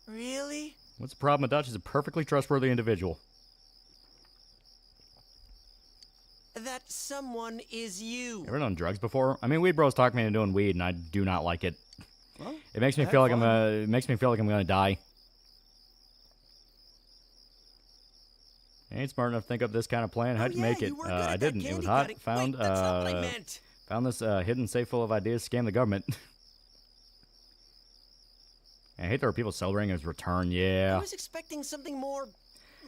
Really? What's the problem? Dutch is a perfectly trustworthy individual. That someone is you. Ever done drugs before? I mean, Weed Bros talked me into doing weed, and I do not like it. Well, it makes me feel like it makes me feel like I'm gonna die. I ain't smart enough to think up this kind of plan. How'd you make it? I didn't. It was hot. Found this hidden safe full of ideas. Scam the government. I hate there were people celebrating his return. Yeah. I was expecting something more.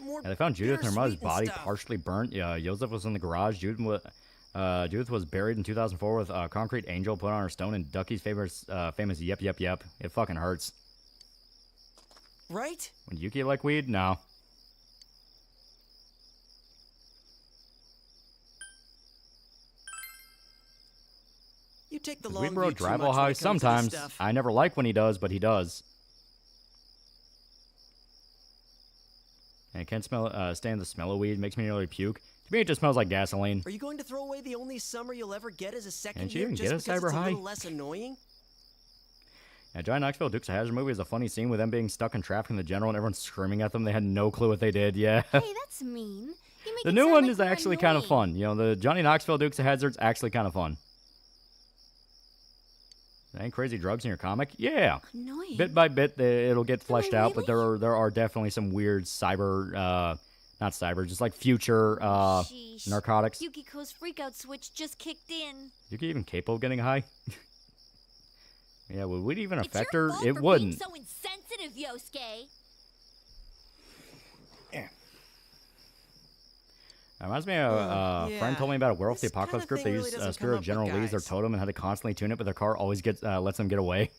Yeah, they found Judith and her mother's body partially burnt. Yeah, Joseph was in the garage. Judith was buried in 2004 with a concrete angel put on her stone and Ducky's famous yep yep yep. It fucking hurts. Right? Would Yuki like weed? No. You take the Does long Weed Bro view too drive much all when high? it comes to this Sometimes. stuff. I never like when he does, but he does. And I can't stand the smell of weed. It makes me nearly puke. To me, it just smells like gasoline. Are you going to throw away the only summer you'll ever get as a second Can't you year even just get a because cyber it's a high? little less annoying? Yeah, Johnny Knoxville Dukes of Hazzard movie is a funny scene with them being stuck in traffic in the general and everyone screaming at them. They had no clue what they did. Yeah. Hey, that's mean. You make The it new sound one like is we're actually kind of annoying. fun. You know, the Johnny Knoxville Dukes of Hazzard's actually kind of fun. Ain't crazy drugs in your comic? Yeah. Annoying. Bit by bit, it'll get fleshed out, but there are definitely some weird cyber, not cyber, just like future Sheesh. narcotics. Yukiko's freakout switch just kicked in. Yuki even capable of getting high? Yeah, would weed even It's affect your her? fault It for wouldn't. Being so insensitive, Yosuke. It reminds me of a friend told me about a Werewolf the Apocalypse group. They really use doesn't Spirit come of up General with Lee as their guys. totem and had to constantly tune it, but their car always lets them get away.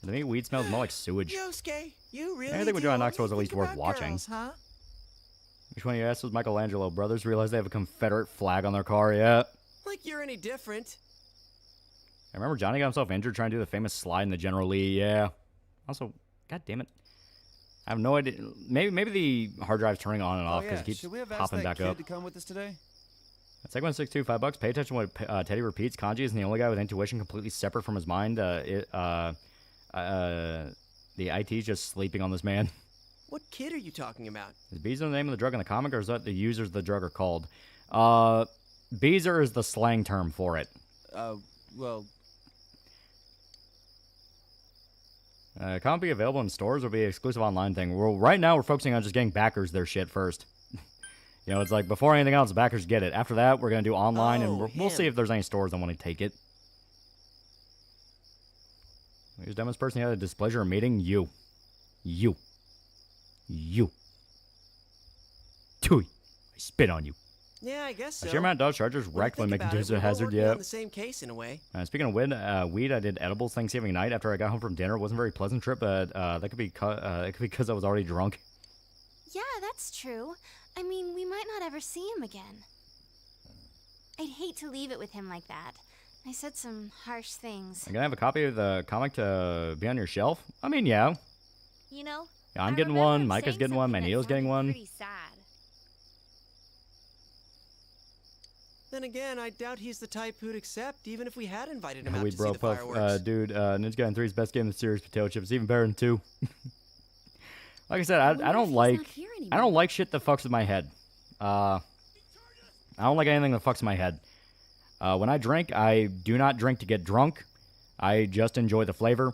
To me, weed smells more like sewage. Yosuke, you really I think do John only Knoxville was at least think worth about watching. girls, huh? Which one of you asked was Michelangelo? Brothers realize they have a Confederate flag on their car, yeah. Like you're any different. I remember Johnny got himself injured trying to do the famous slide in the General Lee, yeah. Also, god damn it. I have no idea. Maybe the hard drive's turning on and off because it keeps Should we have asked popping that back kid up. to come with us today? That's like 162, $5. Pay attention to what Teddy repeats. Kanji isn't the only guy with intuition completely separate from his mind. The IT's just sleeping on this man. What kid are you talking about? Is B's the name of the drug in the comic, or is that the users of the drug are called? Beezer is the slang term for it. Well... Can't be available in stores or be an exclusive online thing. Well, right now we're focusing on just getting backers their shit first. You know, it's like before anything else, backers get it. After that, we're going to do online, and we'll see if there's any stores that want to take it. Who's the dumbest person you had a displeasure meeting? You. You. You. Tui. I spit on you. Yeah, I guess so. Sheer amount of Dodge Chargers recklessly making dudes a hazard, yeah. On the same case in a way. Speaking of weed, I did edibles Thanksgiving night after I got home from dinner. It wasn't a very pleasant trip, but that could be because I was already drunk. Yeah, that's true. I mean, we might not ever see him again. I'd hate to leave it with him like that. I said some harsh things. I'm gonna have a copy of the comic to be on your shelf? I mean, yeah. You know, Yeah, I'm getting one, Micah's getting one, Manito's getting one. pretty sad. Then again, I doubt he's the type who'd accept, even if we had invited him out to see Bro the Puff, fireworks. dude, Ninja Gaiden 3's best game in the series. Potato chips, even better than 2. Like I said, I don't like shit that fucks with my head. I don't like anything that fucks with my head. When I drink, I do not drink to get drunk. I just enjoy the flavor.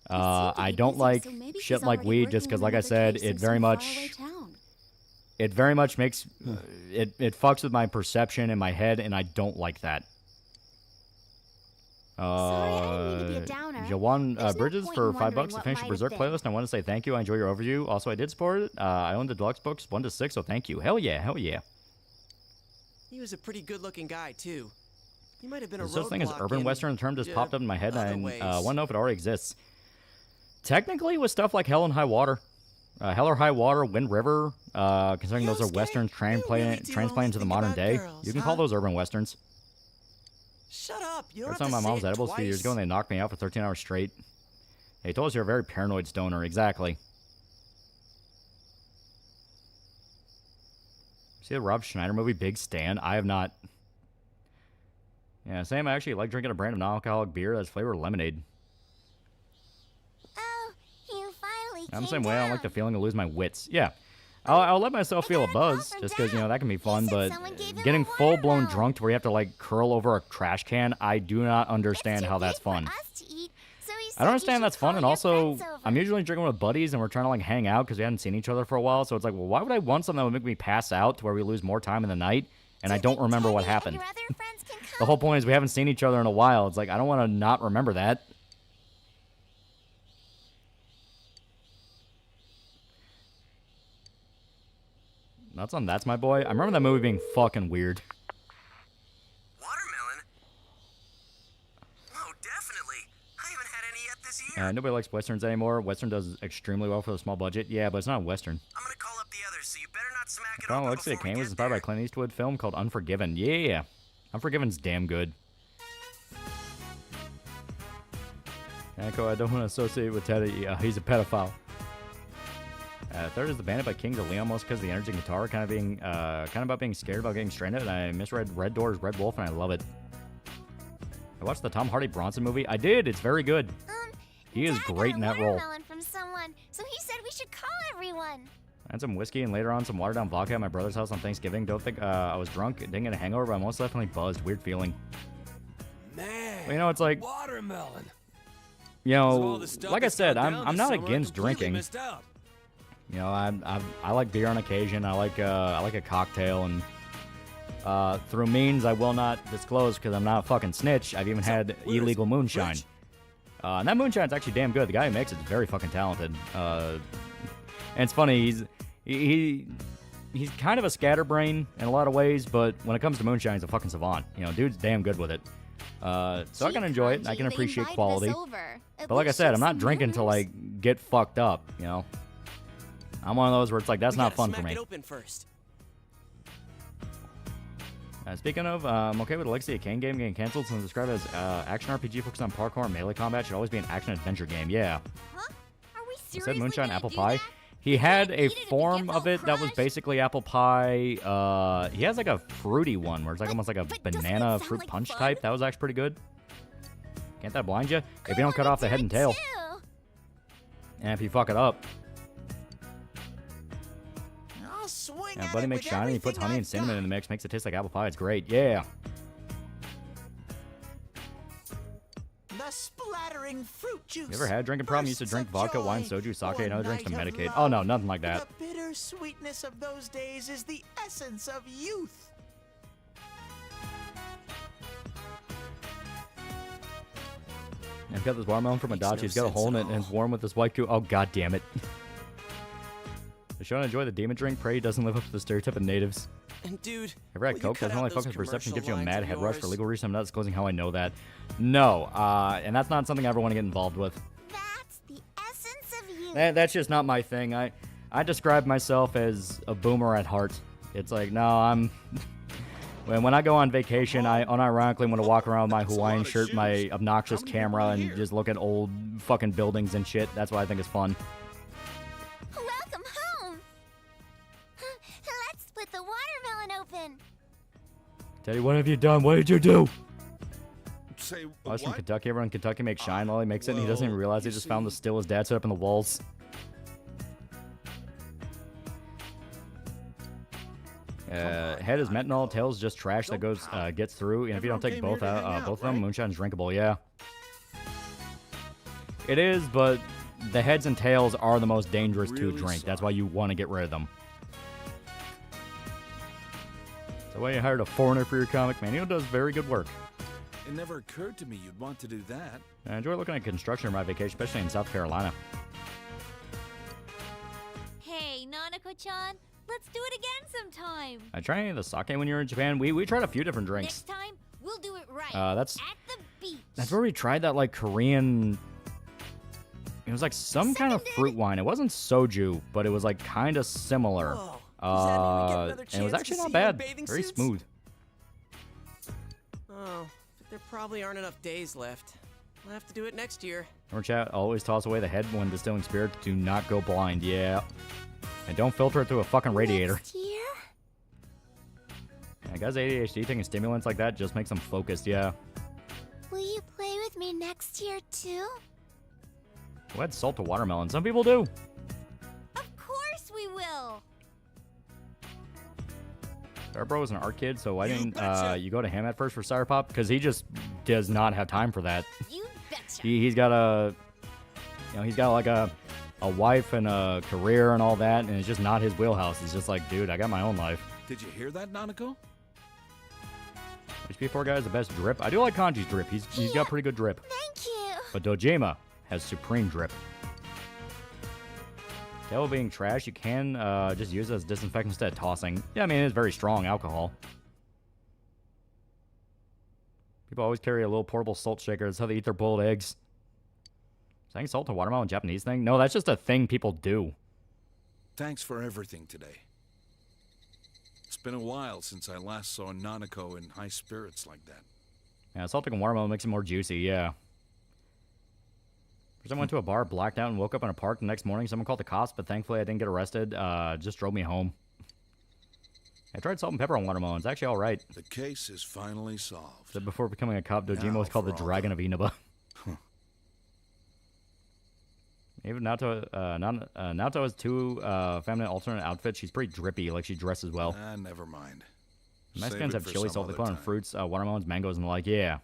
I don't like shit like weed just because, like I said, it very much makes it fucks with my perception in my head, and I don't like that. Jawan Bridges for $5 to finish your Berserk playlist. And I want to say thank you. I enjoy your overview. Also, I did support it. I own the deluxe books 1 to 6, so thank you. Hell yeah, hell yeah. He was a pretty good-looking guy too. He might have been There's a such thing as urban western term just popped up in my head, and I want to know if it already exists. Technically, with stuff like Hell and High Water, Hell or High Water, Wind River, considering those are westerns transplanted to the modern day, you can call those urban westerns. Shut up! You don't First have time to my mom's say it edibles a few years ago, and they knocked me out for 13 hours straight. They told us you're a very paranoid stoner. Exactly. See the Rob Schneider movie, Big Stan? I have not. Yeah, Sam, I actually like drinking a brand of non-alcoholic beer that's flavored lemonade. Oh, you finally I'm the same way. I don't like the feeling of losing my wits. Yeah. I'll let myself feel a buzz, just because, you know, that can be fun, but getting full-blown drunk to where you have to, like, curl over a trash can, I do not understand how that's fun. I don't understand that's fun, and also, I'm usually drinking with buddies, and we're trying to, like, hang out because we hadn't seen each other for a while, so it's like, well, why would I want something that would make me pass out to where we lose more time in the night, and I don't remember what happened? The whole point is we haven't seen each other in a while. It's like, I don't want to not remember that. That's my boy. I remember that movie being fucking weird. Watermelon? Oh, definitely. I haven't had any yet this year. Nobody likes westerns anymore. Western does extremely well for the small budget. Yeah, but it's not a western. I'm gonna call up the others, so you better not smack it up. Alexia Kane was inspired by a Clint Eastwood film called Unforgiven. Yeah. Unforgiven's damn good. Echo, I don't want to associate with Teddy. He's a pedophile. Third is The Bandit by Kings of Leon, most because of the energy guitar, kind of about being scared about getting stranded, and I misread Red Door's Red Wolf, and I love it. I watched the Tom Hardy Bronson movie. I did. It's very good. He is great in that role. From someone, so he said we should call everyone. I had some whiskey and later on some watered down vodka at my brother's house on Thanksgiving. Don't think I was drunk. Didn't get a hangover, but I most definitely buzzed. Weird feeling. Man, but, you know, it's like watermelon. You know, like I said, I'm not against drinking. You know, I like beer on occasion. I like a cocktail, and through means I will not disclose because I'm not a fucking snitch. I've even had illegal moonshine, and that moonshine's actually damn good. The guy who makes it's very fucking talented. And it's funny, he's kind of a scatterbrain in a lot of ways, but when it comes to moonshine, he's a fucking savant. You know, dude's damn good with it. So I can enjoy it. And I can appreciate quality. But like I said, I'm not drinking to like get fucked up. You know. I'm one of those where it's like, that's not fun for me. It open first. Speaking of, I'm okay with Alexia Kane game getting canceled since it's described as action RPG focused on parkour and melee combat. Should always be an action-adventure game. Yeah. Huh? Are we seriously? He said moonshine, apple pie. He had a form of it that was basically apple pie. He has like a fruity one where it's like almost like a banana fruit punch type. That was actually pretty good. Can't that blind you? If you don't cut off the head and tail. And if you fuck it up. swing Yeah, at Buddy it makes with shiny. He puts everything honey and I've cinnamon got. in the mix. Makes it taste like apple pie. It's great. Yeah. The splattering fruit juice. You ever had a drinking problem? You used to drink vodka, wine, soju, sake, and other drinks to Night of medicate. love. Oh, no, nothing like that. The bitter sweetness of those days is the essence of youth. I've got this watermelon from Adachi. He's got a hole in it, and it's warm with this white goo. Oh, god damn it. The show enjoy the demon drink. Pray he doesn't live up to the stereotype of natives. And dude, Ever had will you Coke? cut Doesn't out only those focus perception gives commercial you a mad lines of head rush for yours? legal reasons. I'm not disclosing how I know that. No, and that's not something I ever want to get involved with. That's the essence of you. That's just not my thing. I describe myself as a boomer at heart. It's like, no, I'm... When I go on vacation, I unironically want to walk around with my Hawaiian shirt, my obnoxious camera, and just look at old fucking buildings and shit. That's what I think is fun. Welcome home. Let's split the watermelon open. Teddy, what have you done? What did you do? Say I was from what? Kentucky. Everyone in Kentucky makes shine while he makes it, and he doesn't even realize he just found the still his dad set up in the walls. Head is methanol, tail's just trash that goes gets through, and if you don't take both of them, moonshine's drinkable. Yeah, it is, but the heads and tails are the most dangerous to drink. That's why you want to get rid of them. So why you hired a foreigner for your comic, man? He does very good work. It never occurred to me you'd want to do that. I enjoy looking at construction on my vacation, especially in South Carolina. Hey, Nanako-chan, let's do it again sometime. I tried any of the sake when you were in Japan. We tried a few different drinks. Next time, we'll do it right. That's at the beach. That's where we tried that like Korean. It was like some kind of fruit wine. It wasn't soju, but it was like kind of similar. Whoa. Does that mean we get another And it was chance to actually see not you in bad. bathing Very suits? smooth. Oh, but there probably aren't enough days left. We'll have to do it next year. Remember, chat, always toss away the head when distilling spirit. Do not go blind. Yeah. And don't filter it through a fucking radiator. Next year? Yeah, guys, ADHD taking stimulants like that just makes them focused. Yeah. Will you play with me next year too? Who had salt to watermelon? Some people do. Of course we will. Our bro was an art kid, so why didn't you go to him at first for Sour Pop? Because he just does not have time for that. You betcha. He's got like a wife and a career and all that, and it's just not his wheelhouse. He's just like, dude, I got my own life. Did you hear that, Nanako? HP4 guy is the best drip. I do like Kanji's drip. He's got pretty good drip. Thank you. But Dojima has supreme drip. Tail being trash, you can just use it as disinfectant instead of tossing. Yeah, I mean, it's very strong alcohol. People always carry a little portable salt shaker. That's how they eat their boiled eggs. Saying salt to watermelon Japanese thing? No, that's just a thing people do. Thanks for everything today. It's been a while since I last saw Nanako in high spirits like that. Yeah, salting a watermelon makes it more juicy, yeah. First I went to a bar, blacked out, and woke up in a park the next morning. Someone called the cops, but thankfully I didn't get arrested. Just drove me home. I tried salt and pepper on watermelon. It's actually all right. The case is finally solved. So before becoming a cop, Dojima was called the Dragon of Inaba. Even Naoto has two feminine alternate outfits. She's pretty drippy, like she dresses well. Never mind. Mexicans have chili salt they put on fruits, watermelons, mangoes, and the like. Yeah.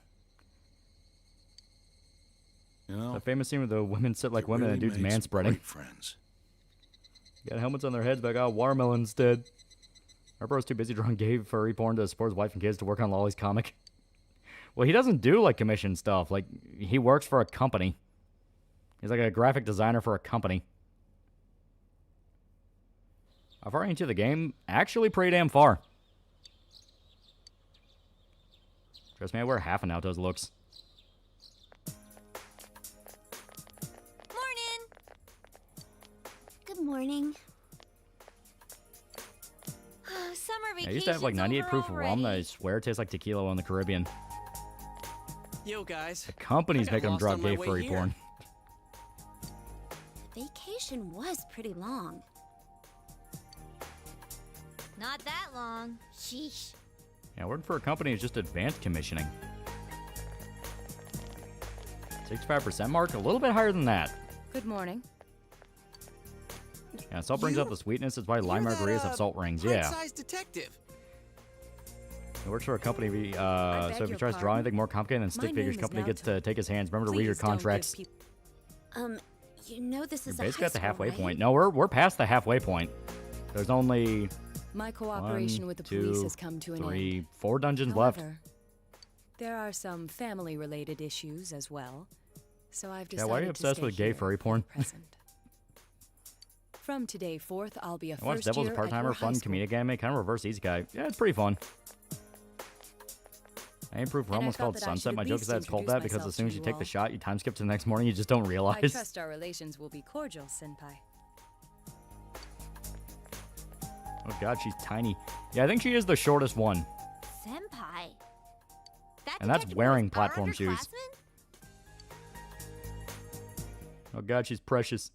You know, the famous scene where the women sit like women and dudes manspreading. Friends. Got helmets on their heads, but I got watermelon instead. Our bro's too busy drawing gay furry porn to support his wife and kids to work on Lolly's comic. Well, he doesn't do like commission stuff. Like he works for a company. He's like a graphic designer for a company. How far into the game? Actually, pretty damn far. Trust me, I wear half an Naoto's looks. Morning. Good morning. Summer vacation. I used to have like 98 proof of rum that I swear tastes like tequila in the Caribbean. Yo, guys. The company's making them draw gay furry porn. Vacation was pretty long. Not that long. Sheesh. Yeah, working for a company is just advanced commissioning. 65% mark, a little bit higher than that. Good morning. Yeah, salt brings out the sweetness. It's why lime margaritas have salt rings. Yeah. Pint-sized detective. He works for a company, so if he tries to draw anything more complicated than stick figures, company gets to take his hands. Remember to read your contracts. You know this is You're a basically at the high school, halfway right? point. No, we're past the halfway point. There's only My cooperation 1, with the 2, police has come to an 3, end. 4 dungeons left. However, there are some family-related issues as well, so I've Yeah, decided why are you to obsessed stay with gay here furry porn? present. From today forth, I'll be a I watched first Devil's a year at part-timer, your high fun school. comedic anime, kind of reverse easy guy. Yeah, it's pretty fun. I improved for And I almost thought called that I Sunset. should My at joke is least that it's called introduce that because as myself soon as to you you take the all. shot, you time skip to the next morning, you just don't I realize. trust our relations will be cordial, Senpai. Oh god, she's tiny. Yeah, I think she is the shortest one. Senpai. That And that's detective wearing was our platform shoes. underclassman? Oh god, she's precious.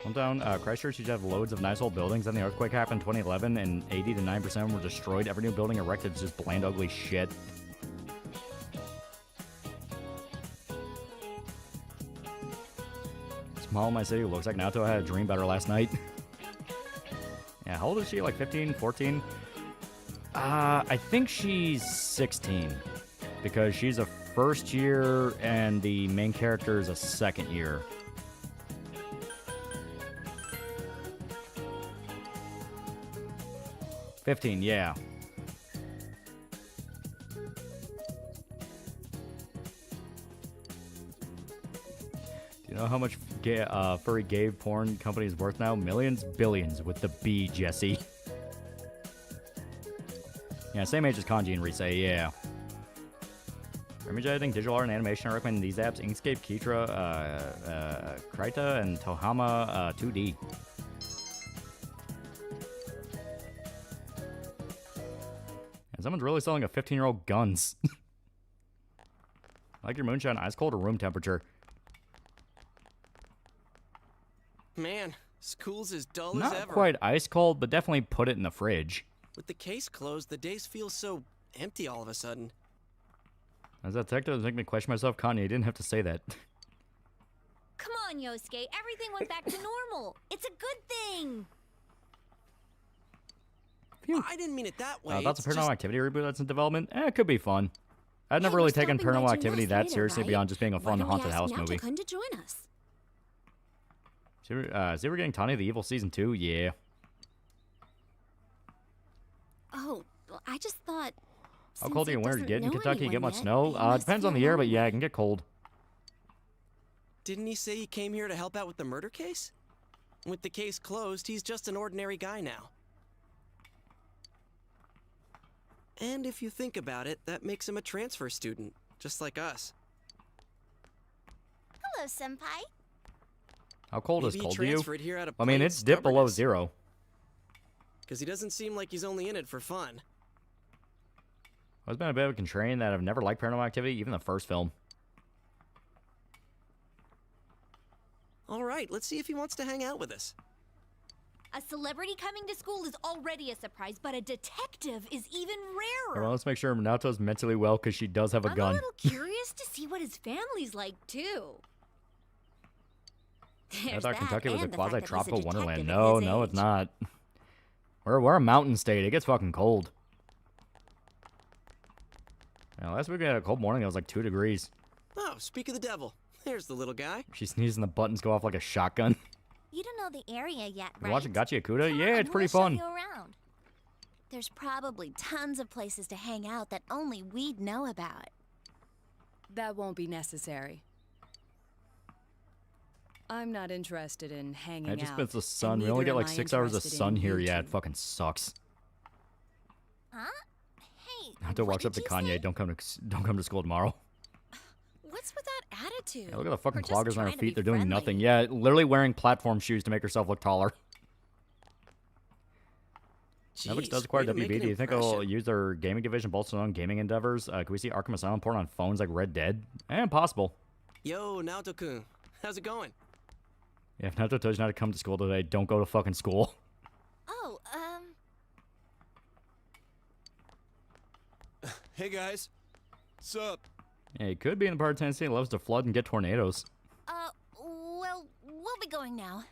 Hometown, Christchurch used to have loads of nice old buildings. Then the earthquake happened in 2011, and 80 to 9% were destroyed. Every new building erected is just bland, ugly shit. Small in my city looks like Naoto had a dream about her last night. Yeah, how old is she? Like 15, 14? I think she's 16. Because she's a first year and the main character is a second year. $15, yeah. Do you know how much furry gay porn company is worth now? Millions, billions with the B, Jesse. Yeah, same age as Kanji and Rise, yeah. Image editing, digital art, and animation. I recommend these apps: Inkscape, Kitra, Krita, and Tohama 2D. And someone's really selling a 15-year-old guns. Like your moonshine, ice cold or room temperature? Man, school's as dull Not as ever. quite ice cold, but definitely put it in the fridge. With the case closed, the days feel so empty all of a sudden. As a detective, it makes me question myself. Kanye, you didn't have to say that. Come on, Yosuke. Everything went back to normal. It's a good thing. I didn't mean it that way. That's a It's Paranormal just- Activity reboot that's in development. It could be fun. I've never really taken Paranormal Activity that seriously beyond just being a fun haunted house movie. To join us. See, we're getting Tanya the Evil Season 2? Yeah. Oh, well, I just thought. How cold are you in winter? doesn't Get in know Kentucky? You get anyone much yet, snow? you must Depends on feel the year, but lonely. yeah, it can get cold. Didn't he say he came here to help out with the murder case? With the case closed, he's just an ordinary guy now. And if you think about it, that makes him a transfer student, just like us. Hello, Senpai. How cold is Maybe he cold to you? transferred here out of I mean, plain it's dipped below stubbornness. 0. Because he doesn't seem like he's only in it for fun. I've been a bit of a contrarian that I've never liked Paranormal Activity, even the first film. All right, let's see if he wants to hang out with us. A celebrity coming to school is already a surprise, but a detective is even rarer. Well, let's make sure Naoto's mentally well because she does have a I'm gun. a little curious to see what his family's like, too. I There's thought that, Kentucky was a and the fact that he's a quasi-tropical detective wonderland. at No, his no, it's age. not. We're a mountain state. It gets fucking cold. Yeah, last week we had a cold morning. It was like 2 degrees. Oh, speak of the devil. There's the little guy. She sneezes and the buttons go off like a shotgun. You don't know the area yet, You right? watching Gachi Akuda? Come Yeah, on, it's pretty we'll fun. Show you around. There's probably tons of places to hang out that only we'd know about. That won't be necessary. I'm not interested in hanging It just out. spits the and sun. We neither only get am like I 6 hours of interested sun in here. you Yeah, two. it fucking sucks. Huh? Hey, I have to what walk up to did you Kanye. say? Don't come to school tomorrow. What's with that attitude? Yeah, look at the fucking We're just cloggers on her trying to be feet. They're doing friendly. nothing. Yeah, literally wearing platform shoes to make herself look taller. Netflix does acquire way to make WB. an Do you think it'll impression. use their gaming division bolster on gaming endeavors? Can we see Arkham Asylum porn on phones like Red Dead? Possible. Yo, Naoto-kun. How's it going? Yeah, if Naruto tells you not to come to school today, don't go to fucking school. Oh, Hey guys, what's up? Yeah, he could be in the part of Tennessee that loves to flood and get tornadoes. well, get going now.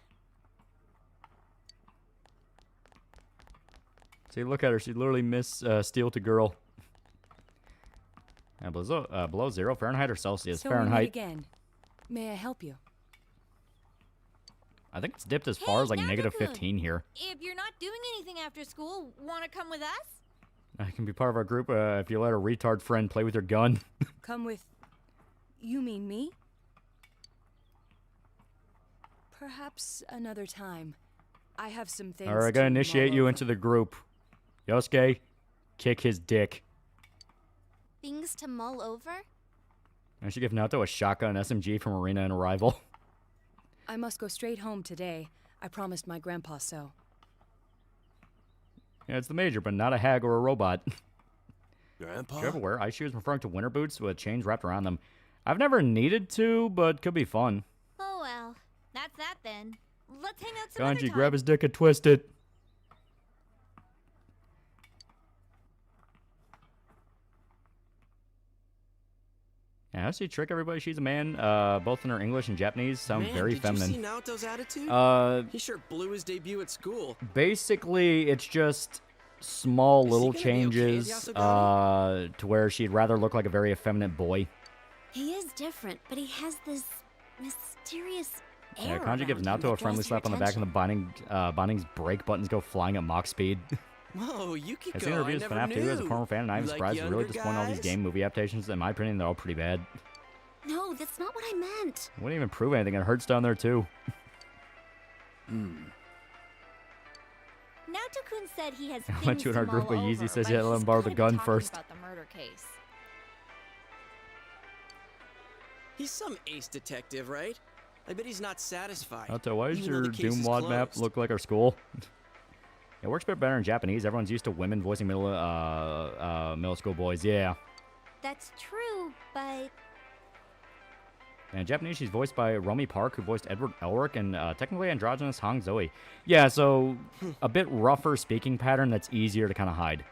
See, look at her. She literally missed Steel to Girl. Below 0 Fahrenheit or Celsius? So Fahrenheit. we meet again. May I help you? I think it's dipped as far as like Naruto-kun. -15 here. If you're not doing anything after school, want to come with us? I can be part of our group if you let a retard friend play with your gun. Come with... You mean me? Perhaps another time. I have some things Alright, I gotta to initiate mull you over. into the group. Yosuke, kick his dick. Things to mull over? I should give Naoto a shotgun SMG from Arena and Arrival. I must go straight home today. I promised my grandpa so. Yeah, it's the Major, but not a hag or a robot. Grandpa? Do you ever wear ice shoes referring to winter boots with chains wrapped around them? I've never needed to, but could be fun. Oh well, that's that then. Let's hang out some other Kanji, time. grab his dick and twist it. Yeah, how does she trick everybody? She's a man. Both in her English and Japanese sound Man, very did feminine. you see Naoto's attitude? He sure blew his debut at school. Basically, it's just small little he gonna be okay at changes Yasogami? to where she'd rather look like a very effeminate boy. He is different, but he has this mysterious Yeah, air Kanji gives around him Naoto a that friendly draws slap on the your back, and the binding's brake buttons go flying at Mach speed. Whoa, Yukiko, I've seen reviews I of never FNAF 2 as a knew. former fan, and I'm You like surprised it's really younger disappointing all these guys? game movie adaptations. In my opinion, they're all pretty bad. No, that's not what I meant. It wouldn't even prove anything. It hurts down there, too. Naoto-kun said he has I things went to in to our group, mull but Yeezy over, says but you had to let he's him borrow the gotta be gun talking first. about the murder case. He's some ace detective, right? I bet he's not satisfied. Naoto, why does even though your the case Doom is WAD map closed. look like our school? It works a bit better in Japanese. Everyone's used to women voicing middle school boys. Yeah. That's true, but And in Japanese, she's voiced by Romy Park, who voiced Edward Elric, and technically androgynous Hong Zoe. Yeah, so a bit rougher speaking pattern that's easier to kind of hide.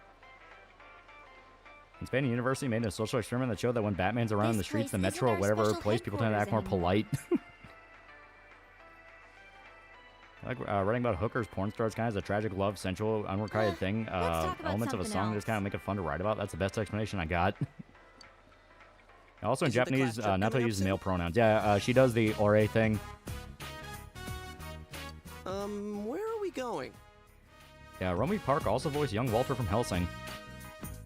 In Spain, a university made a social experiment that showed that when Batman's around in the This streets, the place metro, or isn't our whatever special place, people tend to act more headquarters polite. I like writing about hookers, porn stars, kind of as a tragic love, sensual, unrequited thing. talk about Elements of a something song just kind of make it fun to write about. That's the best explanation I got. Also in Isn't the Japanese, class trip Naoto coming up uses soon? male pronouns. Yeah, she does the ore thing. Where are we going? Yeah, Romy Park also voiced young Walter from Hellsing.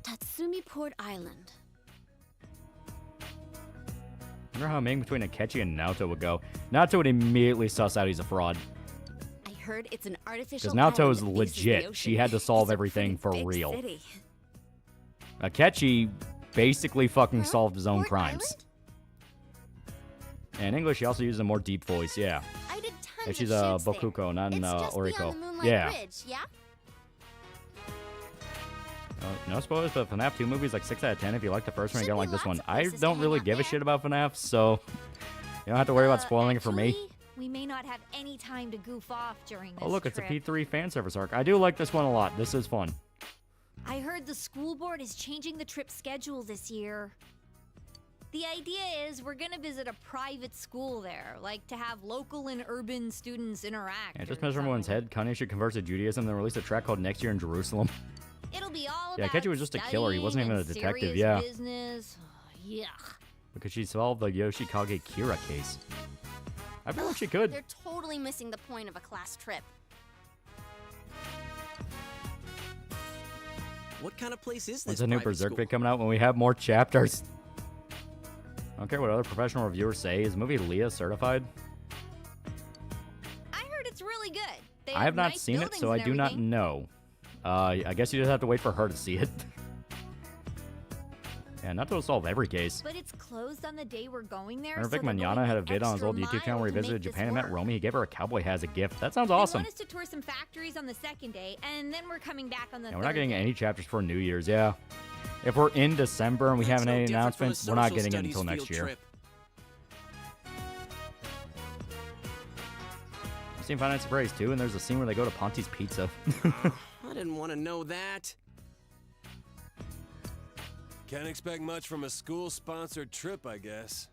Tatsumi Port Island. I wonder how a meeting between Akechi and Naoto would go. Naoto would immediately suss out he's a fraud. I heard it's an artificial Because Naoto island is that faces the legit. She ocean. had to solve It's a everything for pretty big real. city. Akechi basically fucking Huh? solved his own Port crimes. Island? And in English, she also uses a more deep voice, yeah. I did tons Yeah, she's of a shifts there. Bokuko, not an It's just Oriko. beyond the Moonlight Yeah. Bridge, yeah? No spoilers, but FNAF 2 movies like 6 out of 10 if you like the first one, you're Should gonna like be this one. lots of I places to don't hang really out give a there. shit about FNAF, so you don't have to worry about spoiling it for me. actually, we may not have any time to goof off during this Oh look, it's a trip. P3 fan service arc. I do like this one a lot. This is fun. I heard the school board is changing the trip schedule this year. The idea is we're gonna visit a private school there, like to have local and urban students interact. Yeah, just or mess with everyone's something. head. Kanye should convert to Judaism, then release a track called Next Year in Jerusalem. It'll be all Yeah, about Akechi was just a killer. He wasn't studying even a and detective, serious yeah. Business. Yuck. Because she solved the Yoshikage Kira case. I feel like she could. They're totally missing the point of a class trip. What kind of place is this? When's a new private Berserk school? vid coming out? When we have more chapters. I don't care what other professional reviewers say. Is the movie Leah certified? I heard it's really good. They I have not nice seen it, buildings so I and do not everything. know. I guess you just have to wait for her to see it. Yeah, not to solve every case. But it's closed on the day we're going there. Remember so Vic they're Manana going had a an vid on his extra old YouTube channel where he mile to visited make this Japan and met work. Romy. He gave her a cowboy hat as a gift. That sounds They awesome. want us to tour some factories on the second day, and then we're coming back on the Yeah, third we're not getting day. any chapters for New Year's, yeah. If we're in December and we That's haven't no any different from a announcements, we're not social getting it studies until next field year. trip. I've seen Finance Phrase too, and there's a scene where they go to Ponti's Pizza. I didn't want to know that. Can't expect much from a school-sponsored trip, I guess.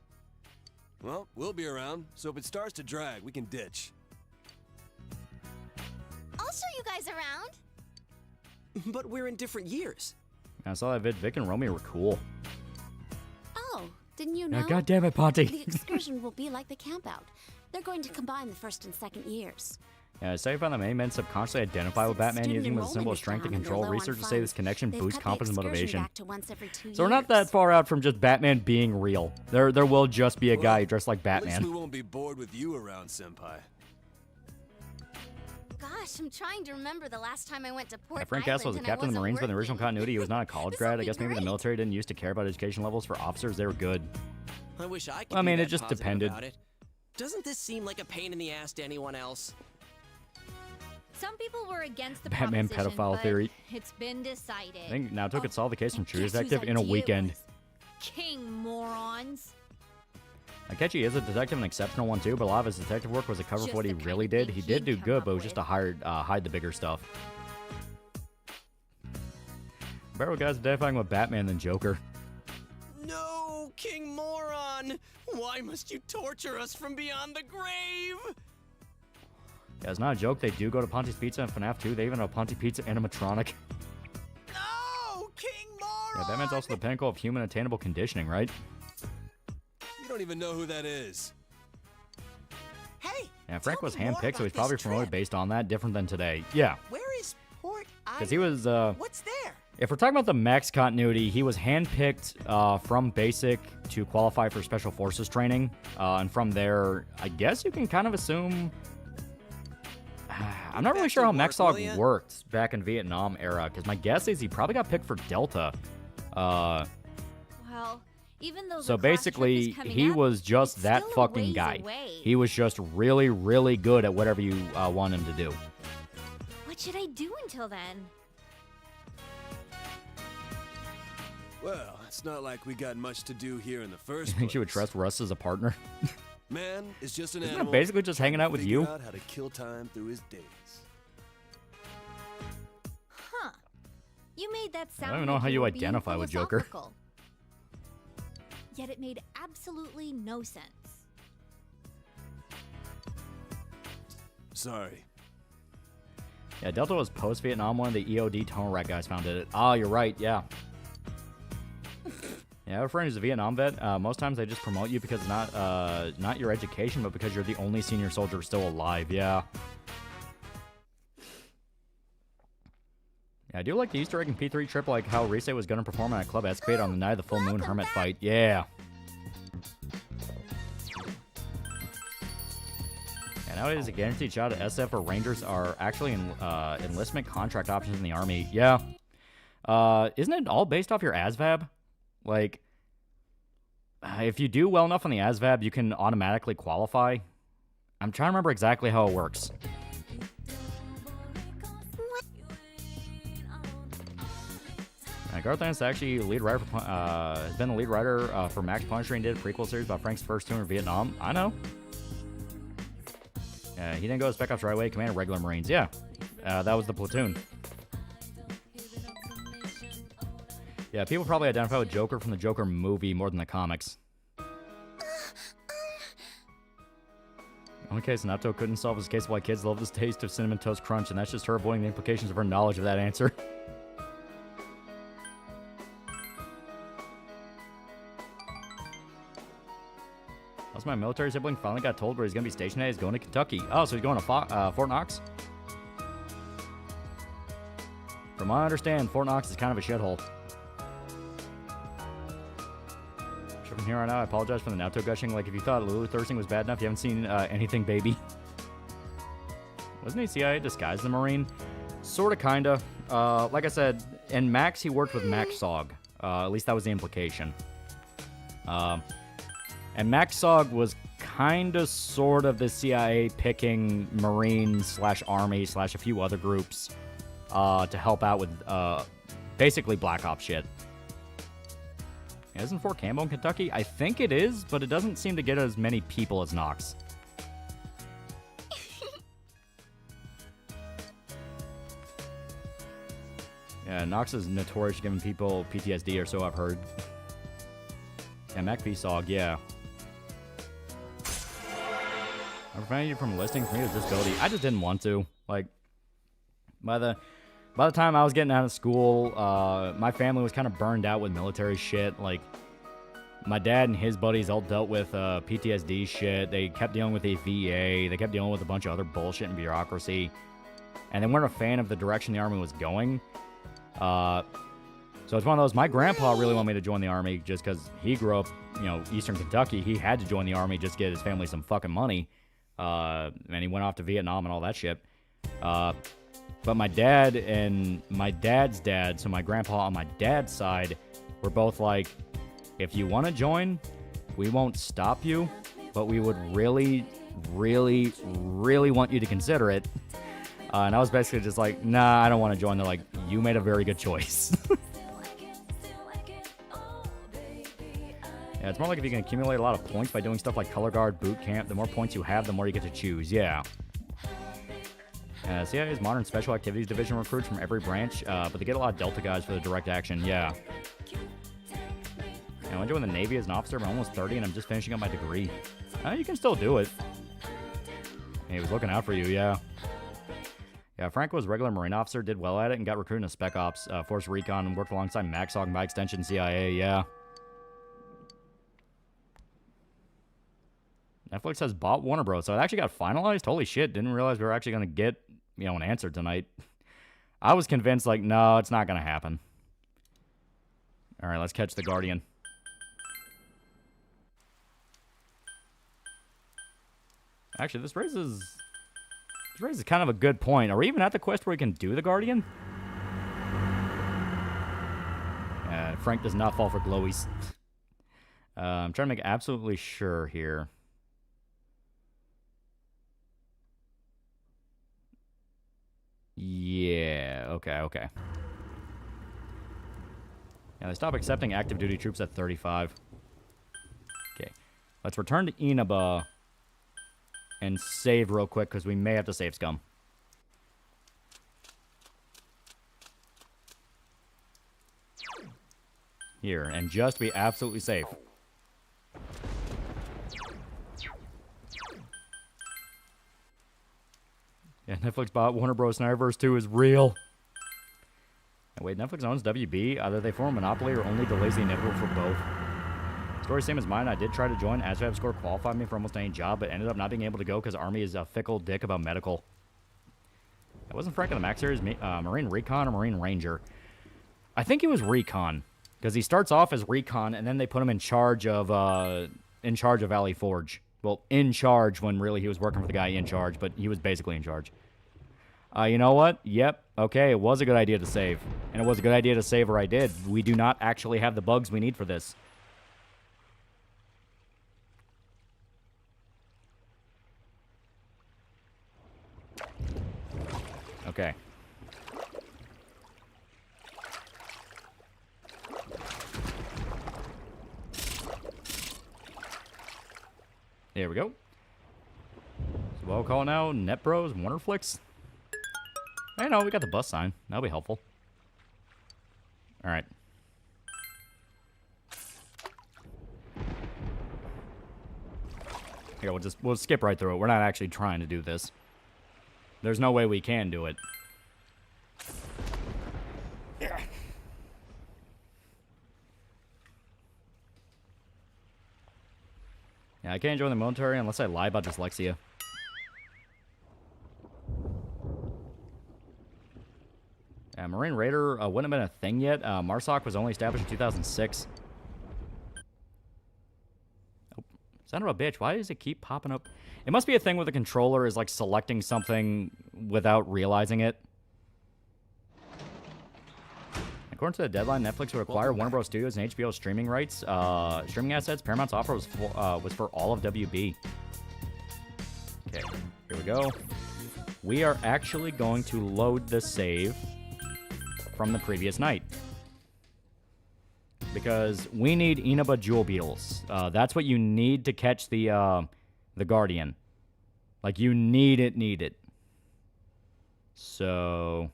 Well, we'll be around, so if it starts to drag, we can ditch. show you guys around. But we're in different years. I saw that vid. Vic and Romy were cool. Oh, didn't you know? God damn it, Ponty. The excursion will be like the campout. They're going to combine the first and second years. Yeah, say found that many men subconsciously identify with Batman using him as a symbol of strength and control. Researchers say this connection boosts confidence and motivation. So we're not that far out from just Batman being real. There will just be a guy dressed like Batman. At least we won't be bored with you around, Senpai. Gosh, I'm trying to remember the last time I went to Port Frank Island Castle was a and captain of the I Marines, wasn't but in the original working. continuity, he was not a college grad. I guess maybe the military didn't used to care about education levels for officers. They were good. I wish I could Well, I be mean, that it just positive depended. about it. Doesn't this seem like a pain in the ass to anyone else? Some people were against the Batman proposition, pedophile but theory. It's been decided. I think Naruto could solve the case from True guess whose Detective in a idea it weekend. was? King morons. Akechi is a detective, an exceptional one too, but a lot of his detective work was a cover for what he really did. He did do good, but it was just to hide the bigger stuff. Better guys identifying with Batman than Joker. No, King Moron! Why must you torture us from beyond the grave? Yeah, it's not a joke. They do go to Ponty's Pizza and FNAF 2. They even have Ponty Pizza animatronic. No, King Moron! Yeah, Batman's also the pinnacle of human attainable conditioning, right? You don't even know who that is. Hey! Yeah, Frank was me more handpicked, so he's about probably this promoted trip. based on that, different than today. Yeah, Where is Port Island? because he was, What's there? if we're talking about the Max continuity, he was handpicked from basic to qualify for Special Forces training. And from there, I guess you can kind of assume... I'm not really sure how Maxog worked back in Vietnam era, because my guess is he probably got picked for Delta. Well, even though So the class trip basically, is coming he up, was just it's that still a fucking ways guy. away. He was just really, really good at whatever you want him to do. What should I do until then? Well, it's not like we got much to do here in the You first think place. you would trust Russ as a partner? Man is just an Isn't that animal. basically just hanging out with figure you? Out how to kill time through his days. Huh. You made that sound I don't even know like how you were being identify with Joker. philosophical. Yet it made absolutely no sense. Sorry. Yeah, Delta was post-Vietnam. One of the EOD Tunnel Rat guys founded it. Oh, you're right, yeah. Yeah, I have a friend who's a Vietnam vet. Most times they just promote you because not your education, but because you're the only senior soldier still alive, yeah. Yeah, I do like the Easter egg in P3 trip, like how Rise was going to perform at Club Escapade on the night of the full moon hermit fight. Yeah. And nowadays, a guaranteed shot at SF or Rangers are actually enlistment contract options in the Army. Yeah. Isn't it all based off your ASVAB? Like, if you do well enough on the ASVAB, you can automatically qualify. I'm trying to remember exactly how it works. Garth Ennis actually lead writer for, has been the lead writer for Max Punisher and did a prequel series about Frank's first tour in Vietnam. I know. He didn't go to Spec Ops right away. He commanded regular Marines. Yeah, that was the platoon. Yeah, people probably identify with Joker from the Joker movie more than the comics. One case, Nato couldn't solve his case of why kids love the taste of Cinnamon Toast Crunch, and that's just her avoiding the implications of her knowledge of that answer. Also, my military sibling finally got told where he's going to be stationed at. He's going to Kentucky. Oh, so he's going to Fort Knox? From what I understand, Fort Knox is kind of a shithole. From here on out, I apologize for the Naruto gushing. Like, if you thought Lulu thirsting was bad enough, you haven't seen anything, baby. Wasn't he CIA disguised as a Marine? Sorta, kinda. Like I said, in Max, he worked with Max Sog. At least that was the implication. And Max Sog was kinda, sort of the CIA picking Marines / Army / a few other groups to help out with basically Black Ops shit. Isn't Fort Campbell in Kentucky? I think it is, but it doesn't seem to get as many people as Knox. Yeah, Knox is notorious for giving people PTSD, or so I've heard. Yeah, MacPsog, yeah. I prevented you from listing for me with disability. I just didn't want to. Like, By the time I was getting out of school, my family was kind of burned out with military shit. Like, my dad and his buddies all dealt with PTSD shit. They kept dealing with the VA. They kept dealing with a bunch of other bullshit and bureaucracy. And they weren't a fan of the direction the Army was going. So it's one of those, my grandpa really wanted me to join the Army just because he grew up, Eastern Kentucky. He had to join the Army just to get his family some fucking money. And he went off to Vietnam and all that shit. But my dad and my dad's dad, so my grandpa on my dad's side, were both like, if you want to join, we won't stop you, but we would really, really, really want you to consider it. And I was basically just like, nah, I don't want to join. They're like, you made a very good choice. Yeah, it's more like if you can accumulate a lot of points by doing stuff like color guard, boot camp, the more points you have, the more you get to choose. Yeah. CIA's Modern Special Activities Division recruits from every branch, but they get a lot of Delta guys for the direct action. Yeah. I went to join the Navy as an officer. I'm almost 30, and I'm just finishing up my degree. You can still do it. He was looking out for you, yeah. Yeah, Frank was a regular Marine officer, did well at it, and got recruited into Spec Ops, Force Recon, and worked alongside MaxHawk and by extension CIA, yeah. Netflix has bought Warner Bros. So it actually got finalized? Holy shit, didn't realize we were actually going to get, an answer tonight. I was convinced, like, no, it's not going to happen. All right, let's catch the Guardian. Actually, this raises kind of a good point. Are we even at the quest where we can do the Guardian? Frank does not fall for glowies. I'm trying to make absolutely sure here. Yeah, okay. Yeah, they stop accepting active duty troops at 35. Okay, let's return to Inaba and save real quick, because we may have to save scum. Here, and just to be absolutely safe. Yeah, Netflix bought Warner Bros. Snyderverse 2 is real. And wait, Netflix owns WB? Either they form a monopoly or only delays the inevitable for both. Story same as mine. I did try to join. ASVAB score qualified me for almost any job, but ended up not being able to go because Army is a fickle dick about medical. It wasn't Frank in the Max series, Marine Recon or Marine Ranger. I think it was Recon, because he starts off as Recon, and then they put him in charge of Valley Forge. Well, in charge when really he was working for the guy in charge, but he was basically in charge. You know what? Yep. Okay, it was a good idea to save. And it was a good idea to save where I did. We do not actually have the bugs we need for this. Okay. There we go. So what we'll call it now, NetBros, Warnerflix. I know, we got the bus sign. That'll be helpful. Alright. Here, we'll skip right through it. We're not actually trying to do this. There's no way we can do it. Yeah, I can't join the military unless I lie about dyslexia. Yeah, Marine Raider wouldn't have been a thing yet. MARSOC was only established in 2006. Oh, son of a bitch, why does it keep popping up? It must be a thing where the controller is like selecting something without realizing it. According to the deadline, Netflix would acquire Warner Bros. Studios and HBO streaming rights. Streaming assets, Paramount's offer was for all of WB. Okay, here we go. We are actually going to load the save from the previous night. Because we need Inaba Jewel Beetles. That's what you need to catch the Guardian. Like, you need it. So...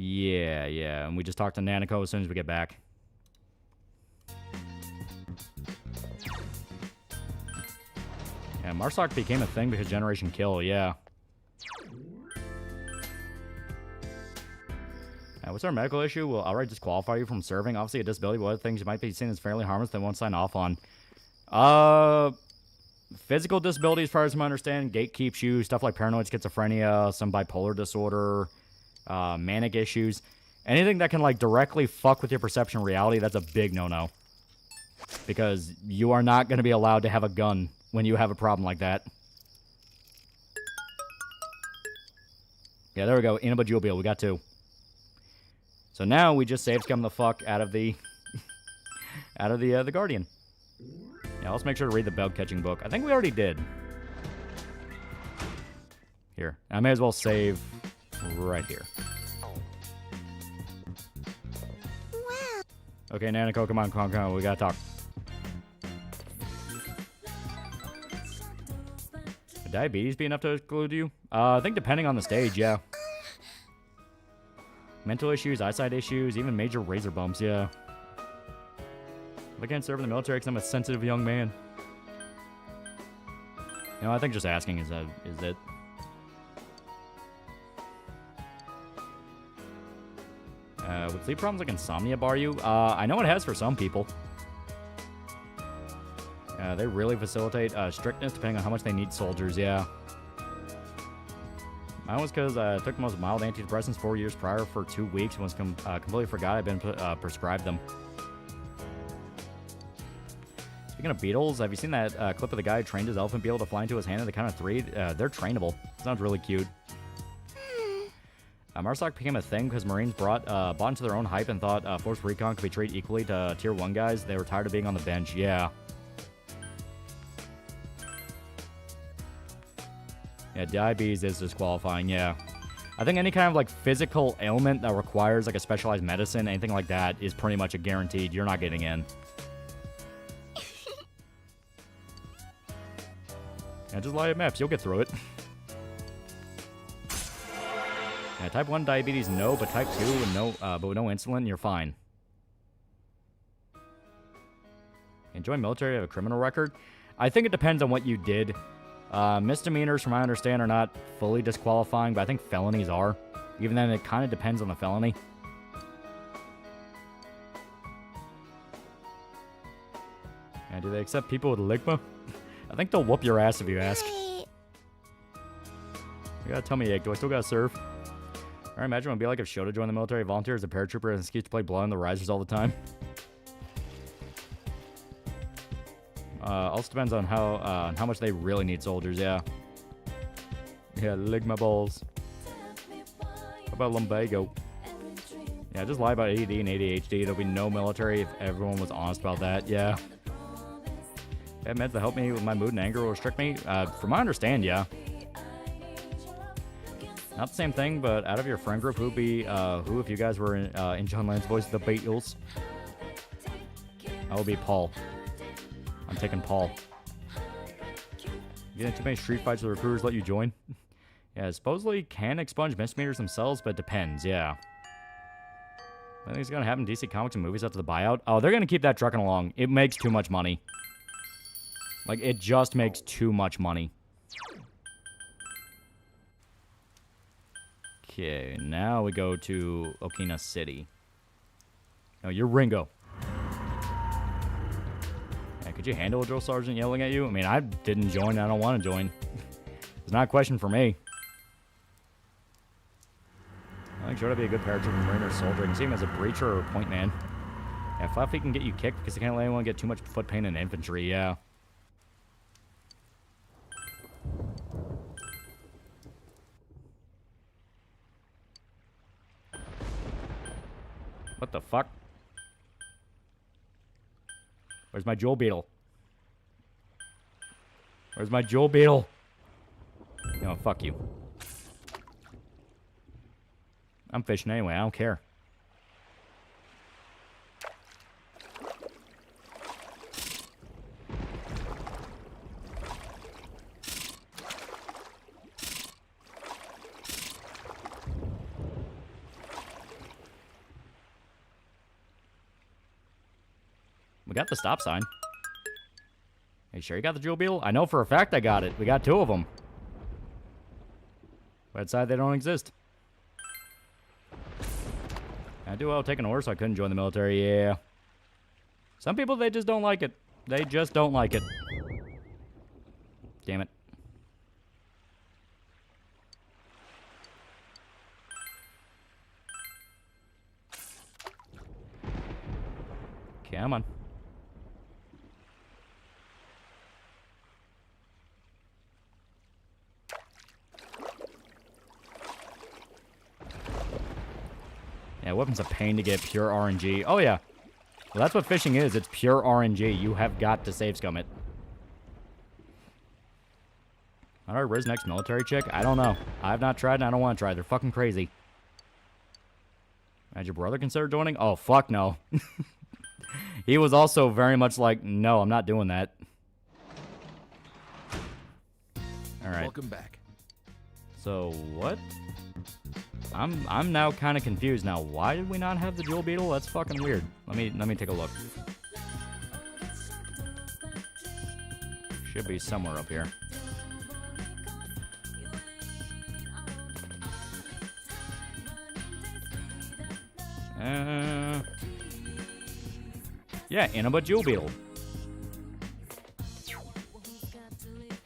Yeah, and we just talked to Nanako as soon as we get back. Yeah, MARSOC became a thing because Generation Kill, yeah. What's our medical issue? Will outright disqualify you from serving. Obviously, a disability, but other things you might be seen as fairly harmless they won't sign off on. Physical disability, as far as I understand, gatekeeps you. Stuff like paranoid schizophrenia, some bipolar disorder, manic issues. Anything that can, like, directly fuck with your perception of reality, that's a big no-no. Because you are not going to be allowed to have a gun when you have a problem like that. Yeah, there we go. Inaba Jewel. We got 2. So now we just save scum the fuck out of the out of the Guardian. Yeah, let's make sure to read the bug catching book. I think we already did. Here, I may as well save right here. Okay, Nanako, come on, we gotta talk. Would diabetes be enough to exclude you? I think depending on the stage, yeah. Mental issues, eyesight issues, even major razor bumps, yeah. I can't serve in the military because I'm a sensitive young man. You know, I think just asking is it. Would sleep problems like insomnia bar you? I know it has for some people. They really facilitate strictness depending on how much they need soldiers, yeah. Mine was because I took the most mild antidepressants 4 years prior for 2 weeks and was completely forgot I'd been prescribed them. Speaking of beetles, have you seen that clip of the guy who trained his elephant beetle to fly into his hand at the count of 3? They're trainable. Sounds really cute. Marsoc became a thing because Marines bought into their own hype and thought Force Recon could be treated equally to Tier 1 guys. They were tired of being on the bench. Yeah. Yeah, diabetes is disqualifying, yeah. I think any kind of, like, physical ailment that requires, like, a specialized medicine, anything like that, is pretty much a guaranteed. You're not getting in. Yeah, just lie at maps. You'll get through it. Yeah, type 1 diabetes, no, but type 2, and no, but with no insulin, you're fine. Enjoy military, have a criminal record? I think it depends on what you did. Misdemeanors, from what I understand, are not fully disqualifying, but I think felonies are. Even then, it kind of depends on the felony. Yeah, do they accept people with ligma? I think they'll whoop your ass if you ask. You gotta tell me, Ike, do I still gotta serve? Alright, imagine what it'd be like if Shota joined the military, volunteer as a paratrooper, and excuse to play blood on the risers all the time. Also depends on how much they really need soldiers, yeah. Yeah, ligma balls. How about lumbago? Yeah, just lie about ADD and ADHD. There'll be no military if everyone was honest about that, yeah. Have meds that help me with my mood and anger or restrict me? From my understand, yeah. Not the same thing, but out of your friend group, who'd be, who if you guys were in John Land's voice, the Beatles? I would be Paul. I'm taking Paul. You getting too many street fights with recruiters let you join? Yeah, supposedly can expunge misdemeanors themselves, but it depends, yeah. I think it's gonna happen in DC Comics and movies after the buyout. Oh, they're gonna keep that trucking along. It makes too much money. Like, it just makes too much money. Okay, now we go to Okina City. No, you're Ringo. Yeah, could you handle a drill sergeant yelling at you? I mean, I didn't join. I don't want to join. It's not a question for me. I think Shota be a good paratrooper, marine, or soldier. I can see him as a breacher or a point man. Yeah, Fluffy can get you kicked because he can't let anyone get too much foot pain in infantry, yeah. What the fuck? Where's my jewel beetle? Where's my jewel beetle? No, fuck you. I'm fishing anyway, I don't care. We got the stop sign. Hey, sure you got the jewel beetle? I know for a fact I got it. We got 2 of them. But inside they don't exist. I do well taking orders, so I couldn't join the military. Yeah. Some people, they just don't like it. They just don't like it. Damn it. Come on. Yeah, weapon's a pain to get pure RNG. Oh, yeah. Well, that's what fishing is. It's pure RNG. You have got to save scum it. How do I riz next military chick? I don't know. I have not tried, and I don't want to try. They're fucking crazy. Had your brother consider joining? Oh, fuck no. He was also very much like, no, I'm not doing that. All right. Welcome back. So, what? I'm now kind of confused now. Why did we not have the jewel beetle? That's fucking weird. Let me take a look. Should be somewhere up here. Yeah, Innova jewel beetle.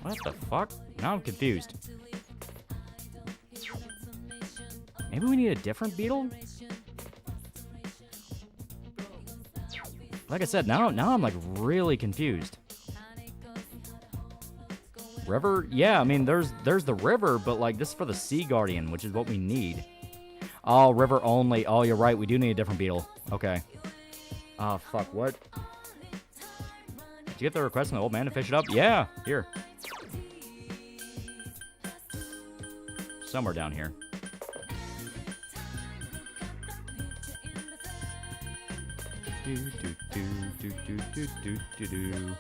What the fuck? Now I'm confused. Maybe we need a different beetle? Like I said, now I'm like really confused. River? Yeah, I mean there's the river, but like this is for the Sea Guardian, which is what we need. Oh, river only. Oh, you're right. We do need a different beetle. Okay. Oh, fuck. What? Did you get the request from the old man to fish it up? Yeah. Here. Somewhere down here. Do, do, do, do, do, do, do, do, do.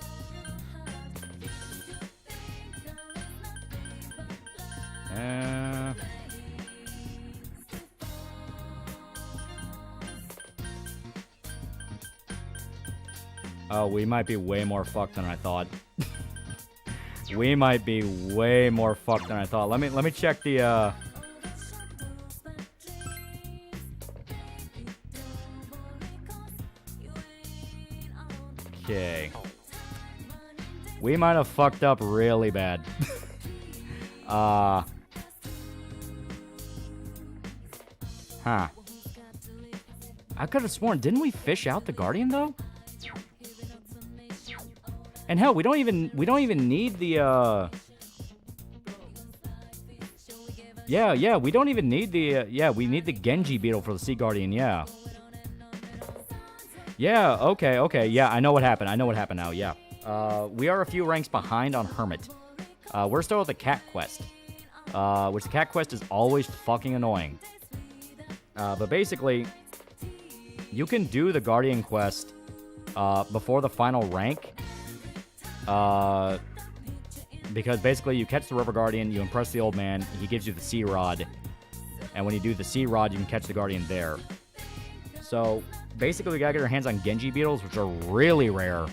Oh, we might be way more fucked than I thought. We might be way more fucked than I thought. Let me check the Okay. We might have fucked up really bad. Huh. I could have sworn, didn't we fish out the Guardian though? And hell, we don't even need the Yeah, we don't even need the we need the Genji beetle for the Sea Guardian, yeah. Yeah, okay. Yeah, I know what happened. Now, yeah. We are a few ranks behind on Hermit. We're still at the Cat Quest. Which the Cat Quest is always fucking annoying. But basically, you can do the Guardian Quest before the final rank. Because basically you catch the River Guardian, you impress the old man, he gives you the Sea Rod. And when you do the Sea Rod, you can catch the Guardian there. So, basically, we gotta get our hands on Genji beetles, which are really rare.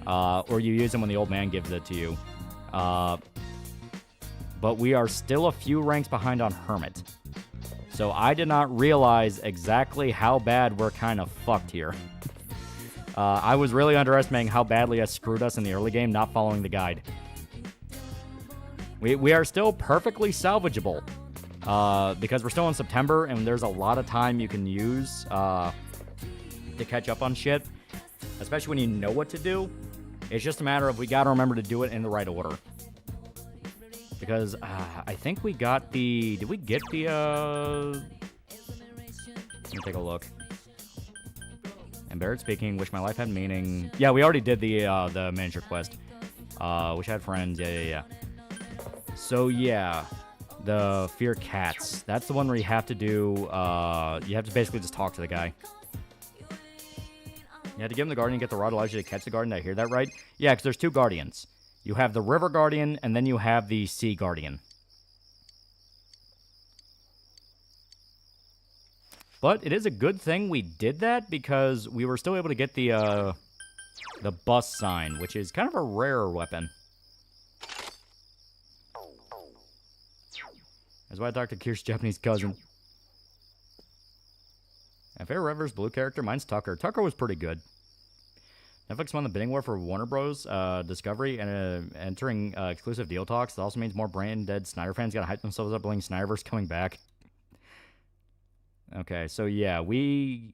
Or you use them when the old man gives it to you. But we are still a few ranks behind on Hermit. So I did not realize exactly how bad we're kind of fucked here. I was really underestimating how badly I screwed us in the early game, not following the guide. We are still perfectly salvageable. Because we're still in September, and there's a lot of time you can use to catch up on shit. Especially when you know what to do. It's just a matter of we gotta remember to do it in the right order. Because I think we got the... Did we get the... Let me take a look. Embarrassed speaking, wish my life had meaning. Yeah, we already did the manager quest. Wish I had friends. Yeah. So, yeah. The Fear Cats. That's the one where you have to do... you have to basically just talk to the guy. You have to give him the Guardian, get the rod, allows you to catch the Guardian. Did I hear that right? Yeah, because there's two Guardians. You have the River Guardian, and then you have the Sea Guardian. But it is a good thing we did that, because we were still able to get the bus sign, which is kind of a rare weapon. That's why I talked to Kirsch's Japanese cousin. My favorite Red vs. Blue character, mine's Tucker. Tucker was pretty good. Netflix won the bidding war for Warner Bros. Discovery and entering exclusive deal talks. That also means more brain dead Snyder fans gotta hype themselves up, believing Snyderverse coming back. Okay, so yeah, okay,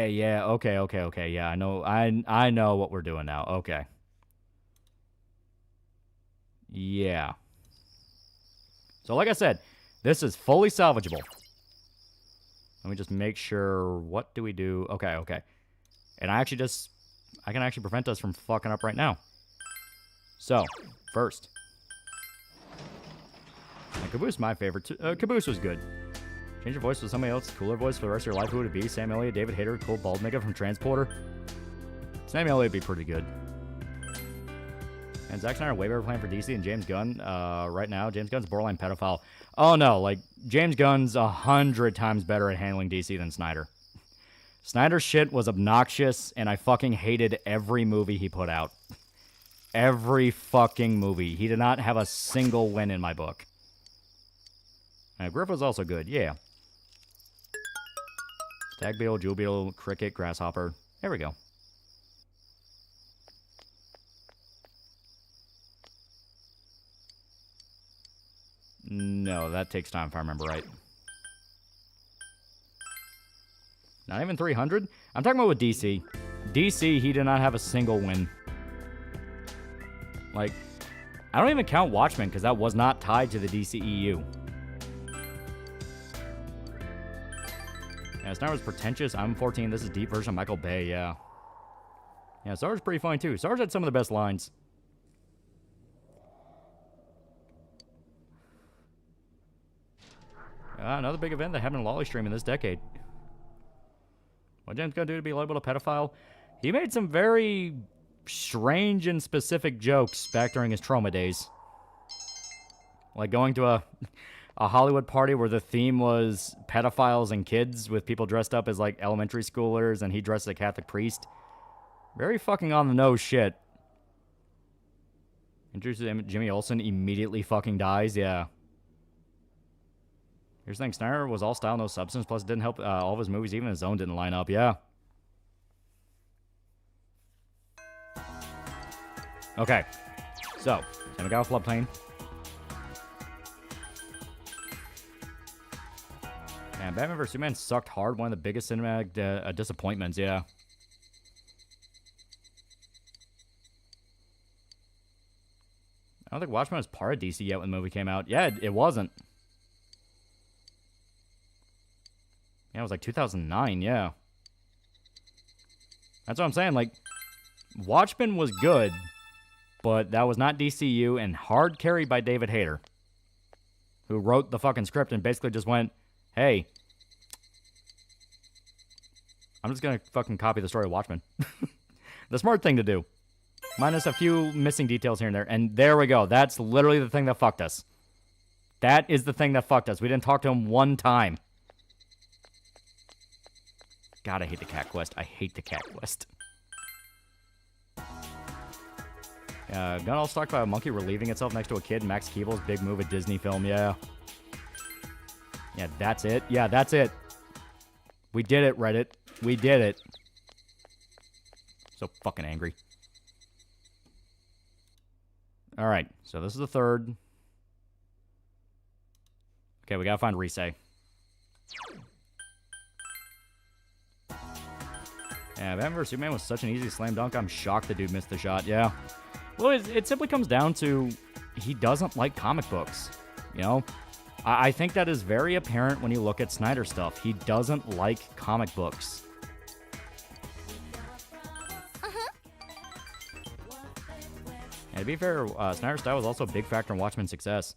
yeah, I know what we're doing now. Okay. Yeah. So like I said, this is fully salvageable. Let me just make sure, what do we do? Okay. And I can actually prevent us from fucking up right now. So, first. And Caboose, my favorite. Caboose was good. Change your voice to somebody else's cooler voice for the rest of your life. Who would it be? Sam Elliott, David Hayter, cool bald nigga from Transporter. Sam Elliott would be pretty good. And Zack Snyder way better plan for DC than James Gunn. Right now, James Gunn's borderline pedophile. Oh no, like James Gunn's 100 times better at handling DC than Snyder. Snyder's shit was obnoxious, and I fucking hated every movie he put out. Every fucking movie. He did not have a single win in my book. Griff was also good, yeah. Stag beetle, jewel beetle, cricket, grasshopper. There we go. No, that takes time if I remember right. Not even 300? I'm talking about with DC. DC, he did not have a single win. Like, I don't even count Watchmen because that was not tied to the DCEU. Yeah, Snyder was pretentious. I'm 14. This is deep version of Michael Bay, yeah. Yeah, Sarge's pretty funny too. Sarge had some of the best lines. Another big event that happened in Lolly stream in this decade. What James gonna do to be labeled a pedophile? He made some very strange and specific jokes back during his trauma days. Like going to a Hollywood party where the theme was pedophiles and kids with people dressed up as like elementary schoolers and he dressed as a Catholic priest. Very fucking on the nose shit. Introduces Jimmy Olsen, immediately fucking dies, yeah. Here's the thing, Snyder was all style, no substance, plus it didn't help all of his movies, even his own didn't line up, yeah. Okay, so, Sam got a floodplain. And Batman vs. Superman sucked hard, one of the biggest cinematic disappointments, yeah. I don't think Watchmen was part of DC yet when the movie came out. Yeah, it wasn't. Yeah, it was like 2009, yeah. That's what I'm saying, like, Watchmen was good, but that was not DCU and hard carried by David Hayter, who wrote the fucking script and basically just went, hey, I'm just gonna fucking copy the story of Watchmen. The smart thing to do. Minus a few missing details here and there. And there we go. That's literally the thing that fucked us. That is the thing that fucked us. We didn't talk to him one time. God, I hate the Cat Quest. I hate the Cat Quest. Gun all stalked by a monkey relieving itself next to a kid. Max Keeble's big move at Disney film. Yeah. Yeah, that's it. Yeah, that's it. We did it, Reddit. We did it. So fucking angry. All right, so this is the third. Okay, we gotta find Risei. Yeah, Batman vs. Superman was such an easy slam dunk. I'm shocked the dude missed the shot. Yeah. Well, it simply comes down to he doesn't like comic books. You know? I think that is very apparent when you look at Snyder stuff. He doesn't like comic books. And to be fair, Snyder's style was also a big factor in Watchmen's success.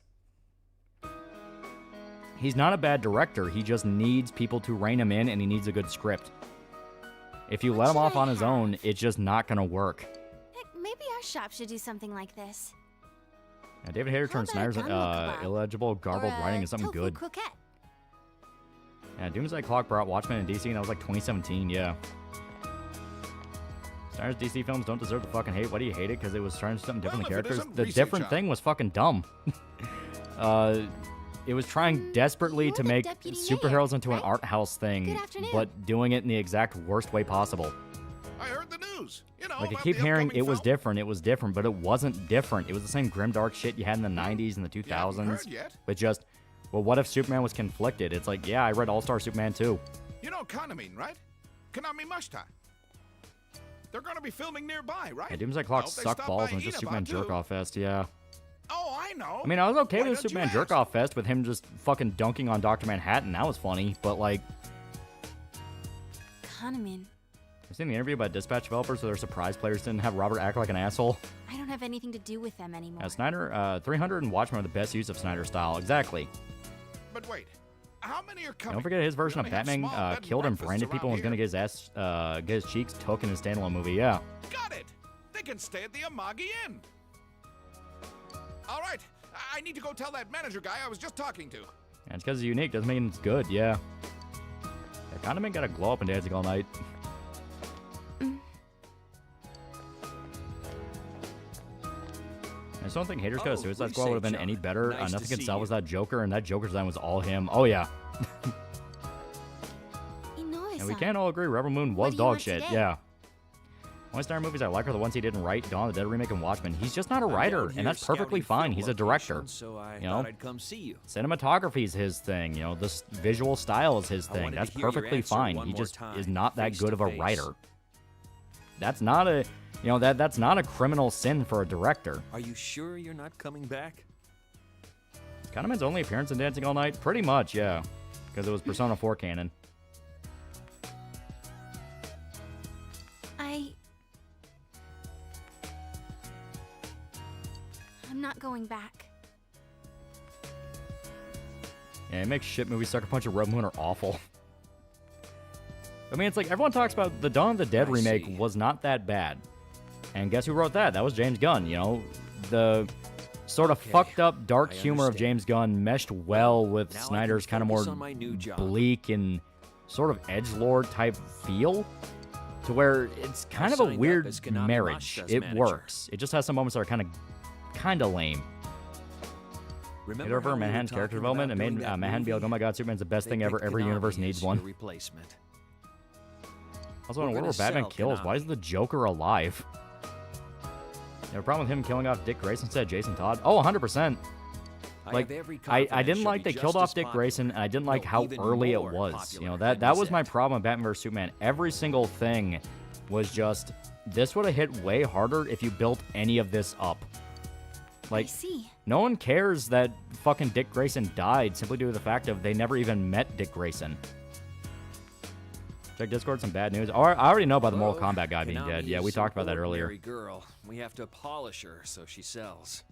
He's not a bad director. He just needs people to rein him in, and he needs a good script. If you let him off on his own, it's just not going to work. Heck, maybe our shop should do something like this. Yeah, David Hayter turned Snyder's illegible, garbled writing into something good. Croquette. Yeah, Doomsday Clock brought Watchmen in DC, and that was like 2017, yeah. Snyder's DC films don't deserve the fucking hate. Why do you hate it? Because it was trying to do something different than characters. The different thing was fucking dumb. it was trying desperately to make superheroes into an art house thing, but doing it in the exact worst way possible. I heard the news. You know, Like, I about keep the hearing upcoming it was film. different, but it wasn't different. It was the same grimdark shit you had in the 90s and the 2000s. heard yet? But just, well, what if Superman was conflicted? It's like, yeah, I read All-Star Superman too. You know Kaname, right? Kaname Mashita. They're gonna be filming nearby, right? Yeah, Doomsday Clock Hope they sucked stop balls by and it's just Inaba, Superman too. jerk-off fest, yeah. Oh, I know. I mean, I was okay Why with don't you Superman ask? jerk-off fest with him just fucking dunking on Dr. Manhattan. That was funny, but like, Kahneman, I've seen the interview about Dispatch developers where their surprise players didn't have Robert act like an asshole. I don't have anything to do with them anymore. Snyder, 300 and Watchmen are the best use of Snyder style. Exactly. But wait, how many are coming? Don't forget his version of We only have Batman small bed and killed and breakfasts branded people and was around gonna get his cheeks took in his standalone movie. Yeah. Got it. They can stay at the Amagi Inn. All right, I need to go tell that manager guy I was just talking to. And it's because it's unique doesn't mean it's good. Yeah. Kahneman got to glow up and dancing all night. I just don't think Haters Cut Suicide Squad would have been any better. Nice to Nothing could see sell you. was that Joker, and that Joker design was all him. Oh, yeah. And we can't all agree Rebel Moon was dog shit. Yeah. Only Snyder movies I like are the ones he didn't write, Dawn of the Dead remake and Watchmen. He's just not a writer, and that's perfectly fine. He's a director. So I You know, thought I'd come see you. cinematography is his thing. You know, this visual style is his I thing. wanted to That's hear your perfectly answer fine. one He more just time, is not that face good to of a face. writer. That's not a, you know, that's not a criminal sin for a director. Are you sure you're not coming back? Kahneman's only appearance in Dancing All Night? Pretty much, yeah. Because it was Persona 4 canon. I'm not going back. Yeah, it makes shit movies. Sucker Punch and Rebel Moon are awful. I mean, it's like everyone talks about the Dawn of the Dead remake was not that bad. And guess who wrote that? That was James Gunn, you know? The sort of fucked up dark humor of James Gunn meshed well with Now I Snyder's can kind of more focus on my new job. bleak and sort of edgelord type feel. To where it's kind of a signed up weird as Konami marriage. Mashita's It manager. works. It just has some moments that are kind of lame. Get over how we were Manhattan's character talking development and about made doing that Manhattan be like, movie? oh my god, Superman's the best They thing ever. picked Every Konami universe as needs your one. replacement. Also, in a We're world where gonna Batman sell kills, Konami. why is the Joker alive? You have a problem with him killing off Dick Grayson instead of Jason Todd? Oh, 100%. I Like, have every I confidence didn't she'll like be they killed just off as Dick popular. Grayson, and I didn't like No, how even early it more was. popular You know, than that was my Gazette. problem with Batman vs. Superman. Every single thing was just, this would have hit way harder if you built any of this up. Like, see. no one cares that fucking Dick Grayson died simply due to the fact of they never even met Dick Grayson. Check Discord, some bad news. I already know about the Mortal Kombat guy being Konami dead. Yeah, is we an talked about that ordinary earlier. Girl. We have to polish her so she sells.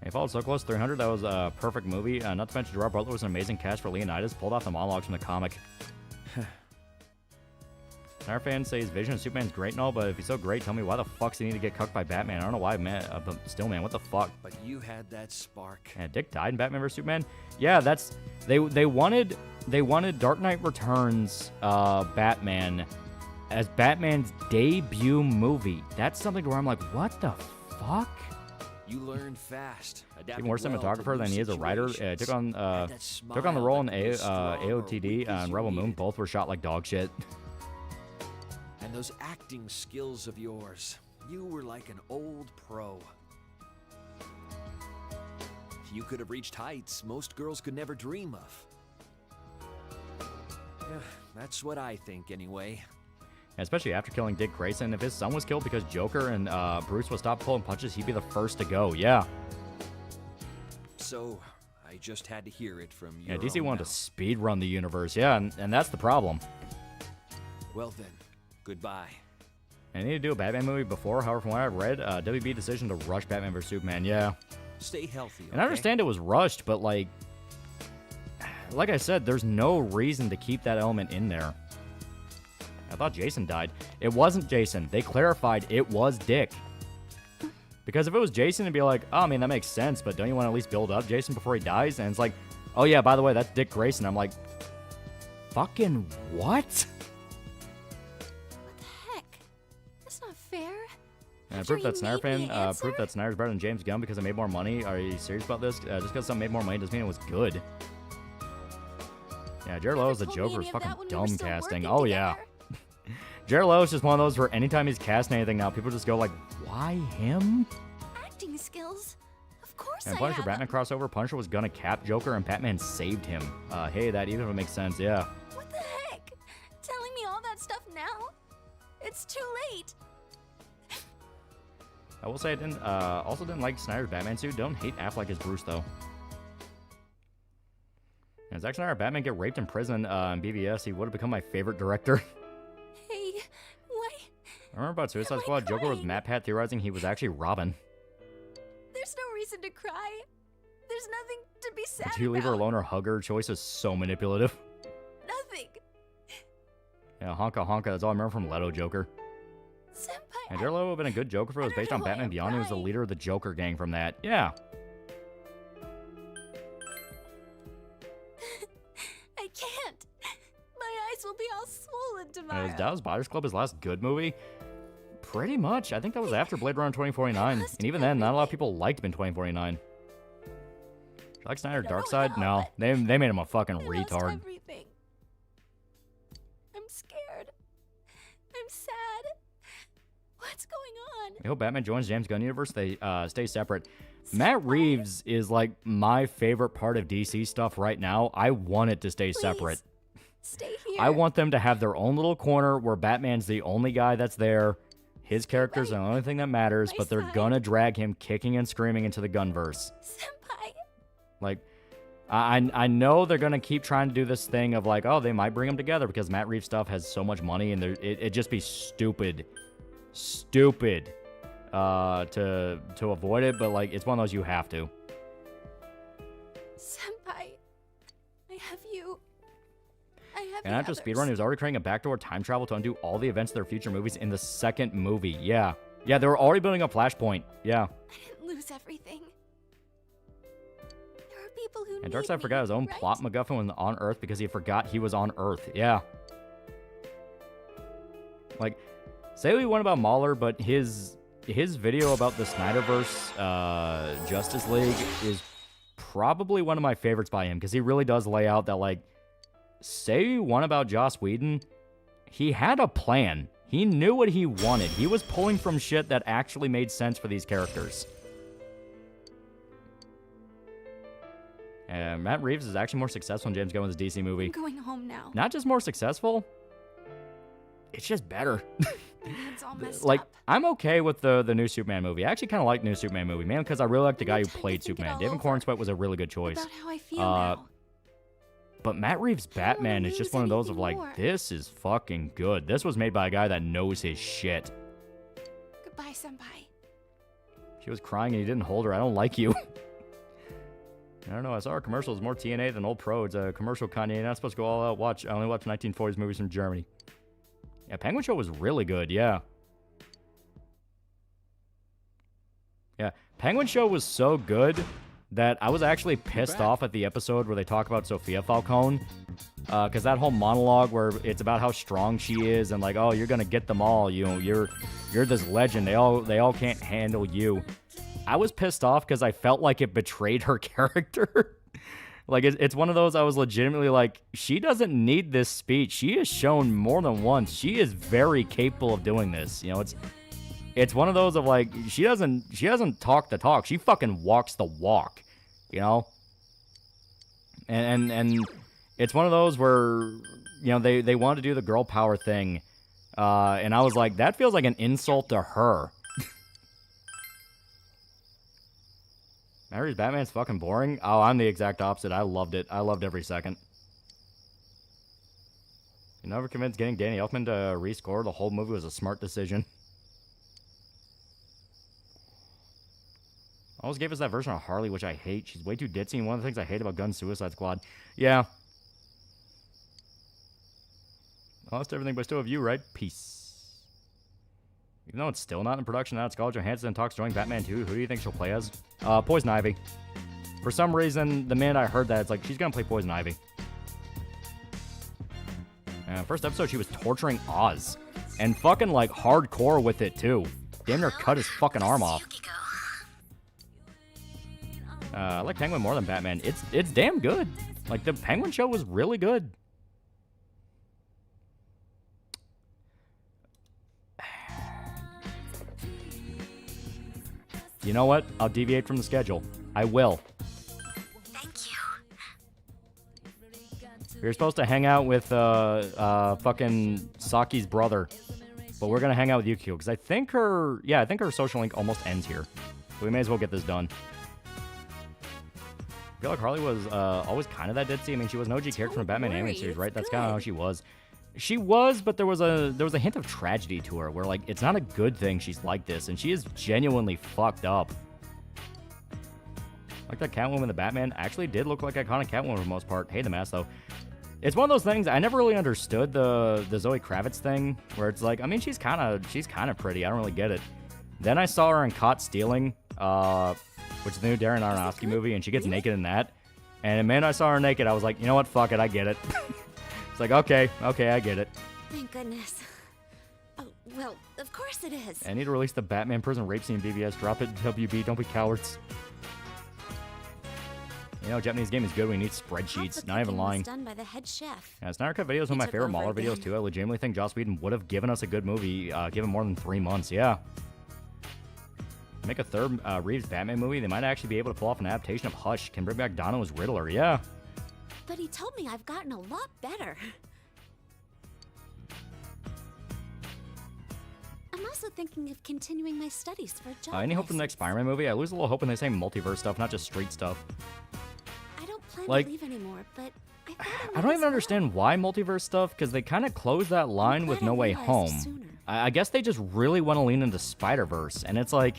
He followed so close, 300. That was a perfect movie. Not to mention Gerard Butler was an amazing cast for Leonidas. Pulled off the monologues from the comic. Our fans say his vision of Superman's great and all, but if he's so great, tell me why the fuck does he need to get cucked by Batman? I don't know why, man. But still, man, what the fuck? But you had that spark. Yeah, Dick died in Batman vs Superman. Yeah, that's they wanted Dark Knight Returns Batman as Batman's debut movie. That's something where I'm like, what the fuck? You learned fast. Even worse cinematographer than he is a writer. Took on the role in AOTD and Rebel Moon. Both were shot like dog shit. And those acting skills of yours. You were like an old pro. You could have reached heights most girls could never dream of. Yeah, that's what I think anyway. Especially after killing Dick Grayson. If his son was killed because Joker and Bruce would stop pulling punches, he'd be the first to go. Yeah. So, I just had to hear it from you. Yeah, DC wanted to speed run the universe. Yeah, and that's the problem. Well then, goodbye. And they need to do a Batman movie before. However, from what I've read, WB decision to rush Batman vs Superman. Yeah. Stay healthy. And I understand it was rushed, but like I said, there's no reason to keep that element in there. I thought Jason died. It wasn't Jason. They clarified it was Dick. Because if it was Jason, it'd be like, oh, I mean, that makes sense, but don't you want to at least build up Jason before he dies? And it's like, oh yeah, by the way, that's Dick Grayson. I'm like, fucking what? Heck, that's not fair. Proof that Snyder proof that Snyder's better than James Gunn because it made more money. Are you serious about this? Just because something made more money doesn't mean it was good. Yeah, Jared Leto as the Joker is fucking dumb casting. Oh yeah. Jared Leto is just one of those where anytime he's casting anything now, people just go like, why him? Acting skills. Of course And I Punisher have. Batman crossover, Punisher was gonna cap Joker and Batman saved him. Hey, that even if it makes sense, yeah. What the heck? Telling me all that stuff now? It's too late. I will say I didn't also didn't like Snyder's Batman suit. Don't hate Affleck as Bruce though. And Zack Snyder Batman get raped in prison in BVS, he would have become my favorite director. Hey, why? I remember about Suicide Squad, Joker was Matt Pat theorizing he was actually Robin. There's no reason to cry. There's nothing to be sad Do you leave her about. alone or hug her? Choice is so manipulative. Nothing. Yeah, honka honka, that's all I remember from Leto Joker. Senpai, And Jared Leto would have been a good Joker if it was based on Batman Beyond. He was the leader of the Joker gang from that. Yeah. I can't. My eyes will be all swollen tomorrow. Was Dallas Buyers Club his last good movie? Pretty much. I think that was after Blade Runner 2049. And even then, not a lot of people liked him in 2049. Zack Snyder Darkseid? No. They made him a fucking retard. Everything. I'm scared. I'm sad. What's going on? I hope Batman joins James Gunn universe. They stay separate. Matt Reeves is like my favorite part of DC stuff right now. I want it to stay separate. Stay here. I want them to have their own little corner where Batman's the only guy that's there. His character's the only thing that matters, but they're gonna drag him kicking and screaming into the Gunverse. Senpai. Like, I know they're gonna keep trying to do this thing of like, oh, they might bring them together because Matt Reeves stuff has so much money, and it'd just be stupid to avoid it. But like, it's one of those you have to. Senpai. I have you. I have And after speedrun, he was already creating a backdoor time travel to undo all the events of their future movies in the second movie. Yeah, they were already building a Flashpoint. Yeah. I didn't lose everything. There are people who And need Darkseid me, forgot his own right? plot MacGuffin was on Earth because he forgot he was on Earth. Yeah. Like, say we want about Mahler, but his video about the Snyderverse Justice League is probably one of my favorites by him because he really does lay out that, like, say one about Joss Whedon, he had a plan. He knew what he wanted. He was pulling from shit that actually made sense for these characters. And Matt Reeves is actually more successful than James Gunn with his DC movie. I'm going home now. Not just more successful, it's just better. It's all messed Like, up. I'm okay with the new Superman movie. I actually kind of like the new Superman movie, man, because I really like the guy who played Superman. David Cornsweet was a really good choice. About how I feel now. But Matt Reeves' Batman is just one of those of like, more. this is fucking good. This was made by a guy that knows his shit. Goodbye, Senpai. She was crying and he didn't hold her. I don't like you. I don't know. I saw our commercials more TNA than old pro. It's a commercial Kanye. Not supposed to go all out. I only watch 1940s movies from Germany. Yeah, Penguin Show was really good. Yeah. Yeah, Penguin Show was so good that I was actually pissed off at the episode where they talk about Sophia Falcone. Because that whole monologue where it's about how strong she is and like, oh, you're gonna get them all. You know, you're this legend. They all can't handle you. I was pissed off because I felt like it betrayed her character. Like, it's one of those I was legitimately like, she doesn't need this speech. She has shown more than once. She is very capable of doing this. You know, it's one of those of like, she doesn't talk the talk. She fucking walks the walk, you know? And it's one of those where, you know, they want to do the girl power thing. And I was like, that feels like an insult to her. Mary's Batman's fucking boring. Oh, I'm the exact opposite. I loved it. I loved every second. You never convinced getting Danny Elfman to rescore. The whole movie was a smart decision. Always gave us that version of Harley, which I hate. She's way too ditzy, and one of the things I hate about Gunn's Suicide Squad. Yeah. Lost everything, but I still have you, right? Peace. Even though it's still not in production now, Scarlett Johansson talks joining Batman 2. Who do you think she'll play as? Poison Ivy. For some reason, the minute I heard that, it's like, she's gonna play Poison Ivy. First episode, she was torturing Oz. And fucking, like, hardcore with it, too. damn near cut his fucking arm off. I like Penguin more than Batman. It's damn good. Like, the Penguin show was really good. You know what? I'll deviate from the schedule. I will. Thank you. We were supposed to hang out with fucking Saki's brother, but we're gonna hang out with Yukio because I think her social link almost ends here. So we may as well get this done. I feel like Harley was always kind of that ditzy. I mean, she was an OG character from the Batman animated series, right? That's kind of how she was. She was, but there was a hint of tragedy to her, where like it's not a good thing she's like this, and she is genuinely fucked up. Like that Catwoman in the Batman actually did look like iconic Catwoman for the most part. Hey, the mask though. It's one of those things I never really understood the Zoe Kravitz thing, where it's like, I mean, she's kind of pretty. I don't really get it. Then I saw her in Caught Stealing, which is the new Darren Aronofsky movie, and she gets naked in that. And the minute I saw her naked, I was like, you know what? Fuck it, I get it. It's like, okay, I get it. Thank goodness. Oh, well, of course it is. I need to release the Batman prison rape scene BBS. Drop it, WB. Don't be cowards. You know, Japanese game is good when you need spreadsheets. Not even lying. Done by the head chef. Yeah, Snyder Cut videos are one of my favorite Mahler videos too. I legitimately think Joss Whedon would have given us a good movie, given more than 3 months. Yeah. Make a third Reeves Batman movie. They might actually be able to pull off an adaptation of Hush. Can bring back Donna as Riddler. Yeah. But he told me I've gotten a lot better. I'm also thinking of continuing my studies for a job. Any hope for the next Spider-Man movie? I lose a little hope when they say multiverse stuff, not just street stuff. I don't plan Like, to leave anymore, but I don't even understand why multiverse stuff, because they kind of closed that line with No Way Home. I guess they just really want to lean into Spider-Verse, and it's like,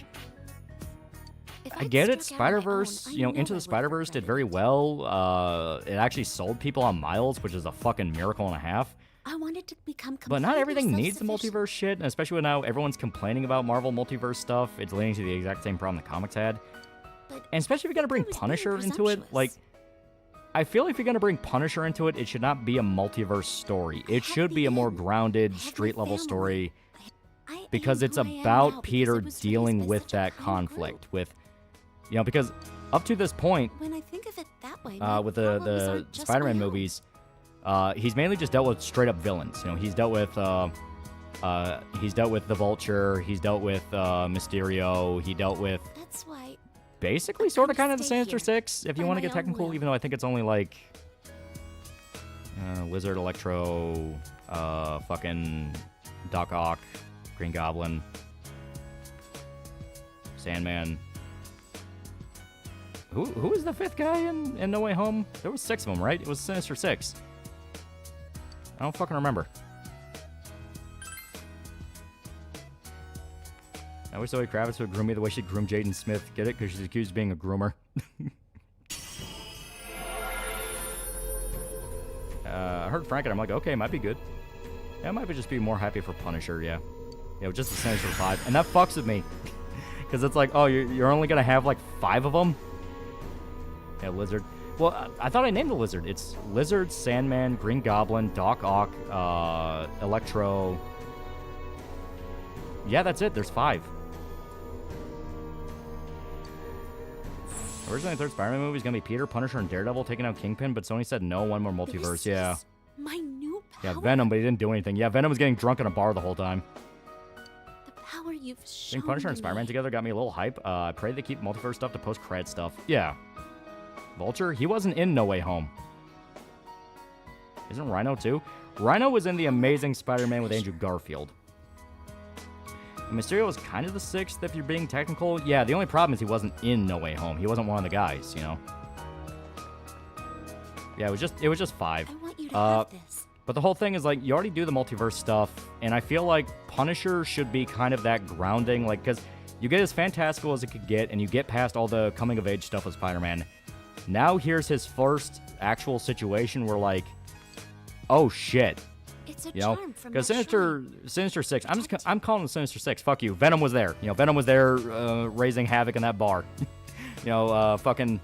I get it, Spider-Verse, you know, Into the Spider-Verse did very well. It actually sold people on Miles, which is a fucking miracle and a half. I wanted to become But not everything needs the multiverse shit, and especially when now everyone's complaining about Marvel multiverse stuff. It's leading to the exact same problem the comics had. And especially if you're going to bring Punisher into it, like, I feel like if you're going to bring Punisher into it, it should not be a multiverse story. It should be a more grounded, street-level story, because it's about Peter dealing with that conflict, with, you know, because up to this point, when I think of it that way, with the Spider-Man movies, he's mainly just dealt with straight-up villains. You know, he's dealt with the Vulture, he's dealt with Mysterio, he dealt with basically sort of kind of the Sinister Six, if you want to get technical, even though I think it's only like Lizard, Electro, fucking Doc Ock, Green Goblin, Sandman. Who was the fifth guy in No Way Home? There was 6 of them, right? It was Sinister Six. I don't fucking remember. I wish Zoe Kravitz would groom me the way she groomed Jaden Smith. Get it? Because she's accused of being a groomer. I heard Frank and I'm like, okay, might be good. Yeah, I might just be more happy for Punisher, yeah. Yeah, just the Sinister 5. And that fucks with me. Because it's like, oh, you're only going to have like 5 of them? Yeah, Lizard. Well, I thought I named the Lizard. It's Lizard, Sandman, Green Goblin, Doc Ock, Electro. Yeah, that's it. There's 5. Originally, the third Spider-Man movie is going to be Peter, Punisher, and Daredevil taking out Kingpin, but Sony said no, one more multiverse. Yeah. My new power. Yeah, Venom, but he didn't do anything. Yeah, Venom was getting drunk in a bar the whole time. The power you've shown. Seeing Punisher and Spider-Man together got me a little hype. I pray they keep multiverse stuff to post-cred stuff. Yeah. Vulture, he wasn't in No Way Home. Isn't Rhino too? Rhino was in The Amazing Spider-Man with Andrew Garfield. Mysterio was kind of the 6th if you're being technical. Yeah, the only problem is he wasn't in No Way Home. He wasn't one of the guys, you know? Yeah, it was just 5. I want you to have this. But the whole thing is, like, you already do the multiverse stuff, and I feel like Punisher should be kind of that grounding, like, because you get as fantastical as it could get, and you get past all the coming-of-age stuff with Spider-Man. Now here's his first actual situation where, like, oh, shit. It's a you know, charm from because Sinister 6. I'm calling the Sinister 6. Fuck you. Venom was there. You know, Venom was there raising havoc in that bar. You know, fucking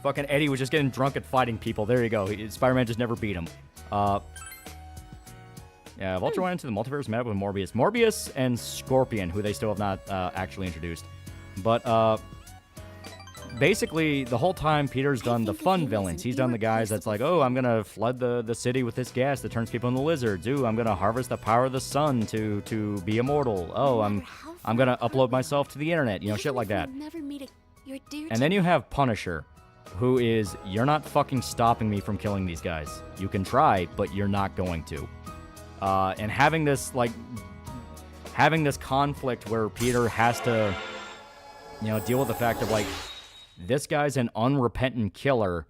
Eddie was just getting drunk and fighting people. There you go. Spider-Man just never beat him. Yeah, Vulture went into the multiverse, met up with Morbius. Morbius and Scorpion, who they still have not actually introduced. But basically, the whole time, Peter's done the fun villains. He's done the guys that's like, oh, I'm going to flood the city with this gas that turns people into lizards. Ooh, I'm going to harvest the power of the sun to be immortal. Oh, I'm going to upload myself to the internet. You know, shit like that. And then you have Punisher, who is, you're not fucking stopping me from killing these guys. You can try, but you're not going to. And having this conflict where Peter has to, you know, deal with the fact of, like, this guy's an unrepentant killer,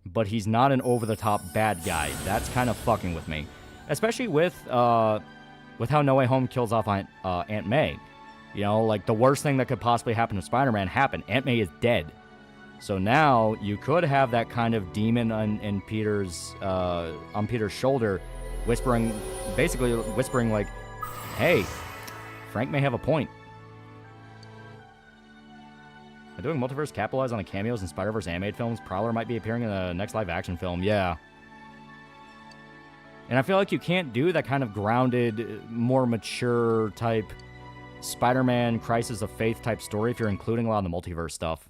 but he's not an over-the-top bad guy. That's kind of fucking with me. Especially with how No Way Home kills off Aunt May. You know, like, the worst thing that could possibly happen to Spider-Man happened. Aunt May is dead. So now you could have that kind of demon on Peter's shoulder, basically whispering like, hey, Frank may have a point. By doing multiverse capitalize on the cameos in Spider-Verse animated films, Prowler might be appearing in the next live-action film. Yeah. And I feel like you can't do that kind of grounded, more mature type Spider-Man Crisis of Faith type story if you're including a lot of the multiverse stuff.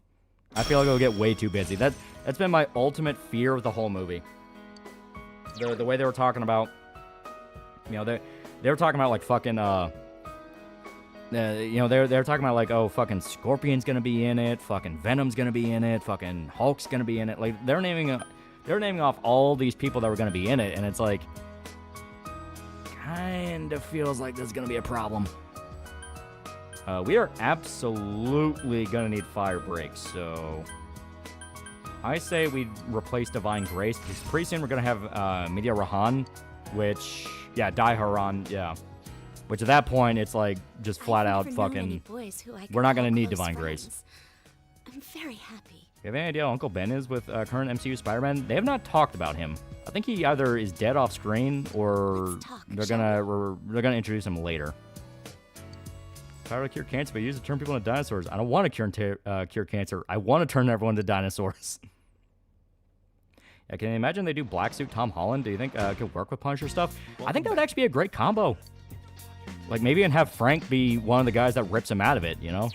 I feel like it'll get way too busy. That's been my ultimate fear with the whole movie. The way they were talking about, you know, they were talking about like fucking you know, they're talking about like, oh, fucking Scorpion's gonna be in it, fucking Venom's gonna be in it, fucking Hulk's gonna be in it. Like they're naming off all these people that were gonna be in it, and it's like, kind of feels like there's gonna be a problem. We are absolutely gonna need fire breaks, so I say we replace Divine Grace, because pretty soon we're gonna have Media Rahan, which, yeah, Dai Haran, yeah. Which at that point, it's like, just flat out fucking, we're not gonna need Divine Grace. I'm very happy. You have any idea how Uncle Ben is with current MCU Spider-Man? They have not talked about him. I think he either is dead off screen, or they're gonna introduce him later. If I were to cure cancer, but I use to turn people into dinosaurs. I don't want to cure cancer. I want to turn everyone into dinosaurs. Yeah, can you imagine they do Black Suit Tom Holland? Do you think it could work with Punisher stuff? I think that would actually be a great combo. Like, maybe even have Frank be one of the guys that rips him out of it, you know?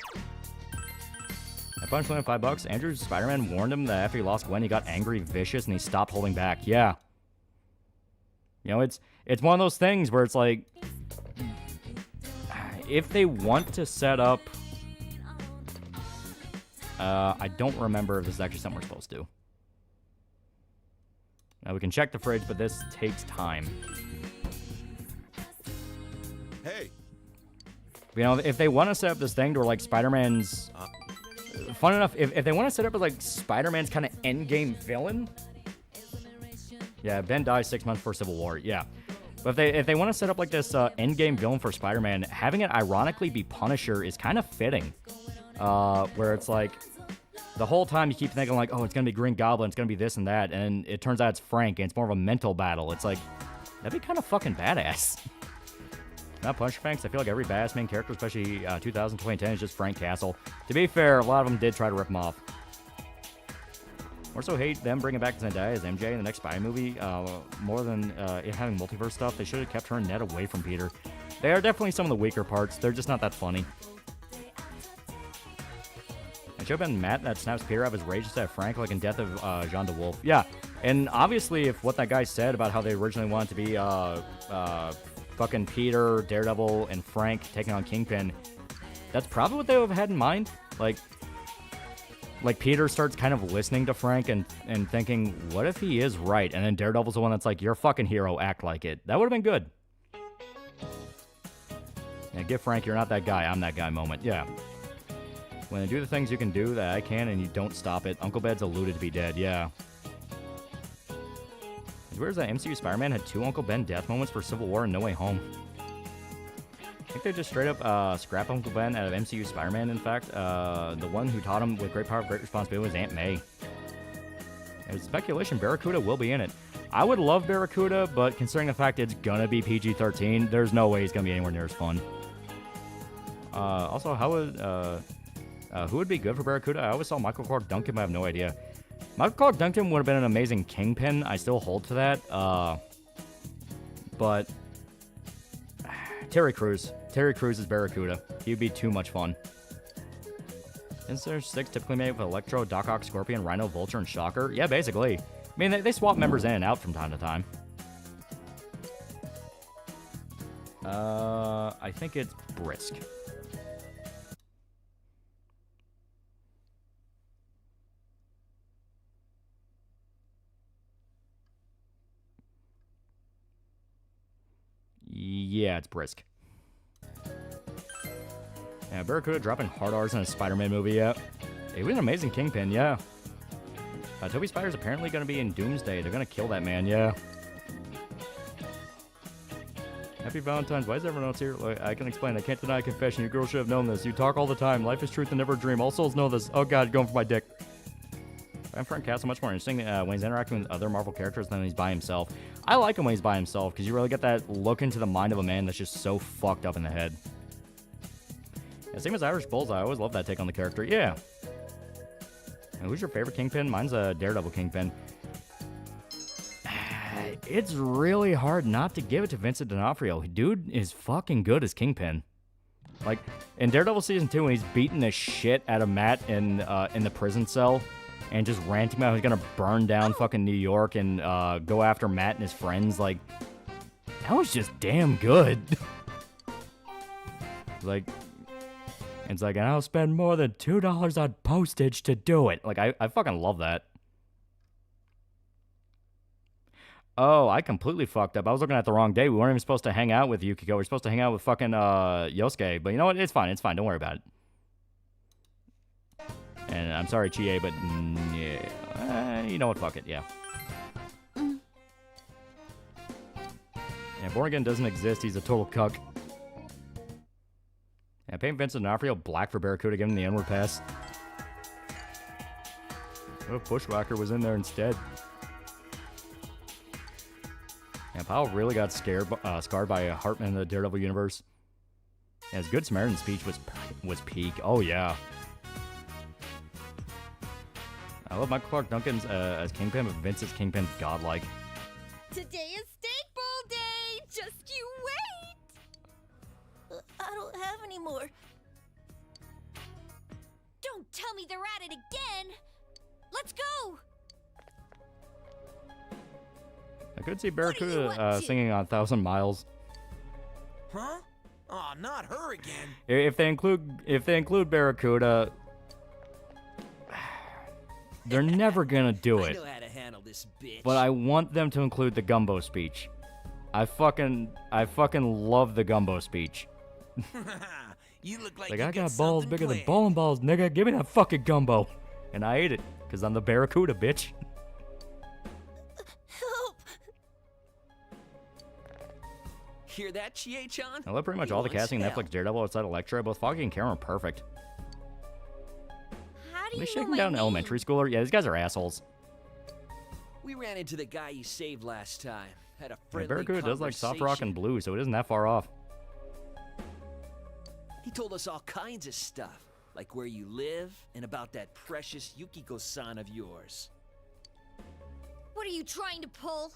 I punched him $5. Andrew's Spider-Man warned him that after he lost Gwen, he got angry, vicious, and he stopped holding back. Yeah. You know, it's one of those things where it's like, if they want to set up... I don't remember if this is actually something we're supposed to do. Now, we can check the fridge, but this takes time. Hey! You know, if they want to set up this thing to where, like, Spider-Man's... fun enough, if they want to set up as, like, Spider-Man's kind of endgame villain... Yeah, Ben dies 6 months before Civil War, yeah. But if they want to set up, like, this endgame villain for Spider-Man, having it ironically be Punisher is kind of fitting. Where it's, like, the whole time you keep thinking, like, oh, it's going to be Green Goblin, it's going to be this and that, and it turns out it's Frank, and it's more of a mental battle. It's like, that'd be kind of fucking badass. Not Punisher fans, I feel like every badass main character, especially 2010, is just Frank Castle. To be fair, a lot of them did try to rip him off. More so hate them bringing back Zendaya as MJ in the next Spy movie. More than it having multiverse stuff, they should have kept her and Ned away from Peter. They are definitely some of the weaker parts. They're just not that funny. It should have been Matt that snaps Peter out of his rage instead of Frank, like in Death of Jean DeWolf. Yeah, and obviously if what that guy said about how they originally wanted to be fucking Peter, Daredevil, and Frank taking on Kingpin, that's probably what they would have had in mind. Like Peter starts kind of listening to Frank and thinking, what if he is right? And then Daredevil's the one that's like, you're a fucking hero, act like it. That would have been good. Yeah, give Frank, you're not that guy, I'm that guy moment. Yeah. When they do the things you can do that I can and you don't stop it, Uncle Bed's alluded to be dead, yeah. Where's that MCU Spider-Man had 2 Uncle Ben death moments for Civil War and No Way Home? I think they just straight up scrap Uncle Ben out of MCU Spider-Man, in fact. The one who taught him with great power, great responsibility was Aunt May. There's speculation Barracuda will be in it. I would love Barracuda, but considering the fact it's gonna be PG-13, there's no way he's gonna be anywhere near as fun. Also, who would be good for Barracuda? I always saw Michael Clark Duncan, but I have no idea. Michael Clark Duncan would have been an amazing Kingpin. I still hold to that. But Terry Crews. Terry Crews is Barracuda. He'd be too much fun. Isn't there 6 typically made with Electro, Doc Ock, Scorpion, Rhino, Vulture, and Shocker? Yeah, basically. I mean, they swap members in and out from time to time. I think it's Brisk. Yeah, it's Brisk. Yeah, Barracuda dropping hard R's in a Spider-Man movie, yeah. He was an amazing Kingpin, yeah. Toby Spider's apparently going to be in Doomsday. They're going to kill that man, yeah. Happy Valentine's. Why is everyone else here? Like, I can explain. I can't deny confession. You girls should have known this. You talk all the time. Life is truth and never a dream. All souls know this. Oh, God, going for my dick. I'm Frank Castle. Much more interesting when he's interacting with other Marvel characters than when he's by himself. I like him when he's by himself because you really get that look into the mind of a man that's just so fucked up in the head. Yeah, same as Irish Bullseye. I always love that take on the character. Yeah. And who's your favorite Kingpin? Mine's a Daredevil Kingpin. It's really hard not to give it to Vincent D'Onofrio. Dude is fucking good as Kingpin. Like, in Daredevil Season 2, when he's beating the shit out of Matt in the prison cell and just ranting about how he's gonna burn down fucking New York and go after Matt and his friends, like, that was just damn good. Like, it's like, and I'll spend more than $2 on postage to do it. Like, I fucking love that. Oh, I completely fucked up. I was looking at the wrong day. We weren't even supposed to hang out with Yukiko. We were supposed to hang out with fucking Yosuke. But you know what? It's fine. It's fine. Don't worry about it. And I'm sorry, Chie, but yeah, you know what? Fuck it. Yeah. Yeah, Born Again doesn't exist. He's a total cuck. Yeah, paint Vincent D'Onofrio black for Barracuda, give him the N-word pass. What if Bushwhacker was in there instead? Yeah, Powell really got scarred by Hartman in the Daredevil universe. Yeah, his Good Samaritan speech was peak. Oh, yeah. I love Michael Clark Duncan's as Kingpin, but Vince's Kingpin's godlike. Today is steak bowl day! Just you wait! I don't have any more. Don't tell me they're at it again! Let's go! I could see Barracuda singing on 1,000 Miles. Huh? Oh, not her again. If they include Barracuda, they're never gonna do it. I know how to handle this bitch. But I want them to include the Gumbo speech. I fucking love the Gumbo speech. You look like Like, you I got something balls bigger than planned. bowling balls, nigga. Give me that fucking gumbo. And I ate it, because I'm the Barracuda, bitch. Help! Hear that, Chie-chan? I love pretty much all the casting in Netflix Daredevil outside Elektra. Both Foggy and Karen are perfect. How do Are you they know shaking my down an name? elementary schooler? Yeah, these guys are assholes. We ran into the guy you saved last time. Had a Yeah, friendly Barracuda does like soft rock conversation. and blues, so it isn't that far off. He told us all kinds of stuff, like where you live and about that precious Yukiko-san of yours. What are you trying to pull?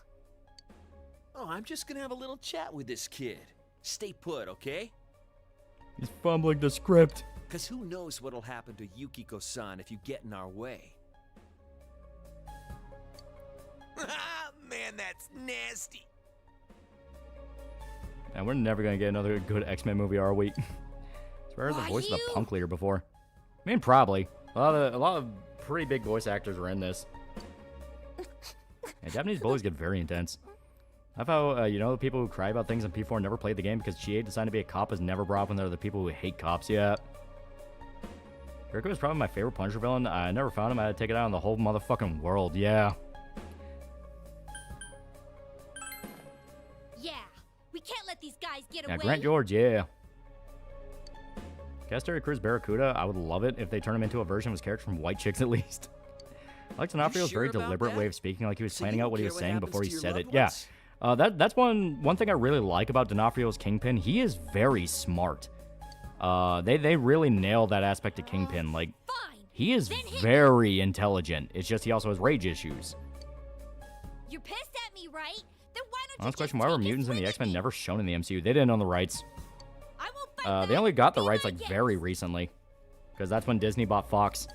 Oh, I'm just gonna have a little chat with this kid. Stay put, okay? He's fumbling the script. Cause who knows what'll happen to Yukiko-san if you get in our way. Man, that's nasty. And we're never gonna get another good X-Men movie, are we? Where was the voice of the punk leader before? I mean, probably. A lot of pretty big voice actors are in this. And Japanese bullies get very intense. I how, the people who cry about things in P4 never played the game because Chie decided to be a cop is never brought up when they're the people who hate cops yet. Rico is probably my favorite Punisher villain. I never found him. I had to take it out on the whole motherfucking world. Yeah. Yeah, we can't let these guys get Yeah, away. Grant George, yeah. Terry Crews Barracuda, I would love it if they turn him into a version of his character from White Chicks at least. I like D'Onofrio's sure very about deliberate that? way of speaking, like he was So planning you out what he care was what saying happens before he to your said loved it. Yeah. ones? That's one thing I really like about D'Onofrio's Kingpin. He is very smart. They really nail that aspect of Kingpin. Like, he is very intelligent. It's just he also has rage issues. You're pissed at me, right? Then why don't Honest question, why were mutants and the X-Men never shown in the MCU? They didn't own the rights. They only got the rights like very recently, because that's when Disney bought Fox.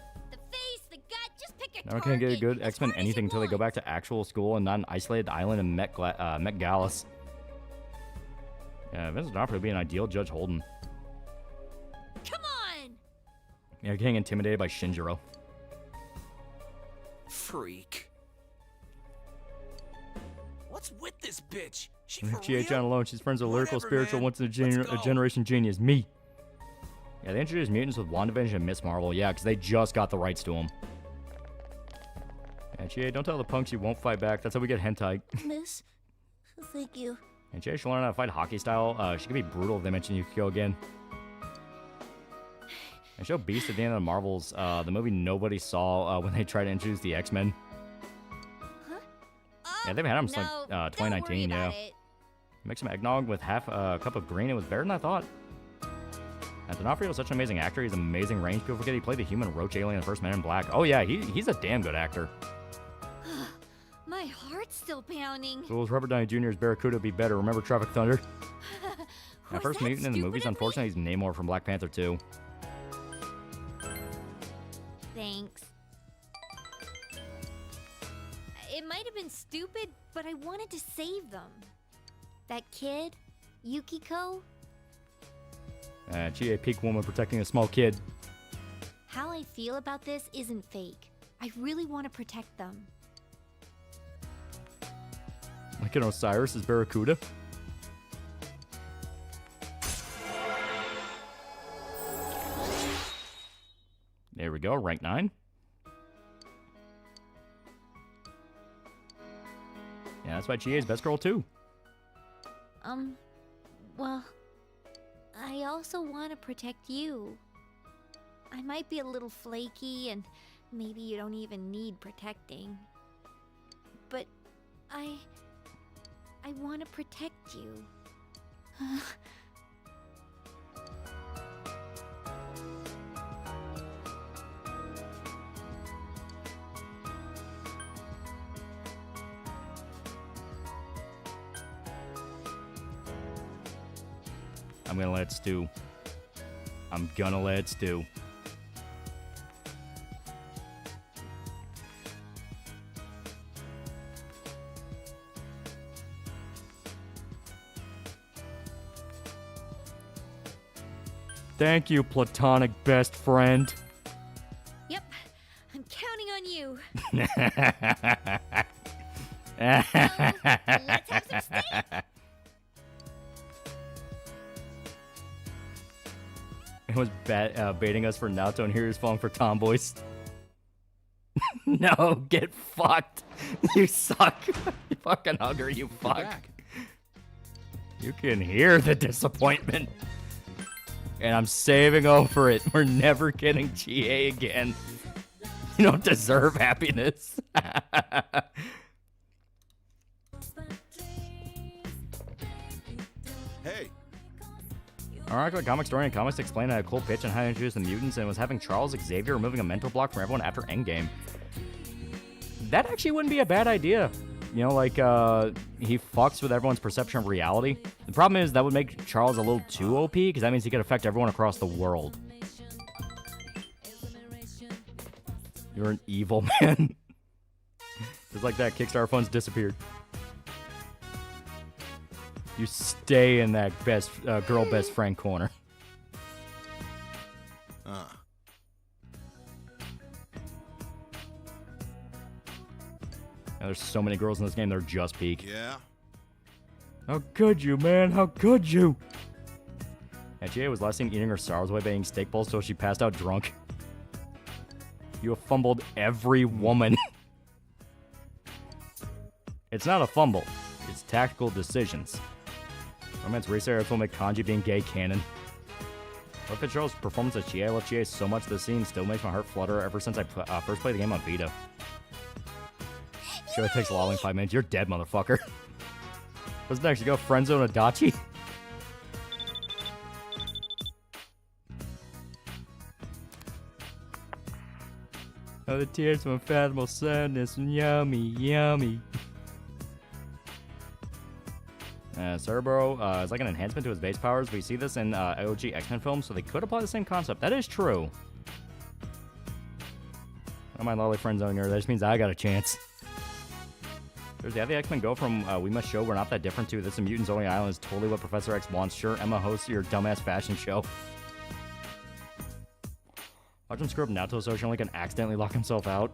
Never can get a good X-Men anything until they go back to actual school and not an isolated island in Met Gallus. Yeah, Vincent D'Onofrio would be an ideal Judge Holden. Come on! Yeah, getting intimidated by Shinjiro. Freak. What's with this bitch? She for She ain't real? John alone. She's friends with lyrical, Whatever, spiritual, man. once in a Let's go. generation genius. Me. Yeah, they introduced mutants with WandaVision and Miss Marvel. Yeah, because they just got the rights to them. And Chie, don't tell the punks you won't fight back. That's how we get hentai. Miss, thank you. And Chie should learn how to fight hockey style. She can be brutal if they mention Yukiko again. And show Beast at the end of the Marvels, the movie nobody saw when they tried to introduce the X-Men. Yeah, they've had them since like 2019, yeah. Mix some eggnog with half a cup of green. It was better than I thought. And D'Onofrio is such an amazing actor. He's amazing range. People forget he played the human roach alien in the first Men in Black. Oh yeah, he's a damn good actor. My heart's still pounding. So was Robert Downey Jr.'s Barracuda be better? Remember Tropic Thunder? Now, first mutant in the movies, unfortunately, he's Namor from Black Panther 2. Thanks. It might have been stupid, but I wanted to save them. That kid, Yukiko, Chie, a peak woman protecting a small kid. how I feel about this isn't fake. I really want to protect them. Like an Osiris is Barracuda. There we go, rank 9. Yeah, that's why Chie's best girl too. Well, I also want to protect you. I might be a little flaky and maybe you don't even need protecting. But I want to protect you. I'm gonna let it stew. I'm gonna let it stew. Thank you, platonic best friend. Yep, I'm counting on you. Let's have some steak. It was baiting us for Naruto, and here he's falling for tomboys. No, get fucked. You suck. You fucking hugger, you fuck. You can hear the disappointment. And I'm saving over it. We're never getting GA again. You don't deserve happiness. Hey. Alright, comic story and comics explained a cool pitch on how to introduce the mutants and was having Charles Xavier removing a mental block from everyone after Endgame. That actually wouldn't be a bad idea. You know, like, he fucks with everyone's perception of reality. The problem is that would make Charles a little too OP, because that means he could affect everyone across the world. You're an evil man. Just like that, Kickstarter funds disappeared. You stay in that girl best friend corner. Now, there's so many girls in this game, they're just peak. Yeah? How could you, man? How could you? And GA was last seen eating her sorrows away by eating steak balls till she passed out drunk. You have fumbled every woman. It's not a fumble. It's tactical decisions. Romance research will make kanji being gay canon. What Fitzgerald's performance as GA? I love GA so much this scene still makes my heart flutter ever since I first played the game on Vita. Sure, it takes lolling 5 minutes. You're dead, motherfucker. What's next? You go friendzone Adachi? Oh, the tears from unfathomable sadness. Yummy, yummy. Cerebro is like an enhancement to his base powers. We see this in OG X-Men films, so they could apply the same concept. That is true. I don't mind Lolly friend zoning her. That just means I got a chance. There's the X-Men go from we must show we're not that different to this is a mutants only island is totally what Professor X wants. Sure, Emma hosts your dumbass fashion show. Watch him screw up Nato so Only can accidentally lock himself out.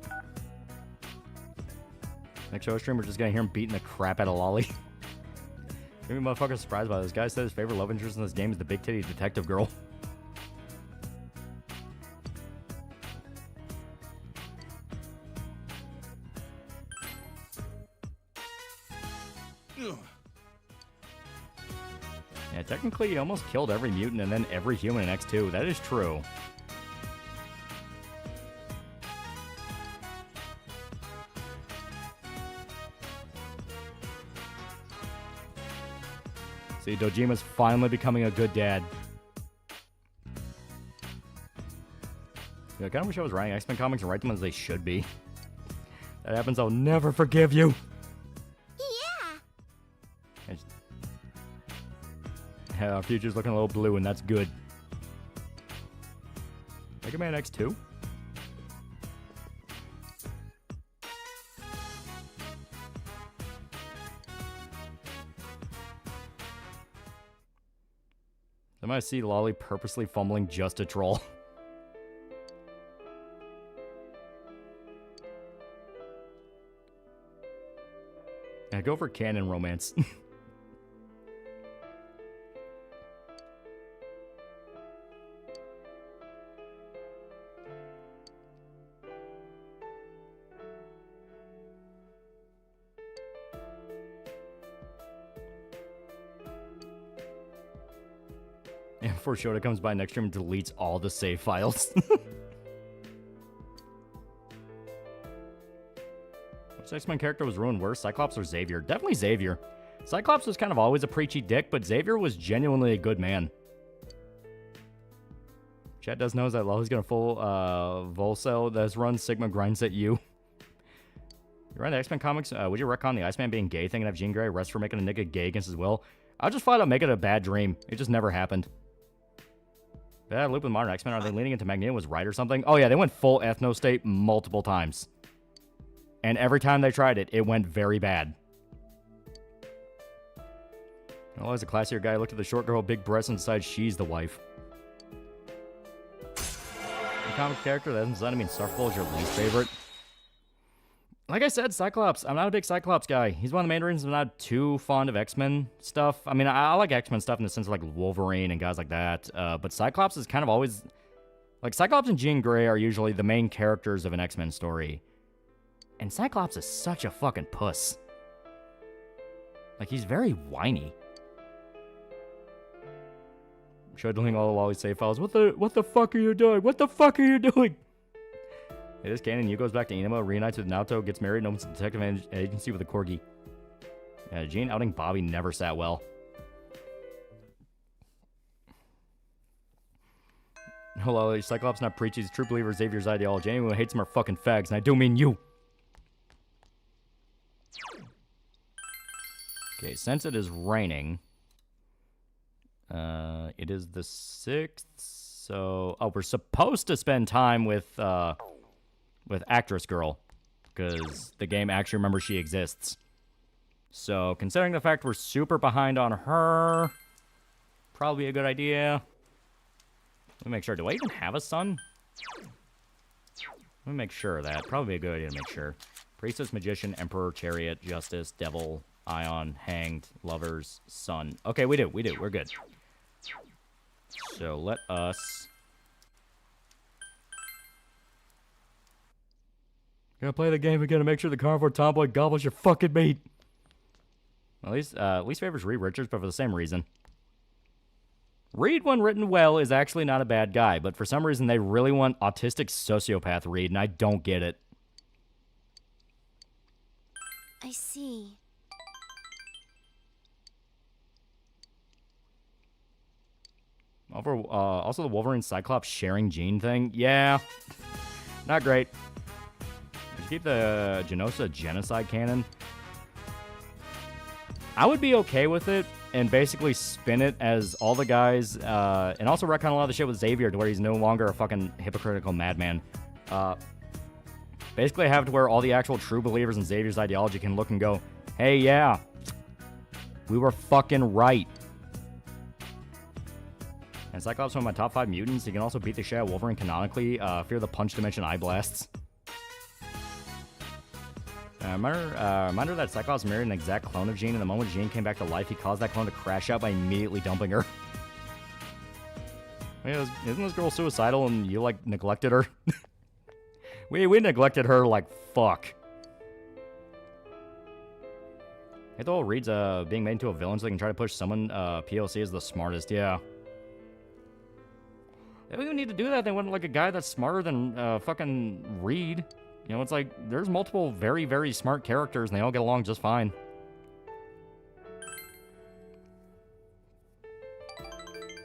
Next show stream, we're just gonna hear him beating the crap out of Lolly. Maybe motherfucker's surprised by this. Guy said his favorite love interest in this game is the big titty detective girl. Yeah, technically he almost killed every mutant and then every human in X2. That is true. See, Dojima's finally becoming a good dad. Yeah, I kind of wish I was writing X-Men comics and write them as they should be. That happens, I'll never forgive you. Yeah. Our future's looking a little blue, and that's good. Mega Man X2? I might see Lolly purposely fumbling just to troll. Yeah, go for canon romance. And before Shota comes by next stream and deletes all the save files. Which X-Men character was ruined worse, Cyclops or Xavier? Definitely Xavier. Cyclops was kind of always a preachy dick, but Xavier was genuinely a good man. Chat does knows that Lolly's gonna full Volcel that's run Sigma grinds at you. You read the X-Men comics? Would you retcon the Iceman being gay thing and have Jean Grey arrest for making a nigga gay against his will? I'll just flat out make it a bad dream. It just never happened. That loop with modern X-Men, are they leaning into Magneto was right or something? Oh yeah, they went full ethno state multiple times. And every time they tried it, it went very bad. Oh, as a classier guy, looked at the short girl, big breasts, and decided she's the wife. The comic character that doesn't sound to me Starfall is your least favorite. Like I said, Cyclops. I'm not a big Cyclops guy. He's one of the main reasons I'm not too fond of X-Men stuff. I mean, I like X-Men stuff in the sense of like Wolverine and guys like that. But Cyclops is kind of always... Like, Cyclops and Jean Grey are usually the main characters of an X-Men story. And Cyclops is such a fucking puss. Like, he's very whiny. Should doing all the Lolly save files. What the fuck are you doing? What the fuck are you doing? It is canon. Yu goes back to Enema, reunites with Naoto, gets married, and opens a detective agency with a corgi. Yeah, Jean outing Bobby never sat well. Hello, Cyclops not preachy. He's a true believer of Xavier's ideology. Anyone who hates him are fucking fags, and I do mean you. Okay, since it is raining, it is the 6th, so... Oh, we're supposed to spend time with Actress Girl, because the game actually remembers she exists. So, considering the fact we're super behind on her, probably a good idea. Let me make sure. Do I even have a son? Let me make sure of that. Probably a good idea to make sure. Priestess, Magician, Emperor, Chariot, Justice, Devil, Ion, Hanged, Lovers, Son. Okay, we do. We're good. So, let us... Gonna play the game again to make sure the carnivore tomboy gobbles your fucking meat. At least favors Reed Richards, but for the same reason. Reed, when written well, is actually not a bad guy, but for some reason they really want autistic sociopath Reed, and I don't get it. I see. Also the Wolverine Cyclops sharing gene thing. Yeah. Not great. Keep the Genosa genocide canon. I would be okay with it and basically spin it as all the guys, and also retcon a lot of the shit with Xavier to where he's no longer a fucking hypocritical madman. Basically have it to where all the actual true believers in Xavier's ideology can look and go, hey, yeah, we were fucking right. And Cyclops is one of my top 5 mutants. He can also beat the shit out of Wolverine canonically. Fear the punch dimension eye blasts. Reminder that Cyclops married an exact clone of Jean, and the moment Jean came back to life, he caused that clone to crash out by immediately dumping her. Wait, isn't this girl suicidal and you, like, neglected her? we neglected her like fuck. I thought Reed's being made into a villain so they can try to push someone POC as the smartest, yeah. They don't even need to do that. They want like a guy that's smarter than fucking Reed. You know, it's like there's multiple very, very smart characters and they all get along just fine.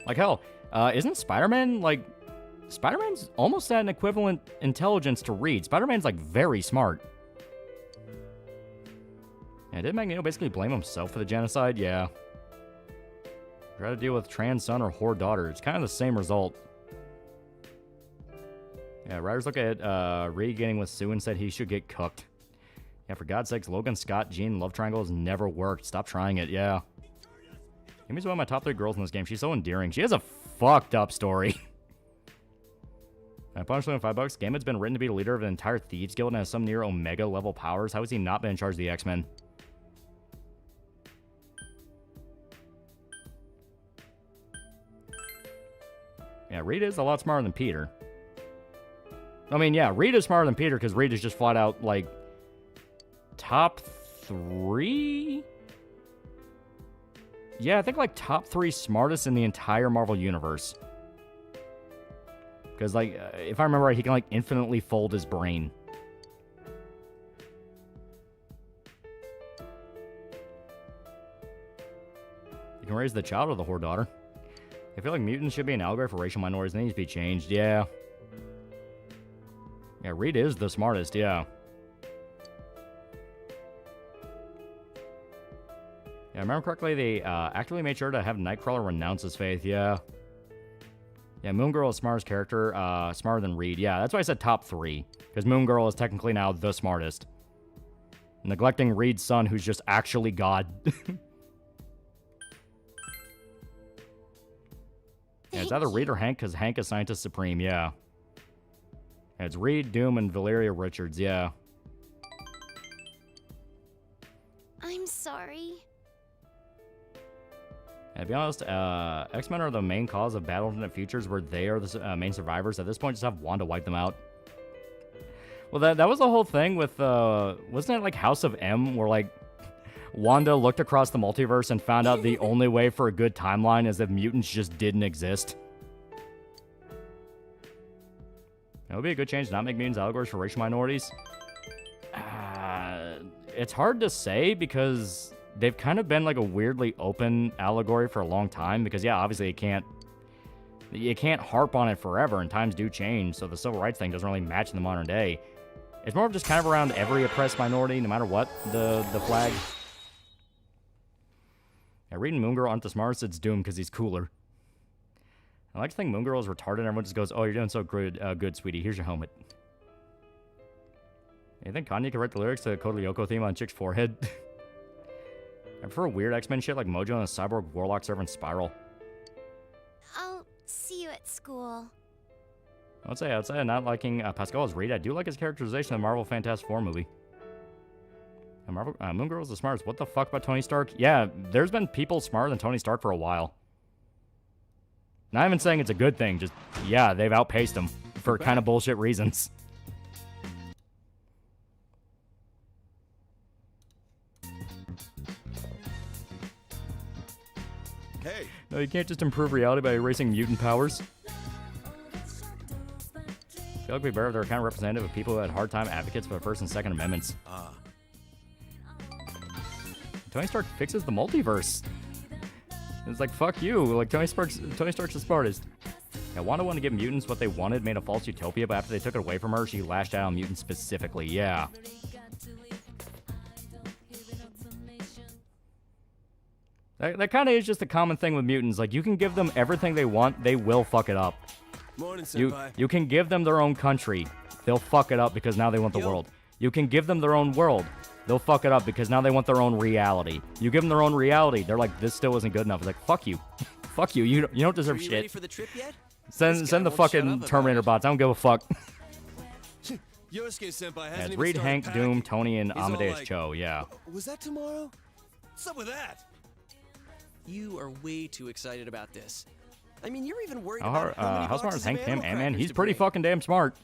Like hell, isn't Spider-Man like... Spider-Man's almost at an equivalent intelligence to Reed. Spider-Man's like very smart. Yeah, did Magneto basically blame himself for the genocide? Yeah. Try to deal with trans son or whore daughter. It's kind of the same result. Yeah, writers look at Reed getting with Sue and said he should get cooked. Yeah, for God's sakes, Logan, Scott, Jean, love triangle has never worked. Stop trying it, yeah. Amy's one of my top 3 girls in this game. She's so endearing. She has a fucked up story. Punchline $5. Gambit's been written to be the leader of an entire thieves guild and has some near Omega level powers. How has he not been in charge of the X-Men? Yeah, Reed is a lot smarter than Peter. I mean, yeah, Reed is smarter than Peter because Reed is just flat out, like, top 3? Yeah, I think, like, top 3 smartest in the entire Marvel Universe. Because, like, if I remember right, he can, like, infinitely fold his brain. You can raise the child or the whore daughter. I feel like mutants should be an allegory for racial minorities. They need to be changed, yeah. Yeah, Reed is the smartest, yeah. Yeah, I remember correctly, they actively made sure to have Nightcrawler renounce his faith, yeah. Yeah, Moon Girl is smartest character, smarter than Reed. Yeah, that's why I said top 3. Because Moon Girl is technically now the smartest. Neglecting Reed's son, who's just actually God. Yeah, it's either Reed or Hank, because Hank is Scientist Supreme, yeah. Yeah, it's Reed, Doom, and Valeria Richards, yeah. I'm sorry. Yeah, to be honest, X-Men are the main cause of Battle Alternate Futures, where they are the main survivors. At this point, just have Wanda wipe them out. Well, that was the whole thing with, wasn't it like House of M, where, like, Wanda looked across the multiverse and found out the only way for a good timeline is if mutants just didn't exist? It would be a good change to not make mutants allegories for racial minorities. It's hard to say because they've kind of been like a weirdly open allegory for a long time. Because, yeah, obviously you can't harp on it forever and times do change. So the civil rights thing doesn't really match in the modern day. It's more of just kind of around every oppressed minority, no matter what the flag. Yeah, Reed and Moon Girl aren't the smartest. It's Doom because he's cooler. I like to think Moon Girl is retarded and everyone just goes, oh, you're doing so good, sweetie. Here's your helmet. You think Kanye could write the lyrics to the Code Lyoko theme on Chick's forehead? I prefer weird X-Men shit like Mojo and a cyborg warlock servant Spiral. I'll see you at school. I would say outside of not liking Pascal as Reed, I do like his characterization in the Marvel Fantastic Four movie. Moon Girl is the smartest. What the fuck about Tony Stark? Yeah, there's been people smarter than Tony Stark for a while. Not even saying it's a good thing, just, yeah, they've outpaced him for kind of bullshit reasons. Hey. No, you can't just improve reality by erasing mutant powers. I feel like it'd be better if they were kind of representative of people who had hard time advocates for the First and Second Amendments. Tony Stark fixes the multiverse. It's like, fuck you. Like, Tony Stark's the smartest. Yeah, Wanda wanted to give mutants what they wanted, made a false utopia, but after they took it away from her, she lashed out on mutants specifically. Yeah. That kind of is just a common thing with mutants. Like, you can give them everything they want, they will fuck it up. Morning, senpai. You can give them their own country, they'll fuck it up because now they want the world. You can give them their own world, they'll fuck it up because now they want their own reality. You give them their own reality, they're like, this still isn't good enough. It's like, fuck you. Fuck you. You don't deserve shit. Ready for the trip yet? Send the fucking Terminator bots. I don't give a fuck. Yosuke senpai hasn't Yeah, it's even Reed, started Hank, packing. Doom, Tony, and He's all Amadeus like, Cho. Yeah. Was that tomorrow? What's up with that? You are way too excited about this. I mean, you're even worried How about smart boxes is Hank of Pym? animal And man, crackers he's to pretty bring. fucking damn smart.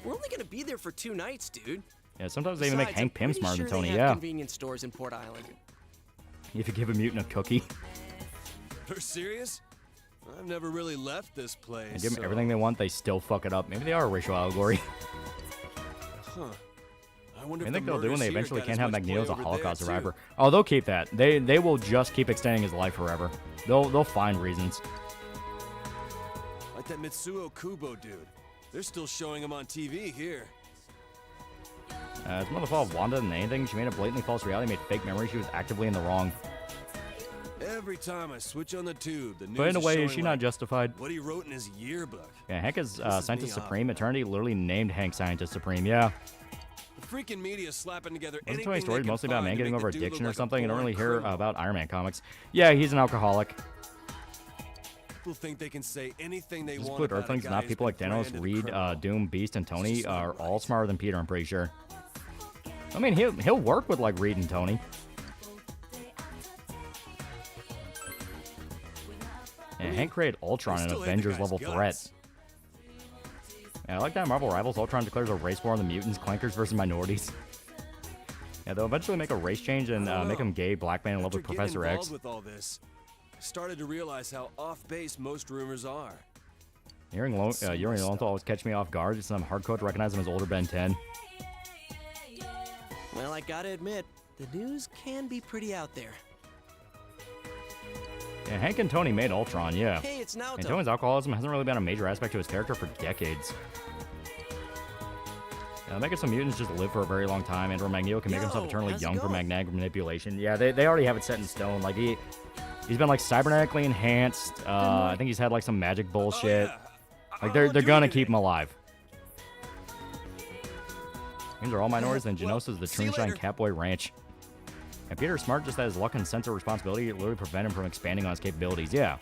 We're only gonna be there for 2 nights, dude. Yeah, sometimes they even make Besides, Hank I'm Pym pretty smarter sure than Tony. they have Yeah. Convenience stores in Port Island. If you give a mutant a cookie You're serious? I've never really left this place. and give them so- everything they want, they still fuck it up. Maybe they are a racial allegory. Huh. I wonder I if think the they'll do when murders they here eventually got can't as have much Magneto as a play over Holocaust there, survivor. too. Oh, they'll keep that. They will just keep extending his life forever. They'll find reasons. Like that Mitsuo Kubo dude. They're still showing him on TV here. It's more the fault of Wanda than anything. She made a blatantly false reality, made fake memories. She was actively in the wrong. Every time I switch on the tube, the news But in a is way, showing is she not like justified? what he wrote in his yearbook. Yeah, Hank is Pisses Scientist me off. Supreme. Eternity literally named Hank Scientist Supreme. Yeah. The freaking media slapping together Wasn't anything Tony's they stories can mostly about a find man to getting make over the dude addiction look or like a something? I don't born really hear criminal. about Iron Man comics. Yeah, he's an alcoholic. People think they can say anything they Just want include about a Earthlings, guy not who's people like been Thanos, branded a Reed, criminal. Doom, Beast, and Tony It's are not all right. smarter than Peter, I'm pretty sure. I mean, he'll work with like Reed and Tony. Yeah, Hank created Ultron, They an still ate the Avengers guy's level guts. threat. Yeah, I like that in Marvel Rivals. Ultron declares a race war on the mutants, clankers versus minorities. Yeah, they'll eventually make a race change and make him gay, black man in love with After Professor getting X. involved with all this, I started to realize how off base most rumors are. Yuri Lowenthal always catch me off guard. It's some hardcore to recognize him as older Ben 10. Well, I gotta admit, the news can be pretty out there. Yeah, Hank and Tony made Ultron, yeah. Hey, it's Naoto. And Tony's alcoholism hasn't really been a major aspect to his character for decades. Yeah, making some mutants just live for a very long time, and Magneto can make himself eternally how's it young from going? magnetic manipulation. Yeah, they already have it set in stone. Like, he's been, like, cybernetically enhanced. I think he's had, like, some magic bullshit. Like, they're gonna keep him alive. These are all minorities, and Geonosis is the Trinshine Catboy Ranch. And Peter Smart just has luck and sense of responsibility to literally prevent him from expanding on his capabilities. Yeah.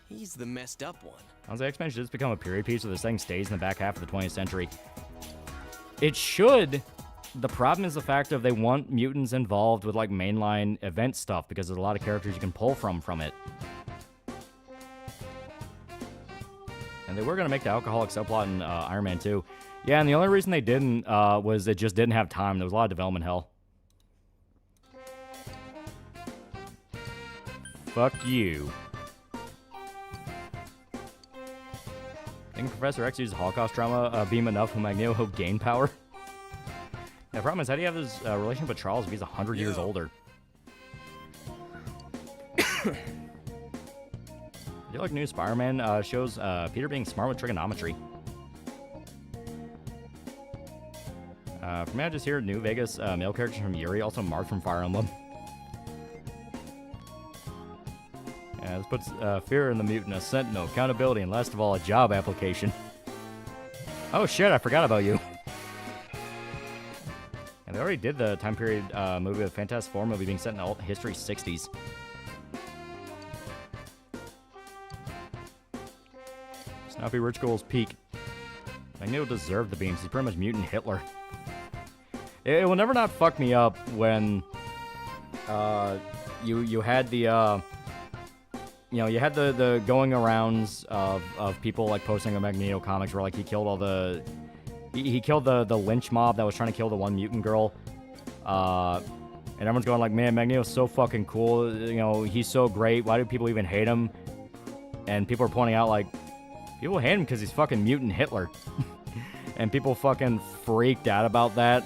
He's the messed up one. Honestly, X-Men should just become a period piece where this thing stays in the back half of the 20th century. It should. The problem is the fact of they want mutants involved with, like, mainline event stuff because there's a lot of characters you can pull from it. And they were going to make the alcoholic subplot in Iron Man 2. Yeah, and the only reason they didn't was it just didn't have time. There was a lot of development hell. Fuck you. Think Professor X uses Holocaust trauma beam enough when Magneto will gain power? The problem is, how do you have this relationship with Charles if he's 100 years older? I feel like new Spider-Man shows Peter being smart with trigonometry. For me, I just hear New Vegas male characters from Yuri, also Mark from Fire Emblem. Yeah, this puts fear in the mutant, a sentinel, accountability, and last of all, a job application. Oh shit, I forgot about you. And they already did the time period movie of Fantastic Four movie being set in alt history 60s. Snappy Rich Girl's peak. Magneto deserved the beams. He's pretty much mutant Hitler. It will never not fuck me up when you had the you had the going arounds of people like posting on Magneto comics where like he killed all the he killed the lynch mob that was trying to kill the one mutant girl. And everyone's going like, man, Magneto's so fucking cool. You know, he's so great. Why do people even hate him? And people are pointing out like, people hate him because he's fucking mutant Hitler. And people fucking freaked out about that.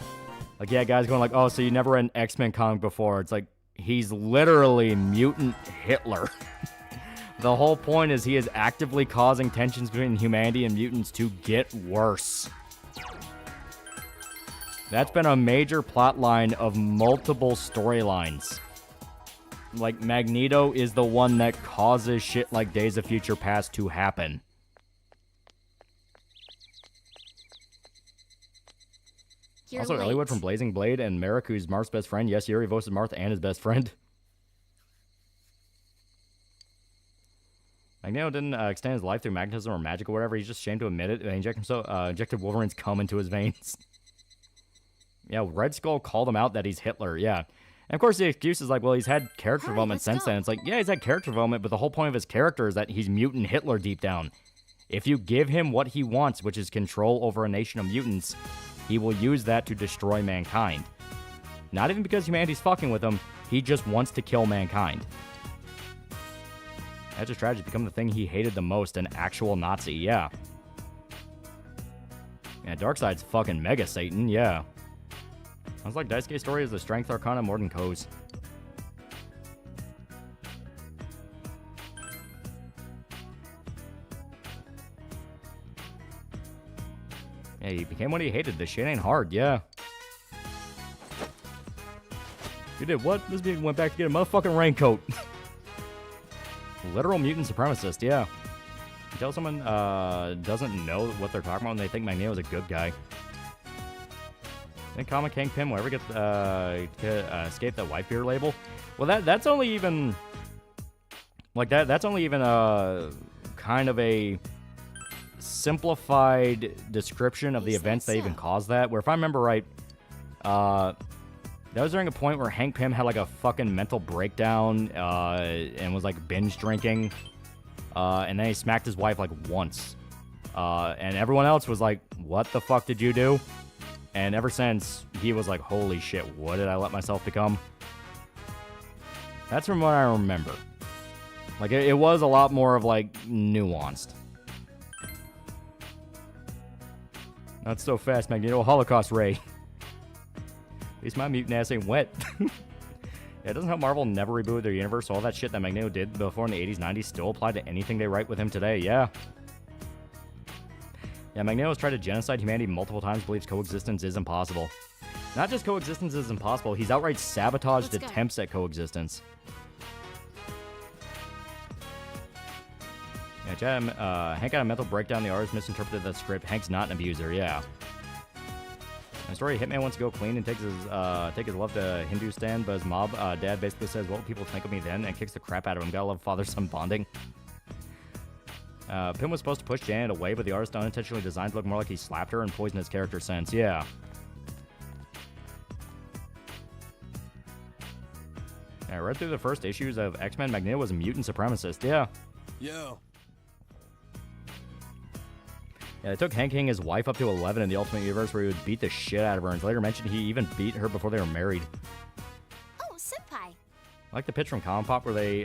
Like, yeah, guys going like, oh, so you never read an X-Men comic before. It's like, he's literally mutant Hitler. The whole point is he is actively causing tensions between humanity and mutants to get worse. That's been a major plot line of multiple storylines. Like, Magneto is the one that causes shit like Days of Future Past to happen. Also, Eliwood from Blazing Blade and Merrick, who's Marth's best friend. Yes, Yuri voices Marth and his best friend. Magneto didn't extend his life through magnetism or magic or whatever. He's just ashamed to admit it. They injected Wolverine's cum into his veins. Yeah, Red Skull called him out that he's Hitler. Yeah. And of course, the excuse is like, well, he's had character development since then. It's like, yeah, he's had character development, but the whole point of his character is that he's mutant Hitler deep down. If you give him what he wants, which is control over a nation of mutants, he will use that to destroy mankind. Not even because humanity's fucking with him, he just wants to kill mankind. That's his strategy, become the thing he hated the most, an actual Nazi, yeah. Yeah, Darkseid's fucking Mega Satan, yeah. Sounds like Daisuke's story is the Strength Arcana more than Ko's. Yeah, he became what he hated. This shit ain't hard, yeah. You did what? This dude went back to get a motherfucking raincoat. Literal mutant supremacist, yeah. Until someone doesn't know what they're talking about and they think Magneto's a good guy. Think Comic Kingpin will ever get escape that white beer label? Well, that's only even like that's only even kind of a simplified description of the events that even caused that. Where if I remember right, that was during a point where Hank Pym had like a fucking mental breakdown and was like binge drinking, and then he smacked his wife like once, and everyone else was like, "What the fuck did you do?" And ever since, he was like, "Holy shit, what did I let myself become?" That's from what I remember. Like it was a lot more of like nuanced. Not so fast, Magneto. Holocaust Ray. At least my mutant ass ain't wet. Yeah, it doesn't help Marvel never rebooted their universe. All that shit that Magneto did before in the 80s, 90s still applied to anything they write with him today. Yeah. Yeah, Magneto's tried to genocide humanity multiple times, believes coexistence is impossible. Not just coexistence is impossible, he's outright sabotaged attempts at coexistence. Yeah, Hank had a mental breakdown. The artist misinterpreted the script. Hank's not an abuser, yeah. The story, Hitman wants to go clean and take his love to Hindustan, but his mob dad basically says, "What will people think of me then?" and kicks the crap out of him. Gotta love father-son bonding. Pym was supposed to push Janet away, but the artist unintentionally designed to look more like he slapped her and poisoned his character sense. Yeah. I read through the first issues of X-Men. Magneto was a mutant supremacist. Yeah. Yo. Yeah, they took Hank King his wife up to 11 in the Ultimate Universe, where he would beat the shit out of her, and later mentioned he even beat her before they were married. Oh, senpai. I like the pitch from Comic Pop where they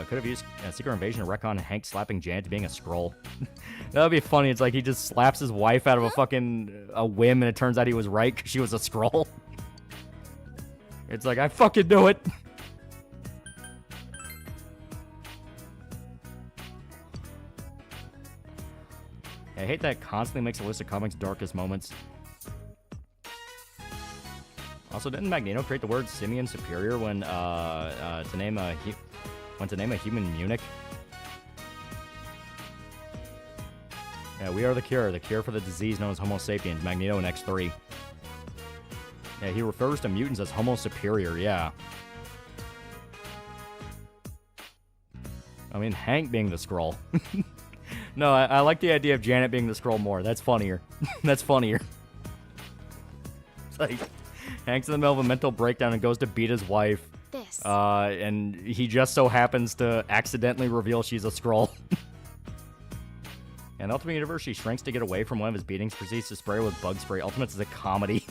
could have used Secret Invasion to retcon Hank slapping Janet to being a Skrull. That would be funny. It's like he just slaps his wife out of a whim, and it turns out he was right because she was a Skrull. It's like, I fucking knew it. I hate that it constantly makes a list of comics' darkest moments. Also, didn't Magneto create the word simian superior when to name a human Munich? Yeah, we are the cure for the disease known as Homo sapiens. Magneto in X3. Yeah, he refers to mutants as Homo superior. Yeah. I mean, Hank being the Skrull. No, I like the idea of Janet being the Skrull more. That's funnier. That's funnier. It's like, Hank's in the middle of a mental breakdown and goes to beat his wife. And he just so happens to accidentally reveal she's a Skrull. In Ultimate Universe, she shrinks to get away from one of his beatings, proceeds to spray her with bug spray. Ultimates is a comedy.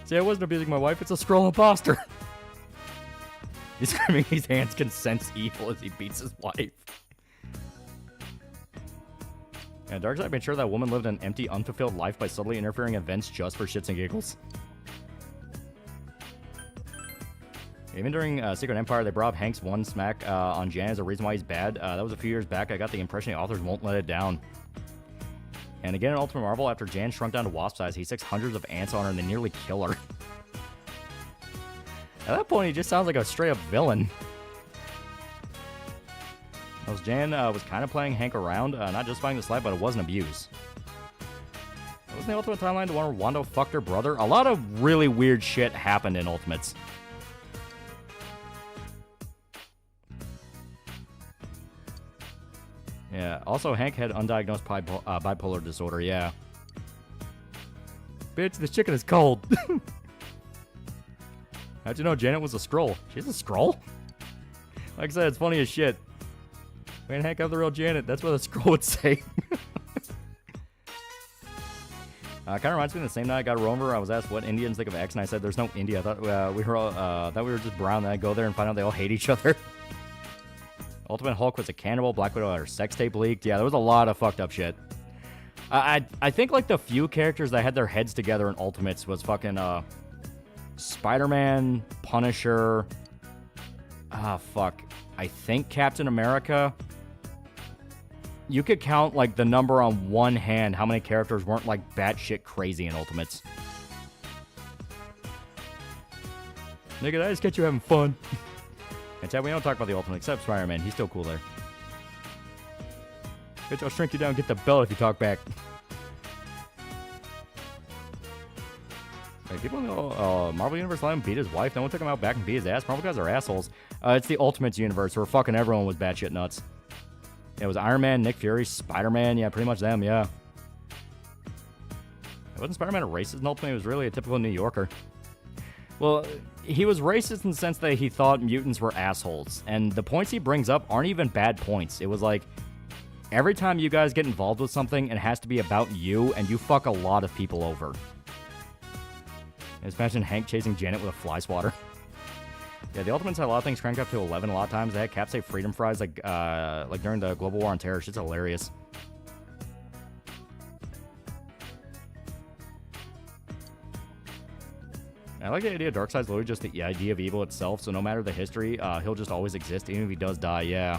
See, I wasn't abusing my wife, it's a Skrull imposter. He's screaming his hands can sense evil as he beats his wife. Yeah, Darkseid made sure that woman lived an empty, unfulfilled life by subtly interfering in events just for shits and giggles. Even during Secret Empire, they brought up Hank's one smack on Jan as a reason why he's bad. That was a few years back. I got the impression the authors won't let it down. And again in Ultimate Marvel, after Jan shrunk down to wasp size, he sticks hundreds of ants on her and they nearly kill her. At that point, he just sounds like a straight-up villain. As Jan was kind of playing Hank around, not justifying the slight, but it wasn't abuse. Wasn't the Ultimate timeline the one where Wanda fucked her brother? A lot of really weird shit happened in Ultimates. Yeah, also Hank had undiagnosed bipolar disorder, yeah. Bitch, this chicken is cold. How'd you know Janet was a Skrull? She's a Skrull? Like I said, it's funny as shit. Man, Hank, I'm the real Janet. That's what a Skrull would say. Kind of reminds me of the same night I got a rover. I was asked what Indians think of X, and I said there's no India. I thought we were just brown. Then I go there and find out they all hate each other. Ultimate Hulk was a cannibal. Black Widow had her sex tape leaked. Yeah, there was a lot of fucked up shit. I think like the few characters that had their heads together in Ultimates was fucking Spider-Man, Punisher. Fuck. I think Captain America. You could count like the number on one hand how many characters weren't like batshit crazy in Ultimates. Nigga, I just get you having fun. And Chad, we don't talk about the Ultimate except Spider-Man. He's still cool there. Bitch, I'll shrink you down and get the belt if you talk back. Wait, people know Marvel Universe let him beat his wife. No one took him out back and beat his ass. Marvel guys are assholes. It's the Ultimates universe where fucking everyone was batshit nuts. It was Iron Man, Nick Fury, Spider-Man. Yeah, pretty much them, yeah. Wasn't Spider-Man a racist in Ultimate? He was really a typical New Yorker. Well, he was racist in the sense that he thought mutants were assholes. And the points he brings up aren't even bad points. It was like, every time you guys get involved with something, it has to be about you, and you fuck a lot of people over. Just imagine Hank chasing Janet with a fly swatter. Yeah, the Ultimates had a lot of things cranked up to 11 a lot of times. They had Cap say freedom fries like during the Global War on Terror. Shit's hilarious. I like the idea of Darkseid's literally just the idea of evil itself, so no matter the history, he'll just always exist, even if he does die, yeah.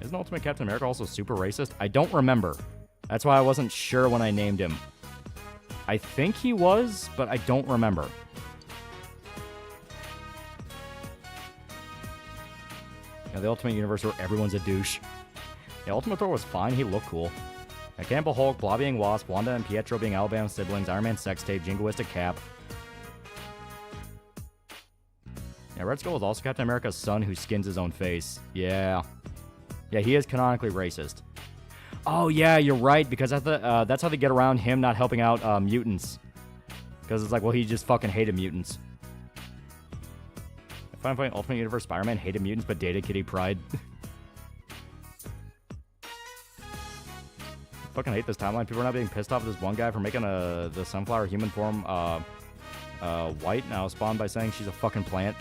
Isn't Ultimate Captain America also super racist? I don't remember. That's why I wasn't sure when I named him. I think he was, but I don't remember. Yeah, the Ultimate Universe where everyone's a douche. Yeah, Ultimate Thor was fine. He looked cool. Yeah, Cannibal Hulk, Blob being Wasp, Wanda and Pietro being Alabama siblings, Iron Man sex tape, Jingoistic Cap. Yeah, Red Skull was also Captain America's son who skins his own face. Yeah. Yeah, he is canonically racist. Oh, yeah, you're right, because that's how they get around him not helping out mutants. Because it's like, well, he just fucking hated mutants. Final Fight Ultimate Universe Spider-Man hated mutants but dated Kitty Pryde. Fucking hate this timeline. People are not being pissed off at this one guy for making the sunflower human form white, now spawned by saying she's a fucking plant.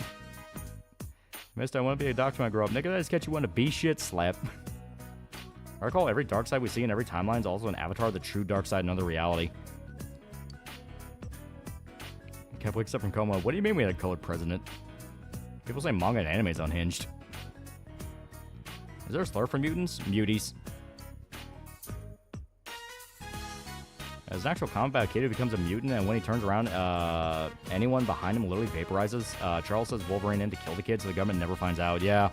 Missed, I want to be a doctor when I grow up. Nigga, I just get you one to be shit, slap. I recall every Darkseid we see in every timeline is also an avatar of the true Darkseid in another reality. Kept wakes up from coma. What do you mean we had a colored president? People say manga and anime is unhinged. Is there a slur for mutants? Muties. As an actual comic about a kid who becomes a mutant, and when he turns around, anyone behind him literally vaporizes. Charles says Wolverine in to kill the kid, so the government never finds out. Yeah.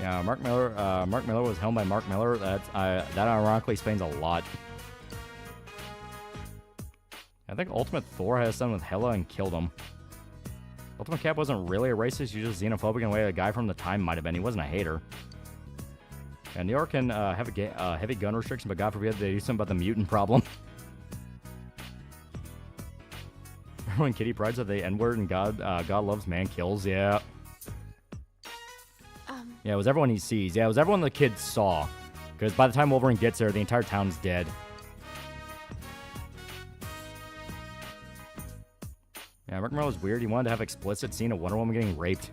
Yeah, Mark Miller was helmed by Mark Miller. That ironically explains a lot. I think Ultimate Thor has something with Hela and killed him. Ultimate Cap wasn't really a racist. He was just xenophobic in a way a guy from the time might have been. He wasn't a hater. And New York can have a heavy gun restriction, but God forbid they do something about the mutant problem. Remember when Kitty Pryde said the N-word and God loves, man kills? Yeah. Yeah, it was everyone he sees. Yeah, it was everyone the kid saw. Because by the time Wolverine gets there, the entire town's dead. Yeah, Mark Miller was weird. He wanted to have explicit scene of Wonder Woman getting raped.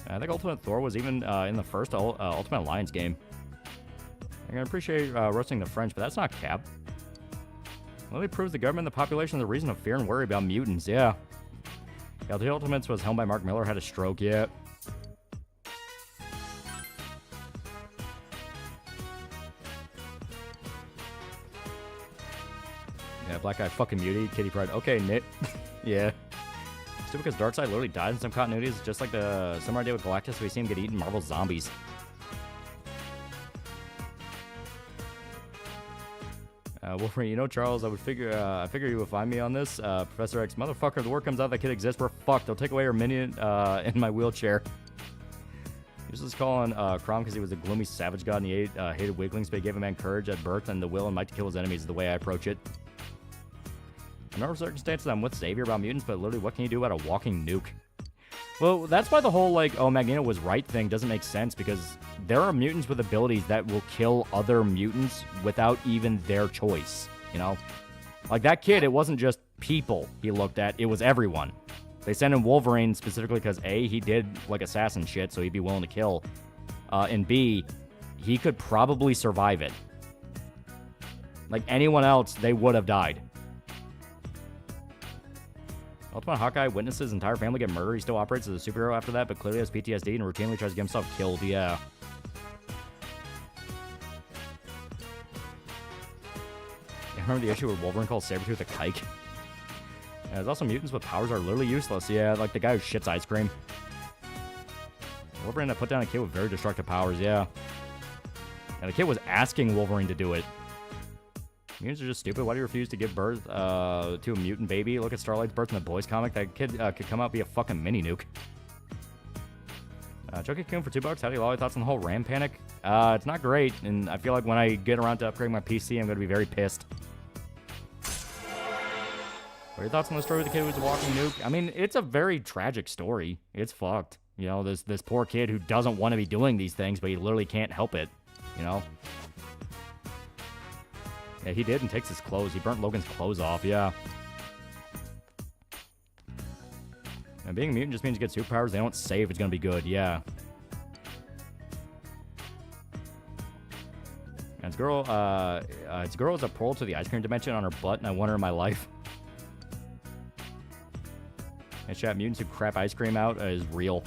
I think Ultimate Thor was even in the first Ultimate Alliance game. I can appreciate roasting the French, but that's not Cap. Well, it proves the government and the population are the reason of fear and worry about mutants, yeah. Yeah, the Ultimates was helmed by Mark Miller, had a stroke, yeah. Yeah, Black Guy fucking muty, Kitty Pride. Okay, Nick. Yeah. Still because Darkseid literally died in some continuities, just like the similar idea with Galactus, we see him get eaten Marvel zombies. Wolverine, you know, Charles, I figure you would find me on this. Professor X, motherfucker, if the word comes out that kid exists, we're fucked. They'll take away our minion in my wheelchair. He was just calling Crom because he was a gloomy savage god and he hated weaklings, but he gave a man courage at birth and the will and might to kill his enemies is the way I approach it. In other circumstances, I'm with Xavier about mutants, but literally, what can you do about a walking nuke? Well, that's why the whole, like, oh, Magneto was right thing doesn't make sense, because there are mutants with abilities that will kill other mutants without even their choice, you know? Like, that kid, it wasn't just people he looked at, it was everyone. They sent in Wolverine specifically because, A, he did, like, assassin shit, so he'd be willing to kill, and B, he could probably survive it. Like, anyone else, they would have died. Ultimate Hawkeye witnesses his entire family get murdered. He still operates as a superhero after that, but clearly has PTSD and routinely tries to get himself killed. Yeah. I remember the issue where Wolverine calls Sabretooth a kike. Yeah, there's also mutants with powers that are literally useless. Yeah, like the guy who shits ice cream. Wolverine had put down a kid with very destructive powers. Yeah. And the kid was asking Wolverine to do it. Mutants are just stupid. Why do you refuse to give birth to a mutant baby? Look at Starlight's birth in the Boys comic. That kid could come out and be a fucking mini nuke. Chucky Coon for $2. TheAlmightyLoli, thoughts on the whole RAM panic? It's not great, and I feel like when I get around to upgrading my PC, I'm going to be very pissed. What are your thoughts on the story with the kid who's a walking nuke? I mean, it's a very tragic story. It's fucked. You know, this poor kid who doesn't want to be doing these things, but he literally can't help it. You know? Yeah, he did and takes his clothes. He burnt Logan's clothes off, yeah. And being a mutant just means you get superpowers. They don't say if it's going to be good, yeah. And his girl is a portal to the ice cream dimension on her butt, and I want her in my life. And chat, mutants who crap ice cream out is real.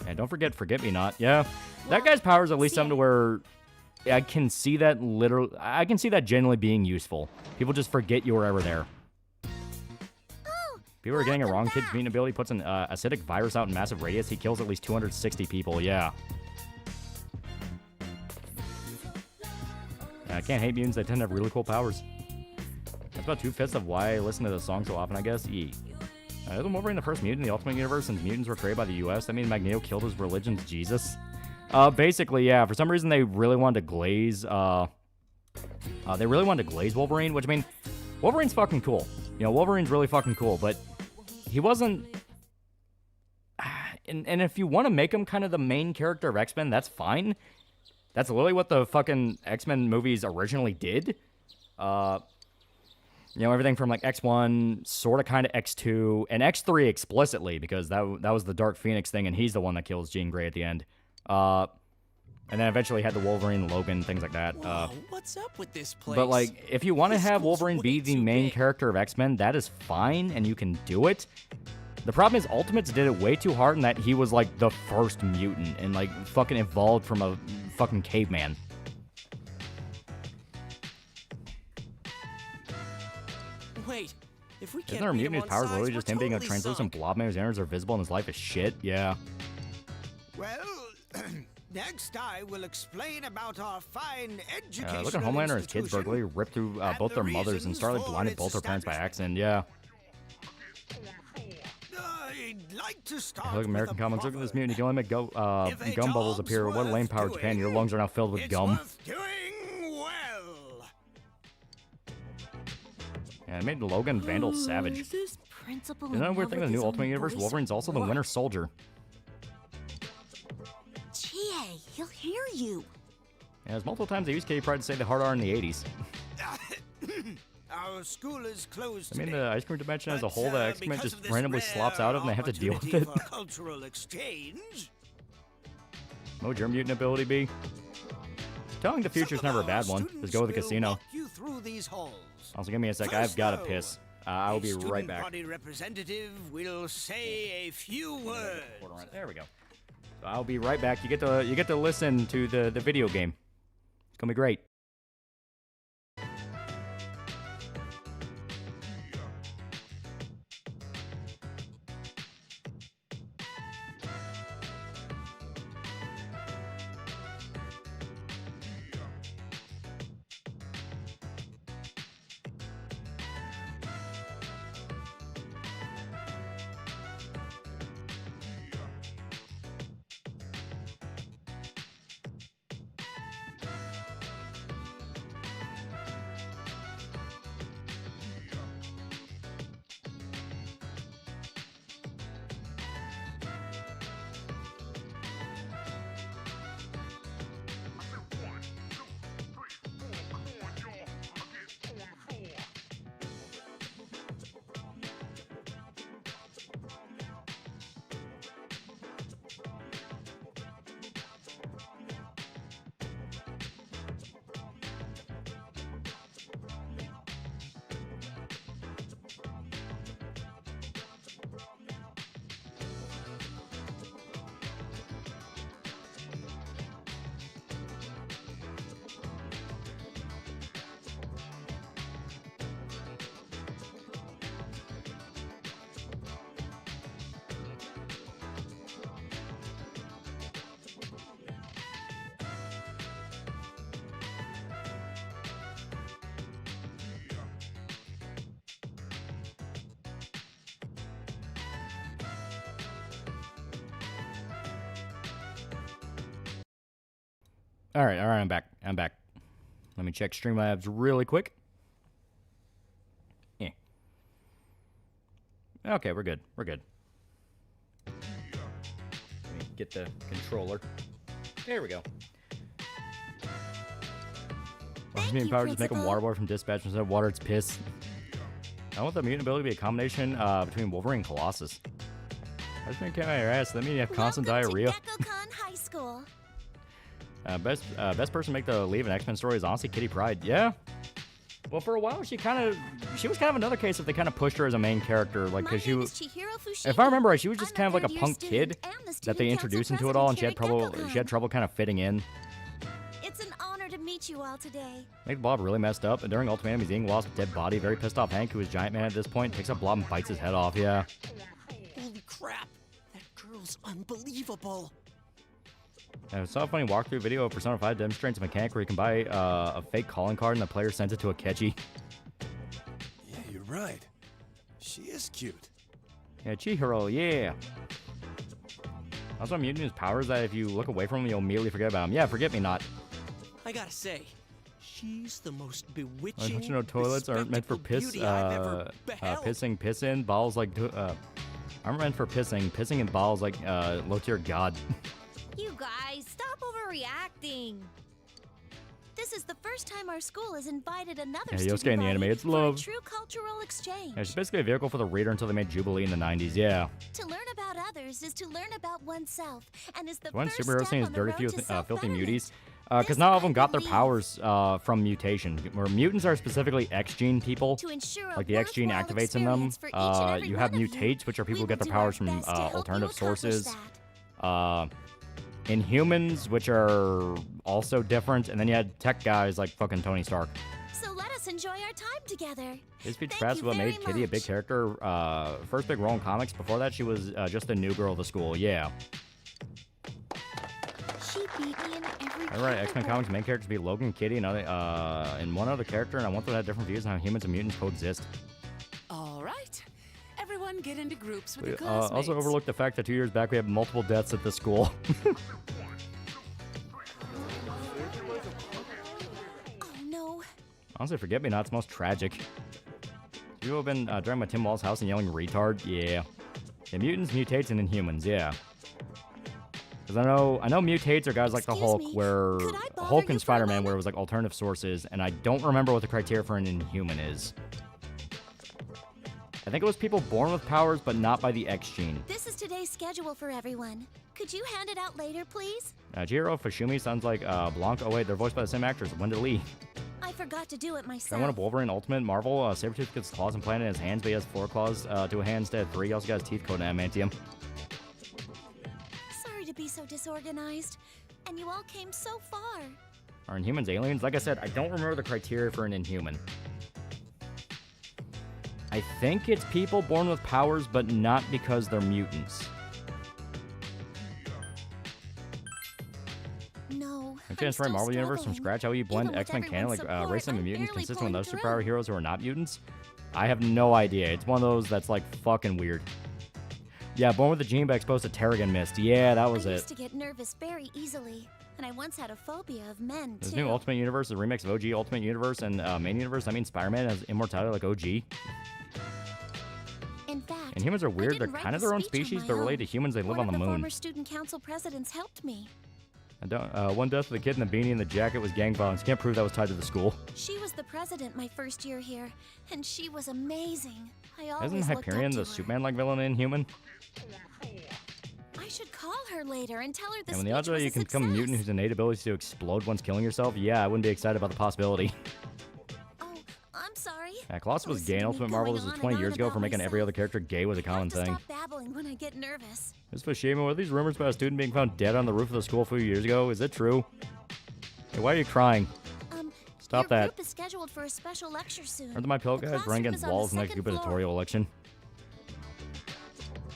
And don't forget Forget-Me-Not. Yeah, that guy's power is at least something to where I can see that I can see that genuinely being useful. People just forget you were ever there. People are getting it wrong. Kid's mutant ability puts an acidic virus out in massive radius. He kills at least 260 people. Yeah. I can't hate mutants. They tend to have really cool powers. That's about 2/5 of why I listen to the song so often, I guess. Isn't Wolverine the first mutant in the Ultimate Universe, since mutants were created by the U.S.? That means Magneto killed his religion's Jesus? Basically, yeah. For some reason, they really wanted to glaze, Wolverine, which, I mean, Wolverine's fucking cool. You know, Wolverine's really fucking cool, but he wasn't... And if you want to make him kind of the main character of X-Men, that's fine. That's literally what the fucking X-Men movies originally did. You know, everything from, like, X1, sort of kind of X2, and X3 explicitly, because that was the Dark Phoenix thing, and he's the one that kills Jean Grey at the end. And then eventually had the Wolverine, Logan, things like that. Whoa, what's up with this place? But, like, if you want to have Wolverine be the main character of X-Men, that is fine, and you can do it. The problem is Ultimates did it way too hard in that he was, like, the first mutant, and, like, fucking evolved from a fucking caveman. Wait, if we can't Isn't there a mutant whose powers literally just him being a translucent blob man whose innards are visible and his life is shit? Yeah. Well, next I will explain about our fine educational Look at Homelander and his kids burglary ripped through both their mothers and Starlight blinded both their parents by accident. Yeah. I'd like to start Look, American comics. Look at this mutant. You can only make gum bubbles appear. What a lame power, Japan. Your lungs are now filled with gum. Yeah, it made Logan Vandal savage. Isn't that a weird thing in the new Ultimate Universe? Wolverine's also the Winter Soldier. Chie, he'll hear you. Yeah, there's multiple times they used Kitty Pryde to say the hard R in the 80s. Our school is closed. I mean, the ice cream dimension as a whole, the X-Men just randomly slops out of and they have to deal with it. Cultural exchange. What would your mutant ability be? Telling the future's never a bad one. Just go with the casino. Also, give me a sec. I've got to piss. I will be Student right back. body representative will say a few words. There we go. So I'll be right back. You get to listen to the video game. It's gonna be great. All right, I'm back. Let me check Streamlabs really quick. Yeah. Okay, we're good. Let me get the controller. There we go. Mutant power just make him waterboard from dispatch instead of water. It's piss. I want the mutant ability to be a combination between Wolverine and Colossus. I just can't my ass. That means you have constant diarrhea. High School. Best person to make the leave an X-Men story is honestly Kitty Pryde. Yeah. Well, for a while she was kind of another case if they kind of pushed her as a main character, like because she was. If I remember right, she was just kind of like a punk kid that they introduced into it all, and she had trouble kind of fitting in. It's an honor to meet you all today. Make Blob really messed up, and during Ultimatum, he's eating Wasp's dead body. Very pissed off Hank, who is Giant Man at this point, takes up Blob and bites his head off. Yeah. Holy crap! That girl's unbelievable. I saw a funny walkthrough video of Persona 5 demonstrates a mechanic where you can buy a fake calling card and the player sends it to a Akechi. Yeah, you're right. She is cute. Yeah, Chihiro, yeah. Also, Mutiny's power is that if you look away from him, you'll immediately forget about him. Yeah, forget me not. I gotta say, she's the most bewitching. Don't you know toilets aren't meant for piss? Pissing, balls like. Aren't meant for pissing and balls like low tier god. You guys, stop overreacting. This is the first time our school has invited another Yosuke in the anime, it's love. true cultural exchange. Yeah, she's basically a vehicle for the reader until they made Jubilee in the 90s, yeah. To learn about others is to learn about oneself, and is the One first superhero step scene is on the dirty, road to filthy self-betterment. muties. Because not all of them got their powers from mutation. Where mutants are specifically X-gene people, To ensure a like the X-gene worthwhile activates in them. experience for each and every You have one of mutates, which are people who get their will do our powers from best to help you alternative accomplish sources. Inhumans, which are also different, and then you had tech guys like fucking Tony Stark. So let us enjoy our time together. His feature Thank past you what very made Kitty a big much. character. First big role in comics. Before that, she was just a new girl of the school. Yeah. She beat me in every All right, X-Men comics main characters be Logan, Kitty, and one other character, and I want them to have different views on how humans and mutants coexist. All right. Everyone get into groups with We your classmates. also overlooked the fact that 2 years back we had multiple deaths at the school. Oh no. Honestly, forget me not. It's most tragic. You have been driving by Tim Wall's house and yelling retard. Yeah. Yeah, mutants, mutates, and inhumans. Yeah. Because I know mutates are guys like the Hulk, where Hulk and Spider-Man, where it was like alternative sources, and I don't remember what the criteria for an inhuman is. I think it was people born with powers, but not by the X gene. This is today's schedule for everyone. Could you hand it out later, please? Jiro Fushimi sounds like Blanc. Oh wait, they're voiced by the same actors, Wendell Lee. I forgot to do it I myself. want a Wolverine Ultimate Marvel. Sabretooth gets claws implanted in his hands, but he has 4 claws to a hand instead of 3. He also got his teeth coated in adamantium. Sorry to be so disorganized. And you all came so far. Are Inhumans aliens? Like I said, I don't remember the criteria for an Inhuman. I think it's people born with powers, but not because they're mutants. No. I'm transferring Marvel Universe from scratch. How will you blend X-Men canon like racism and mutants consistent with other superpower heroes who are not mutants? I have no idea. It's one of those that's like fucking weird. Yeah, born with a gene but exposed to Terrigen Mist. Yeah, that was I it. used to get nervous very easily, and I once had a phobia of men This too. new Ultimate Universe, the remix of OG Ultimate Universe and main universe. I mean, Spider-Man has immortality like OG. In fact, And humans are weird. They're didn't kind of write their own the speech on species, my but related to own. humans. They live on the One of the moon. former student council presidents helped me. One death of the kid in the beanie and the jacket was gang violence. Can't prove that was tied to the school. She was the president my first year here, and she was amazing. I always Isn't looked Hyperion up to the her. Superman-like villain in Inhuman? I should call her later and tell her the And when the speech odds are was you a can become a success. mutant whose innate ability is to explode once killing yourself, yeah, I wouldn't be excited about the possibility. I'm sorry. Yeah, Colossus was gay in Listen to me Ultimate Marvel. going This was on 20 and years on ago for about making every other character gay was a common thing. Stop babbling when I get nervous. This was Fushima. Were these rumors about a student being found dead on the roof of the school a few years ago? Is it true? Hey, why are you crying? Stop Your that. group is scheduled for a special lecture soon. Aren't my pillow The guys running classroom against is on the walls in the next second floor. gubernatorial election?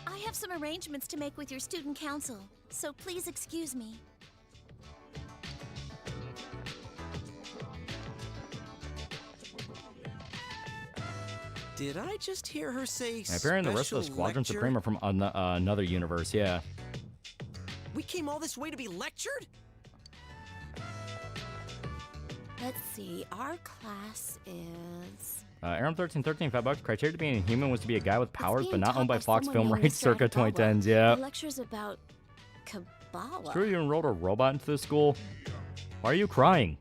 I have some arrangements to make with your student council, so please excuse me. Did I just hear her say Apparently the rest of the special Squadron lecture? Supreme are from another universe, yeah. We came all this way to be lectured? Let's see. Our class is. Aram 1313, $5. Criteria to be an Inhuman was to be a guy with powers, but not owned by taught Fox someone Film named Rights circa Mr. 2010s, yeah. The lecture's about Kabbalah. True, you enrolled a robot into this school? Why are you crying?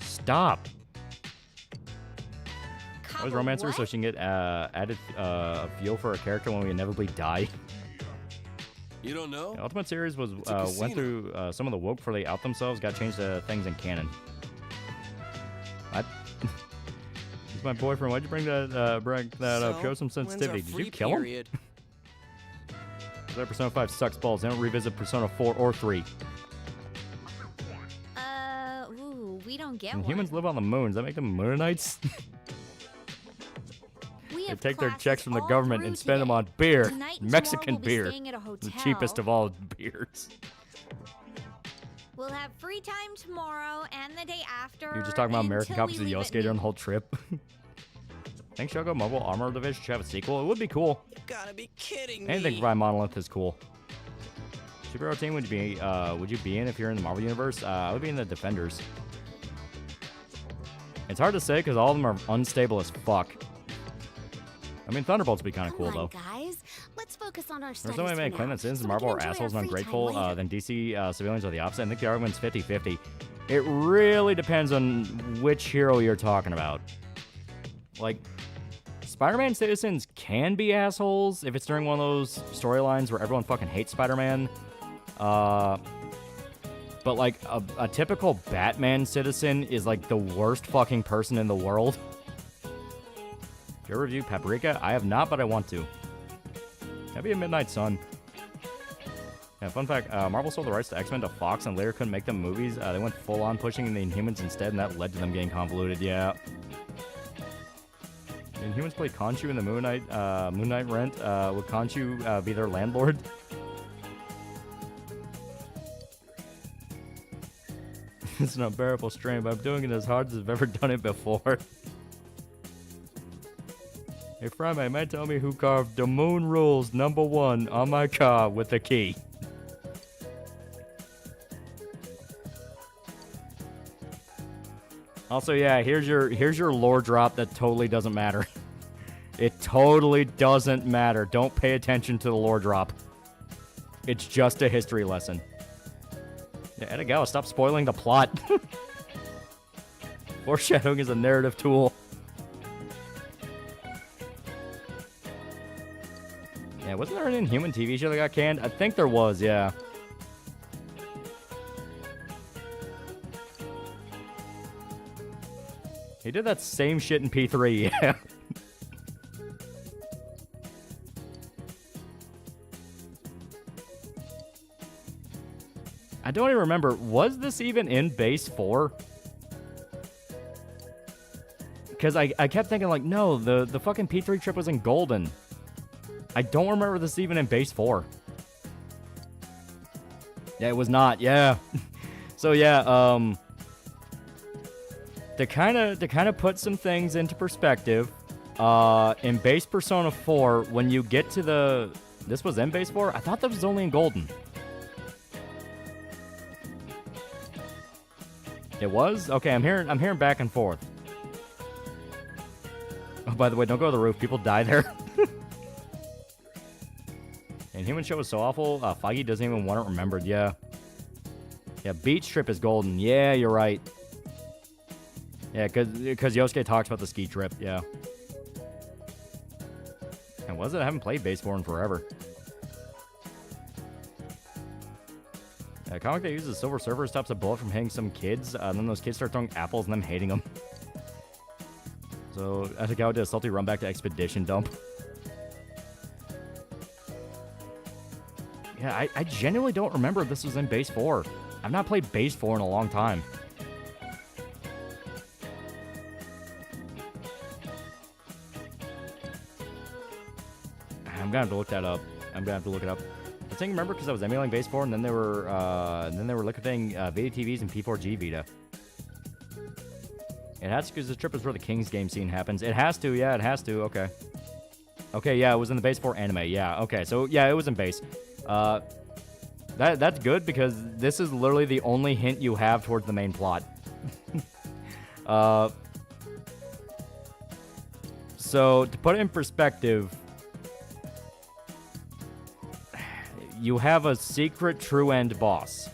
Stop. I was romancer so she can get added fuel for a character when we inevitably die. You don't know? The Ultimate Series was It's a went casino. through some of the woke before they out themselves, got changed to things in canon. What? He's my boyfriend. Why'd you bring that up? Show some sensitivity. Did you kill him? That Persona 5 sucks balls. They don't revisit Persona 4 or 3. Ooh, we don't get And one. humans live on the moon. Does that make them Moonanites? We They have take their classes checks from the all government through and spend them today. on beer. Tonight and Mexican tomorrow we'll be beer. staying at a The hotel. cheapest of all beers. We'll have free time tomorrow and the day after. You were just talking about American until copies we of leave Yellow at Skater on noon. the whole trip. Thanks, Shogo. Mobile Armor Division should have a sequel. It would be cool. You gotta be kidding Anything me. by Monolith is cool. Superhero team would you be in if you're in the Marvel Universe? I would be in the Defenders. It's hard to say because all of them are unstable as fuck. I mean, Thunderbolts would be kind of cool, Come on, though. guys. Let's focus on our There's studies no way to for make claim now, that citizens so in we Marvel can are enjoy our assholes and free time ungrateful later. than DC civilians are the opposite. I think the argument's 50-50. It really depends on which hero you're talking about. Like, Spider-Man citizens can be assholes if it's during one of those storylines where everyone fucking hates Spider-Man. But like a typical Batman citizen is like the worst fucking person in the world. Did you ever review Paprika? I have not, but I want to. That'd be a Midnight Sun. Yeah, fun fact, Marvel sold the rights to X-Men to Fox and later couldn't make them movies. They went full-on pushing the Inhumans instead, and that led to them getting convoluted, yeah. The Inhumans played Khonshu in the Moon Knight Rent. Would Khonshu be their landlord? It's an unbearable strain, but I'm doing it as hard as I've ever done it before. Hey, Fryman, might tell me who carved the Moon Rules #1 on my car with a key. Also, yeah, here's your lore drop that totally doesn't matter. It totally doesn't matter. Don't pay attention to the lore drop. It's just a history lesson. Yeah, Edogawa, stop spoiling the plot. Foreshadowing is a narrative tool. Yeah, wasn't there an Inhuman TV show that got canned? I think there was, yeah. He did that same shit in P3, yeah. I don't even remember. Was this even in base 4? Because I kept thinking, like, no, the fucking P3 trip was in Golden. I don't remember this even in base 4. Yeah, it was not. Yeah. So yeah, to kind of put some things into perspective, in base Persona 4, when you get to this was in base 4. I thought that was only in Golden. It was? Okay, I'm hearing back and forth. Oh, by the way, don't go to the roof. People die there. And Human Show was so awful. Foggy doesn't even want it remembered. Yeah. Yeah, beach trip is Golden. Yeah, you're right. Yeah, because Yosuke talks about the ski trip. Yeah. And was it? I haven't played base 4 in forever. A comic that uses Silver Surfer stops a bullet from hitting some kids, and then those kids start throwing apples and them hating them. So, I think I would do a salty run back to Expedition Dump. Yeah, I genuinely don't remember if this was in base 4. I've not played base 4 in a long time. I'm gonna have to look that up. I'm gonna have to look it up. I think remember because I was emulating base 4, and then they were liquidating Vita TVs and P4G Vita. It has to because the trip is where the King's game scene happens. It has to, yeah, it has to. Okay. Okay, yeah, it was in the base 4 anime. Yeah, okay, so yeah, it was in base. That's good because this is literally the only hint you have towards the main plot. So to put it in perspective, you have a secret true end boss.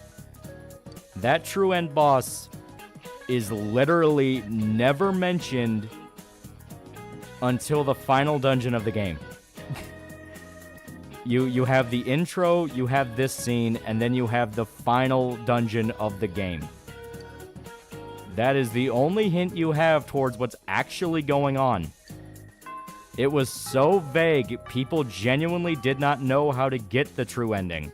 That true end boss is literally never mentioned until the final dungeon of the game. You have the intro, you have this scene, and then you have the final dungeon of the game. That is the only hint you have towards what's actually going on. It was so vague, people genuinely did not know how to get the true ending.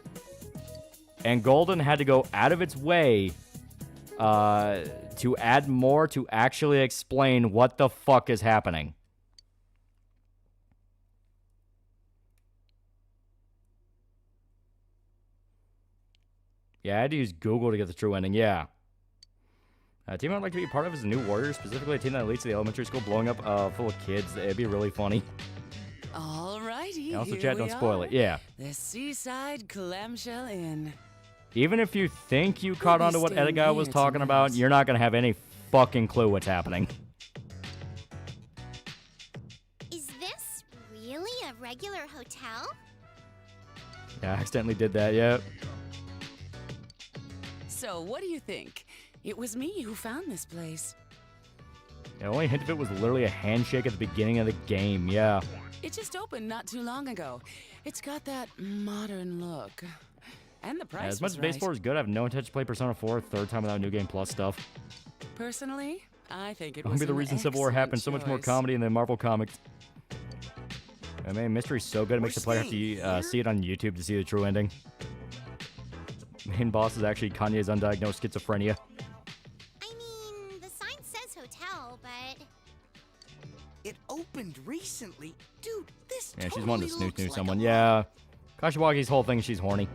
And Golden had to go out of its way to add more to actually explain what the fuck is happening. Yeah, I had to use Google to get the true ending, yeah. A team I'd like to be part of is a new Warrior, specifically a team that leads to the elementary school blowing up full of kids. It'd be really funny. Alrighty, And also, here chat, we don't spoil are. it, yeah. The Seaside Clamshell Inn. Even if you think you caught on to what staying Edgar was here talking about, you're not going to have any fucking clue what's happening. Is this really a regular hotel? Yeah, I accidentally did that, yep. So, what do you think? It was me who found this place. The only hint of it was literally a handshake at the beginning of the game, yeah. It just opened not too long ago. It's got that modern look. And the price Yeah, as much was as Base right. 4 is good, I have no intention to play Persona 4 a third time without New Game Plus stuff. Personally, I think it That was would be the an reason Civil War happened. So much more choice. comedy than Marvel Comics. I mean, Mystery's so good, it makes the player have to see it on YouTube to see the true ending. Main boss is actually Kanye's undiagnosed schizophrenia. I mean, the sign says hotel, but... It opened recently. Dude, this Yeah, she's totally wanting to looks snooze like someone. a Yeah. Kashiwagi's whole thing is she's horny.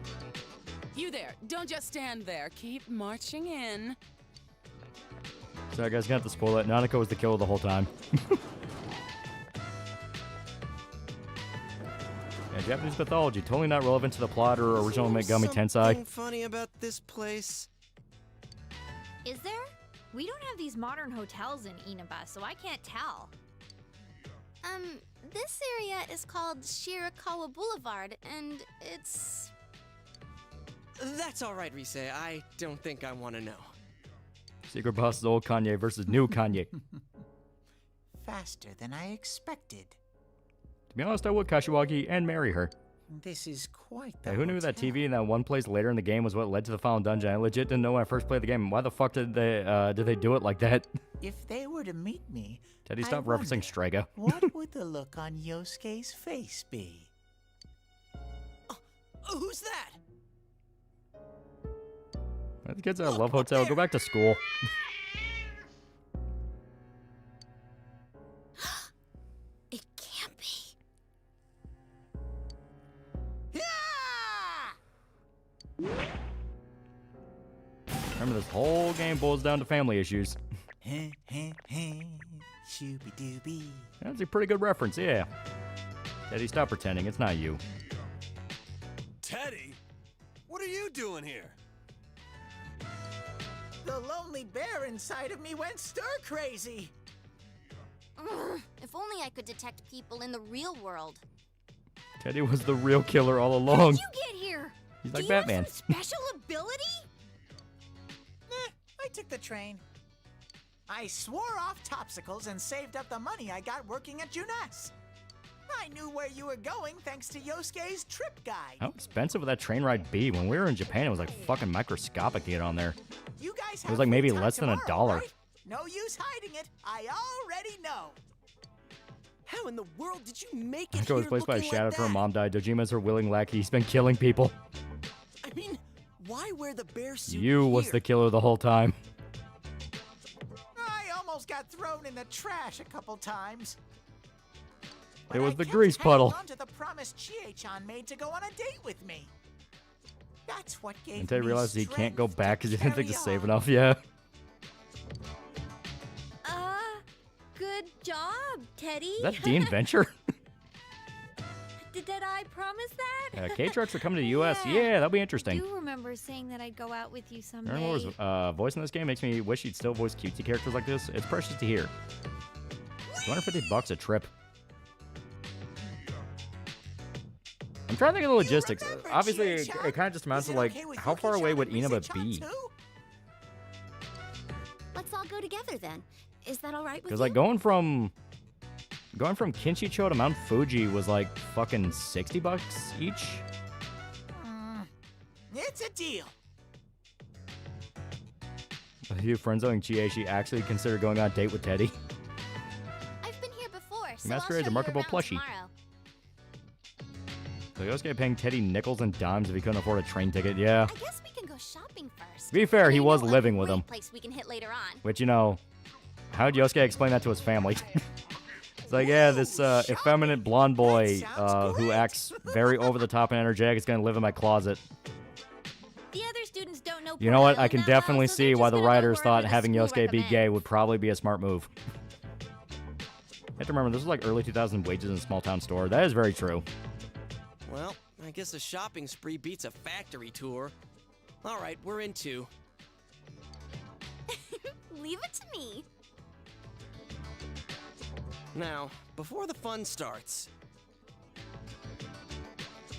You there, don't just stand there. Keep marching in. Sorry guys, gonna have to spoil it. Nanako was the killer the whole time. Yeah, Japanese mythology, totally not relevant to the plot or original Megami Tensei. Something funny about this place? Is there? We don't have these modern hotels in Inaba, so I can't tell. This area is called Shirakawa Boulevard, and it's... That's all right, Rise. I don't think I want to know. Secret boss is old Kanye versus new Kanye. Faster than I expected. To be honest, I would Kashiwagi and marry her. This is quite the Yeah, who knew that TV in that one place later in the game was what led to the final dungeon? I legit didn't know when I first played the game. Why the fuck did they do it like that? If they were to meet me, Teddy, I stop wonder, referencing Strega. what would the look on Yosuke's face be? Who's that? The kids at a love hotel. Go back to school. It can't be. Remember, this whole game boils down to family issues. Shooby-dooby. That's a pretty good reference, yeah. Teddy, stop pretending. It's not you. Teddy? What are you doing here? The lonely bear inside of me went stir-crazy. Ugh, if only I could detect people in the real world. Teddy was the real killer all How along. did you get here? He's Do like you Batman. have some special ability? I took the train. I swore off Topsicles and saved up the money I got working at Junas. I knew where you were going thanks to Yosuke's trip guide. How expensive would that train ride be? When we were in Japan, it was like fucking microscopic to get on there. You guys It was like maybe less than $1. right? No use hiding it. I already know. How in the world did you make it Echo here was placed by a looking shadow like after her that? mom died. Dojima's her willing lackey. He's been killing people. I mean, why wear the bear suit You was here? the killer the whole time. I almost got thrown in the trash a couple times. It was the grease puddle. On to the promise Chie-chan made to go on a date with me. That's what gave Until he me realized he can't go strength back to because he didn't think to carry save on. enough. Yeah. Good job, Teddy. Is that Dean Venture? Did I promise that? K-Trucks are coming to the U.S. Yeah, that'll be I interesting. do remember saying that I'd go out with you someday. Remember voice in this game makes me wish he'd still voice cutesy characters like this. It's precious to hear. $250 a trip. I'm trying to think of the logistics. Obviously, it kind of just amounts to like, how far away would Inaba be? Let's all go together then. Is that all right with Because you? like going from Kinshicho to Mount Fuji was like fucking $60 each. It's a deal. A few friends owing Chie, she actually considered going on a date with Teddy. I've been here before, so Masquerade's I'll a show marketable you around plushie. tomorrow. So Yosuke paying Teddy nickels and dimes if he couldn't afford a train ticket. Yeah. I guess we can go shopping first. To be fair, he I was know a living with great him. place we can hit later on. Which, you know, how'd Yosuke explain that to his family? It's like, yeah, this effeminate blonde boy who acts very over the top and energetic is going to live in my closet. The other students don't know. You know what? I Portland can that well, definitely so see they're why just the gonna go writers wherever thought the having school Yosuke be recommends. gay would probably be a smart move. You have to remember, this was like early 2000 wages in a small town store. That is very true. Well, I guess a shopping spree beats a factory tour. All right, we're in two. Leave it to me. Now, before the fun starts,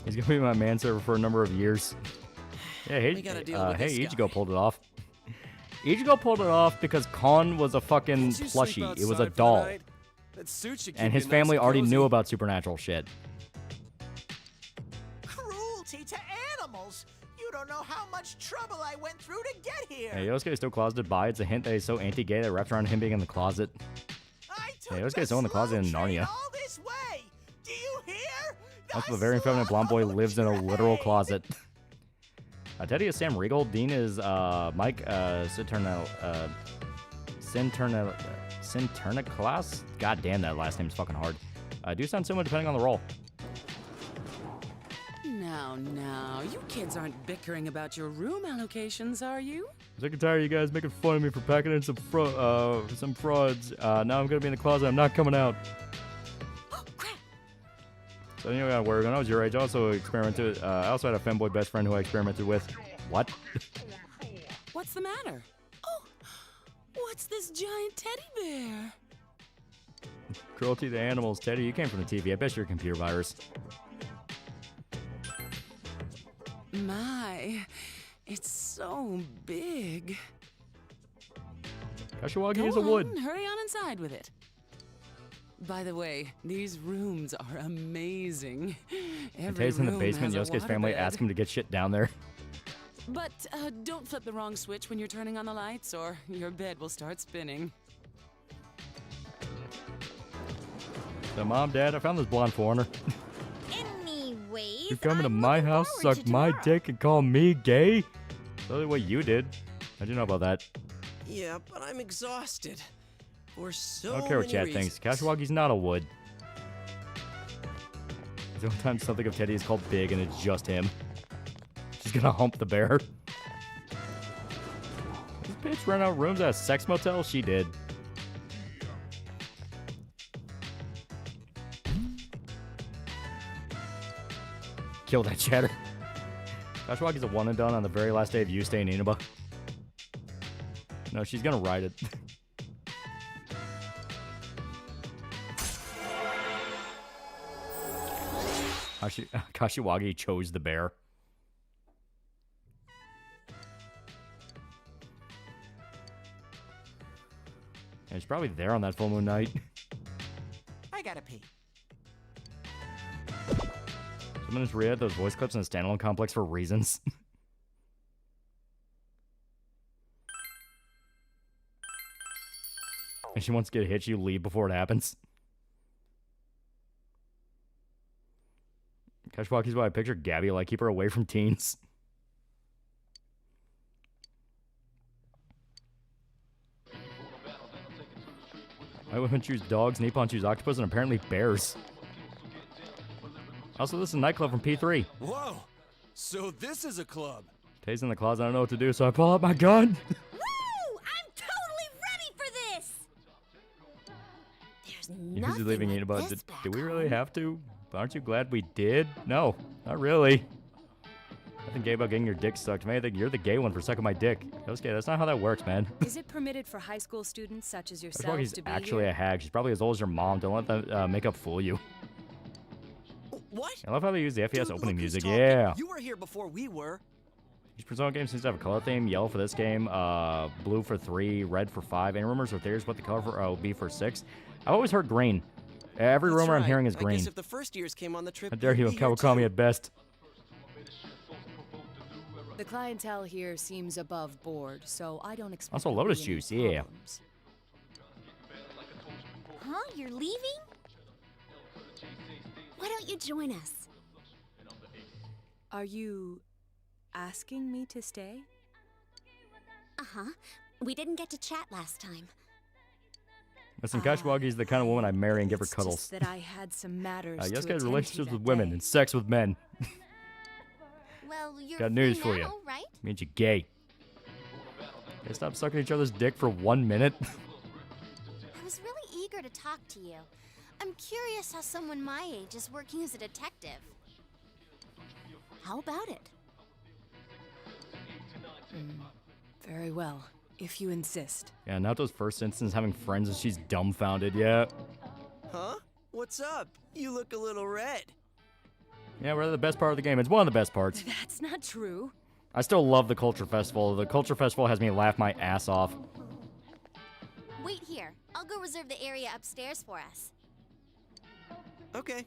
He's going to be my manservant for a number of years. Yeah, We gotta deal with hey, this Ichigo pulled it off. Ichigo pulled it off because Kon was a fucking Didn't you sleep plushie. It was outside a for the doll. night? That suit should keep And his you nice family and already cozy. knew about supernatural shit. Cruelty to animals. You don't know how much trouble I went through to get here. Hey, Yosuke is still closeted by. It's a hint that he's so anti-gay that wraps around him being in the closet. Hey, Yosuke is still in the closet in Narnia. All this way. Do you hear? Also, the very feminine blonde boy lives in a literal closet. Teddy is Sam Riegel. Dean is Mike Sinterniclas. God damn, that last name's fucking hard. Do sound similar depending on the role. Now, you kids aren't bickering about your room allocations, are you? I'm sick and tired of you guys making fun of me for packing in some frauds. Now I'm gonna be in the closet. I'm not coming out. So you know, gotta worry. When I was your age, I also experimented. I also had a femboy best friend who I experimented with. What? What's the matter? Oh, what's this giant teddy bear? Cruelty to animals. Teddy, you came from the TV. I bet you're a computer virus. My, it's so big. Kashiwagi Go is a wood. on, hurry on inside with it. By the way, these rooms are amazing. Teddy's in the basement. Yosuke's family asked him to get shit down there. But don't flip the wrong switch when you're turning on the lights, or your bed will start spinning. So, Mom, Dad, I found this blonde foreigner. Anyways, You're coming to my house, suck my dick, and call me gay? That's what you did. How'd you know about that? Yeah, but I'm exhausted. For so I don't care what many chat reasons. thinks. Kashiwagi's not a wood. Sometimes something of Teddy is called big, and it's just him. She's gonna hump the bear. This bitch rent out rooms at a sex motel? She did. Kill that chatter. Kashiwagi's a one and done on the very last day of you staying in Inaba. No, she's gonna ride it. Kashiwagi chose the bear. Yeah, he's probably there on that full moon night. I gotta pee. Someone just re-added those voice clips in the standalone complex for reasons. And she wants to get hit, you leave before it happens. Kashiwagi's why I picture Gabby, like, keep her away from teens. White women choose dogs, Nippon choose octopus, and apparently bears. Also, this is a nightclub from P3. Whoa! So this is a club. Tay's in the closet, I don't know what to do, so I pull out my gun. Woo! I'm totally ready for this! There's Who's nothing leaving like Inaba? this Did we really have to? Aren't you glad we did? No, not really. Nothing gay about getting your dick sucked. Man, I think you're the gay one for sucking my dick. Okay, that's not how that works, man. Is it permitted for high school students such as That's why yourselves he's to be actually here? a hag. She's probably as old as your mom. Don't let the makeup fool you. What? I love how they use the FPS Dude, opening look who's music. talking. Yeah. You were here before we were. Each Persona game seems to have a color theme. Yellow for this game, blue for 3, red for 5. Any rumors or theories what the color for will be for 6? I've always heard green. Every That's rumor I'm right. hearing is I green. guess if the first years came on the trip, How dare you, you'd be here Kawakami too. at best. The clientele here seems above board, so I don't expect. Also, there to be lotus any juice, yeah. problems. Huh? You're leaving? Why don't you join us? Are you asking me to stay? Uh-huh. We didn't get to chat last time. Listen, Kashiwagi's the kind of woman I marry and give her It's cuddles. just that I had some matters to Yasuke has attend relationships to with that women day. and sex with men. Well, you're Got news free for now, you. right? Means you're gay. Okay, stop sucking each other's dick for 1 minute. I was really eager to talk to you. I'm curious how someone my age is working as a detective. How about it? Very well, if you insist. Yeah, Naoto's first instance having friends and she's dumbfounded, yeah. Huh? What's up? You look a little red. Yeah, we're at the best part of the game. It's one of the best parts. That's not true. I still love the Culture Festival. The Culture Festival has me laugh my ass off. Wait here. I'll go reserve the area upstairs for us. Okay.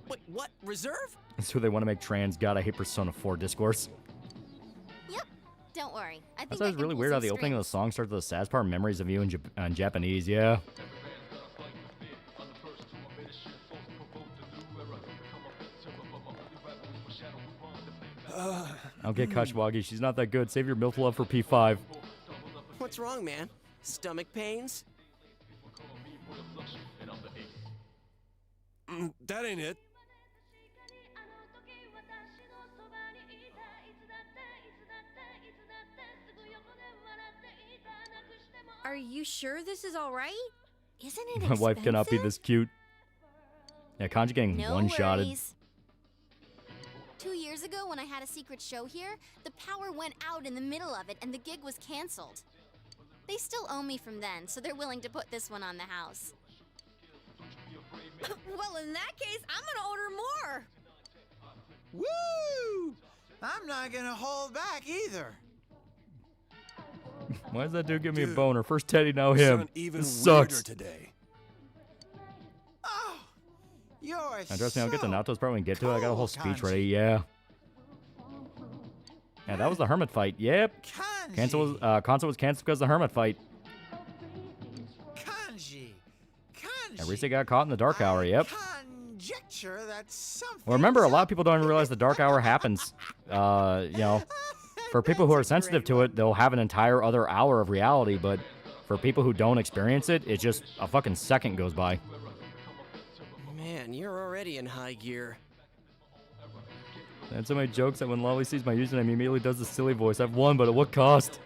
Wait, what? Reserve? That's who they want to make trans. God, I hate Persona 4 discourse. Yep. Don't worry. I think That sounds really weird how the opening of the song starts with the saddest part, memories of you in Japanese, yeah. Okay, Kashiwagi, she's not that good. Save your MILF love for P5. What's wrong, man? Stomach pains? That ain't it. Are you sure this is all right? Isn't it My expensive? wife cannot be this cute. Yeah, Kanji getting No one-shotted. worries. 2 years ago, when I had a secret show here, the power went out in the middle of it and the gig was canceled. They still owe me from then, so they're willing to put this one on the house. Well, in that case, I'm gonna order more. Woo! I'm not gonna hold back either. Why does that dude give me a Dude, boner? First Teddy, now You him. sound even This weirder sucks. today. You're Now, trust me, I'll get to so Naoto's part when we get to it. I got a whole cool, speech Kanji. ready, yeah. Yeah, that was the hermit fight. Yep. Cancel was canceled because of the hermit fight. Kanji, Rise got caught in the dark hour, yep. Conjecture that something. Well, remember, a lot of people don't even realize the dark hour happens. You know, for people who are sensitive to it, they'll have an entire other hour of reality, but for people who don't experience it, it's just a fucking second goes by. Man, you're already in high gear. And so many jokes that when Lolly sees my username, he immediately does the silly voice. I've won, but at what cost?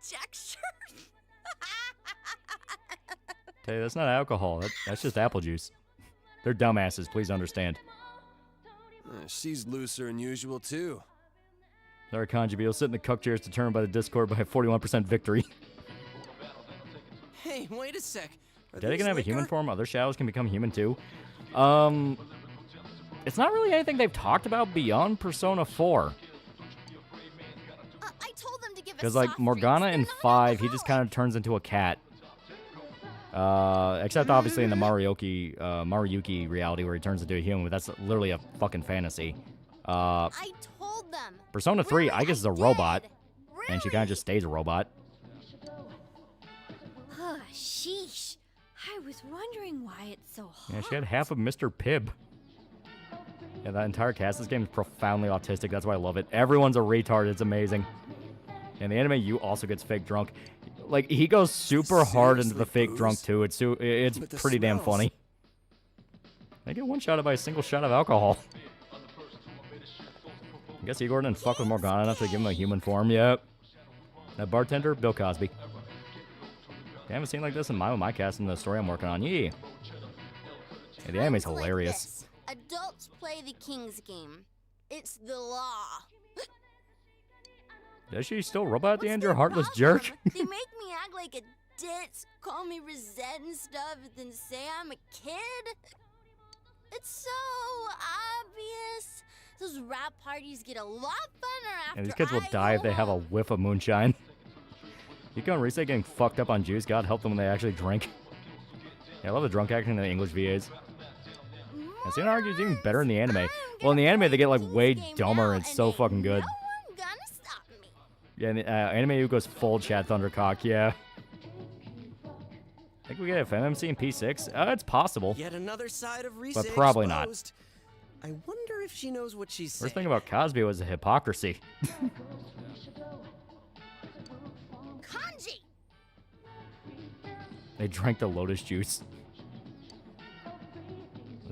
Conjecture? Tell you, that's not alcohol. That's just apple juice. They're dumbasses, please understand. She's looser than usual, too. Sorry, Kanji, but you'll sit in the cuck chairs determined by the Discord by a 41% victory. Hey, wait a sec. Daddy can have a human form. Other shadows can become human too. It's not really anything they've talked about beyond Persona 4. I told them to give Because like Morgana in 5, he just kind of turns into a cat. Except obviously in the Maruyuki reality where he turns into a human, but that's literally a fucking fantasy. I told them. Persona 3, I guess, is a robot, and she kind of just stays a robot. Sheesh. I was wondering why it's so hard. Yeah, she had half of Mr. Pibb. Yeah, that entire cast of this game is profoundly autistic. That's why I love it. Everyone's a retard. It's amazing. And the anime you also gets fake drunk. Like, he goes super hard into the fake drunk, too. It's pretty damn funny. They get one-shotted by a single shot of alcohol. I guess Igor didn't fuck with Morgana enough to give him a human form. Yep. That bartender, Bill Cosby. I haven't seen like this in my cast in the story I'm working on. Yeah. The anime's hilarious. Like adults play the king's game. It's the law. Does she still robot at the end, you heartless jerk? They make me act like a ditz, call me Rosette and stuff, and then say I'm a kid. It's so obvious. Those rap parties get a lot funner after And these kids will die if they have a whiff of moonshine. Yuko and Rise getting fucked up on juice. God help them when they actually drink. Yeah, I love the drunk acting in the English VAs. I see an argue it's even better in the anime. Well, in the anime, they get like way dumber. It's so fucking good. Yeah, in the anime, Yuko's full Chad Thundercock. Yeah. I think we get a FMMC in P6. It's possible. Yet another side of Rise but probably exposed. I wonder if she knows what she's saying. First thing about Cosby was the hypocrisy. Kanji! They drank the lotus juice.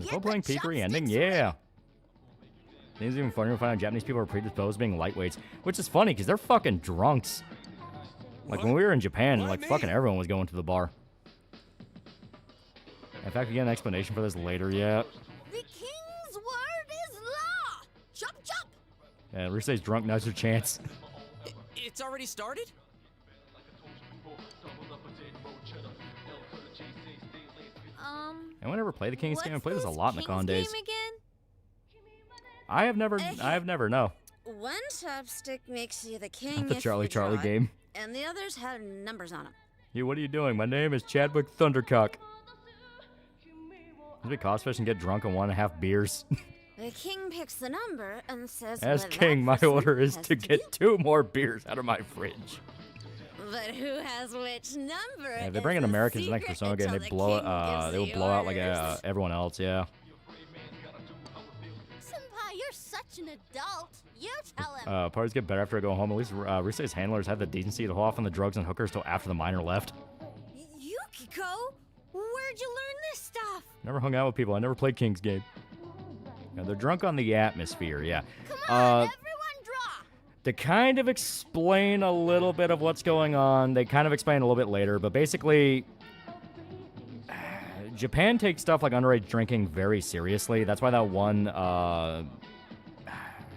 Is Bo playing P3 ending? Yeah. It's even funnier to find out Japanese people are predisposed to being lightweights, which is funny because they're fucking drunks. Like when we were in Japan, like fucking everyone was going to the bar. In fact, we get an explanation for this later. Yeah. The king's word is law. Chop chop. Yeah, Rise's drunk. Now's your chance. It's already started? Anyone ever play the King's game? I played this a lot in the con days. Again? I have never, no. One chopstick makes you the king. Not the Charlie game. And the others have numbers on them. You, what are you doing? My name is Chadwick Thundercock. Let's be cosfish and get drunk on 1.5 beers. The king picks the number and says, As king, my order is to get 2 more beers out of my fridge. But who has which number? Yeah, they bring in Americans next Persona game. They blow they will blow out like everyone else. Yeah. Senpai, you're such an adult. You tell him. Parties get better after I go home. At least Rise's handlers had the decency to hold off on the drugs and hookers till after the minor left. Yukiko, where'd you learn this stuff? Never hung out with people. I never played King's game. Yeah, they're drunk on the atmosphere. Yeah. Come on, everyone draw. To kind of explain a little bit of what's going on, they kind of explain a little bit later, but basically, Japan takes stuff like underage drinking very seriously. That's why that one,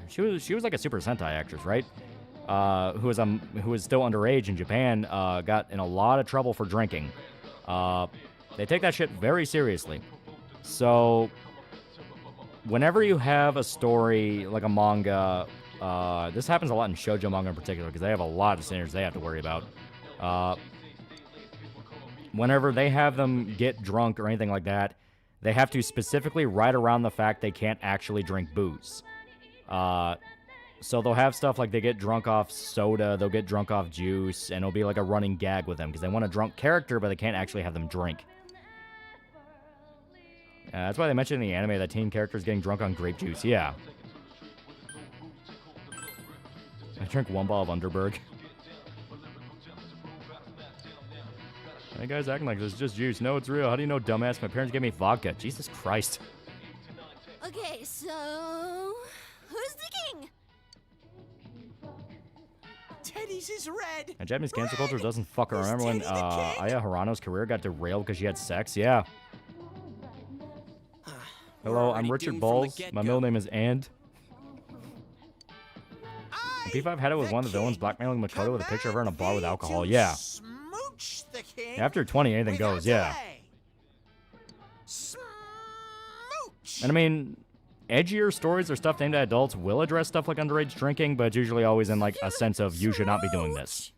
she was like a Super Sentai actress, right? Who was still underage in Japan, got in a lot of trouble for drinking. They take that shit very seriously. So, whenever you have a story like a manga, this happens a lot in shoujo manga in particular because they have a lot of standards they have to worry about. Whenever they have them get drunk or anything like that, they have to specifically write around the fact they can't actually drink booze. So they'll have stuff like they get drunk off soda, they'll get drunk off juice, and it'll be like a running gag with them because they want a drunk character, but they can't actually have them drink. That's why they mentioned in the anime that teen characters getting drunk on grape juice. Yeah. I drank one bottle of Underberg. Hey guys acting like this is just juice. No, it's real. How do you know, dumbass? My parents gave me vodka. Jesus Christ. Okay, so who's the king? Teddy's is red. And Japanese cancel culture doesn't fuck around. Remember when Aya Hirano's career got derailed because she had sex? Yeah. Hello, I'm Richard Balls. My middle name is And. P5 had it with one of the villains blackmailing Makoto with a picture of her in a bar with alcohol. Yeah. After 20, anything goes. Yeah. And I mean, edgier stories or stuff aimed at adults will address stuff like underage drinking, but it's usually always in like a sense of you should not be doing this.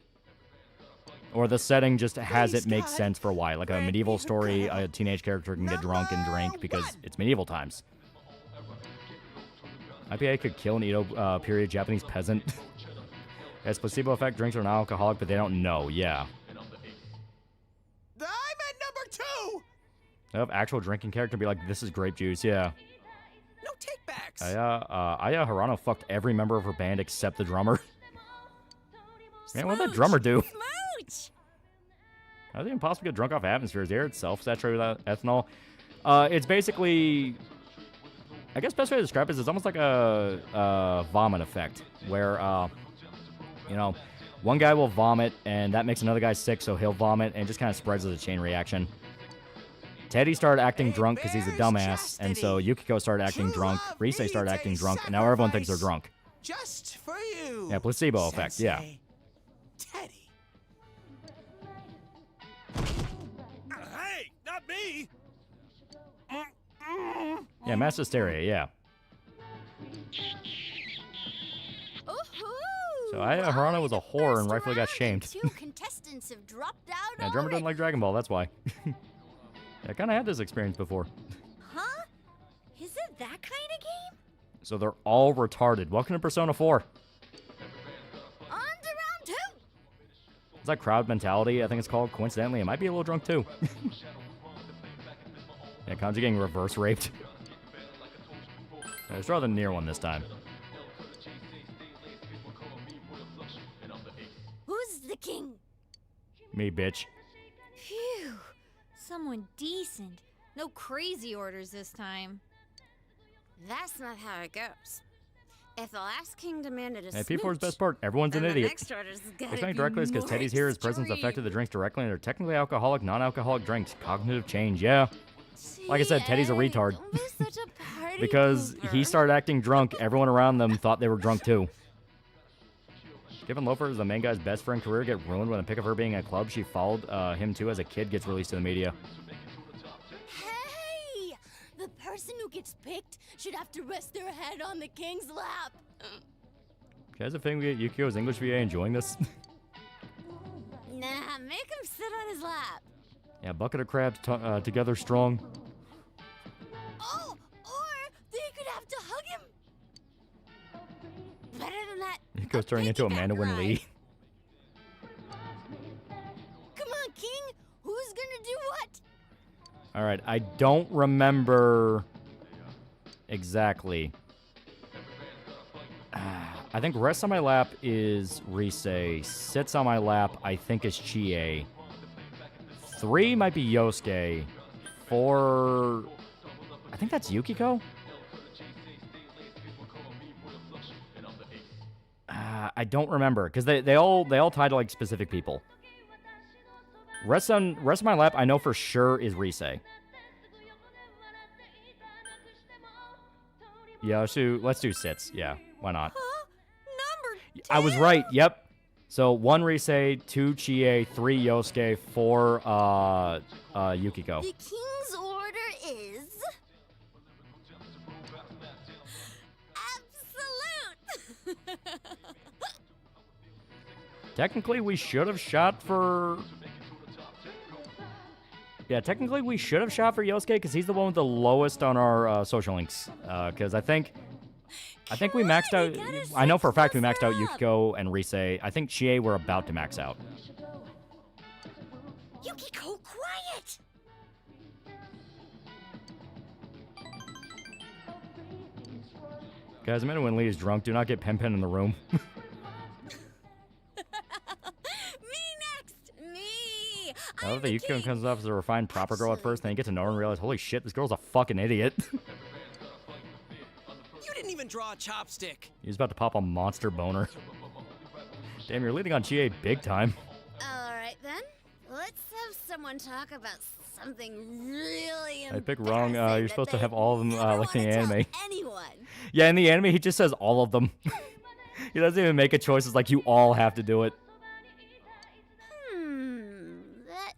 Or the setting just has it make sense for why. Like a medieval story, a teenage character can get drunk and drink because it's medieval times. IPA could kill an Edo period Japanese peasant. As placebo effect, drinks are not alcoholic, but they don't know. Yeah. I'm at number 2. I have actual drinking character be like, this is grape juice. Yeah. No takebacks. Aya Hirano fucked every member of her band except the drummer. Man, what did that drummer do? How is it impossible to get drunk off atmospheres? The air itself saturated with ethanol. It's basically, I guess best way to describe it is it's almost like a vomit effect, where, you know, one guy will vomit, and that makes another guy sick, so he'll vomit, and it just kind of spreads as a chain reaction. Teddy started acting drunk because he's a dumbass, and so Yukiko started acting drunk, Rise started acting drunk, and now everyone thinks they're drunk. Just for you. Yeah, placebo effect, yeah. Teddy. Hey, not me! Yeah, mass hysteria, yeah. So Aya Hirano was a whore and rightfully got shamed. 2 contestants have dropped out. Yeah, drummer doesn't like Dragon Ball, that's why. Yeah, I kind of had this experience before. Huh? Is it that kind of game? So they're all retarded. Welcome to Persona 4. On to round 2. It's that crowd mentality, I think it's called. Coincidentally, it might be a little drunk too. Yeah, Kanji getting reverse raped. Let's draw the near one this time. Who's the king? Me, bitch. Phew. Someone decent. No crazy orders this time. That's not how it goes. If the last king demanded a Hey, smooch, P4's best part. Everyone's an then the idiot. next order's gotta Explaining be directly is because more Teddy's here. His presence affected the drinks directly, and they're technically alcoholic, non-alcoholic drinks. Cognitive change, yeah. Like I said, Teddy's a retard. Because he started acting drunk, everyone around them thought they were drunk too. Given Loafer is the main guy's best friend career get ruined when a pic of her being at a club she followed him to as a kid gets released to the media. Hey! The person who gets picked should have to rest their head on the king's lap. Guys, a thing we get Yukio's English VA enjoying this? Nah, make him sit on his lap. Yeah, bucket of crabs together strong. Oh, or they could have to hug him. Better than that. Yukio's turning into Amanda Wynn Lee. Come on, King. Who's gonna do what? Alright, I don't remember exactly. I think rests on my lap is Rise. Sits on my lap, I think, is Chie. 3 might be Yosuke. 4... I think that's Yukiko? I don't remember, because they all tie to, like, specific people. Rest on my lap, I know for sure is Rise. Yeah, let's do sits. Yeah, why not? I was right. Yep. So 1 Rise, 2 Chie, 3 Yosuke, 4 Yukiko. The king's order is absolute. Technically, we should have shot for. Yeah, technically we should have shot for Yosuke because he's the one with the lowest on our social links. Because I think I think we maxed out. I know for a fact we maxed out Yukiko and Rise. I think Chie were about to max out. Yukiko, quiet! Guys, Amanda Winley is drunk. Do not get Pen in the room. I love that Yukiko comes off as a refined, proper girl at first, then you get to know her and realize, holy shit, this girl's a fucking idiot. You didn't even draw a chopstick. He's about to pop a monster boner. Damn, you're leading on Chie big time. Alright then, let's have someone talk about something really I picked wrong. You're supposed to have all of them like in the anime. anyone. Yeah, in the anime, he just says all of them. He doesn't even make a choice. It's like, you all have to do it.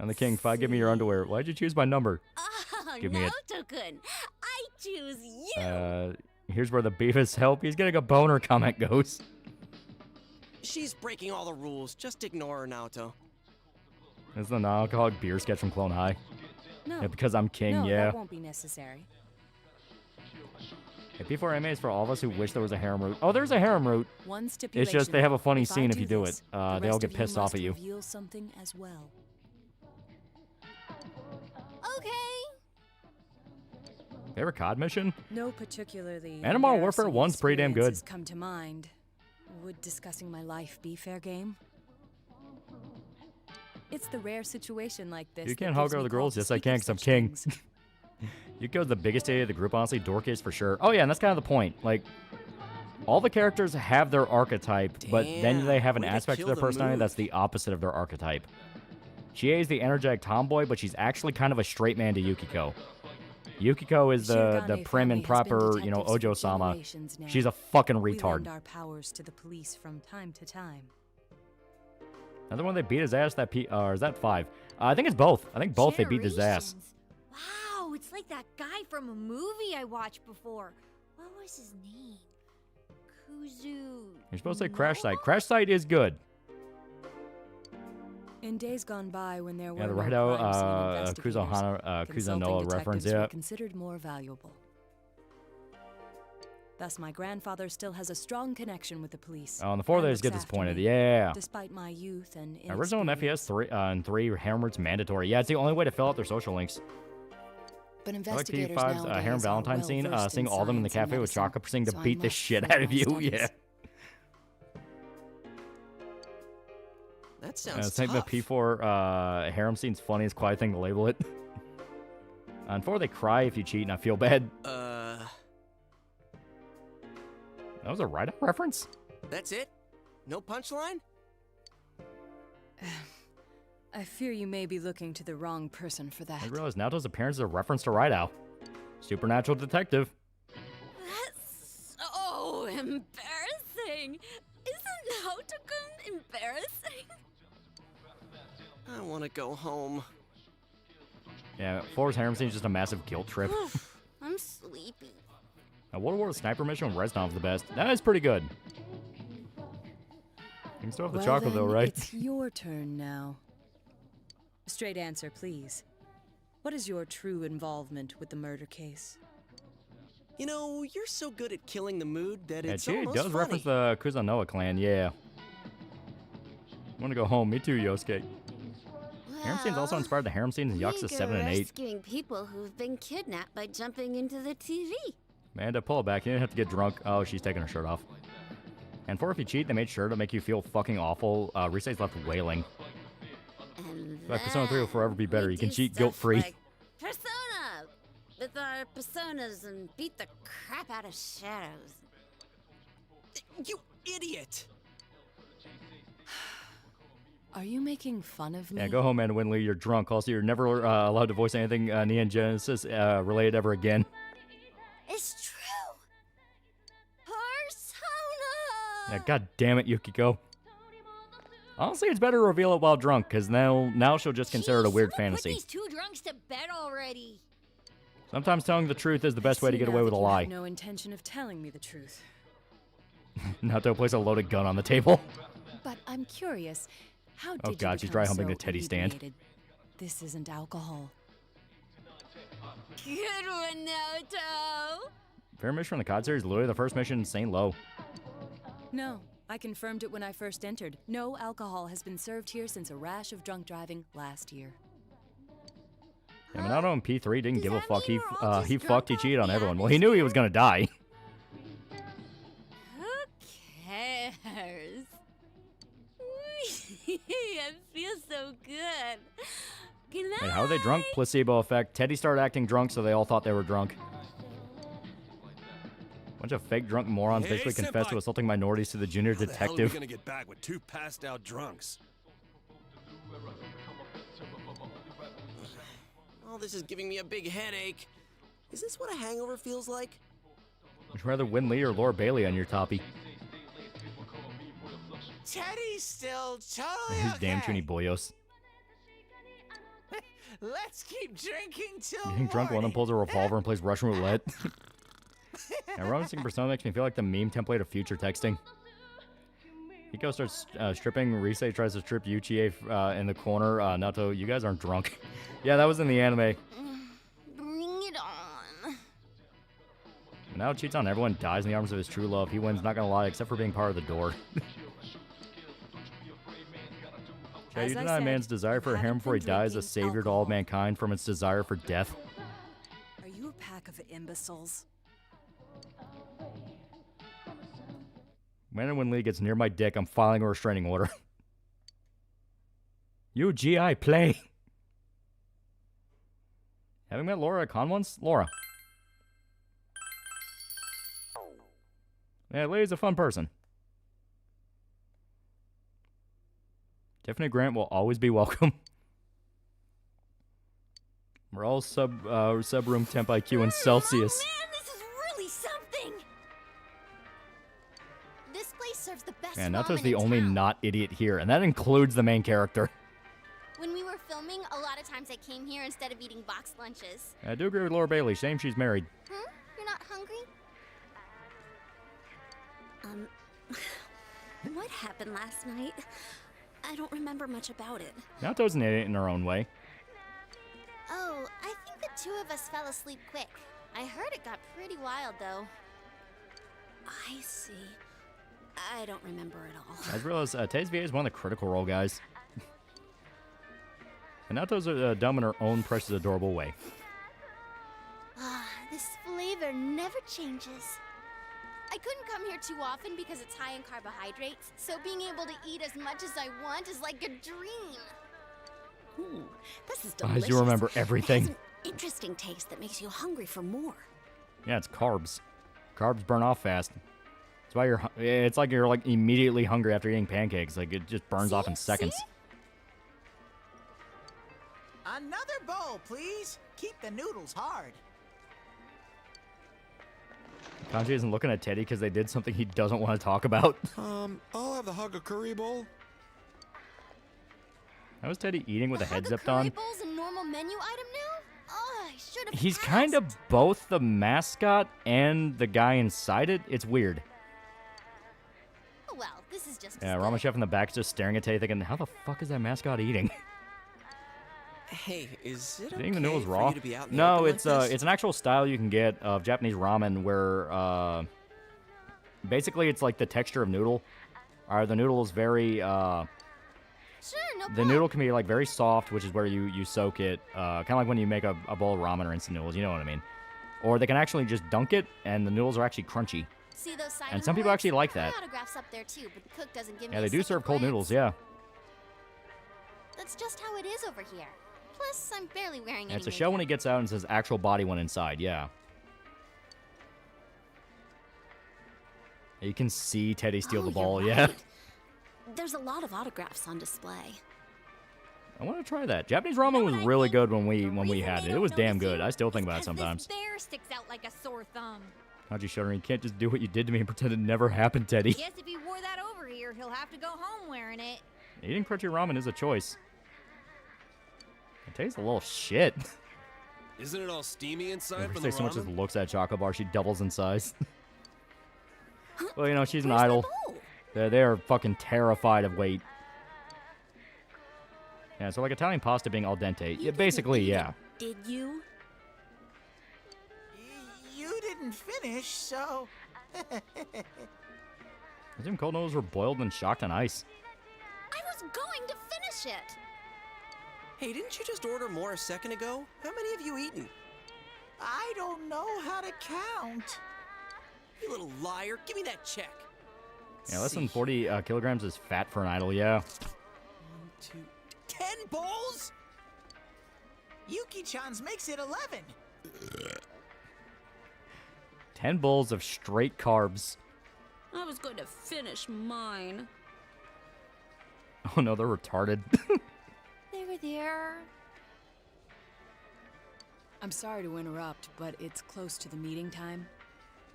I'm the king. Fine, give me your underwear. Why'd you choose my number? Oh, Give me it. Naoto-kun, I choose you. Here's where the beefus help. He's getting a boner comment goes. She's breaking all the rules. Just ignore her, Naoto. This is the non-alcoholic beer sketch from Clone High. No. Yeah, because I'm king, no, yeah. that won't be necessary. Yeah, P4 anime is for all of us who wish there was a harem route. Oh, there's a harem route. One It's stipulation. just they have a funny If I scene if you do this, it. the They all rest get of pissed off at you. Reveal something as well. Okay. Favorite COD mission? No particularly. Modern Warfare 1's pretty damn good. experiences come to mind. Would discussing my life be fair game? It's the rare situation like this. You that can't hog gives over me the call girls? to Yes, I speak can, of because I'm such king. things. Yukiko's the biggest idiot of the group, honestly. Dorcas for sure. Oh, yeah, and that's kind of the point. Like, all the characters have their archetype, but then they have an way to aspect of kill their the personality mood. that's the opposite of their archetype. Chie is the energetic tomboy, but she's actually kind of a straight man to Yukiko. Yukiko is the Shirogane prim and family has been proper, you know, detectives for Ojo-sama. generations now. She's a fucking We retard. lend our powers to the police from time to time. Another one they beat his ass, or is that 5? I think it's both. I think both they beat his ass. Wow, it's like that guy from a movie I watched before. What was his name? Kuzu. You're supposed to say Crash Site. Crash Site is good. In days gone by, when there were Yeah, the no Rido, crime scene investigators, Kuzonoa consulting reference, detectives were yeah. considered more valuable. Thus, my grandfather still has a strong connection with the police. Oh, and the 4 and they just get looks after disappointed. me, Yeah. Despite my youth and Original and FES 3 and 3 harem routes mandatory. Yeah, it's the only way to fill out their social links. But I like investigators P5's nowadays harem are Valentine scene, well-versed seeing in all of them in the science and cafe with medicine, chocolate sing to so I beat the must shit further out of my you. studies. Yeah. That sounds Saying the tough. P4 harem scene's funny is quite a thing to label it. On 4 they cry if you cheat and I feel bad. That was a Rido reference? That's it? No punchline? I fear you may be looking to the wrong person for that. I realized Naoto's appearance is a reference to Rido. Supernatural detective. That's so embarrassing. Isn't Naoto-kun embarrassing? I want to go home. Yeah, 4's harem scene is just a massive guilt trip. I'm sleepy. Now, World War Sniper mission with Reznov's the best. That is pretty good. You can still have the Well, chocolate though, then, right? It's your turn now. Straight answer, please. What is your true involvement with the murder case? You know, you're so good at killing the mood that Yeah, it's she almost does funny. reference the Kuzonoa clan, yeah. Want to go home? Me too, Yosuke. Harem scenes also inspired the harem scenes in Yakuza 7 and 8. Rescuing people who've been kidnapped by jumping into the TV. Amanda, pull it back. You didn't have to get drunk. Oh, she's taking her shirt off. And 4, if you cheat, they made sure to make you feel fucking awful. Rise's left wailing. And Like Persona 3 will forever be better. we You can do cheat stuff guilt-free. like Persona! With our personas and beat the crap out of shadows. You idiot! Are you making fun of me? Yeah, go home, Amanda Winley. You're drunk. Also, you're never allowed to voice anything Neon Genesis related ever again. It's true! Persona! Yeah, god damn it, Yukiko. Honestly, it's better to reveal it while drunk, because now she'll just consider it a weird Put fantasy. these two drunks to bed already. Sometimes telling the truth is the best way to See get now away with that a you have lie. no intention of telling me the truth. Naoto places a loaded gun on the table. But I'm curious, how did Oh you god, she's become dry humping so the teddy stand. inebriated? This isn't alcohol. Good one, Naoto! Fair mission from the COD series, literally the first mission in St. Lo. No, I confirmed it when I first entered. No alcohol has been served here since a rash of drunk driving last year. Yeah, Minato in P3 didn't give a fuck. He cheated on everyone. Well, he knew he was gonna die. Who cares? I feel so good. Good night. Wait, how are they drunk? Placebo effect. Teddy started acting drunk, so they all thought they were drunk. Bunch of fake drunk morons Hey, basically confessed senpai. to assaulting minorities to the junior How the hell are we detective. gonna get back with 2 passed out drunks? All this is giving me a big headache. Is this what a hangover feels like? Would you rather Win Lee or Laura Bailey on your toppy? Teddy's still totally These okay. damn chuny boyos. Let's keep drinking till Getting drunk, one of them pulls a revolver and plays Russian roulette. Yeah, romancing persona makes me feel like the meme template of future texting. Hiko starts stripping, Rise tries to strip Yuchie in the corner. Nato, you guys aren't drunk. Yeah, that was in the anime. Bring it on. Now cheats on everyone, dies in the arms of his true love. He wins, not gonna lie, except for being part of the door. Yeah, you deny man's desire for a harem before he dies, a savior to all mankind from its desire for death. Are you a pack of imbeciles? When Lee gets near my dick, I'm filing a restraining order. UGI, play! Having met Laura at con once? Laura. Yeah, Lee's a fun person. Tiffany Grant will always be welcome. We're all sub-room temp IQ in Celsius. Man, this is really something. This place serves the best Man, Nato's ramen the in only town. not idiot here, and that includes the main character. When we were filming, a lot of times I came here instead of eating boxed lunches. I do agree with Laura Bailey. Shame she's married. You're not hungry? What happened last night? I don't remember much about it. Nato's an idiot in her own way. Oh, I think the two of us fell asleep quick. I heard it got pretty wild, though. I see. I don't remember at all. I just realized Taze VA is one of the critical role guys. And Nato's dumb in her own precious, adorable way. Ah, this flavor never changes. I couldn't come here too often because it's high in carbohydrates, so being able to eat as much as I want is like a dream. Ooh, this is Why delicious. do you remember everything? It has an interesting taste that makes you hungry for more. Yeah, it's carbs. Carbs burn off fast. That's why it's like you're like immediately hungry after eating pancakes. Like it just burns off in seconds. Another bowl, please. Keep the noodles hard. Kanji isn't looking at Teddy because they did something he doesn't want to talk about. I'll have the Haga curry bowl. How is Teddy eating with a head zipped Curry on? bowl's a normal menu item now? Oh, I should have. He's kind of both the mascot and the guy inside it. It's weird. Oh, well, this is just. Yeah, Ramen Chef in the back is just staring at Teddy thinking, how the fuck is that mascot eating? Hey, is it Eating the okay noodles for raw? you to be out in the No, open it's like this? it's an actual style you can get of Japanese ramen where basically it's like the texture of noodle. The noodle is very the noodle can be like very soft, which is where you soak it, kind of like when you make a bowl of ramen or instant noodles. You know what I mean? Or they can actually just dunk it, and the noodles are actually crunchy. See those side And some people actually like that. My autograph's up there too, but the cook doesn't give me. Yeah, a they do second serve cold glance. noodles. Yeah, That's just how it is over here. Plus, I'm barely wearing and any it's a show when he gets out and says actual body went inside. Yeah. You can see Teddy steal the ball. you're Yeah. right. There's a lot of autographs on display. I want to try that. Japanese ramen was really good when we had it. It was damn good. I still think about it sometimes. Bear sticks out like a sore thumb. Kanji showed her you can't just do what you did to me and pretend it never happened, Teddy. Guess if he wore that over here, he'll have to go home wearing it. Eating crunchy ramen is a choice. It tastes a little shit. Isn't it all steamy inside Every from day the so much ramen? just looks at a chocolate bar, she doubles in size. Well, you know, she's an idol. They're fucking terrified of weight. Yeah, so like Italian pasta being al dente. Yeah, basically, yeah. Did you? You didn't didn't finish, so... I assume cold noodles were boiled and shocked on ice. I was going to finish it. Hey, didn't you just order more a second ago? How many have you eaten? I don't know how to count. You little liar. Give me that check. Yeah, less than 40 kilograms is fat for an idol, yeah. 1, 2, 10 bowls? Yuki-chan's makes it 11. 10 bowls of straight carbs. I was going to finish mine. Oh no, they're retarded. There. I'm sorry to interrupt, but it's close to the meeting time.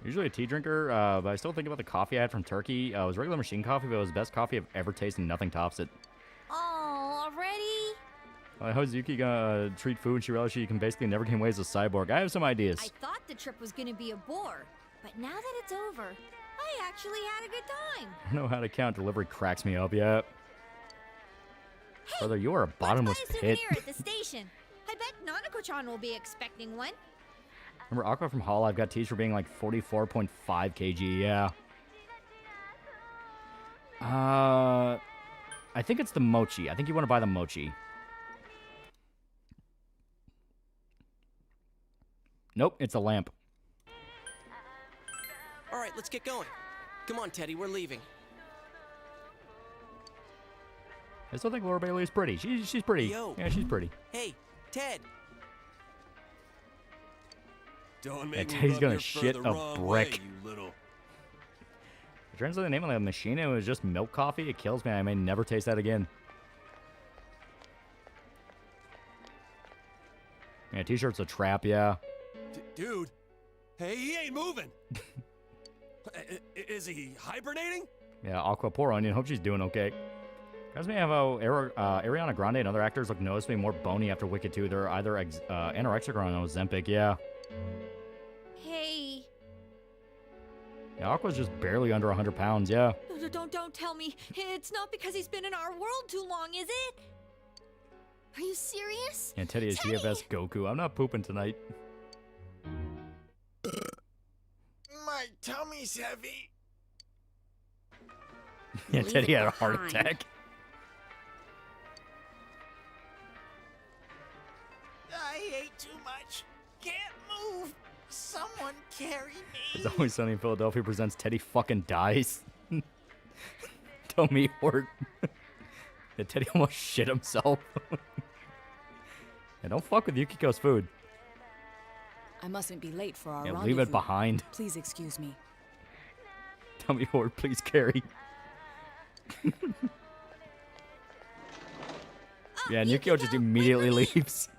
Usually a tea drinker, but I still think about the coffee I had from Turkey. It was regular machine coffee, but it was the best coffee I've ever tasted, and nothing tops it. Oh, already? How's Yuki gonna treat food when she realizes she can basically never gain weight as a cyborg? I have some ideas. I thought the trip was going to be a bore, but now that it's over, I actually had a good time. I don't know how to count. Delivery cracks me up, yeah. Brother, you are a bottomless Let's buy a pit. souvenir at the station. I bet Nanako-chan will be expecting one. Remember Aqua from Hall? I've got teas for being like 44.5 kg, yeah. I think it's the mochi. I think you want to buy the mochi. Nope, it's a lamp. All right, let's get going. Come on, Teddy, we're leaving. I still think Laura Bailey is pretty. She's pretty. Yo. Yeah, she's pretty. Hey, Ted. Don't Yeah, make me Teddy's rub gonna your fur shit the a wrong brick. way, you little... I translated the name of the machine and it was just milk coffee. It kills me. I may never taste that again. Yeah, t-shirt's a trap, yeah. Dude, hey, he ain't moving. Is he hibernating? Yeah, Aqua, poor onion. Hope she's doing okay. Guys, may have how Ariana Grande and other actors look noticeably more bony after Wicked 2. They're either anorexic or on Ozempic, yeah. Hey. Yeah, Aqua's just barely under 100 pounds, yeah. Don't tell me. It's not because he's been in our world too long, is it? Are you serious? And Teddy is GFS Goku. I'm not pooping tonight. My tummy's heavy. Yeah, Leave Teddy it had a heart behind. attack. I ate too much. Can't move. Someone carry me. It's Always Sunny in Philadelphia presents Teddy fucking dies. Tell me, word. Yeah, Teddy almost shit himself. Yeah, don't fuck with Yukiko's food. I mustn't be late for our Yeah, rendezvous. leave it behind. Please excuse me. Tell me, Horde, please carry. Yeah, and Yukiko just immediately leaves.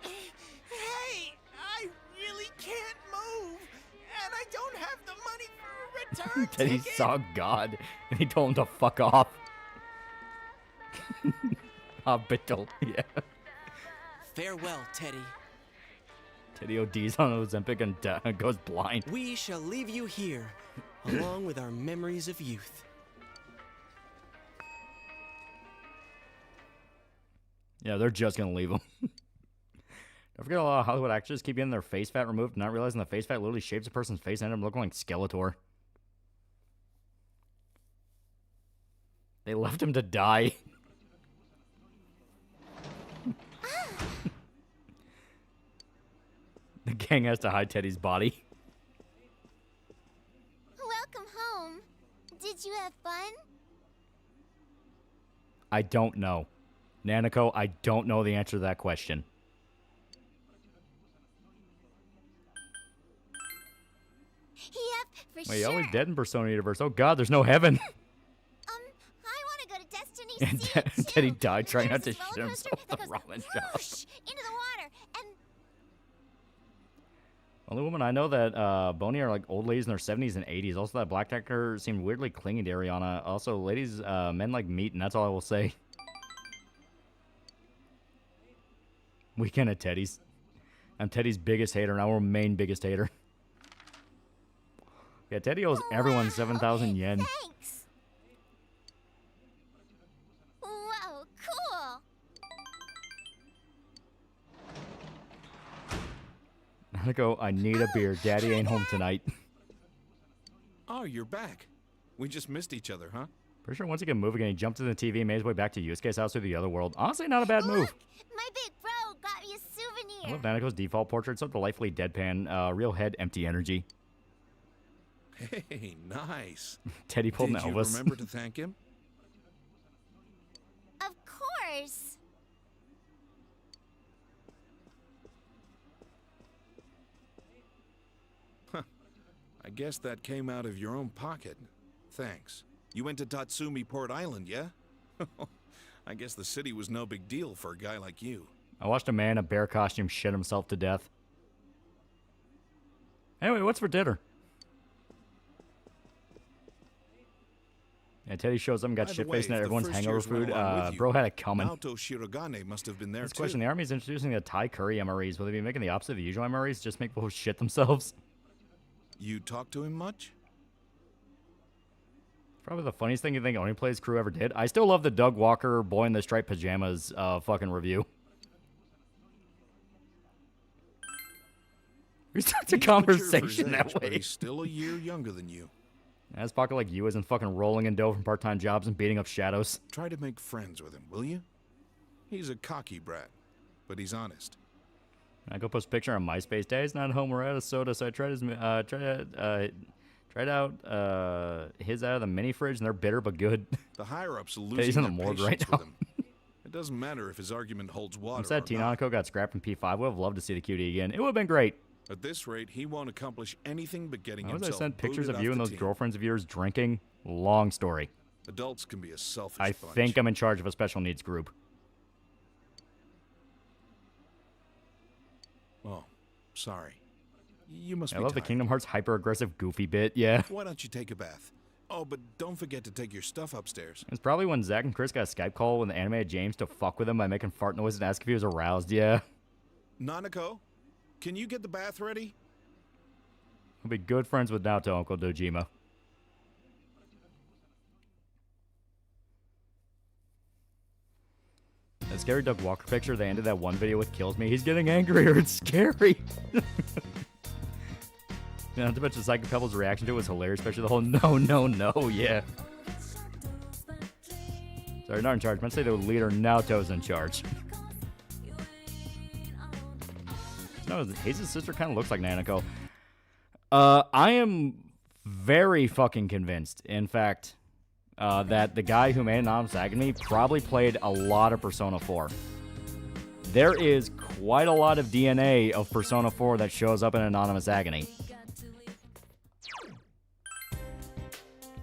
Hey, I really can't move, and I don't have the money for a return Teddy ticket. saw God, and he told him to fuck off. Hospital, yeah. Farewell, Teddy. Teddy ODs on Ozempic and goes blind. We shall leave you here, along with our memories of youth. Yeah, they're just gonna leave him. Don't forget a lot of Hollywood actors keep getting their face fat removed, not realizing the face fat literally shapes a person's face and end up looking like Skeletor. They left him to die. The gang has to hide Teddy's body. Welcome home. Did you have fun? I don't know. Nanako, I don't know the answer to that question. Yep, for Wait, you sure. always dead in Persona Universe. Oh god, there's no heaven. I want to go to Destiny And Sea, Teddy too. died trying not to There's shit this roller coaster himself at that the goes ramen shop. whoosh into the water, and Only woman I know that bony are like old ladies in their 70s and 80s. Also, that black decker seemed weirdly clingy to Ariana. Also, ladies, men like meat, and that's all I will say. Weekend at Teddy's. I'm Teddy's biggest hater, and I will remain biggest hater. Yeah, Teddy owes everyone 7,000 yen. thanks. Whoa, cool. Nanako, I need a beer. Daddy ain't home tonight. Oh, you're back. We just missed each other, huh? Pretty sure once he can move again, he jumped to the TV and made his way back to Yusuke's house through the other world. Honestly, not a bad move. My big bro got me a souvenir. I love Nanako's default portrait. So delightfully deadpan. Real head, empty energy. Hey, nice. Teddy pulled an Did you Elvis. remember to thank him? Of course. I guess that came out of your own pocket. Thanks. You went to Tatsumi Port Island, yeah? I guess the city was no big deal for a guy like you. I watched a man in a bear costume shit himself to death. Anyway, what's for dinner? Yeah, Teddy shows up and got By the shit-faced way, at if the everyone's first hangover years went food. along with you, Bro had it coming. Naoto Shirogane must have been there This too. question, the army is introducing the Thai curry MREs. Will they be making the opposite of the usual MREs? Just make people shit themselves? You talk to him much? Probably the funniest thing you think Oni Play's crew ever did. I still love the Doug Walker boy in the striped pajamas fucking review. We start a conversation that But way. he's still a year younger than you. As pocket like you isn't fucking rolling in dough from part-time jobs and beating up shadows. Try to make friends with him, will you? He's a cocky brat, but he's honest. I go post a picture on MySpace. Daddy's not home. We're out of soda, so I tried out his out of the mini fridge, and they're bitter but good. The higher-ups are He's losing in the their morgue patience right now. with him. It doesn't matter if his argument holds water I'm sad or not. Tinanako got scrapped from P5. Would have loved to see the cutie again. It would have been great. At this rate, he won't accomplish anything but getting How was I himself sent pictures booted of you off and the those team. girlfriends of yours drinking? Long story. Adults can be a selfish I bunch. think I'm in charge of a special needs group. Oh, sorry. You must I be love the tired. Kingdom Hearts hyper-aggressive goofy bit, yeah. Why don't you take a bath? Oh, but don't forget to take your stuff upstairs. It's probably when Zach and Chris got a Skype call with the animated James to fuck with him by making fart noises and ask if he was aroused, yeah. Nanako, can you get the bath ready? I'll be good friends with Naoto, Uncle Dojima. That scary Doug Walker picture they ended that one video with kills me. He's getting angrier. It's scary. Not to mention Psychic Pebble's reaction to it was hilarious, especially the whole no, yeah. Sorry, not in charge. I meant to say the leader Naoto's in charge. No, Haze's sister kind of looks like Nanako. I am very fucking convinced, in fact, that the guy who made Anonymous Agony probably played a lot of Persona 4. There is quite a lot of DNA of Persona 4 that shows up in Anonymous Agony.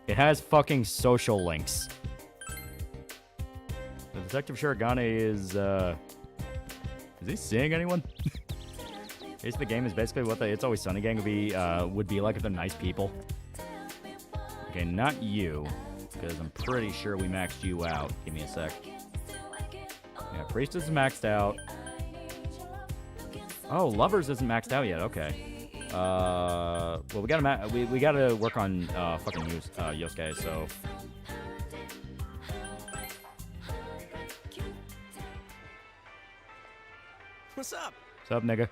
It has fucking social links. The Detective Shirogane is he seeing anyone? Basically, the game is basically what the It's Always Sunny gang would be like if they're nice people. Okay, not you, because I'm pretty sure we maxed you out. Give me a sec. Yeah, Priestess is maxed out. Oh, Lovers isn't maxed out yet. Okay. Well, we gotta work on fucking Yosuke. So. What's up? What's up, nigga?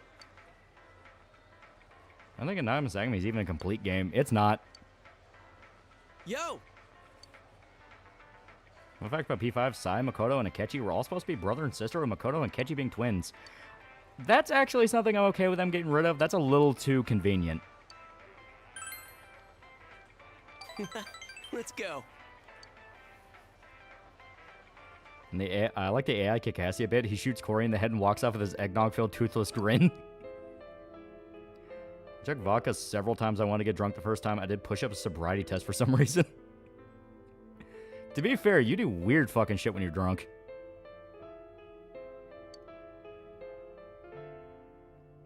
I don't think Anonymous Agony is even a complete game. It's not. Yo! Fun fact about P5, Sai, Makoto, and Akechi were all supposed to be brother and sister, with Makoto and Akechi being twins. That's actually something I'm okay with them getting rid of. That's a little too convenient. Let's go. And I like the AI kick Cassie a bit. He shoots Corey in the head and walks off with his eggnog-filled toothless grin. I took vodka several times. I wanted to get drunk the first time. I did push-up sobriety test for some reason. To be fair, you do weird fucking shit when you're drunk.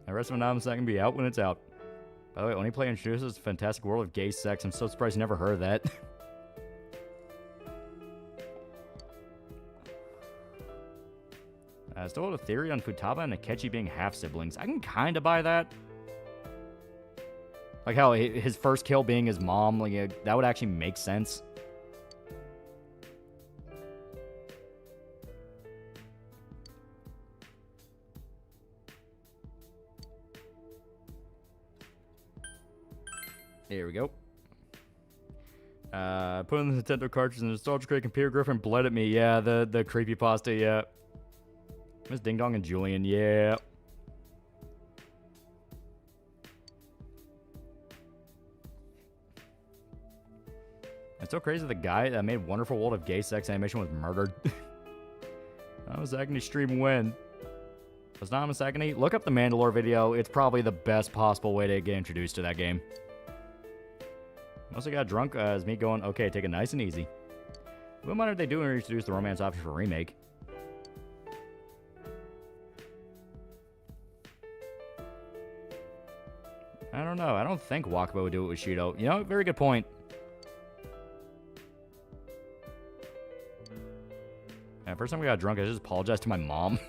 The rest of Anonymous can be out when it's out. By the way, Only Play introduces a fantastic world of gay sex. I'm so surprised you never heard of that. I still have a theory on Futaba and Akechi being half-siblings. I can kind of buy that. Like how his first kill being his mom, like that would actually make sense. Here we go. Put in the Nintendo cartridge and the nostalgia crate and Peter Griffin bled at me. Yeah, the creepypasta, yeah. Miss Ding Dong and Julian, yeah. It's so crazy the guy that made Wonderful World of Gay Sex Animation was murdered. I was Agony stream when? Was not Miss Agony? Look up the Mandalore video. It's probably the best possible way to get introduced to that game. Mostly got drunk as me going, okay, take it nice and easy. What might they do when they introduce the romance option for remake? I don't know. I don't think Wakaba would do it with Shido. You know, very good point. Yeah, first time we got drunk, I just apologized to my mom.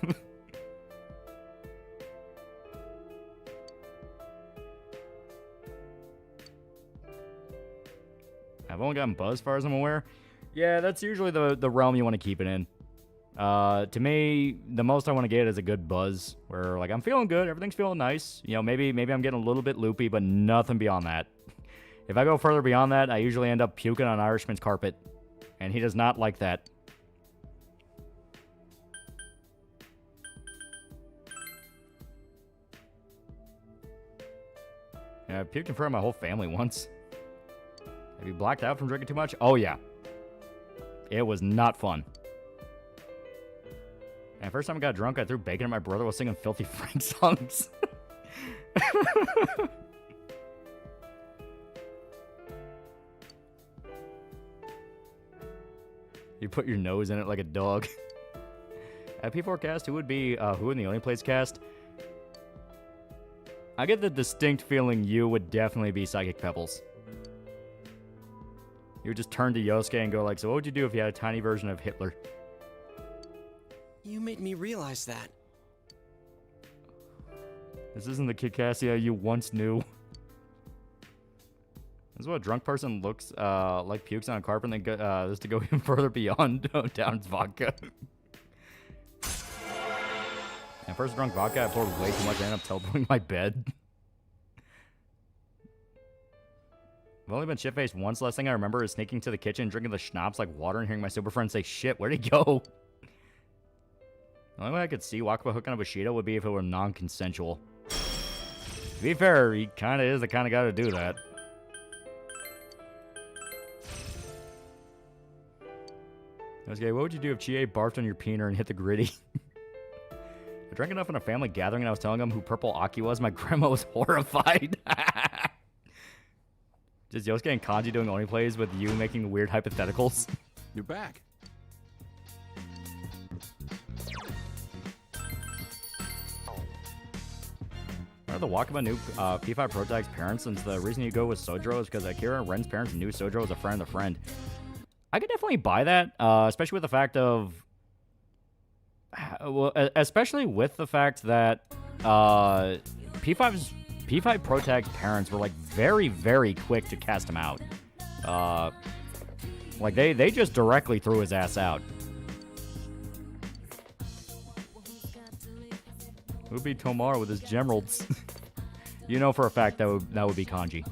I've only gotten buzz as far as I'm aware. Yeah, that's usually the realm you want to keep it in. To me, the most I want to get is a good buzz, where like I'm feeling good, everything's feeling nice. You know, maybe I'm getting a little bit loopy, but nothing beyond that. If I go further beyond that, I usually end up puking on Irishman's carpet, and he does not like that. Yeah, I puked in front of my whole family once. Have you blacked out from drinking too much? Oh, yeah. It was not fun. And first time I got drunk, I threw bacon at my brother while singing Filthy Frank songs. You put your nose in it like a dog. At P4Cast, who would be who in the Only Place cast? I get the distinct feeling you would definitely be Psychic Pebbles. You would just turn to Yosuke and go like, so what would you do if you had a tiny version of Hitler? You made me realize that. This isn't the Kid Cassia you once knew. This is what a drunk person looks like, pukes on a carpet, and then this to go even further beyond Down's vodka. And first drunk vodka, I poured way too much. I ended up teleporting my bed. I've only been shit-faced once. Last thing I remember is sneaking to the kitchen, drinking the schnapps like water, and hearing my sober friend say, shit, where'd he go? The only way I could see Wakaba hooking up with Shido would be if it were non-consensual. To be fair, he kind of is the kind of guy to do that. Okay, what would you do if Chie barfed on your peener and hit the gritty? I drank enough in a family gathering and I was telling them who Purple Aki was. My grandma was horrified. Just Yosuke and Kanji doing Oni plays with you making weird hypotheticals. You're back. Are the Wakaba knew P5 Protag's parents, since the reason you go with Sojiro is because Akira and Ren's parents knew Sojiro was a friend of the friend. I could definitely buy that, especially with the fact of... well, especially with the fact that P5 Protag's parents were like very, very quick to cast him out. Like they just directly threw his ass out. It would be Tomar with his gemeralds. You know for a fact that would be Kanji.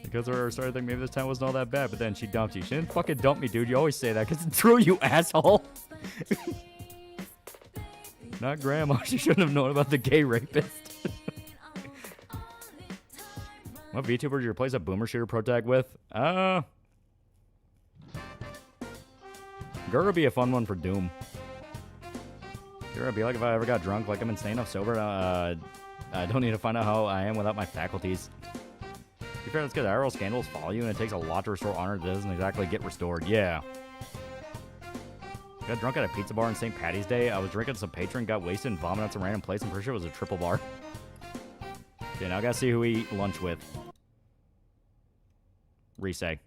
Because I started thinking maybe this time wasn't all that bad, but then she dumped you. She didn't fucking dump me, dude. You always say that because it's true, you asshole. Not grandma. She shouldn't have known about the gay rapist. What VTuber did you replace a boomer shooter protag with? Gur would be a fun one for Doom. Gur would be like if I ever got drunk, like I'm insane enough sober. I don't need to find out how I am without my faculties. To be fair, that's because IRL scandals follow you, and it takes a lot to restore honor that doesn't exactly get restored. Yeah. Got drunk at a pizza bar on St. Patty's Day. I was drinking some Patron, got wasted, and vomited at some random place. I'm pretty sure it was a triple bar. Okay, now I gotta see who we eat lunch with. Risei.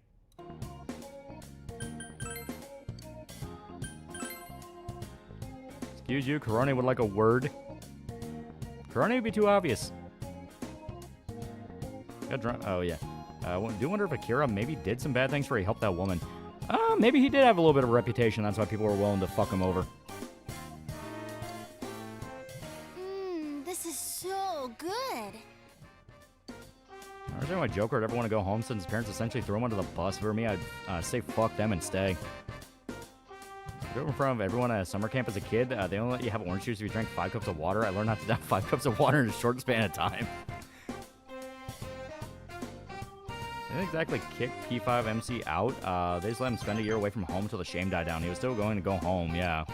Excuse you, Korone would like a word. Korone would be too obvious. Got drunk. Oh, yeah. Do wonder if Akira maybe did some bad things where he helped that woman. Maybe he did have a little bit of a reputation. That's why people were willing to fuck him over. so good. I understand why Joker would ever want to go home since his parents essentially threw him under the bus. For me, I'd say fuck them and stay. I grew up in front of everyone at summer camp as a kid. They only let you have orange juice if you drank 5 cups of water. I learned not to down 5 cups of water in a short span of time. They didn't exactly kick P5MC out. They just let him spend a year away from home until the shame died down. He was still going to go home, yeah.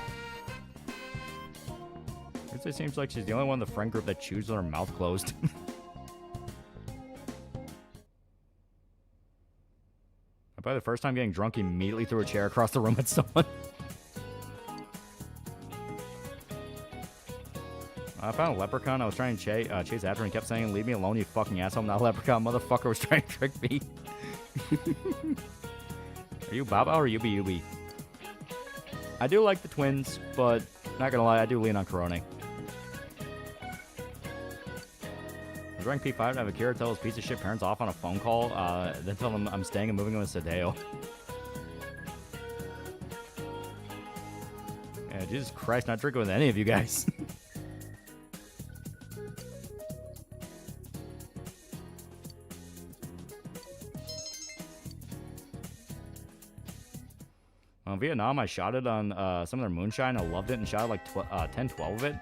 It seems like she's the only one in the friend group that chews with her mouth closed. By the first time getting drunk, he immediately threw a chair across the room at someone. I found a leprechaun. I was trying to chase after him. He kept saying, "Leave me alone, you fucking asshole. I'm not a leprechaun. Motherfucker was trying to trick me." Are you Baba or Yubi? I do like the twins, but not gonna lie, I do lean on Corona. I drank P5 to have Akira tell his piece of shit parents off on a phone call, then tell them I'm staying and moving with Sadeo. Yeah, Jesus Christ, not drinking with any of you guys. In Vietnam, I shot it on some of their moonshine. I loved it and shot like 10, 12 of it.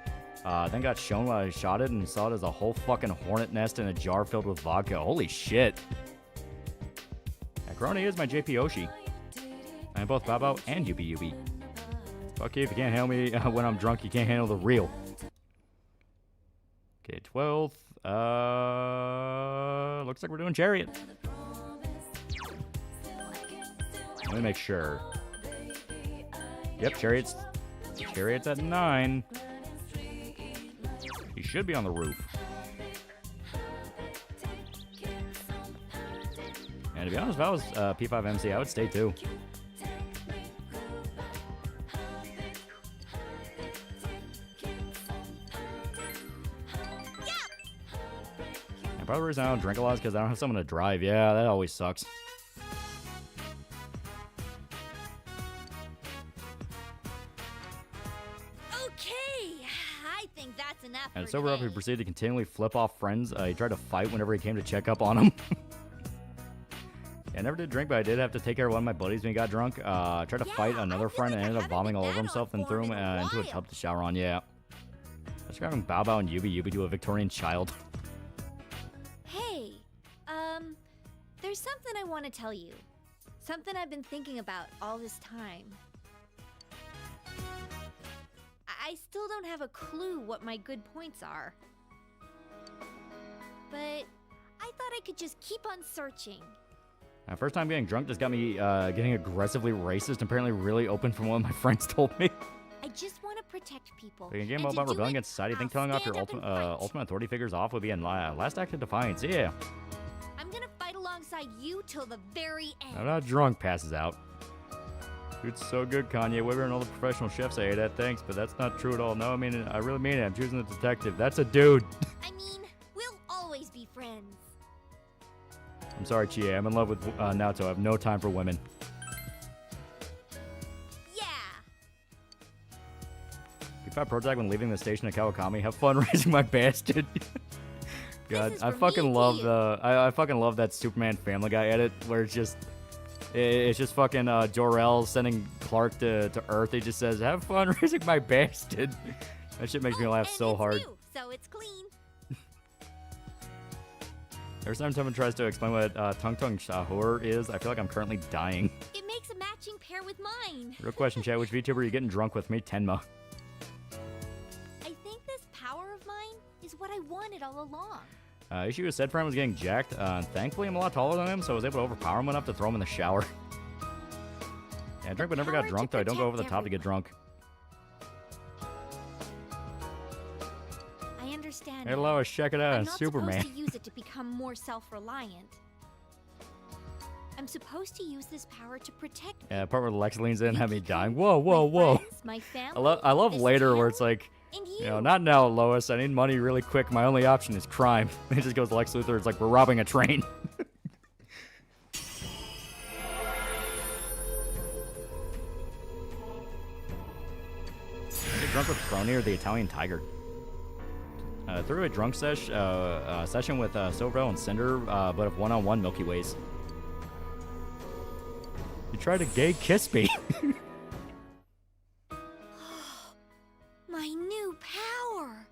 Then got shown while I shot it and saw it as a whole fucking hornet nest in a jar filled with vodka. Holy shit. Yeah, Corona is my JP Oshi. I'm both Babo and Yubi. Fuck you, if you can't handle me when I'm drunk, you can't handle the real. Okay, 12th. Looks like we're doing Chariot. Let me make sure. Yep, Chariot's at 9. He should be on the roof. And to be honest, if I was P5MC, I would stay too. And part of the reason I don't drink a lot is because I don't have someone to drive. Yeah, that always sucks. And sober up, he proceeded to continually flip off friends. He tried to fight whenever he came to check up on him. I never did drink, but I did have to take care of one of my buddies when he got drunk. Tried to fight another friend and ended up vomiting all over himself, then threw him into a tub to shower on. Yeah. Describing Bao Bao and Yubi to a Victorian child. Hey, there's something I want to tell you. Something I've been thinking about all this time. I still don't have a clue what my good points are. But I thought I could just keep on searching. First time getting drunk just got me getting aggressively racist. Apparently really open from what my friends told me. I just want to protect people. So you game about rebelling against society. Think telling off your ultimate authority figures off would be a last act of defiance. Yeah. I'm gonna fight alongside you till the very end. I'm not drunk, passes out. It's so good, Kanye. Weber and all the professional chefs say that. Thanks, but that's not true at all. No, I mean, I really mean it. I'm choosing the detective. That's a dude. I mean, we'll always be friends. I'm sorry, Chie. I'm in love with Naoto. I have no time for women. Yeah. P5 Protag when leaving the station at Kawakami. Have fun raising my bastard. God, I fucking love the. I fucking love that Superman Family Guy edit where it's just fucking Jor-El sending Clark to Earth. He just says, "Have fun raising my bastard." That shit makes me laugh so hard. New, so it's clean. Every time someone tries to explain what Tung Tung Shahur is, I feel like I'm currently dying. It makes a matching pair with mine. Real question, chat. Which VTuber are you getting drunk with? Me, Tenma. I think this power of mine is what I wanted all along. Issue with said friend was getting jacked. Thankfully, I'm a lot taller than him, so I was able to overpower him enough to throw him in the shower. Yeah, I drink but never got drunk, though. I don't go over the top to get drunk. I understand. Hey, Lois, check it out. I'm not Superman. supposed to use it to become more self-reliant. I'm supposed to use this power to protect. Yeah, part where Lex leans in and have me dying. Whoa, whoa, whoa. Friends, my family, I love later town, where it's like, and you know, not now, Lois. I need money really quick. My only option is crime. It just goes to Lex Luthor. It's like, we're robbing a train. Get drunk with Crony or the Italian Tiger. Through a drunk session with Silverell and Cinder, but of one-on-one Milky Ways. You tried to gay kiss me. My new power.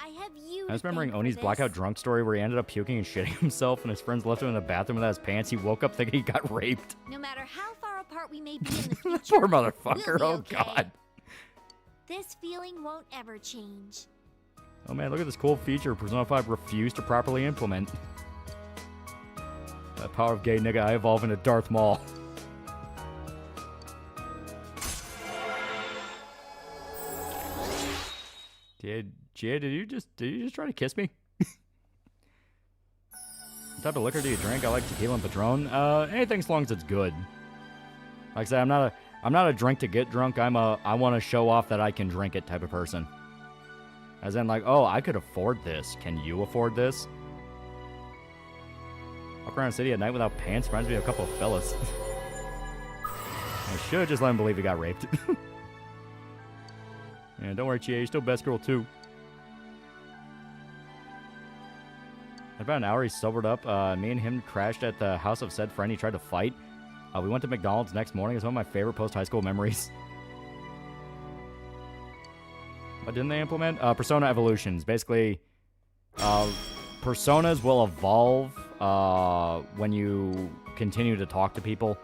I have you. I was remembering to thank for Oni's this. blackout drunk story where he ended up puking and shitting himself, and his friends left him in the bathroom without his pants. He woke up thinking he got raped. No matter how far apart we may be in the future, Poor motherfucker. we'll Oh be okay. god. This feeling won't ever change. Oh man, look at this cool feature Persona 5 refused to properly implement. That power of gay nigga, I evolve into Darth Maul. Did you just try to kiss me? What type of liquor do you drink? I like tequila and Patron. Anything as long as it's good. Like I said, I'm not a drink to get drunk. I want to show off that I can drink it type of person. As in, like, oh, I could afford this. Can you afford this? Walk around the city at night without pants reminds me of a couple of fellas. I should just let him believe he got raped. Yeah, don't worry, Chie, you're still best girl too. In about an hour, he sobered up. Me and him crashed at the house of said friend he tried to fight. We went to McDonald's next morning. It's one of my favorite post-high school memories. What didn't they implement? Persona evolutions. Basically, personas will evolve when you continue to talk to people.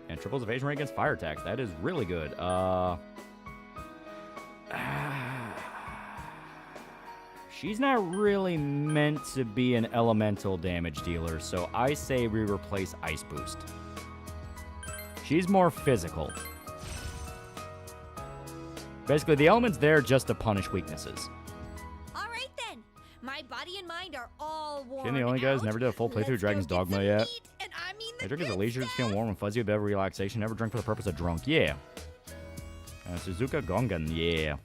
And triples evasion rate against fire attacks. That is really good. She's not really meant to be an elemental damage dealer, so I say we replace Ice Boost. She's more physical. Basically, the element's there just to punish weaknesses. All right then. My body and mind are all warm. Getting the only guys never did a full playthrough of Dragon's Dogma yet. And I mean I drink as a leisure, just feeling warm and fuzzy, a bit of relaxation. Never drink for the purpose of drunk. Yeah. Suzuka Gongan. Yeah.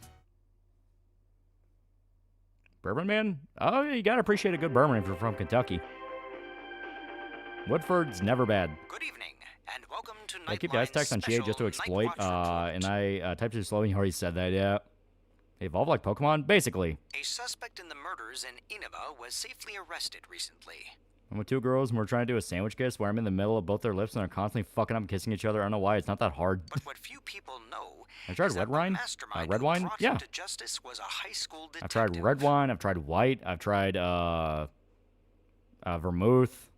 Bourbon man? Oh, you gotta appreciate a good bourbon if you're from Kentucky. Woodford's never bad. Good evening, and welcome to I keep the ice text on Chie just to exploit, and I typed it slow and he already said that, yeah. They evolve like Pokemon? Basically. A suspect in the murders in Inaba was safely arrested recently. I'm with two girls and we're trying to do a sandwich kiss where I'm in the middle of both their lips and they're constantly fucking up and kissing each other. I don't know why, it's not that hard. But what few people know I tried red wine. Red wine? Yeah. to justice was a high school I've tried red wine, I've tried white, I've tried vermouth,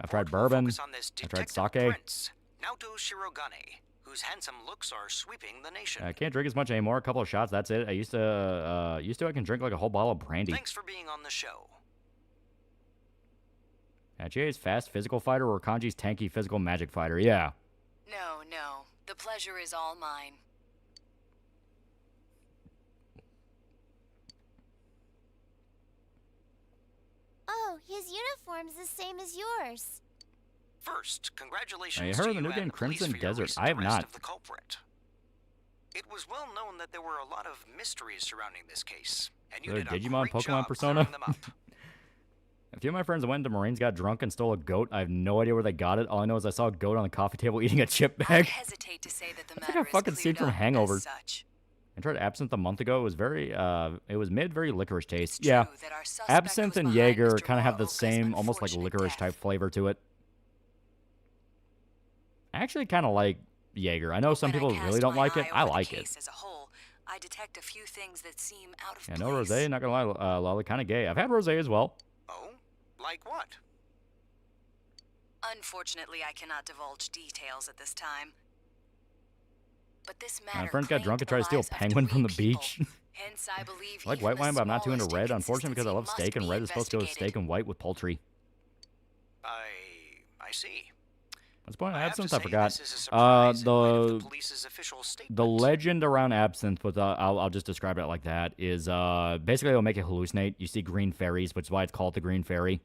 I've tried bourbon, I've tried sake. Prince, Naoto Shirogane, whose handsome looks are sweeping the nation. I can't drink as much anymore. A couple of shots, that's it. I used to I can drink like a whole bottle of brandy. Thanks for being on the show. Chie's fast physical fighter or Kanji's tanky physical magic fighter? Yeah. No. The pleasure is all mine. Oh, his uniform's the same as yours. First, congratulations I to heard you the new and game the police Crimson for your Desert. recent I have arrest not. of the culprit. It was well known that there were a lot of mysteries surrounding this case, and you Is did there a Digimon great Pokemon job Persona? clearing them up. A few of my friends that went into Marines got drunk and stole a goat. I have no idea where they got it. All I know is I saw a goat on the coffee table eating a chip I bag. hesitate to say that the It's like matter a fucking is scene cleared from up Hangover. as such. I tried absinthe a month ago. It was very, it was very licorice taste. It's Yeah. true that our suspect Absinthe was and behind Jaeger Mr. kind of have the Moroka's same, almost like unfortunate licorice death. type flavor to it. I actually kind of like Jaeger. I know some When I people cast really don't my like it. eye I over the like it. case as a whole, I detect a few things that seem out of Yeah, place. no rosé. Not gonna lie, Lolly, kind of gay. I've had rosé as well. Oh? Like what? Unfortunately, I cannot divulge details at this time. But this matter My friend got claimed drunk and the tried to steal a lives of penguin from the three people. beach. Hence, I believe I like even white the wine, but I'm not too into smallest red. Unfortunately, because I love inconsistency steak, and must red be is supposed to go with investigated. steak and white with poultry. I see. What's the point of I have to absinthe? I say, forgot. this is a surprise in light of the The police's official statement. the legend around absinthe, with I'll just describe it like that, is basically it'll make you hallucinate. You see green fairies, which is why it's called the Green Fairy.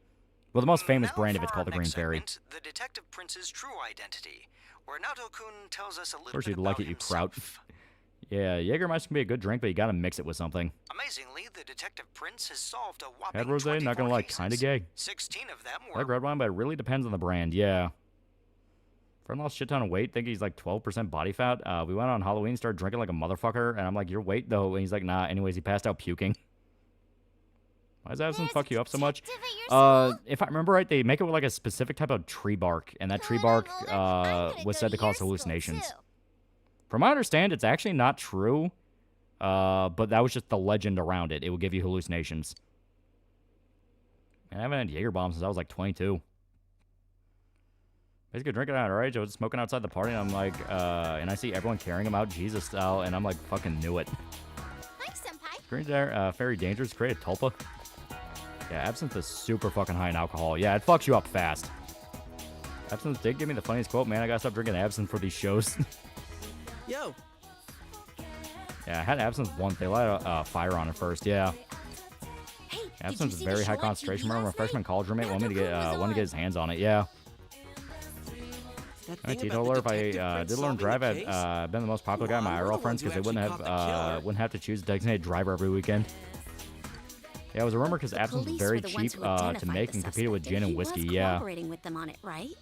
Well, the most famous brand of it's called the Green Fairy. The Detective Prince's true identity, where Naoto-kun tells us a Of little course, bit you'd about like it, you kraut. Yeah, Jägermeister can be a good drink, but you gotta mix it with something. Amazingly, the Detective Prince has solved a whopping Had rosé, not gonna lie, kinda gay. 16 of them I were like red wine, but it really depends on the brand. Yeah. Friend lost shit ton of weight. Think he's like 12% body fat. We went on Halloween, started drinking like a motherfucker, and I'm like, your weight though? And he's like, nah. Anyways, he passed out puking. Why does absinthe fuck you up so much? If I remember right, they make it with like a specific type of tree bark, and that tree bark was said to cause hallucinations. From what I understand, it's actually not true, but that was just the legend around it. It would give you hallucinations. And I haven't had Jaeger bombs since I was like 22. Basically drinking at our age, I was smoking outside the party, and I'm like, and I see everyone carrying them out Jesus style, and I'm like, fucking knew it. Hi, Senpai. Green there, very dangerous. Create a tulpa. Yeah, absinthe is super fucking high in alcohol. Yeah, it fucks you up fast. Absinthe did give me the funniest quote, man. I gotta stop drinking absinthe for these shows. Yo. Yeah, I had absinthe once. They light a fire on it first. Yeah. Absinthe is very high concentration. Remember, my freshman college roommate wanted to get his hands on it. Yeah. Alright, Tito alert, if I did learn to drive, I'd been the most popular guy in my IRL friends because they wouldn't have to choose a designated driver every weekend. Yeah, it was a rumor because absinthe was very cheap to make and competed with gin and whiskey. Yeah. Cooperating with them on it, right?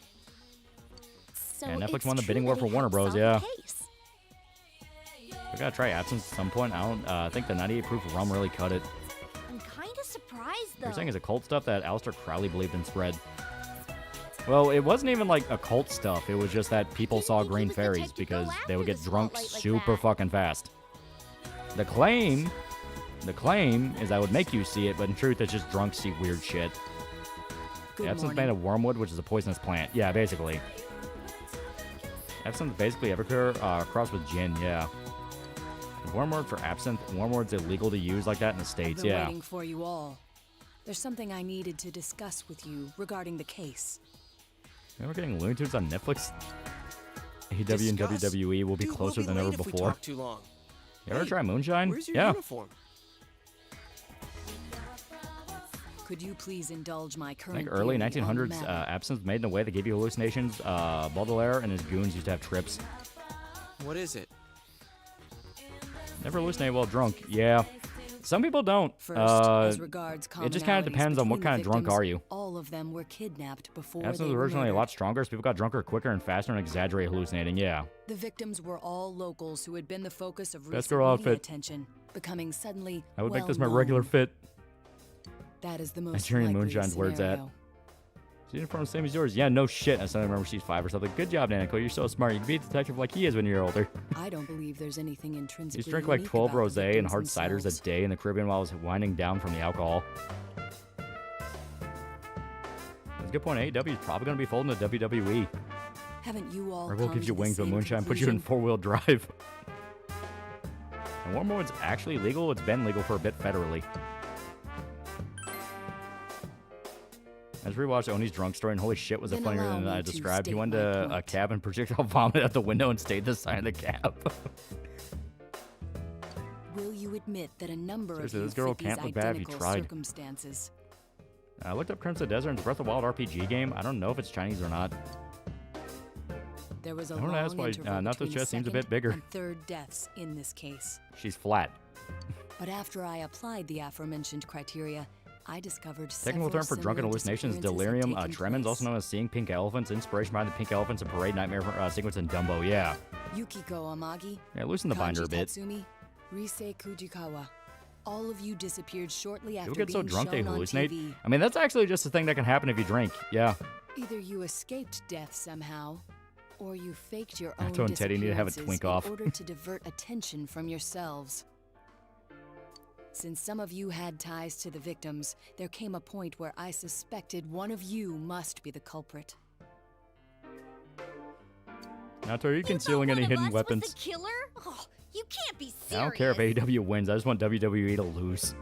So yeah, Netflix won the bidding war for Warner Bros. Yeah. We gotta try absinthe at some point. I don't think the 98 proof rum really cut it. I'm kind of surprised though. You're saying it's occult stuff that Aleister Crowley believed in spread. Well, it wasn't even like occult stuff. It was just that people saw green fairies because they would get drunk super fucking fast. The claim is that would make you see it, but in truth, it's just drunks see weird shit. Absinthe made of wormwood, which is a poisonous plant. Yeah, basically. Absinthe basically Everclear crossed with gin. Yeah. Wormwood for absinthe. Wormwood's illegal to use like that in the States. I've been Yeah. waiting for you all. There's something I needed to discuss with you regarding the case. We're getting Looney Tunes on Netflix. AEW and WWE will be closer than ever before. Too long. You ever try moonshine? Where's your Yeah. uniform? Could you please indulge my I current think early theory on the 1900s, matter? absinthe made in a way that gave you hallucinations. Baudelaire and his goons used to have trips. What is it? Never hallucinate while drunk. Yeah. Some people don't. First, as regards it just kind of depends on what kind of drunk are you. All of them were kidnapped before Absinthe they was were originally a murdered. lot stronger, so people got drunker quicker and faster and exaggerated hallucinating. Yeah. The victims were all locals who had been the focus of Best recent girl media outfit. attention, becoming suddenly I would make this my well-known. regular fit. That is the most Nigerian likely Moonshine's where it's at. scenario. His uniform's the same as yours. Yeah, no shit. I suddenly remember she's 5 or something. Good job, Nanico. You're so smart. You can be a detective like he is when you're older. I don't believe there's anything intrinsically He's drank like unique 12 about the rosé and victims hard ciders themselves. a day in the Caribbean while I was winding down from the alcohol. That's a good point. AEW is probably going to be folding to WWE. Haven't you all Rebel come gives to you the wings, but same moonshine puts you in conclusion? 4-wheel drive. And Wormwood's actually legal. It's been legal for a bit federally. I just rewatched Oni's drunk story, and holy shit, was it Then funnier allow than me I to described. He state went my to a point. cab and projectile vomited out the window and stayed the side of the cab. Will you admit that a number Seriously, of you this girl fit these can't look bad if you identical tried. circumstances? I looked up Crimson Desert and it's Breath of the Wild RPG game. I don't know if it's Chinese or not. There was a I don't long ask why interval Natsu's between chest seems a second bit bigger. and third deaths in this case. She's flat. But after I applied the aforementioned criteria, I discovered Technical several term for drunken similar hallucinations, disappearances had delirium, taken tremens, place. also known as seeing pink elephants, inspiration behind the pink elephants, and parade nightmare sequence in Dumbo. Yeah. Yukiko Amagi, Yeah, loosen the binder a Kanji bit. Tatsumi, Rise Kujikawa. All of you disappeared shortly after People get so being drunk they shown on hallucinate. TV. I mean, that's actually just a thing that can happen if you drink. Yeah. Either you escaped death somehow, or you faked your Natto own and Teddy need to have a disappearances twink off. in order to divert attention from yourselves. Since some of you had ties to the victims, there came a point where I suspected one of you must be the culprit. Natto, are you concealing any hidden weapons? Killer? Oh, you can't be serious. I don't care if AEW wins. I just want WWE to lose.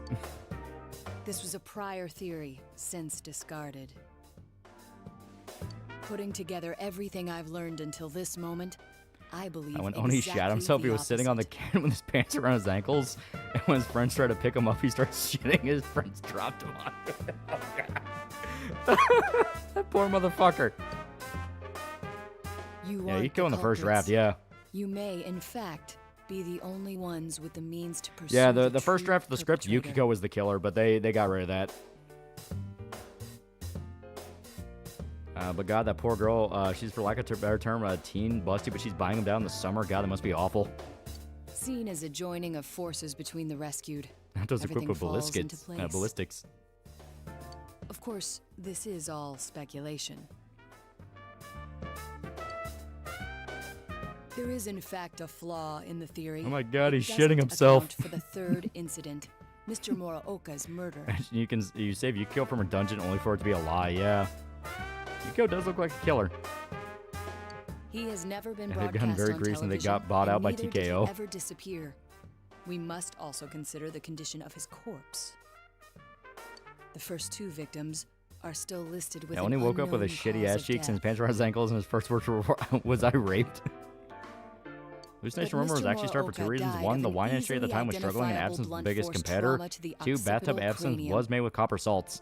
This was a prior theory, since discarded. Putting together everything I've learned until this moment, I believe When Oni shot himself, he was sitting on the can with his pants around his ankles, and when his friends tried to pick him up, he starts shitting. His friends dropped him on. Oh, God. That poor motherfucker. You Yeah, aren't you kill in the first culprits. draft. Yeah. You may, in fact, be the only ones with the means to pursue Yeah, the first true draft of the script, perpetrator. Yukiko was the killer, but they got rid of that. But God, that poor girl, she's, for lack of a better term, a teen busty, but she's buying them down in the summer. God, that must be awful. Seen as a joining of forces between the rescued. That a group of falls into place. ballistics. Of course, this is all speculation. There is, in fact, a flaw in the theory. Oh my God, he's It shitting doesn't himself. account for the third incident, Mr. Muraoka's murder. You save Yukio from a dungeon only for it to be a lie, yeah. Yukio does look like a killer. He has never been And they've broadcast gotten very on greasy and they television, got bought out and by neither did he TKO. ever disappear. We must also consider the condition of his corpse. The first two victims are still listed with Yeah, when he woke up with his shitty ass cheeks and his pants around his ankles and his first words were, was I raped? Hallucination rumor was actually started for two reasons. One, the wine industry at the time was struggling and absence was the biggest competitor. Two, bathtub absinthe was made with copper salts.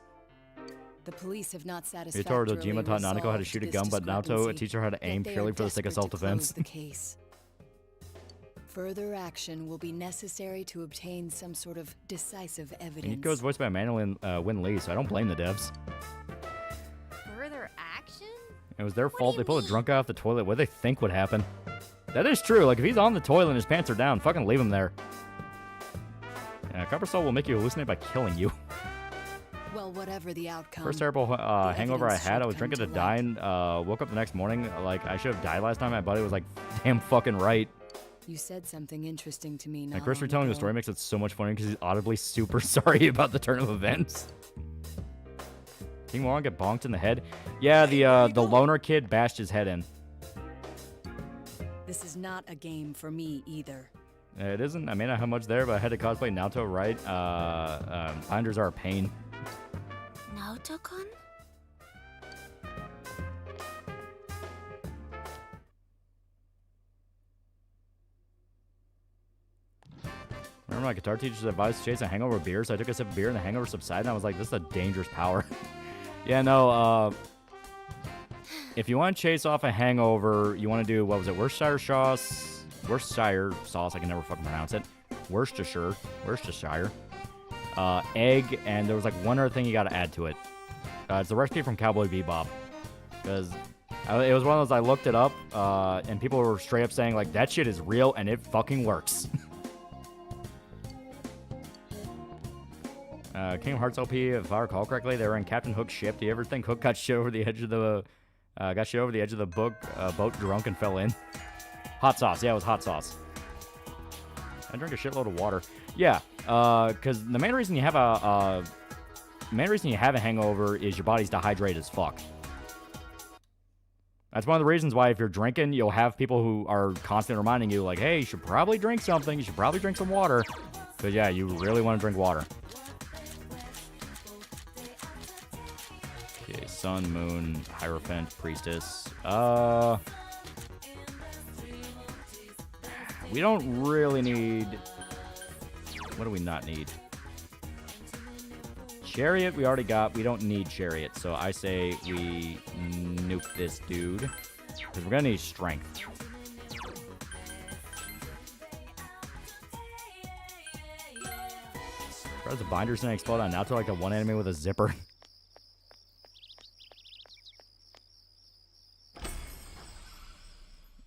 The police have not Mitoru satisfactorily Dojima taught Nanako how to shoot a gun, but Naoto teach her how to aim purely for the sake of self-defense. The case. Further action will be necessary to obtain some sort of decisive evidence. And Yukio is voiced by Manuel Win Lee, so I don't blame the devs. Further action? It was their fault. They pulled a drunk guy off the toilet. What do they think would happen? That is true. Like, if he's on the toilet and his pants are down, fucking leave him there. Copper Salt will make you hallucinate by killing you. Well, whatever the outcome. First terrible hangover I evidence had, I should was come drinking to to die and woke up the next morning. Like, I should have died last time. My buddy was like, damn fucking right. You said something interesting to me. And not Chris long retelling the ago. story makes it so much funnier because he's audibly super sorry about the turn of events. King Wong get bonked in the head. Yeah, the loner kid bashed his head in. This is not a game for me either. It isn't. I may not have much there, but I had to cosplay Naoto, right? Binders are a pain. Naoto-kun? Remember my guitar teacher's advice to chase a hangover with beer, so I took a sip of beer and the hangover subsided, and I was like, this is a dangerous power. Yeah, no, if you want to chase off a hangover, you want to do, what was it, Worcestershire sauce, I can never fucking pronounce it. Worcestershire, egg, and there was like one other thing you got to add to it. It's the recipe from Cowboy Bebop, because it was one of those, I looked it up, and people were straight up saying, like, that shit is real, and it fucking works. Kingdom Hearts LP, if I recall correctly, they were in Captain Hook's ship. Do you ever think Hook got shit over the edge of the boat drunk and fell in? Hot sauce. Yeah, it was hot sauce. I drank a shitload of water. Yeah, because the main reason you have a hangover is your body's dehydrated as fuck. That's one of the reasons why if you're drinking, you'll have people who are constantly reminding you, like, hey, you should probably drink something. You should probably drink some water. Because, yeah, you really want to drink water. Okay, Sun, Moon, Hierophant, Priestess. We don't really need... What do we not need? Chariot we already got. We don't need Chariot. So I say we nuke this dude. Because we're going to need Strength. Surprised the binders didn't explode on Naoto like the one enemy with a zipper.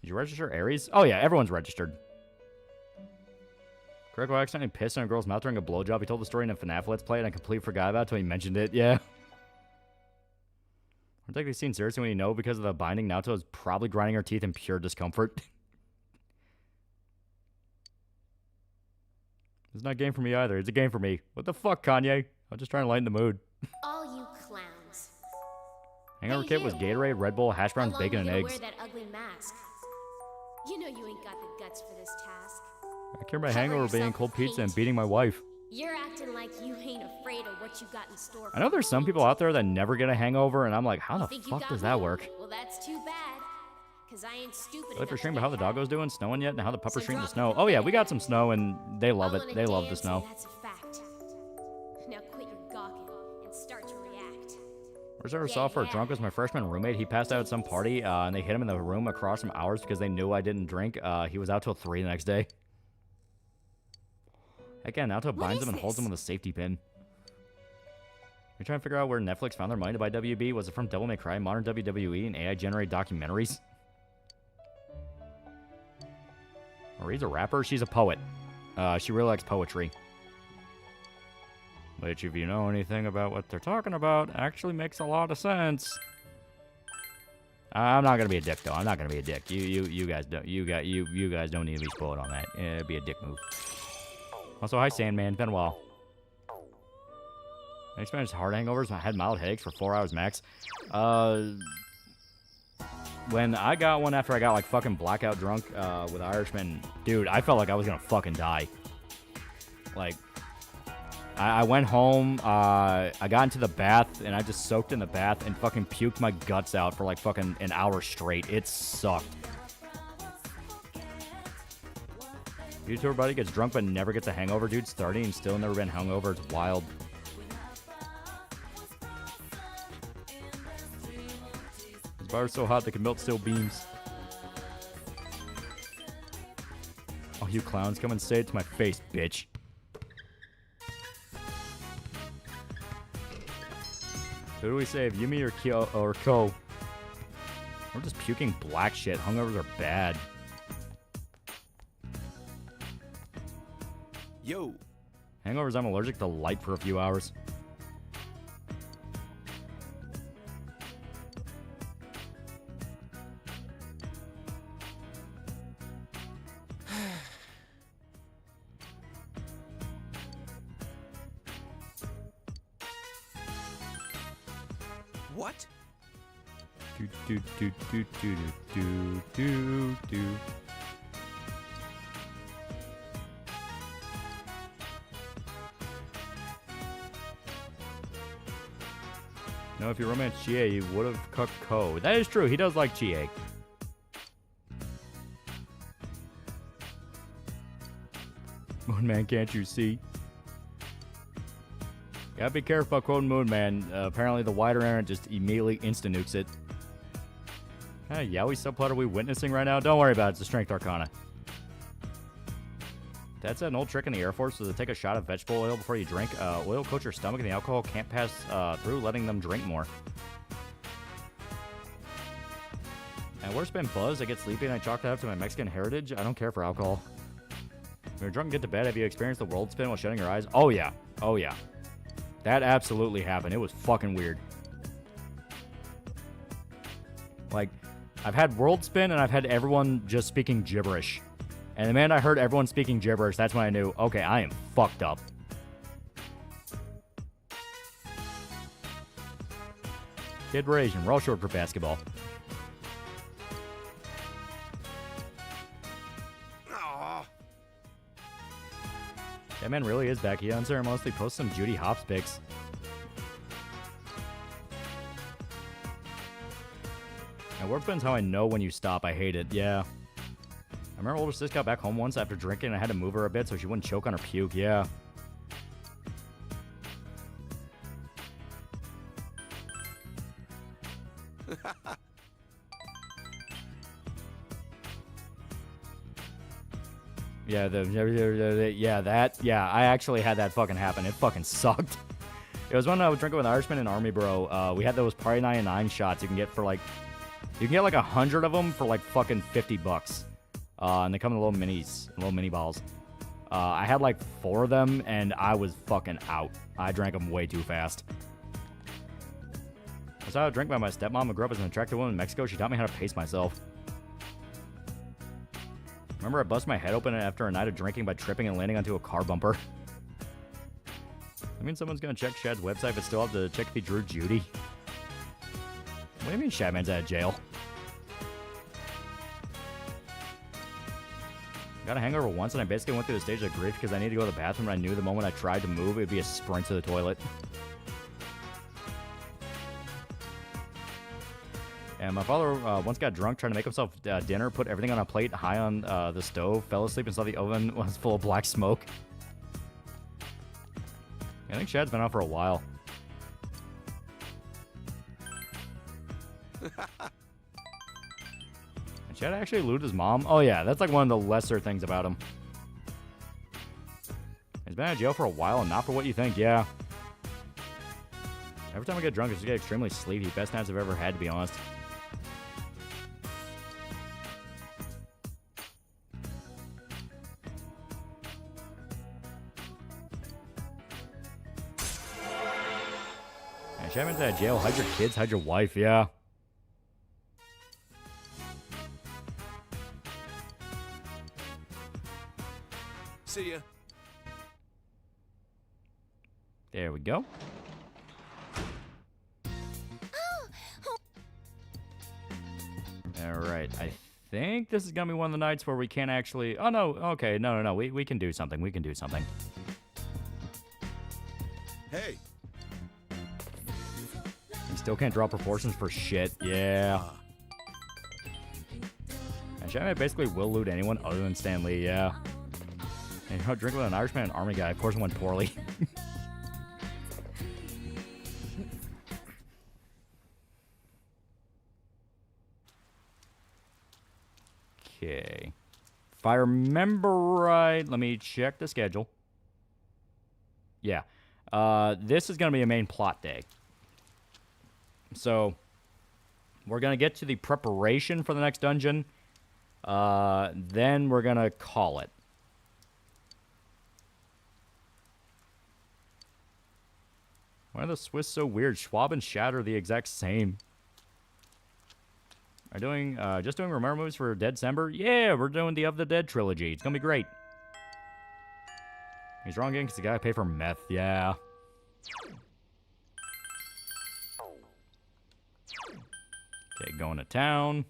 Did you register Ares? Oh yeah, everyone's registered. Greg accidentally pissed in a girl's mouth during a blowjob. He told the story in a FNAF Let's Play and I completely forgot about it until he mentioned it. Yeah. I'm taking this scene seriously when you know because of the binding. Naoto is probably grinding her teeth in pure discomfort. It's not a game for me either. It's a game for me. What the fuck, Kanye? I'm just trying to lighten the mood. All you clowns. Hangover Hey, kit you. was Gatorade, Red Bull, hash browns, How long bacon, and you gonna eggs. wear that ugly mask? You know you ain't got the guts for this task. I care about hangover being cold pizza and beating my wife. You're acting like you ain't afraid of what you got in store. I know there's some people out there that never get a hangover, and I'm like, how the Think you fuck got does me? that work? Well, that's too bad. Cause I ain't stupid Like for enough stream, to but how the get doggo's doing? Snowing yet? And how the pupper So stream the drop snow? it Oh yeah, we got some snow, and they love All it. in a They love the dance, snow. and that's a fact. Now quit your gawking and start to react. First I ever saw for a drunk was my freshman roommate. He passed out at some party, and they hit him in the room across from ours because they knew I didn't drink. He was out till 3 the next day. Again, Naoto binds him and holds him with a safety pin. You're trying to figure out where Netflix found their money to buy WB? Was it from Devil May Cry, modern WWE, and AI-generated documentaries? Marie's a rapper? She's a poet. She really likes poetry. Which, if you know anything about what they're talking about, actually makes a lot of sense. I'm not gonna be a dick, though. I'm not gonna be a dick. You guys don't. You guys don't need to be spoiled on that. It'd be a dick move. Also, hi Sandman. Been a while. I experienced heart hangovers. I had mild headaches for 4 hours max. When I got one after I got like fucking blackout drunk with Irishman, dude, I felt like I was gonna fucking die. Like, I went home, I got into the bath, and I just soaked in the bath and fucking puked my guts out for like fucking an hour straight. It sucked. YouTuber buddy gets drunk but never gets a hangover. Dude's 30 and still never been hungover. It's wild. This bar's so hot they can melt steel beams. Oh, you clowns, come and say it to my face, bitch. Who do we save? Yumi or Kyo or Ko? We're just puking black shit. Hungovers are bad. Yo. Hangovers, I'm allergic to light for a few hours. What? Do. No, if you romance Chie, you would have cooked Ko. That is true. He does like Chie. Moon Man, can't you see? Gotta be careful about quoting Moon Man. Apparently, the wider errand just immediately insta-nukes it. What kind of yaoi subplot are we witnessing right now? Don't worry about it. It's a strength arcana. Dad said an old trick in the Air Force was to take a shot of vegetable oil before you drink. Oil coats your stomach and the alcohol can't pass through, letting them drink more. And worse been buzzed. I get sleepy and I chalk that up to my Mexican heritage. I don't care for alcohol. When you're drunk and get to bed, have you experienced the world spin while shutting your eyes? Oh, yeah. Oh, yeah. That absolutely happened. It was fucking weird. Like, I've had world spin and I've had everyone just speaking gibberish. And the minute I heard everyone speaking gibberish, that's when I knew, okay, I am fucked up. Kid, we're Asian. We're all short for basketball. That man really is back. He unceremoniously posts some Judy Hopps pics. And work spin's how I know when you stop. I hate it. Yeah. I remember older sis got back home once after drinking and I had to move her a bit so she wouldn't choke on her puke. Yeah. Yeah, I actually had that fucking happen. It fucking sucked. It was when I was drinking with Irishman and Army Bro. We had those Party 99 shots you can get for like, you can get like 100 of them for like fucking $50. And they come in little minis, little mini balls. I had like 4 of them and I was fucking out. I drank them way too fast. I was out drink by my stepmom who grew up as an attractive woman in Mexico. She taught me how to pace myself. Remember I busted my head open after a night of drinking by tripping and landing onto a car bumper. I mean, someone's gonna check Shad's website, but still have to check if he drew Judy. What do you mean Shadman's out of jail? Got a hangover once, and I basically went through the stage of grief because I needed to go to the bathroom, and I knew the moment I tried to move, it would be a sprint to the toilet. And my father once got drunk trying to make himself dinner, put everything on a plate high on the stove, fell asleep and saw the oven was full of black smoke. I think Shad's been out for a while. And Shad actually looted his mom? Oh yeah, that's like one of the lesser things about him. He's been out of jail for a while and not for what you think, yeah. Every time I get drunk, I just get extremely sleepy. Best nights I've ever had, to be honest. Man, should I into that jail? Hide your kids, hide your wife, yeah. See ya. There we go. Alright, I think this is gonna be one of the nights where we can't actually... Oh, no, okay, no, we can do something, we can do something. Hey! You still can't draw proportions for shit, yeah. And I basically will loot anyone other than Stan Lee, yeah. And you know, drink with an Irishman and an army guy, of course it went poorly. Okay. If I remember right, let me check the schedule. Yeah. This is going to be a main plot day. So, we're going to get to the preparation for the next dungeon. Then we're going to call it. Why are the Swiss so weird? Schwab and Shatter are the exact same. Are doing just doing Romero movies for Dead December? Yeah, we're doing the Of the Dead trilogy. It's gonna be great. He's wrong again because the guy paid for meth. Yeah. Okay, going to town.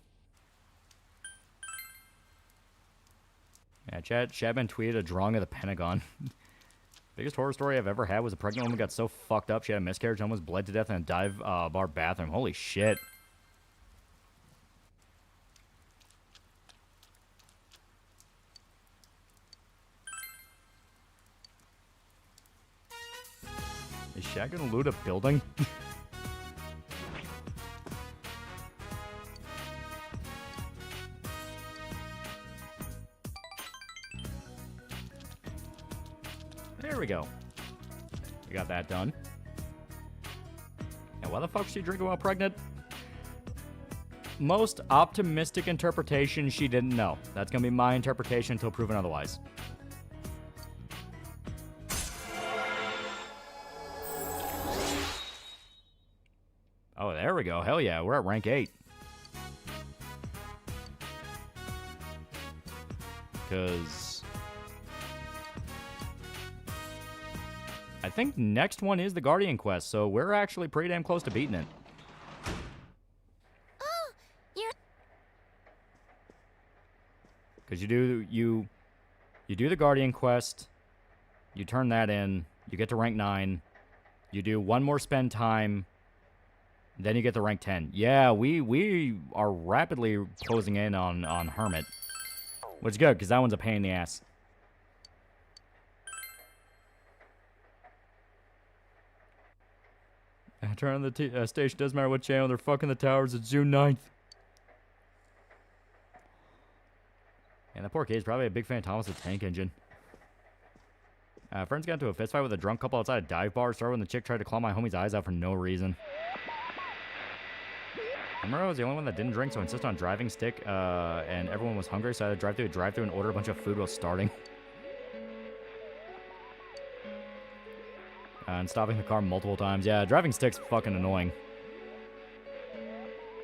Yeah, Chadman tweeted a drawing of the Pentagon. Biggest horror story I've ever had was a pregnant woman got so fucked up she had a miscarriage and almost bled to death in a dive bar bathroom. Holy shit. Is Shaq gonna loot a building? There we go. We got that done. And why the fuck is she drinking while pregnant? Most optimistic interpretation, she didn't know. That's gonna be my interpretation until proven otherwise. Oh, there we go. Hell yeah, we're at rank 8. Because I think next one is the Guardian quest, so we're actually pretty damn close to beating it. Oh, you're... Because you do the Guardian quest, you turn that in, you get to rank 9, you do one more spend time, then you get to rank 10. Yeah, we are rapidly closing in on Hermit. Which is good, because that one's a pain in the ass. Turn on the station, doesn't matter what channel, they're fucking the towers, it's June 9th. And that poor kid's probably a big fan of Thomas the Tank Engine. Friends got into a fistfight with a drunk couple outside a dive bar, started when the chick tried to claw my homie's eyes out for no reason. I remember I was the only one that didn't drink, so I insisted on driving stick, and everyone was hungry, so I had to drive through a drive-thru and order a bunch of food while starting. And stopping the car multiple times. Yeah, driving stick's fucking annoying.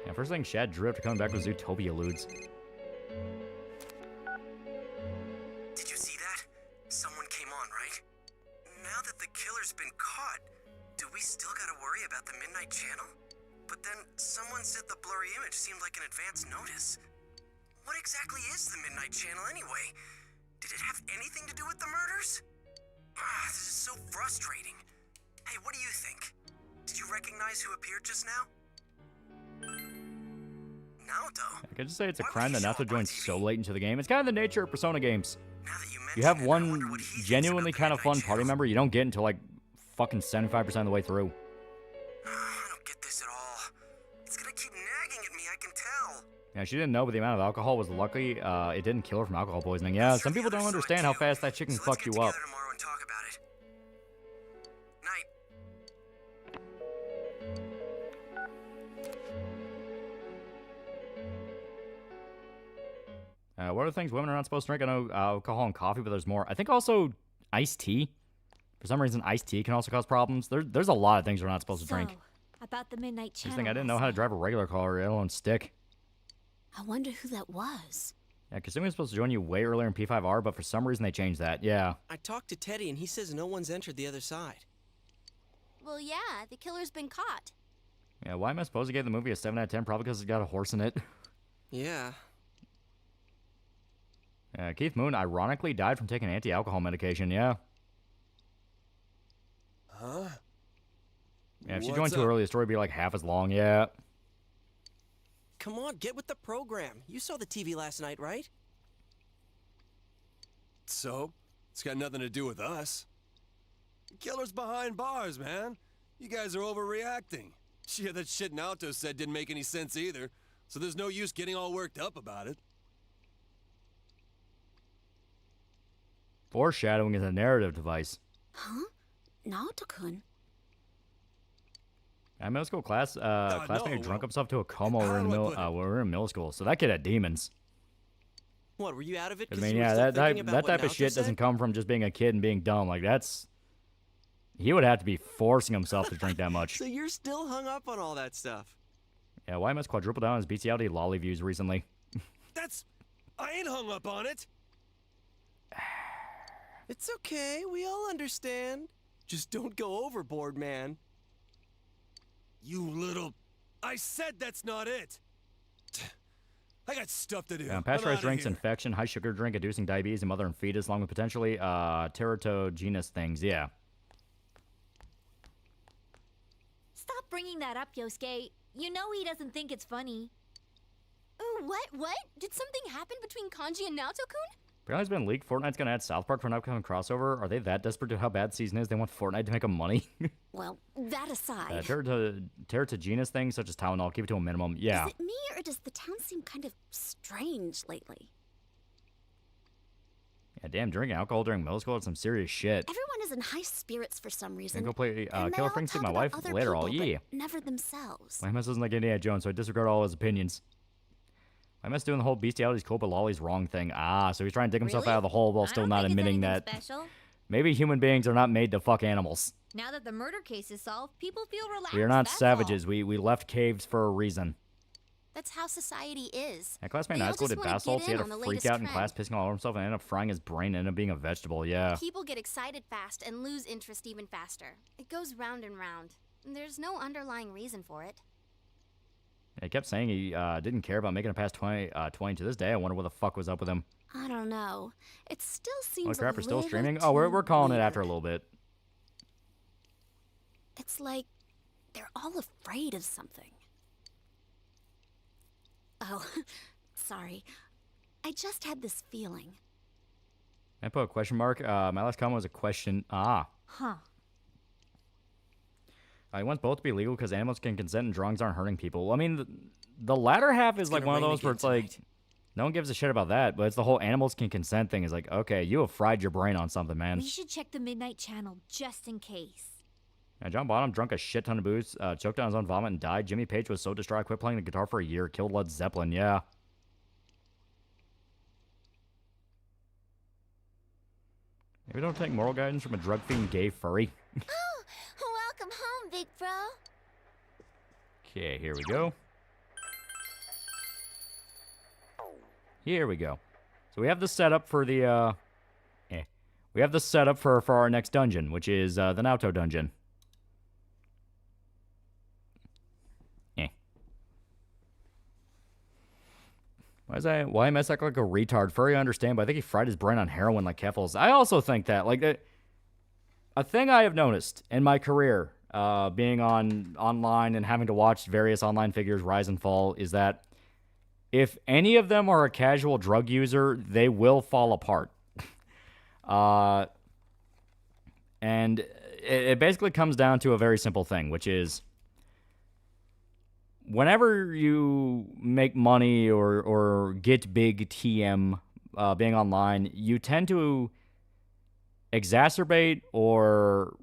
Yeah, first thing Shad drew after coming back was Zootopia Ludes. Did you see that? Someone came on, right? Now that the killer's been caught, do we still gotta worry about the Midnight Channel? But then someone said the blurry image seemed like an advance notice. What exactly is the Midnight Channel anyway? Did it have anything to do with the murders? Ah, this is so frustrating. Hey, what do you think? Did you recognize who appeared just now? Naoto? I could just say it's a crime that Naoto joined so late into the game. It's kind of the nature of Persona games. You have one genuinely kind of fun party member you don't get until like fucking 75% of the way through. Yeah, she didn't know, but the amount of alcohol was lucky. It didn't kill her from alcohol poisoning. Yeah, some people don't understand how fast that shit can fuck you up. What are the things women are not supposed to drink? I know alcohol and coffee, but there's more. I think also iced tea. For some reason, iced tea can also cause problems. There's a lot of things we're not supposed to drink. About the Midnight Just Channel. think I didn't know how to drive a regular car, let alone stick. I wonder who that was. Yeah, Kasumi was supposed to join you way earlier in P5R, but for some reason they changed that. Yeah. I talked to Teddy, and he says no one's entered the other side. Well, yeah, the killer's been caught. Yeah, why am I supposed to give the movie a 7 out of 10? Probably because it's got a horse in it. Yeah. Keith Moon ironically died from taking anti-alcohol medication, yeah. Huh? Yeah, if she What's joined too up? early, the story would be like half as long, yeah. Come on, get with the program. You saw the TV last night, right? So? It's got nothing to do with us. The killer's behind bars, man. You guys are overreacting. Yeah, that shit Naoto said didn't make any sense either, so there's no use getting all worked up about it. Foreshadowing is a narrative device. Huh? Naoto-kun? At middle school classmate drunk himself to a coma when we were in middle school, so that kid had demons. What, were you out of it? I mean, yeah, that type of shit doesn't come from just being a kid and being dumb. Like, that's... He would have to be forcing himself to drink that much. So you're still hung up on all that stuff? Yeah, YMS quadrupled down on his bestiality lolly views recently. I ain't hung up on it! It's okay, we all understand. Just don't go overboard, man. You little... I said that's not it! I got stuff to do. Pasteurized drinks, infection, high sugar drink, inducing diabetes in mother and fetus, along with potentially teratogenous things, yeah. Stop bringing that up, Yosuke. You know he doesn't think it's funny. Ooh, what? Did something happen between Kanji and Naoto-kun? Apparently it's been leaked. Fortnite's going to add South Park for an upcoming crossover. Are they that desperate to how bad the season is? They want Fortnite to make them money? Well, that aside. Teratogenous things such as Tylenol, keep it to a minimum. Yeah. Is it me, or does the town seem kind of strange lately? Yeah, damn, drinking alcohol during middle school is some serious shit. Everyone is in high spirits for some reason. Can go play and they Killer all Frank to talk my about wife other later. All people, yeah. but never themselves. YMS doesn't like Indiana Jones, so I disregard all his opinions. YMS doing the whole bestiality's cool, but Lolly's wrong thing. Ah, so he's trying to dig himself out of the hole while still not admitting that Special. maybe human beings are not made to fuck animals. Now that the murder case is solved, people feel relaxed. We are not that's savages. all. We left caves for a reason. That's how society is. A classmate in They high all school just did wanna bath salts. get He had in a on the freak latest out in class, trend. pissing all over himself, and ended up frying his brain and ended up being a vegetable. Yeah. People get excited fast and lose interest even faster. It goes round and round. There's no underlying reason for it. He kept saying he didn't care about making it past 20 to this day. I wonder what the fuck was up with him. I don't know. It still seems Oh crap, a we're still little streaming? too Oh, we're calling it weird. after a little bit. It's like they're all afraid of something. Oh, sorry. I just had this feeling. I put a question mark. My last comment was a question. Ah. Huh. He wants both to be legal because animals can consent and drugs aren't hurting people. I mean, the latter half is like one of those where it's like, no one gives a shit about that, but it's the whole animals can consent thing is like, okay, you have fried your brain on something, man. We should check the Midnight Channel just in case. John Bonham drunk a shit ton of booze, choked on his own vomit and died. Jimmy Page was so distraught, quit playing the guitar for a year, killed Led Zeppelin, yeah. Maybe don't take moral guidance from a drug fiend gay furry. Welcome home, big bro. Okay, here we go. Here we go. So we have the setup for the, we have the setup for our next dungeon, which is the Naoto dungeon. Why am I acting like a retard? Furry, I understand, but I think he fried his brain on heroin like Keffels. I also think that, like, a thing I have noticed in my career, being online and having to watch various online figures rise and fall, is that if any of them are a casual drug user, they will fall apart. And it basically comes down to a very simple thing, which is whenever you make money or get big TM being online, you tend to exacerbate or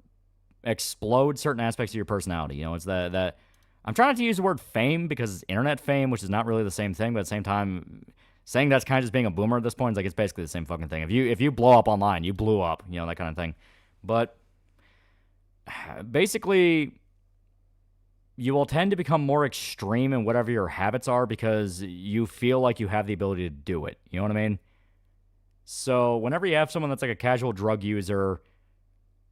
explode certain aspects of your personality. You know, it's that I'm trying not to use the word fame because it's internet fame, which is not really the same thing, but at the same time, saying that's kind of just being a boomer at this point is like it's basically the same fucking thing. If you blow up online, you blew up, you know, that kind of thing. But basically, you will tend to become more extreme in whatever your habits are because you feel like you have the ability to do it. You know what I mean? So whenever you have someone that's like a casual drug user,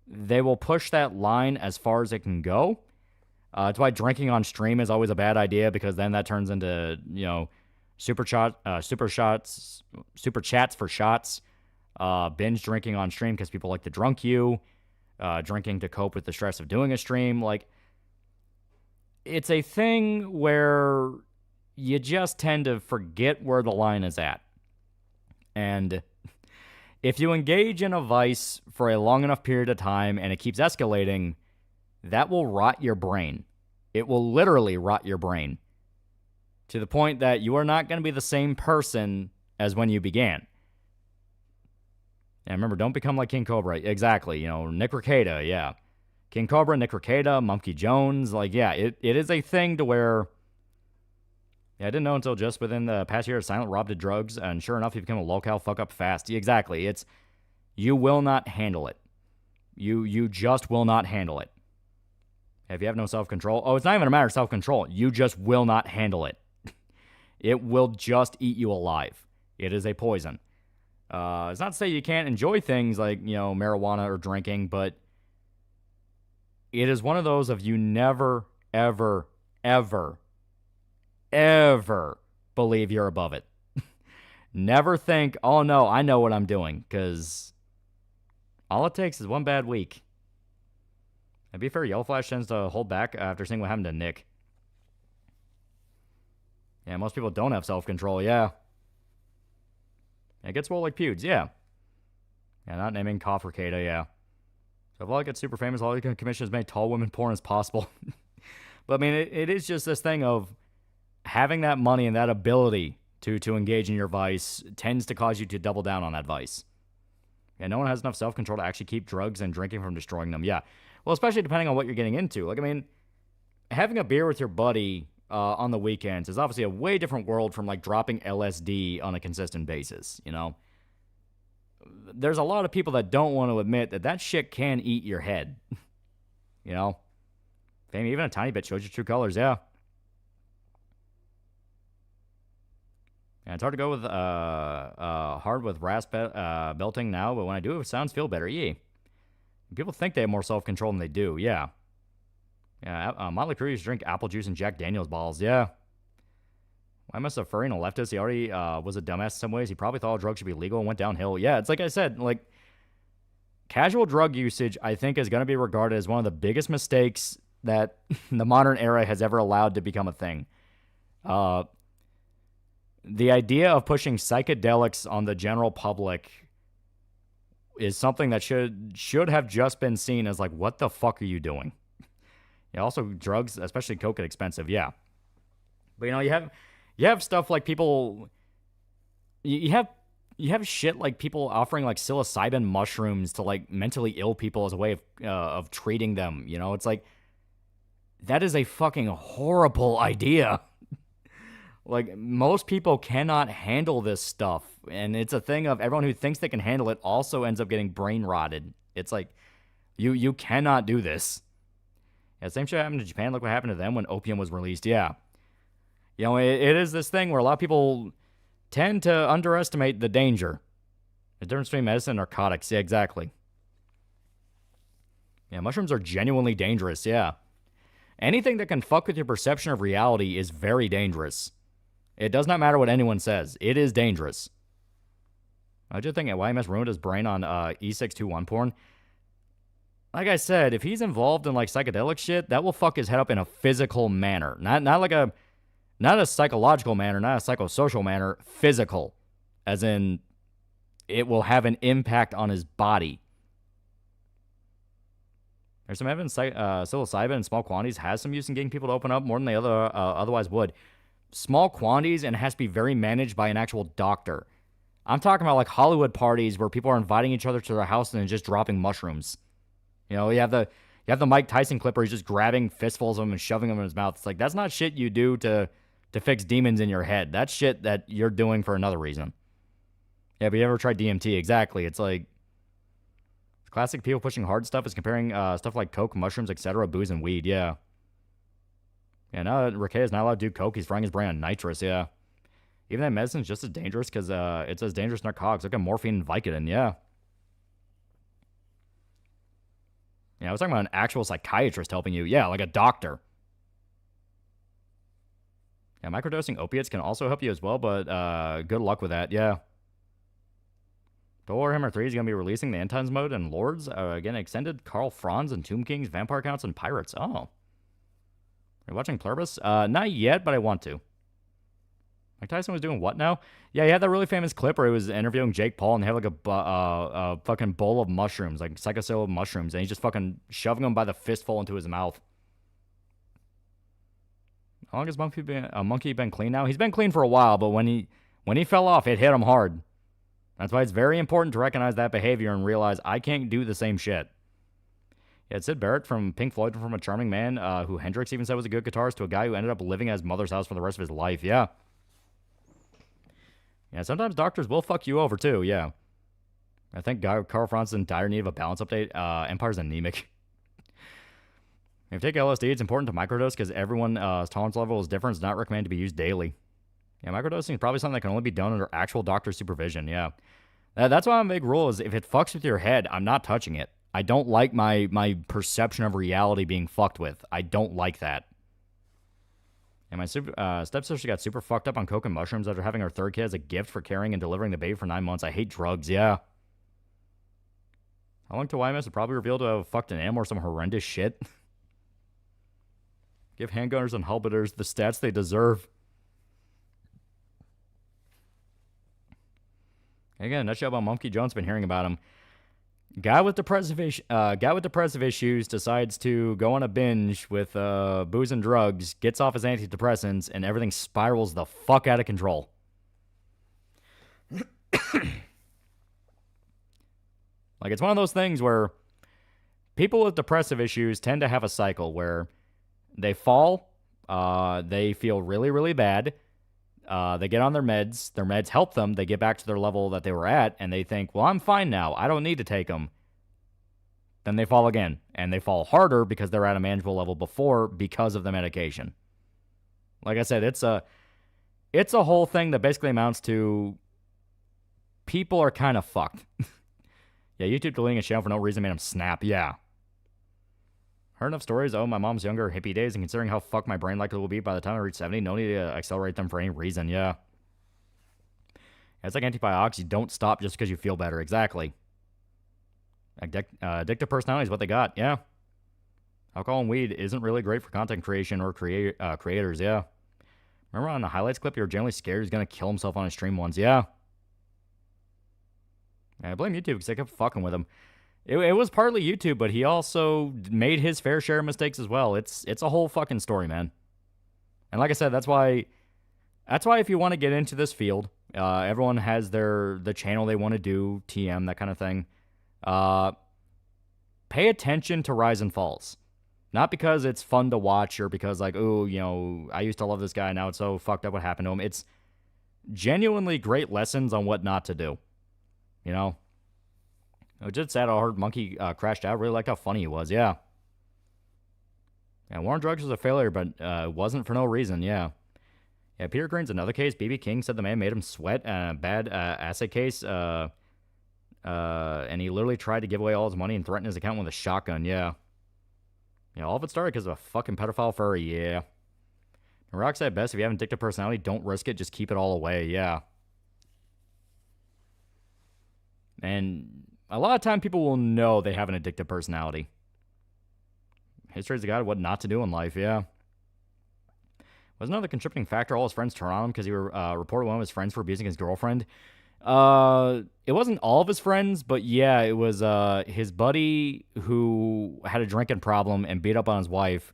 they will push that line as far as it can go. That's why drinking on stream is always a bad idea, because then that turns into, you know, super chats for shots, binge drinking on stream because people like to drunk you, drinking to cope with the stress of doing a stream. Like, it's a thing where you just tend to forget where the line is at. And if you engage in a vice for a long enough period of time and it keeps escalating, that will rot your brain. It will literally rot your brain to the point that you are not going to be the same person as when you began. And remember, don't become like King Cobra. Exactly. You know, Nick Rekieta, yeah. King Cobra, Nick Rekieta, Monkey Jones. Like, yeah, it is a thing to where... Yeah, I didn't know until just within the past year, Silent Rob did drugs, and sure enough, he became a locale fuck-up fast. Exactly. It's... You will not handle it. You just will not handle it. If you have no self-control... Oh, it's not even a matter of self-control. You just will not handle it. It will just eat you alive. It is a poison. It's not to say you can't enjoy things like, you know, marijuana or drinking, but it is one of those of you never, ever, ever, ever believe you're above it. Never think, oh no, I know what I'm doing, because all it takes is one bad week. To be fair, Yellow Flash tends to hold back after seeing what happened to Nick. Yeah, most people don't have self-control, yeah. It gets well like Pewds, yeah. Yeah, not naming Cough or Kata, yeah. So if all gets super famous, all you can commission is make tall women porn as possible. But I mean, it is just this thing of having that money and that ability to engage in your vice tends to cause you to double down on that vice. And no one has enough self-control to actually keep drugs and drinking from destroying them, yeah. Well, especially depending on what you're getting into. Like, I mean, having a beer with your buddy on the weekends is obviously a way different world from, like, dropping LSD on a consistent basis, you know? There's a lot of people that don't want to admit that shit can eat your head. You know? Fame, even a tiny bit, shows your true colors, yeah. And it's hard to go with hard with rasp belting now, but when I do, it sounds feel better, yeah. People think they have more self-control than they do, yeah. Yeah, Motley Crue used to drink apple juice and Jack Daniels balls, yeah. Why must a furry and a leftist? He already was a dumbass in some ways. He probably thought drugs should be legal and went downhill. Yeah, it's like I said, like, casual drug usage, I think, is going to be regarded as one of the biggest mistakes that the modern era has ever allowed to become a thing. The idea of pushing psychedelics on the general public is something that should have just been seen as like, what the fuck are you doing? Yeah, also drugs, especially coke, get expensive, yeah. But you know, you have stuff like people, you have shit like people offering like psilocybin mushrooms to like mentally ill people as a way of treating them. You know, it's like, that is a fucking horrible idea. Like, most people cannot handle this stuff. And it's a thing of everyone who thinks they can handle it also ends up getting brain rotted. It's like, you cannot do this. Yeah, same shit happened to Japan. Look what happened to them when opium was released. Yeah. You know, it is this thing where a lot of people tend to underestimate the danger. The difference between medicine and narcotics. Yeah, exactly. Yeah, mushrooms are genuinely dangerous. Yeah. Anything that can fuck with your perception of reality is very dangerous. It does not matter what anyone says. It is dangerous. I just think YMS ruined his brain on E621 porn. Like I said, if he's involved in like psychedelic shit, that will fuck his head up in a physical manner. Not a psychological manner, not a psychosocial manner, physical. As in, it will have an impact on his body. There's some evidence psilocybin in small quantities has some use in getting people to open up more than they otherwise would. Small quantities, and it has to be very managed by an actual doctor. I'm talking about like Hollywood parties where people are inviting each other to their house and then just dropping mushrooms. You know, you have the Mike Tyson clip where he's just grabbing fistfuls of them and shoving them in his mouth. It's like, that's not shit you do to to fix demons in your head. That's shit that you're doing for another reason. Yeah, but you ever tried DMT? Exactly. It's like classic people pushing hard stuff is comparing stuff like coke, mushrooms, etc., booze, and weed. Yeah. Yeah, now that Riquet is not allowed to do coke, he's frying his brain on nitrous. Yeah. Even that medicine's just as dangerous because it's as dangerous narcotics. Look at morphine and Vicodin. Yeah. Yeah, I was talking about an actual psychiatrist helping you. Yeah, like a doctor. Yeah, microdosing opiates can also help you as well, but good luck with that. Yeah. The Warhammer 3 is going to be releasing the End Times mode and Lords. Again, extended Carl Franz and Tomb Kings, Vampire Counts, and Pirates. Oh. Are you watching Pluribus? Not yet, but I want to. Mike Tyson was doing what now? Yeah, he had that really famous clip where he was interviewing Jake Paul and they had like a fucking bowl of mushrooms, like psychedelic mushrooms, and he's just fucking shoving them by the fistful into his mouth. How long has Monkey been clean now? He's been clean for a while, but when he fell off, it hit him hard. That's why it's very important to recognize that behavior and realize I can't do the same shit. Yeah, it's Sid Barrett from Pink Floyd, from a charming man who Hendrix even said was a good guitarist, to a guy who ended up living at his mother's house for the rest of his life. Yeah. Yeah, sometimes doctors will fuck you over too. Yeah. I think Carl Franz is in dire need of a balance update. Empire's anemic. If you take LSD, it's important to microdose because everyone's tolerance level is different. It's not recommended to be used daily. Yeah, microdosing is probably something that can only be done under actual doctor supervision. Yeah. That's why my big rule is if it fucks with your head, I'm not touching it. I don't like my perception of reality being fucked with. I don't like that. And my stepsister got super fucked up on coke and mushrooms after having her third kid as a gift for carrying and delivering the baby for 9 months. I hate drugs, yeah. How long till YMS would probably reveal to have fucked an animal or some horrendous shit? Give handgunners and halberdiers the stats they deserve. Again, nutshell about Monkey Jones. Been hearing about him. Guy with depressive issues decides to go on a binge with booze and drugs, gets off his antidepressants, and everything spirals the fuck out of control. Like, it's one of those things where people with depressive issues tend to have a cycle where they fall, they feel really, really bad, they get on their meds help them, they get back to their level that they were at, and they think, well, I'm fine now, I don't need to take them. Then they fall again, and they fall harder because they're at a manageable level before because of the medication. Like I said, it's a whole thing that basically amounts to people are kind of fucked. Yeah, YouTube deleting a channel for no reason made him snap, yeah. Heard enough stories, my mom's younger hippie days, and considering how fucked my brain likely will be by the time I reach 70, no need to accelerate them for any reason, yeah. It's like antibiotics, you don't stop just because you feel better, exactly. Addictive personality is what they got, yeah. Alcohol and weed isn't really great for content creation or creators, yeah. Remember on the highlights clip, you were generally scared he's going to kill himself on his stream once, yeah. I blame YouTube because I kept fucking with him. It was partly YouTube, but he also made his fair share of mistakes as well. It's a whole fucking story, man. And like I said, that's why if you want to get into this field, everyone has the channel they want to do, TM, that kind of thing. Pay attention to rise and falls. Not because it's fun to watch or because like, oh, you know, I used to love this guy, now it's so fucked up what happened to him. It's genuinely great lessons on what not to do. You know? It was just sad how hard Monkey crashed out. Really liked how funny he was, yeah. Yeah, War on Drugs was a failure, but it wasn't for no reason, yeah. Yeah, Peter Green's another case. BB King said the man made him sweat. Bad acid case. And he literally tried to give away all his money and threatened his account with a shotgun, yeah. Yeah, all of it started because of a fucking pedophile furry, yeah. And Rock said best, if you have an addictive personality, don't risk it, just keep it all away, yeah. And a lot of time people will know they have an addictive personality. History is a guide of what not to do in life, yeah. Was another contributing factor all his friends turned on him because he reported one of his friends for abusing his girlfriend? It wasn't all of his friends, but yeah, it was his buddy who had a drinking problem and beat up on his wife.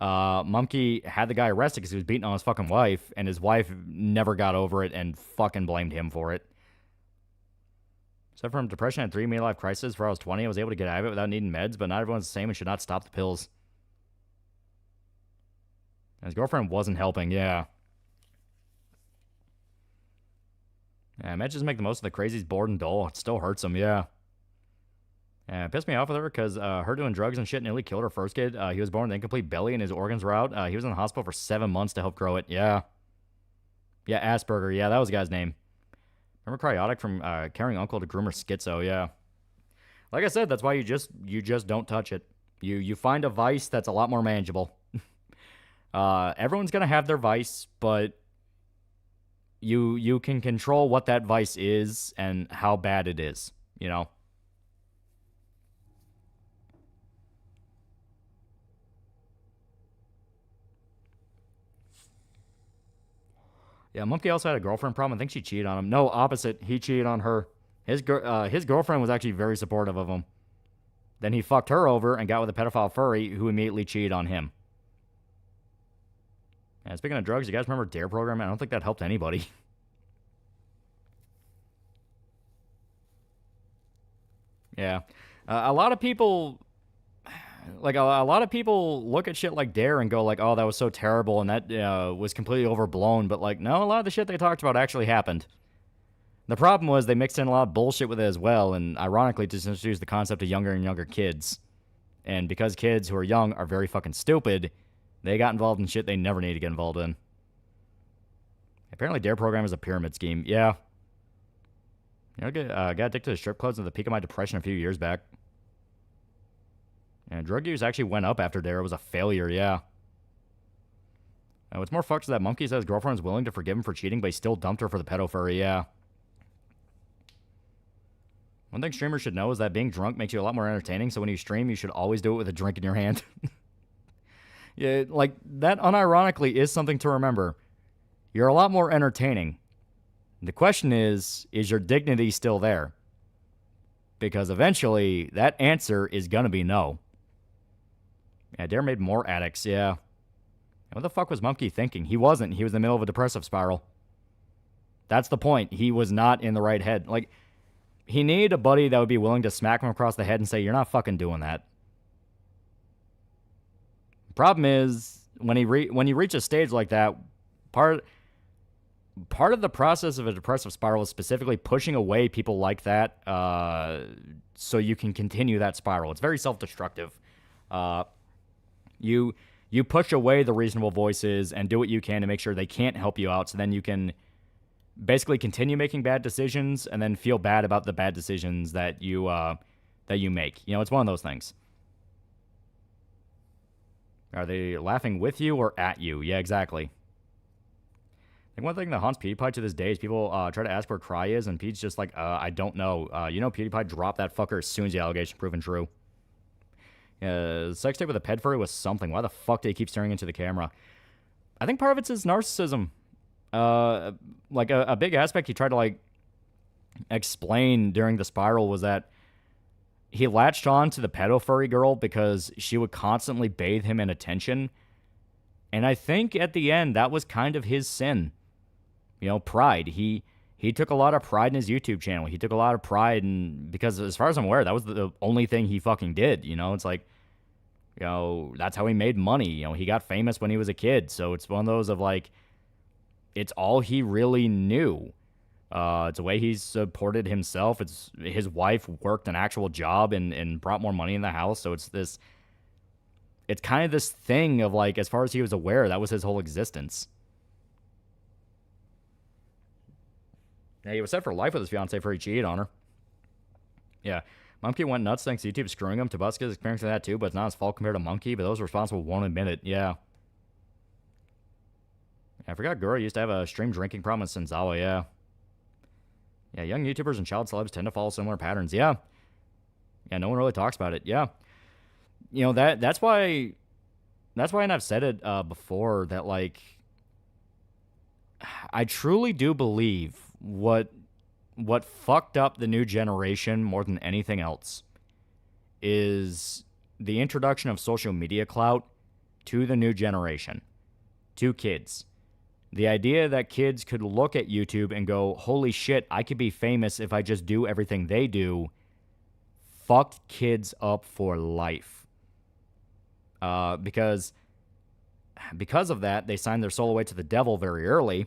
Monkey had the guy arrested because he was beating on his fucking wife, and his wife never got over it and fucking blamed him for it. Suffered from depression and 3 midlife crises before I was 20. I was able to get out of it without needing meds, but not everyone's the same and should not stop the pills. And his girlfriend wasn't helping, yeah. Yeah, matches make the most of the crazies bored and dull. It still hurts them, yeah. Yeah, it pissed me off with her because her doing drugs and shit nearly killed her first kid. He was born with an incomplete belly and his organs were out. He was in the hospital for 7 months to help grow it. Yeah. Yeah, Asperger. Yeah, that was the guy's name. Remember Cryotic from Caring Uncle to Groomer Schizo, yeah. Like I said, that's why you just don't touch it. You find a vice that's a lot more manageable. Everyone's gonna have their vice, but you can control what that vice is and how bad it is, you know? Yeah, Monkey also had a girlfriend problem. I think she cheated on him. No, opposite. He cheated on her. His girlfriend was actually very supportive of him. Then he fucked her over and got with a pedophile furry who immediately cheated on him. And speaking of drugs, you guys remember DARE program? I don't think that helped anybody. Yeah. A lot of people... Like, a lot of people look at shit like DARE and go like, oh, that was so terrible and that was completely overblown. But, like, no, a lot of the shit they talked about actually happened. The problem was they mixed in a lot of bullshit with it as well, and ironically just introduced the concept of younger and younger kids. And because kids who are young are very fucking stupid, they got involved in shit they never need to get involved in. Apparently DARE program is a pyramid scheme. Yeah. You know, got addicted to strip clubs at the peak of my depression a few years back. And drug use actually went up after DARE. It was a failure, yeah. What's more fucked is that Monkey says his girlfriend is willing to forgive him for cheating, but he still dumped her for the pedo furry, yeah. One thing streamers should know is that being drunk makes you a lot more entertaining, so when you stream, you should always do it with a drink in your hand. Yeah, like, that unironically is something to remember. You're a lot more entertaining. The question is your dignity still there? Because eventually, that answer is gonna be no. Yeah, DARE made more addicts, yeah. What the fuck was Monkey thinking? He wasn't. He was in the middle of a depressive spiral. That's the point. He was not in the right head. Like, he needed a buddy that would be willing to smack him across the head and say, you're not fucking doing that. Problem is, when you reach a stage like that, part of the process of a depressive spiral is specifically pushing away people like that so you can continue that spiral. It's very self-destructive. You push away the reasonable voices and do what you can to make sure they can't help you out, so then you can basically continue making bad decisions and then feel bad about the bad decisions that you make. You know, it's one of those things. Are they laughing with you or at you? Yeah, exactly. I think one thing that haunts PewDiePie to this day is people try to ask where Cry is, and Pete's just like, I don't know. You know, PewDiePie dropped that fucker as soon as the allegation proven true. Sex tape with a ped furry was something. Why the fuck did he keep staring into the camera? I think part of it's his narcissism. Like, a big aspect he tried to, like, explain during the spiral was that he latched on to the pedo furry girl because she would constantly bathe him in attention. And I think at the end, that was kind of his sin. You know, pride. He took a lot of pride in his YouTube channel. He took a lot of pride in, because as far as I'm aware, that was the only thing he fucking did. You know, it's like, you know, that's how he made money. You know, he got famous when he was a kid. So it's one of those of like, it's all he really knew. It's the way he supported himself. It's his wife worked an actual job and brought more money in the house. So it's kind of this thing of like, as far as he was aware, that was his whole existence. Yeah, he was set for life with his fiancée before he cheated on her. Yeah, Monkey went nuts thanks to YouTube screwing him. Tabusca's experiencing that too, but it's not his fault compared to Monkey, but those responsible won't admit it. Yeah. I forgot Gura used to have a stream drinking problem with Senzawa, yeah. Yeah, young YouTubers and child celebs tend to follow similar patterns, yeah. Yeah, no one really talks about it, yeah. You know, that's why, and I've said it before, that, like, I truly do believe what fucked up the new generation more than anything else is the introduction of social media clout to the new generation, to kids. The idea that kids could look at YouTube and go, holy shit, I could be famous if I just do everything they do, fucked kids up for life. Because of that, they signed their soul away to the devil very early,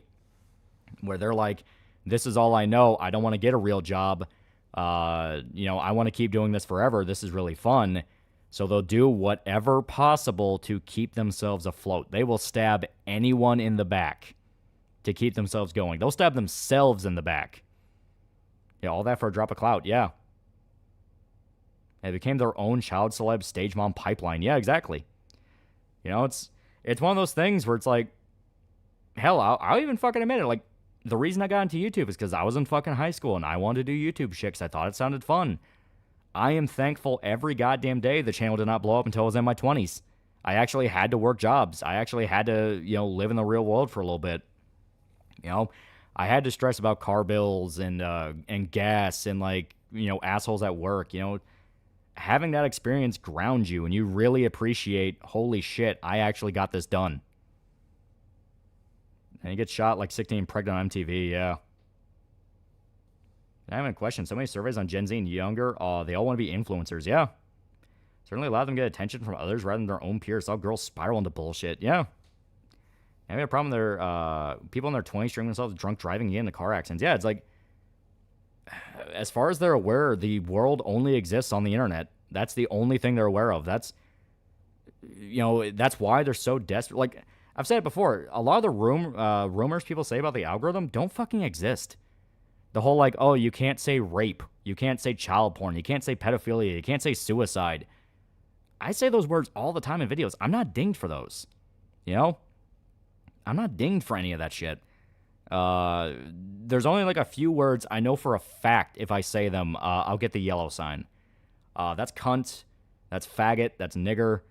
where they're like, This is all I know. I don't want to get a real job. I want to keep doing this forever. This is really fun. So they'll do whatever possible to keep themselves afloat. They will stab anyone in the back to keep themselves going. They'll stab themselves in the back. Yeah, all that for a drop of clout. Yeah. They became their own child celeb stage mom pipeline. Yeah, exactly. It's one of those things where it's like, hell, I'll even fucking admit it. Like, the reason I got into YouTube is because I was in fucking high school and I wanted to do YouTube shit because I thought it sounded fun. I am thankful every goddamn day the channel did not blow up until I was in my 20s. I actually had to work jobs. I actually had to, live in the real world for a little bit. I had to stress about car bills and gas and, assholes at work. Having that experience grounds you and you really appreciate, holy shit, I actually got this done. And you get shot like 16 pregnant on MTV, yeah. I have a question. So many surveys on Gen Z and younger, they all want to be influencers, yeah. Certainly allow them to get attention from others rather than their own peers. All girls spiral into bullshit, yeah. And we have a problem there, people in their 20s streaming themselves drunk driving and getting into car accidents. Yeah, it's like, as far as they're aware, the world only exists on the internet. That's the only thing they're aware of. That's why they're so desperate. Like, I've said it before, a lot of the rumors people say about the algorithm don't fucking exist. The whole, oh, you can't say rape. You can't say child porn. You can't say pedophilia. You can't say suicide. I say those words all the time in videos. I'm not dinged for those. I'm not dinged for any of that shit. There's only, a few words I know for a fact if I say them, I'll get the yellow sign. That's cunt. That's faggot. That's nigger.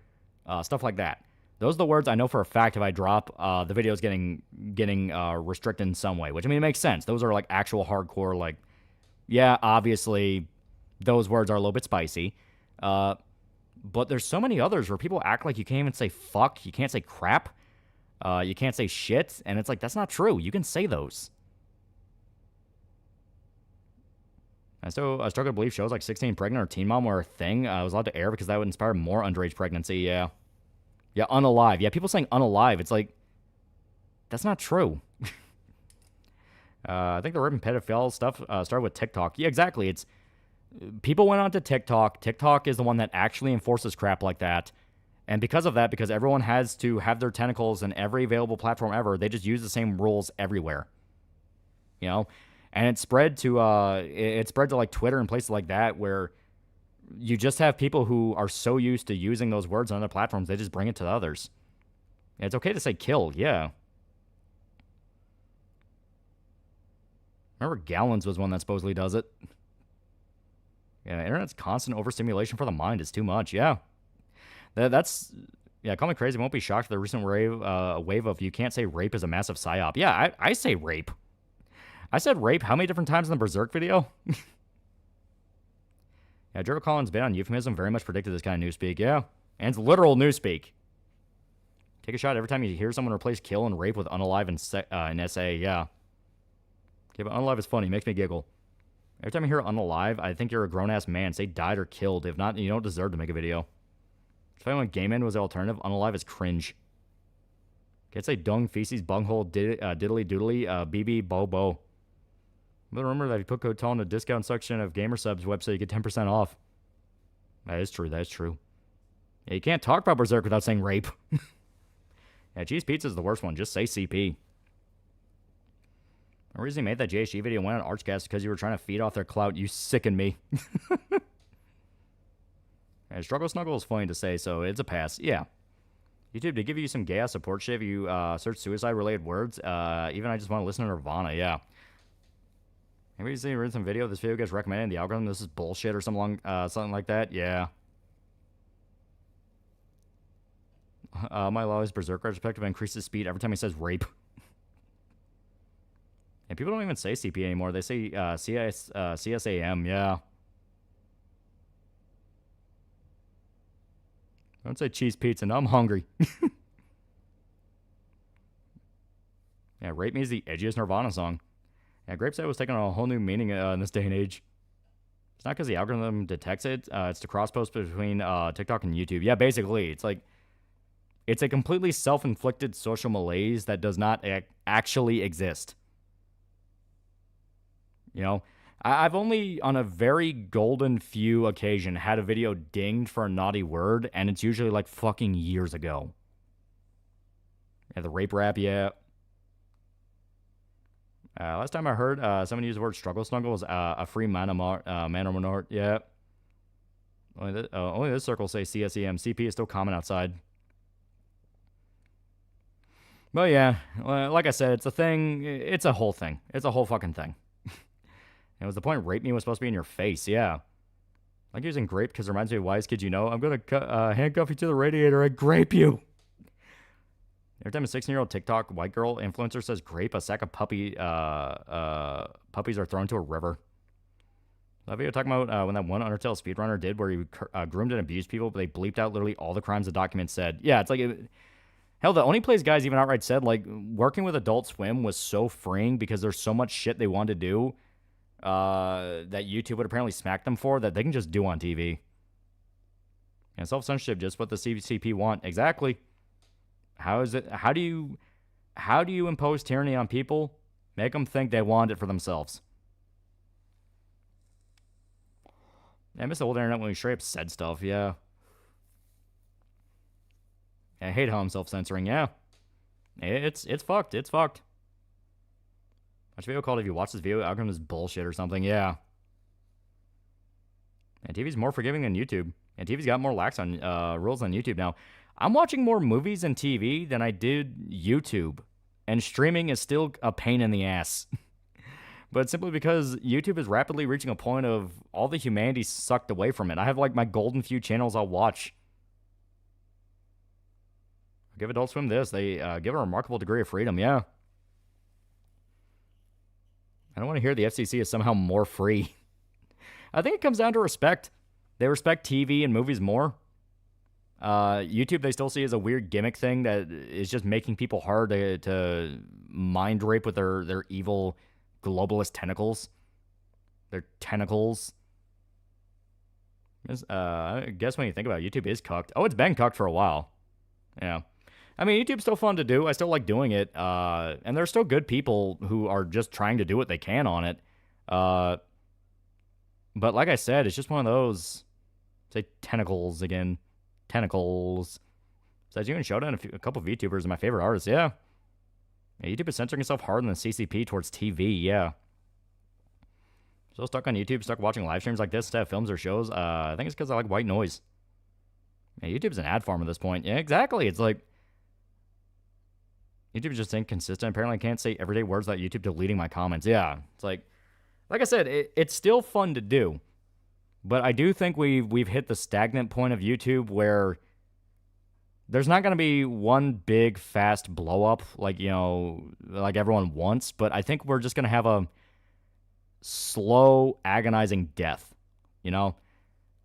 Stuff like that. Those are the words I know for a fact if I drop, the video's getting restricted in some way. Which, it makes sense. Those are, actual hardcore, yeah, obviously, those words are a little bit spicy. But there's so many others where people act like you can't even say fuck. You can't say crap. You can't say shit. And it's that's not true. You can say those. I struggle to believe shows like 16 Pregnant or Teen Mom were a thing. I was allowed to air because that would inspire more underage pregnancy, yeah. Yeah, unalive. Yeah, people saying unalive. It's that's not true. I think the rape and pedophile stuff started with TikTok. Yeah, exactly. People went on to TikTok. TikTok is the one that actually enforces crap like that. And because of that, because everyone has to have their tentacles in every available platform ever, they just use the same rules everywhere. And it spread to Twitter and places like that where you just have people who are so used to using those words on other platforms, they just bring it to others. And it's okay to say kill, yeah. Remember Gallons was one that supposedly does it. Yeah, internet's constant overstimulation for the mind is too much, yeah. Call me crazy, won't be shocked at the recent wave of you can't say rape is a massive psyop. Yeah, I say rape. I said rape how many different times in the Berserk video? Yeah, Jericho Collins' been on euphemism very much predicted this kind of newspeak, yeah. And it's literal newspeak. Take a shot every time you hear someone replace kill and rape with unalive and SA, yeah. Okay, but unalive is funny, makes me giggle. Every time you hear unalive, I think you're a grown-ass man. Say died or killed. If not, you don't deserve to make a video. If I went Gay Man was the alternative, unalive is cringe. Can't say dung, feces, bunghole, diddly doodly, BB, bobo. But remember that if you put code TAL in the discount section of Gamersub's website, you get 10% off. That is true. Yeah, you can't talk about Berserk without saying rape. Yeah, cheese pizza is the worst one. Just say CP. The reason you made that JHG video went on Archcast because you were trying to feed off their clout. You sicken me. Yeah, Struggle Snuggle is funny to say, so it's a pass. Yeah. YouTube, to give you some gay-ass support shit if you search suicide-related words. Even I just want to listen to Nirvana, yeah. Maybe you see some video. This video gets recommended in the algorithm. This is bullshit or something like that. Yeah. My Loli's Berserk retrospective increases speed every time he says rape. And people don't even say CP anymore. They say CSAM. Yeah. Don't say cheese pizza. Now I'm hungry. Yeah, Rape Me is the edgiest Nirvana song. Yeah, Grapeside was taking on a whole new meaning in this day and age. It's not because the algorithm detects it. It's the cross-post between TikTok and YouTube. Yeah, basically. It's a completely self-inflicted social malaise that does not actually exist. You know, I've only on a very golden few occasion had a video dinged for a naughty word, and it's usually like fucking years ago. Yeah, the rape rap, yeah. Last time I heard someone use the word struggle snuggle was a free manor, yeah. Only this circle say CSEM. CP is still common outside. But yeah, like I said, it's a thing. It's a whole thing. It's a whole fucking thing. It was the point rape me was supposed to be in your face, yeah. Like using grape because it reminds me of wise kids you know. I'm going to handcuff you to the radiator. I grape you. Every time a 16-year-old TikTok white girl influencer says grape, a sack of puppies are thrown to a river. That video talking about when that one Undertale speedrunner did where he groomed and abused people, but they bleeped out literally all the crimes the document said. Yeah, it's like... Hell, the Only Plays guys even outright said, like, working with Adult Swim was so freeing because there's so much shit they wanted to do that YouTube would apparently smack them for that they can just do on TV. And self-censorship, just what the CCP want. Exactly. How is it? How do you impose tyranny on people? Make them think they want it for themselves. I miss the old internet when we straight up said stuff, yeah. I hate how I'm self-censoring, yeah. It's fucked, it's fucked. Watch a video called If You Watch This Video, algorithm is bullshit or something, yeah. And TV's more forgiving than YouTube. And TV's got more lax on rules on YouTube now. I'm watching more movies and TV than I did YouTube. And streaming is still a pain in the ass. But simply because YouTube is rapidly reaching a point of all the humanity sucked away from it. I have like my golden few channels I'll watch. Give Adult Swim this. They give a remarkable degree of freedom, yeah. I don't want to hear the FCC is somehow more free. I think it comes down to respect. They respect TV and movies more. YouTube they still see as a weird gimmick thing that is just making people hard to mind rape with their evil globalist tentacles. Their tentacles. I guess when you think about it, YouTube is cucked. Oh, it's been cucked for a while. Yeah. I mean, YouTube's still fun to do. I still like doing it. And there's still good people who are just trying to do what they can on it. But like I said, it's just one of those... Say tentacles again. Tentacles. Besides you and Showdown, a couple of VTubers are my favorite artists, yeah. YouTube is censoring itself harder than the CCP towards TV, yeah. So stuck on YouTube, stuck watching live streams like this instead of films or shows. I think it's because I like white noise. Yeah, YouTube's an ad farm at this point. Yeah, exactly. It's like... YouTube's just inconsistent. Apparently I can't say everyday words without YouTube deleting my comments. Yeah, it's like I said, it's still fun to do. But I do think we've hit the stagnant point of YouTube where there's not going to be one big, fast blow-up like, you know, like everyone wants. But I think we're just going to have a slow, agonizing death, you know?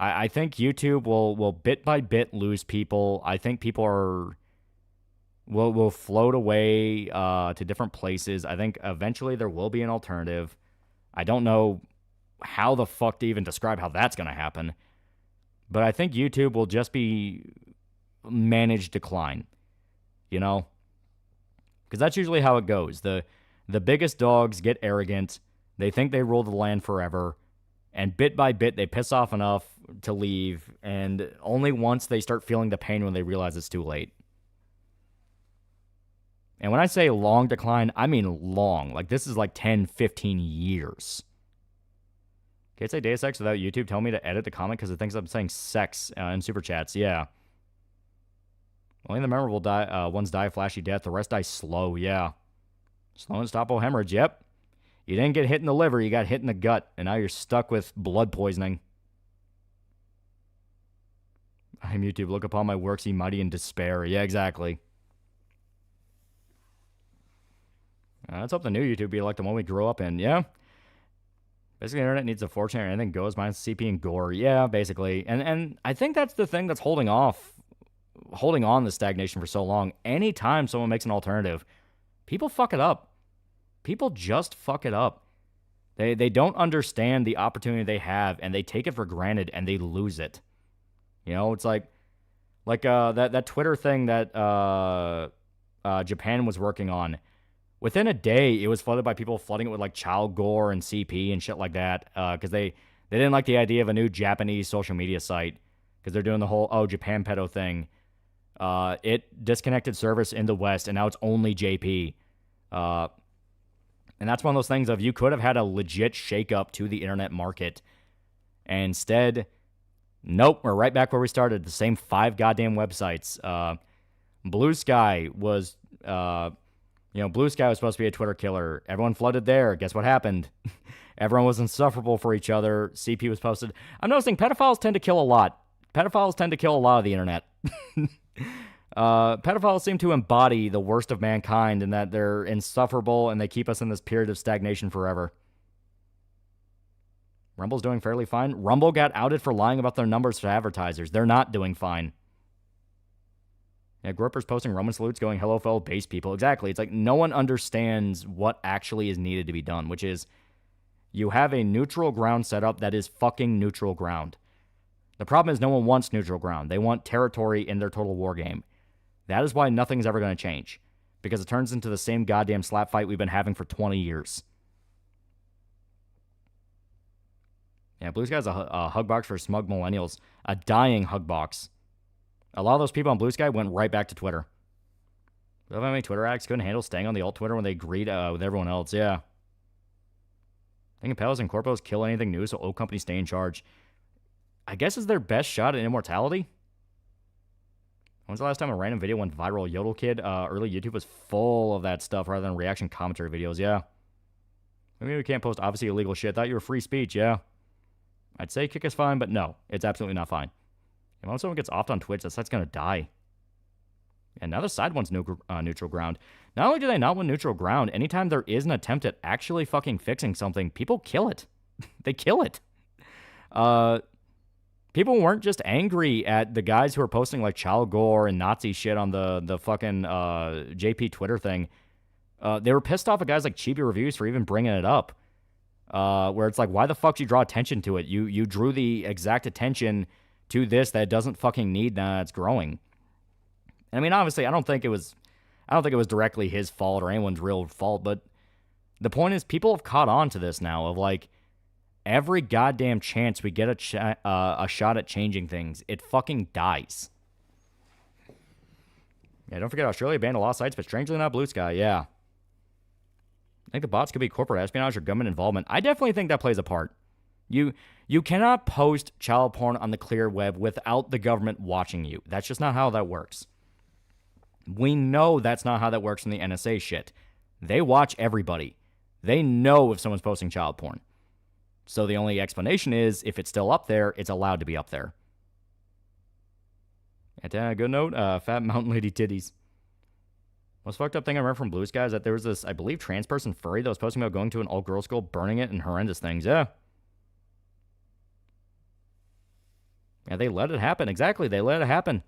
I think YouTube will bit by bit lose people. I think people will float away to different places. I think eventually there will be an alternative. I don't know how the fuck to even describe how that's going to happen. But I think YouTube will just be managed decline, you know? Because that's usually how it goes. The biggest dogs get arrogant. They think they rule the land forever. And bit by bit, they piss off enough to leave. And only once they start feeling the pain when they realize it's too late. And when I say long decline, I mean long. Like, this is like 10, 15 years. Can't say Deus Ex without YouTube telling me to edit the comment because it thinks I'm saying sex in Super Chats. Yeah. Only the memorable ones die a flashy death. The rest die slow. Yeah. Slow and stop hemorrhage. Yep. You didn't get hit in the liver. You got hit in the gut. And now you're stuck with blood poisoning. I'm YouTube. Look upon my works, ye mighty in despair. Yeah, exactly. Let's hope the new YouTube be like the one we grew up in. Yeah. Basically, the internet needs a fortune or anything goes minus CP and gore. Yeah, basically. And I think that's the thing that's holding on the stagnation for so long. Anytime someone makes an alternative, people fuck it up. People just fuck it up. They don't understand the opportunity they have, and they take it for granted, and they lose it. You know, it's like that Twitter thing that Japan was working on, Within a day, it was flooded by people flooding it with like child gore and CP and shit like that, because they didn't like the idea of a new Japanese social media site, because they're doing the whole Japan pedo thing. It disconnected service in the West, and now it's only JP. And that's one of those things of you could have had a legit shakeup to the internet market. And instead, nope, we're right back where we started. The same 5 goddamn websites. Blue Sky was, Blue Sky was supposed to be a Twitter killer. Everyone flooded there. Guess what happened? Everyone was insufferable for each other. CP was posted. I'm noticing pedophiles tend to kill a lot. Pedophiles tend to kill a lot of the internet. Pedophiles seem to embody the worst of mankind in that they're insufferable and they keep us in this period of stagnation forever. Rumble's doing fairly fine. Rumble got outed for lying about their numbers to advertisers. They're not doing fine. Yeah, Gropper's posting Roman salutes going, hello, fellow base people. Exactly. It's like no one understands what actually is needed to be done, which is you have a neutral ground setup that is fucking neutral ground. The problem is no one wants neutral ground. They want territory in their total war game. That is why nothing's ever going to change, because it turns into the same goddamn slap fight we've been having for 20 years. Yeah, Blue Sky's a hug box for smug millennials. A dying hug box. A lot of those people on Blue Sky went right back to Twitter. How many Twitter acts couldn't handle staying on the alt Twitter when they agreed with everyone else? Yeah. Thinking Pelos and Corpos kill anything new, so old companies stay in charge. I guess it's their best shot at immortality. When's the last time a random video went viral? Yodel Kid, early YouTube was full of that stuff rather than reaction commentary videos, yeah. Maybe we can't post obviously illegal shit. Thought you were free speech, yeah. I'd say kick is fine, but no, it's absolutely not fine. And when someone gets offed on Twitch, that site's going to die. And now the side wants neutral ground. Not only do they not want neutral ground, anytime there is an attempt at actually fucking fixing something, people kill it. They kill it. People weren't just angry at the guys who are posting like child gore and Nazi shit on the fucking JP Twitter thing. They were pissed off at guys like Chibi Reviews for even bringing it up. Where it's like, why the fuck did you draw attention to it? You drew the exact attention to this that it doesn't fucking need now it's growing. I mean, obviously, I don't think it was directly his fault or anyone's real fault, but the point is people have caught on to this now of like, every goddamn chance we get a shot at changing things, it fucking dies. Yeah, don't forget Australia banned a lot of sites, but strangely not Blue Sky, yeah. I think the bots could be corporate espionage or government involvement. I definitely think that plays a part. You cannot post child porn on the clear web without the government watching you. That's just not how that works. We know that's not how that works in the NSA shit. They watch everybody. They know if someone's posting child porn. So the only explanation is, if it's still up there, it's allowed to be up there. And a good note, Fat Mountain Lady Titties. Most fucked up thing I remember from Blue Sky is that there was this, I believe, trans person furry that was posting about going to an all-girls school, burning it, and horrendous things. Yeah. Yeah, they let it happen. Exactly, they let it happen.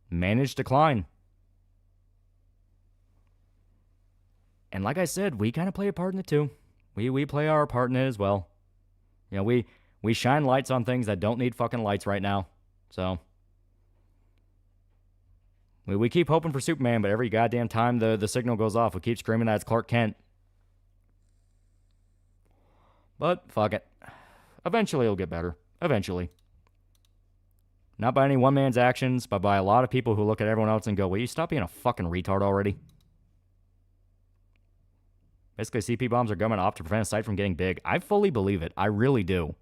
Managed decline. And like I said, we kind of play a part in it too. We play our part in it as well. You know, we shine lights on things that don't need fucking lights right now. So we keep hoping for Superman, but every goddamn time the signal goes off, we keep screaming that it's Clark Kent. But fuck it. Eventually it'll get better. Eventually. Not by any one man's actions, but by a lot of people who look at everyone else and go, will you stop being a fucking retard already? Basically, CP bombs are government off to prevent a site from getting big. I fully believe it. I really do.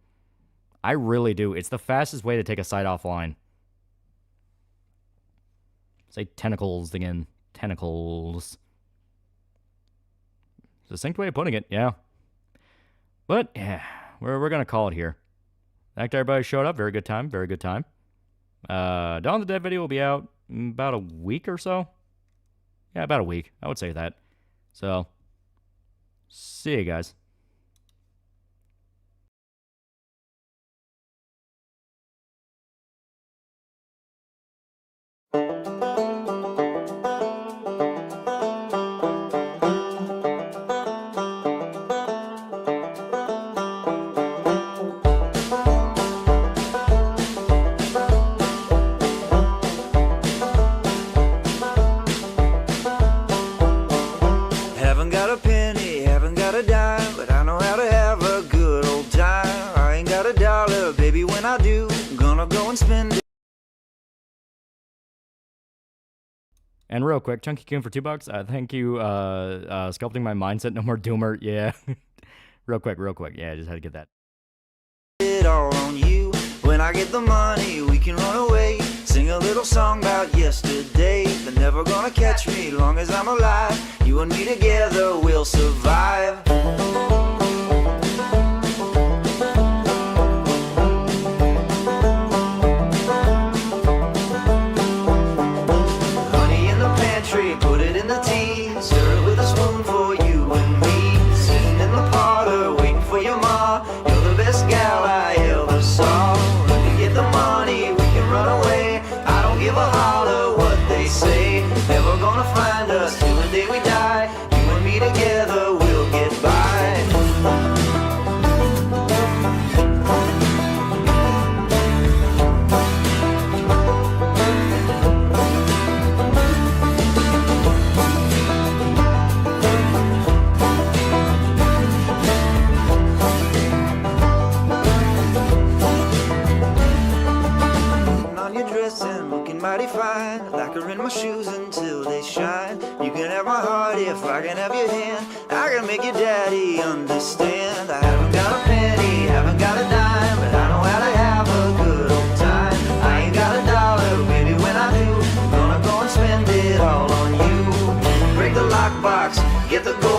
I really do. It's the fastest way to take a site offline. Say tentacles again. Tentacles. It's a succinct way of putting it, yeah. But, yeah, we're going to call it here. Thanks to everybody who showed up. Very good time. Very good time. Dawn of the Dead video will be out in about a week or so. Yeah, about a week. I would say that. So, see you guys. Haven't got a pen And real quick, Chunky Coon for $2. Thank you, sculpting my mindset. No more doomer. Yeah. real quick. Yeah, I just had to get that. It all on you. When I get the money, we can run away. Sing a little song about yesterday. They're never gonna catch me long as I'm alive. You and me together, we'll survive. Put it in the tea, stir it with a spoon for you and me. Sitting in the parlor, waiting for your ma. You're the best gal I ever saw. Run to get the money, we can run away. I don't give a holler what they say. Never gonna find us till the day we die. You and me together, we'll get by. Mighty fine, lacquer in my shoes until they shine. You can have my heart if I can have your hand. I can make your daddy understand. I haven't got a penny, haven't got a dime, but I know how to have a good old time. I ain't got a dollar, baby, when I do, gonna go and spend it all on you. Break the lockbox, get the gold.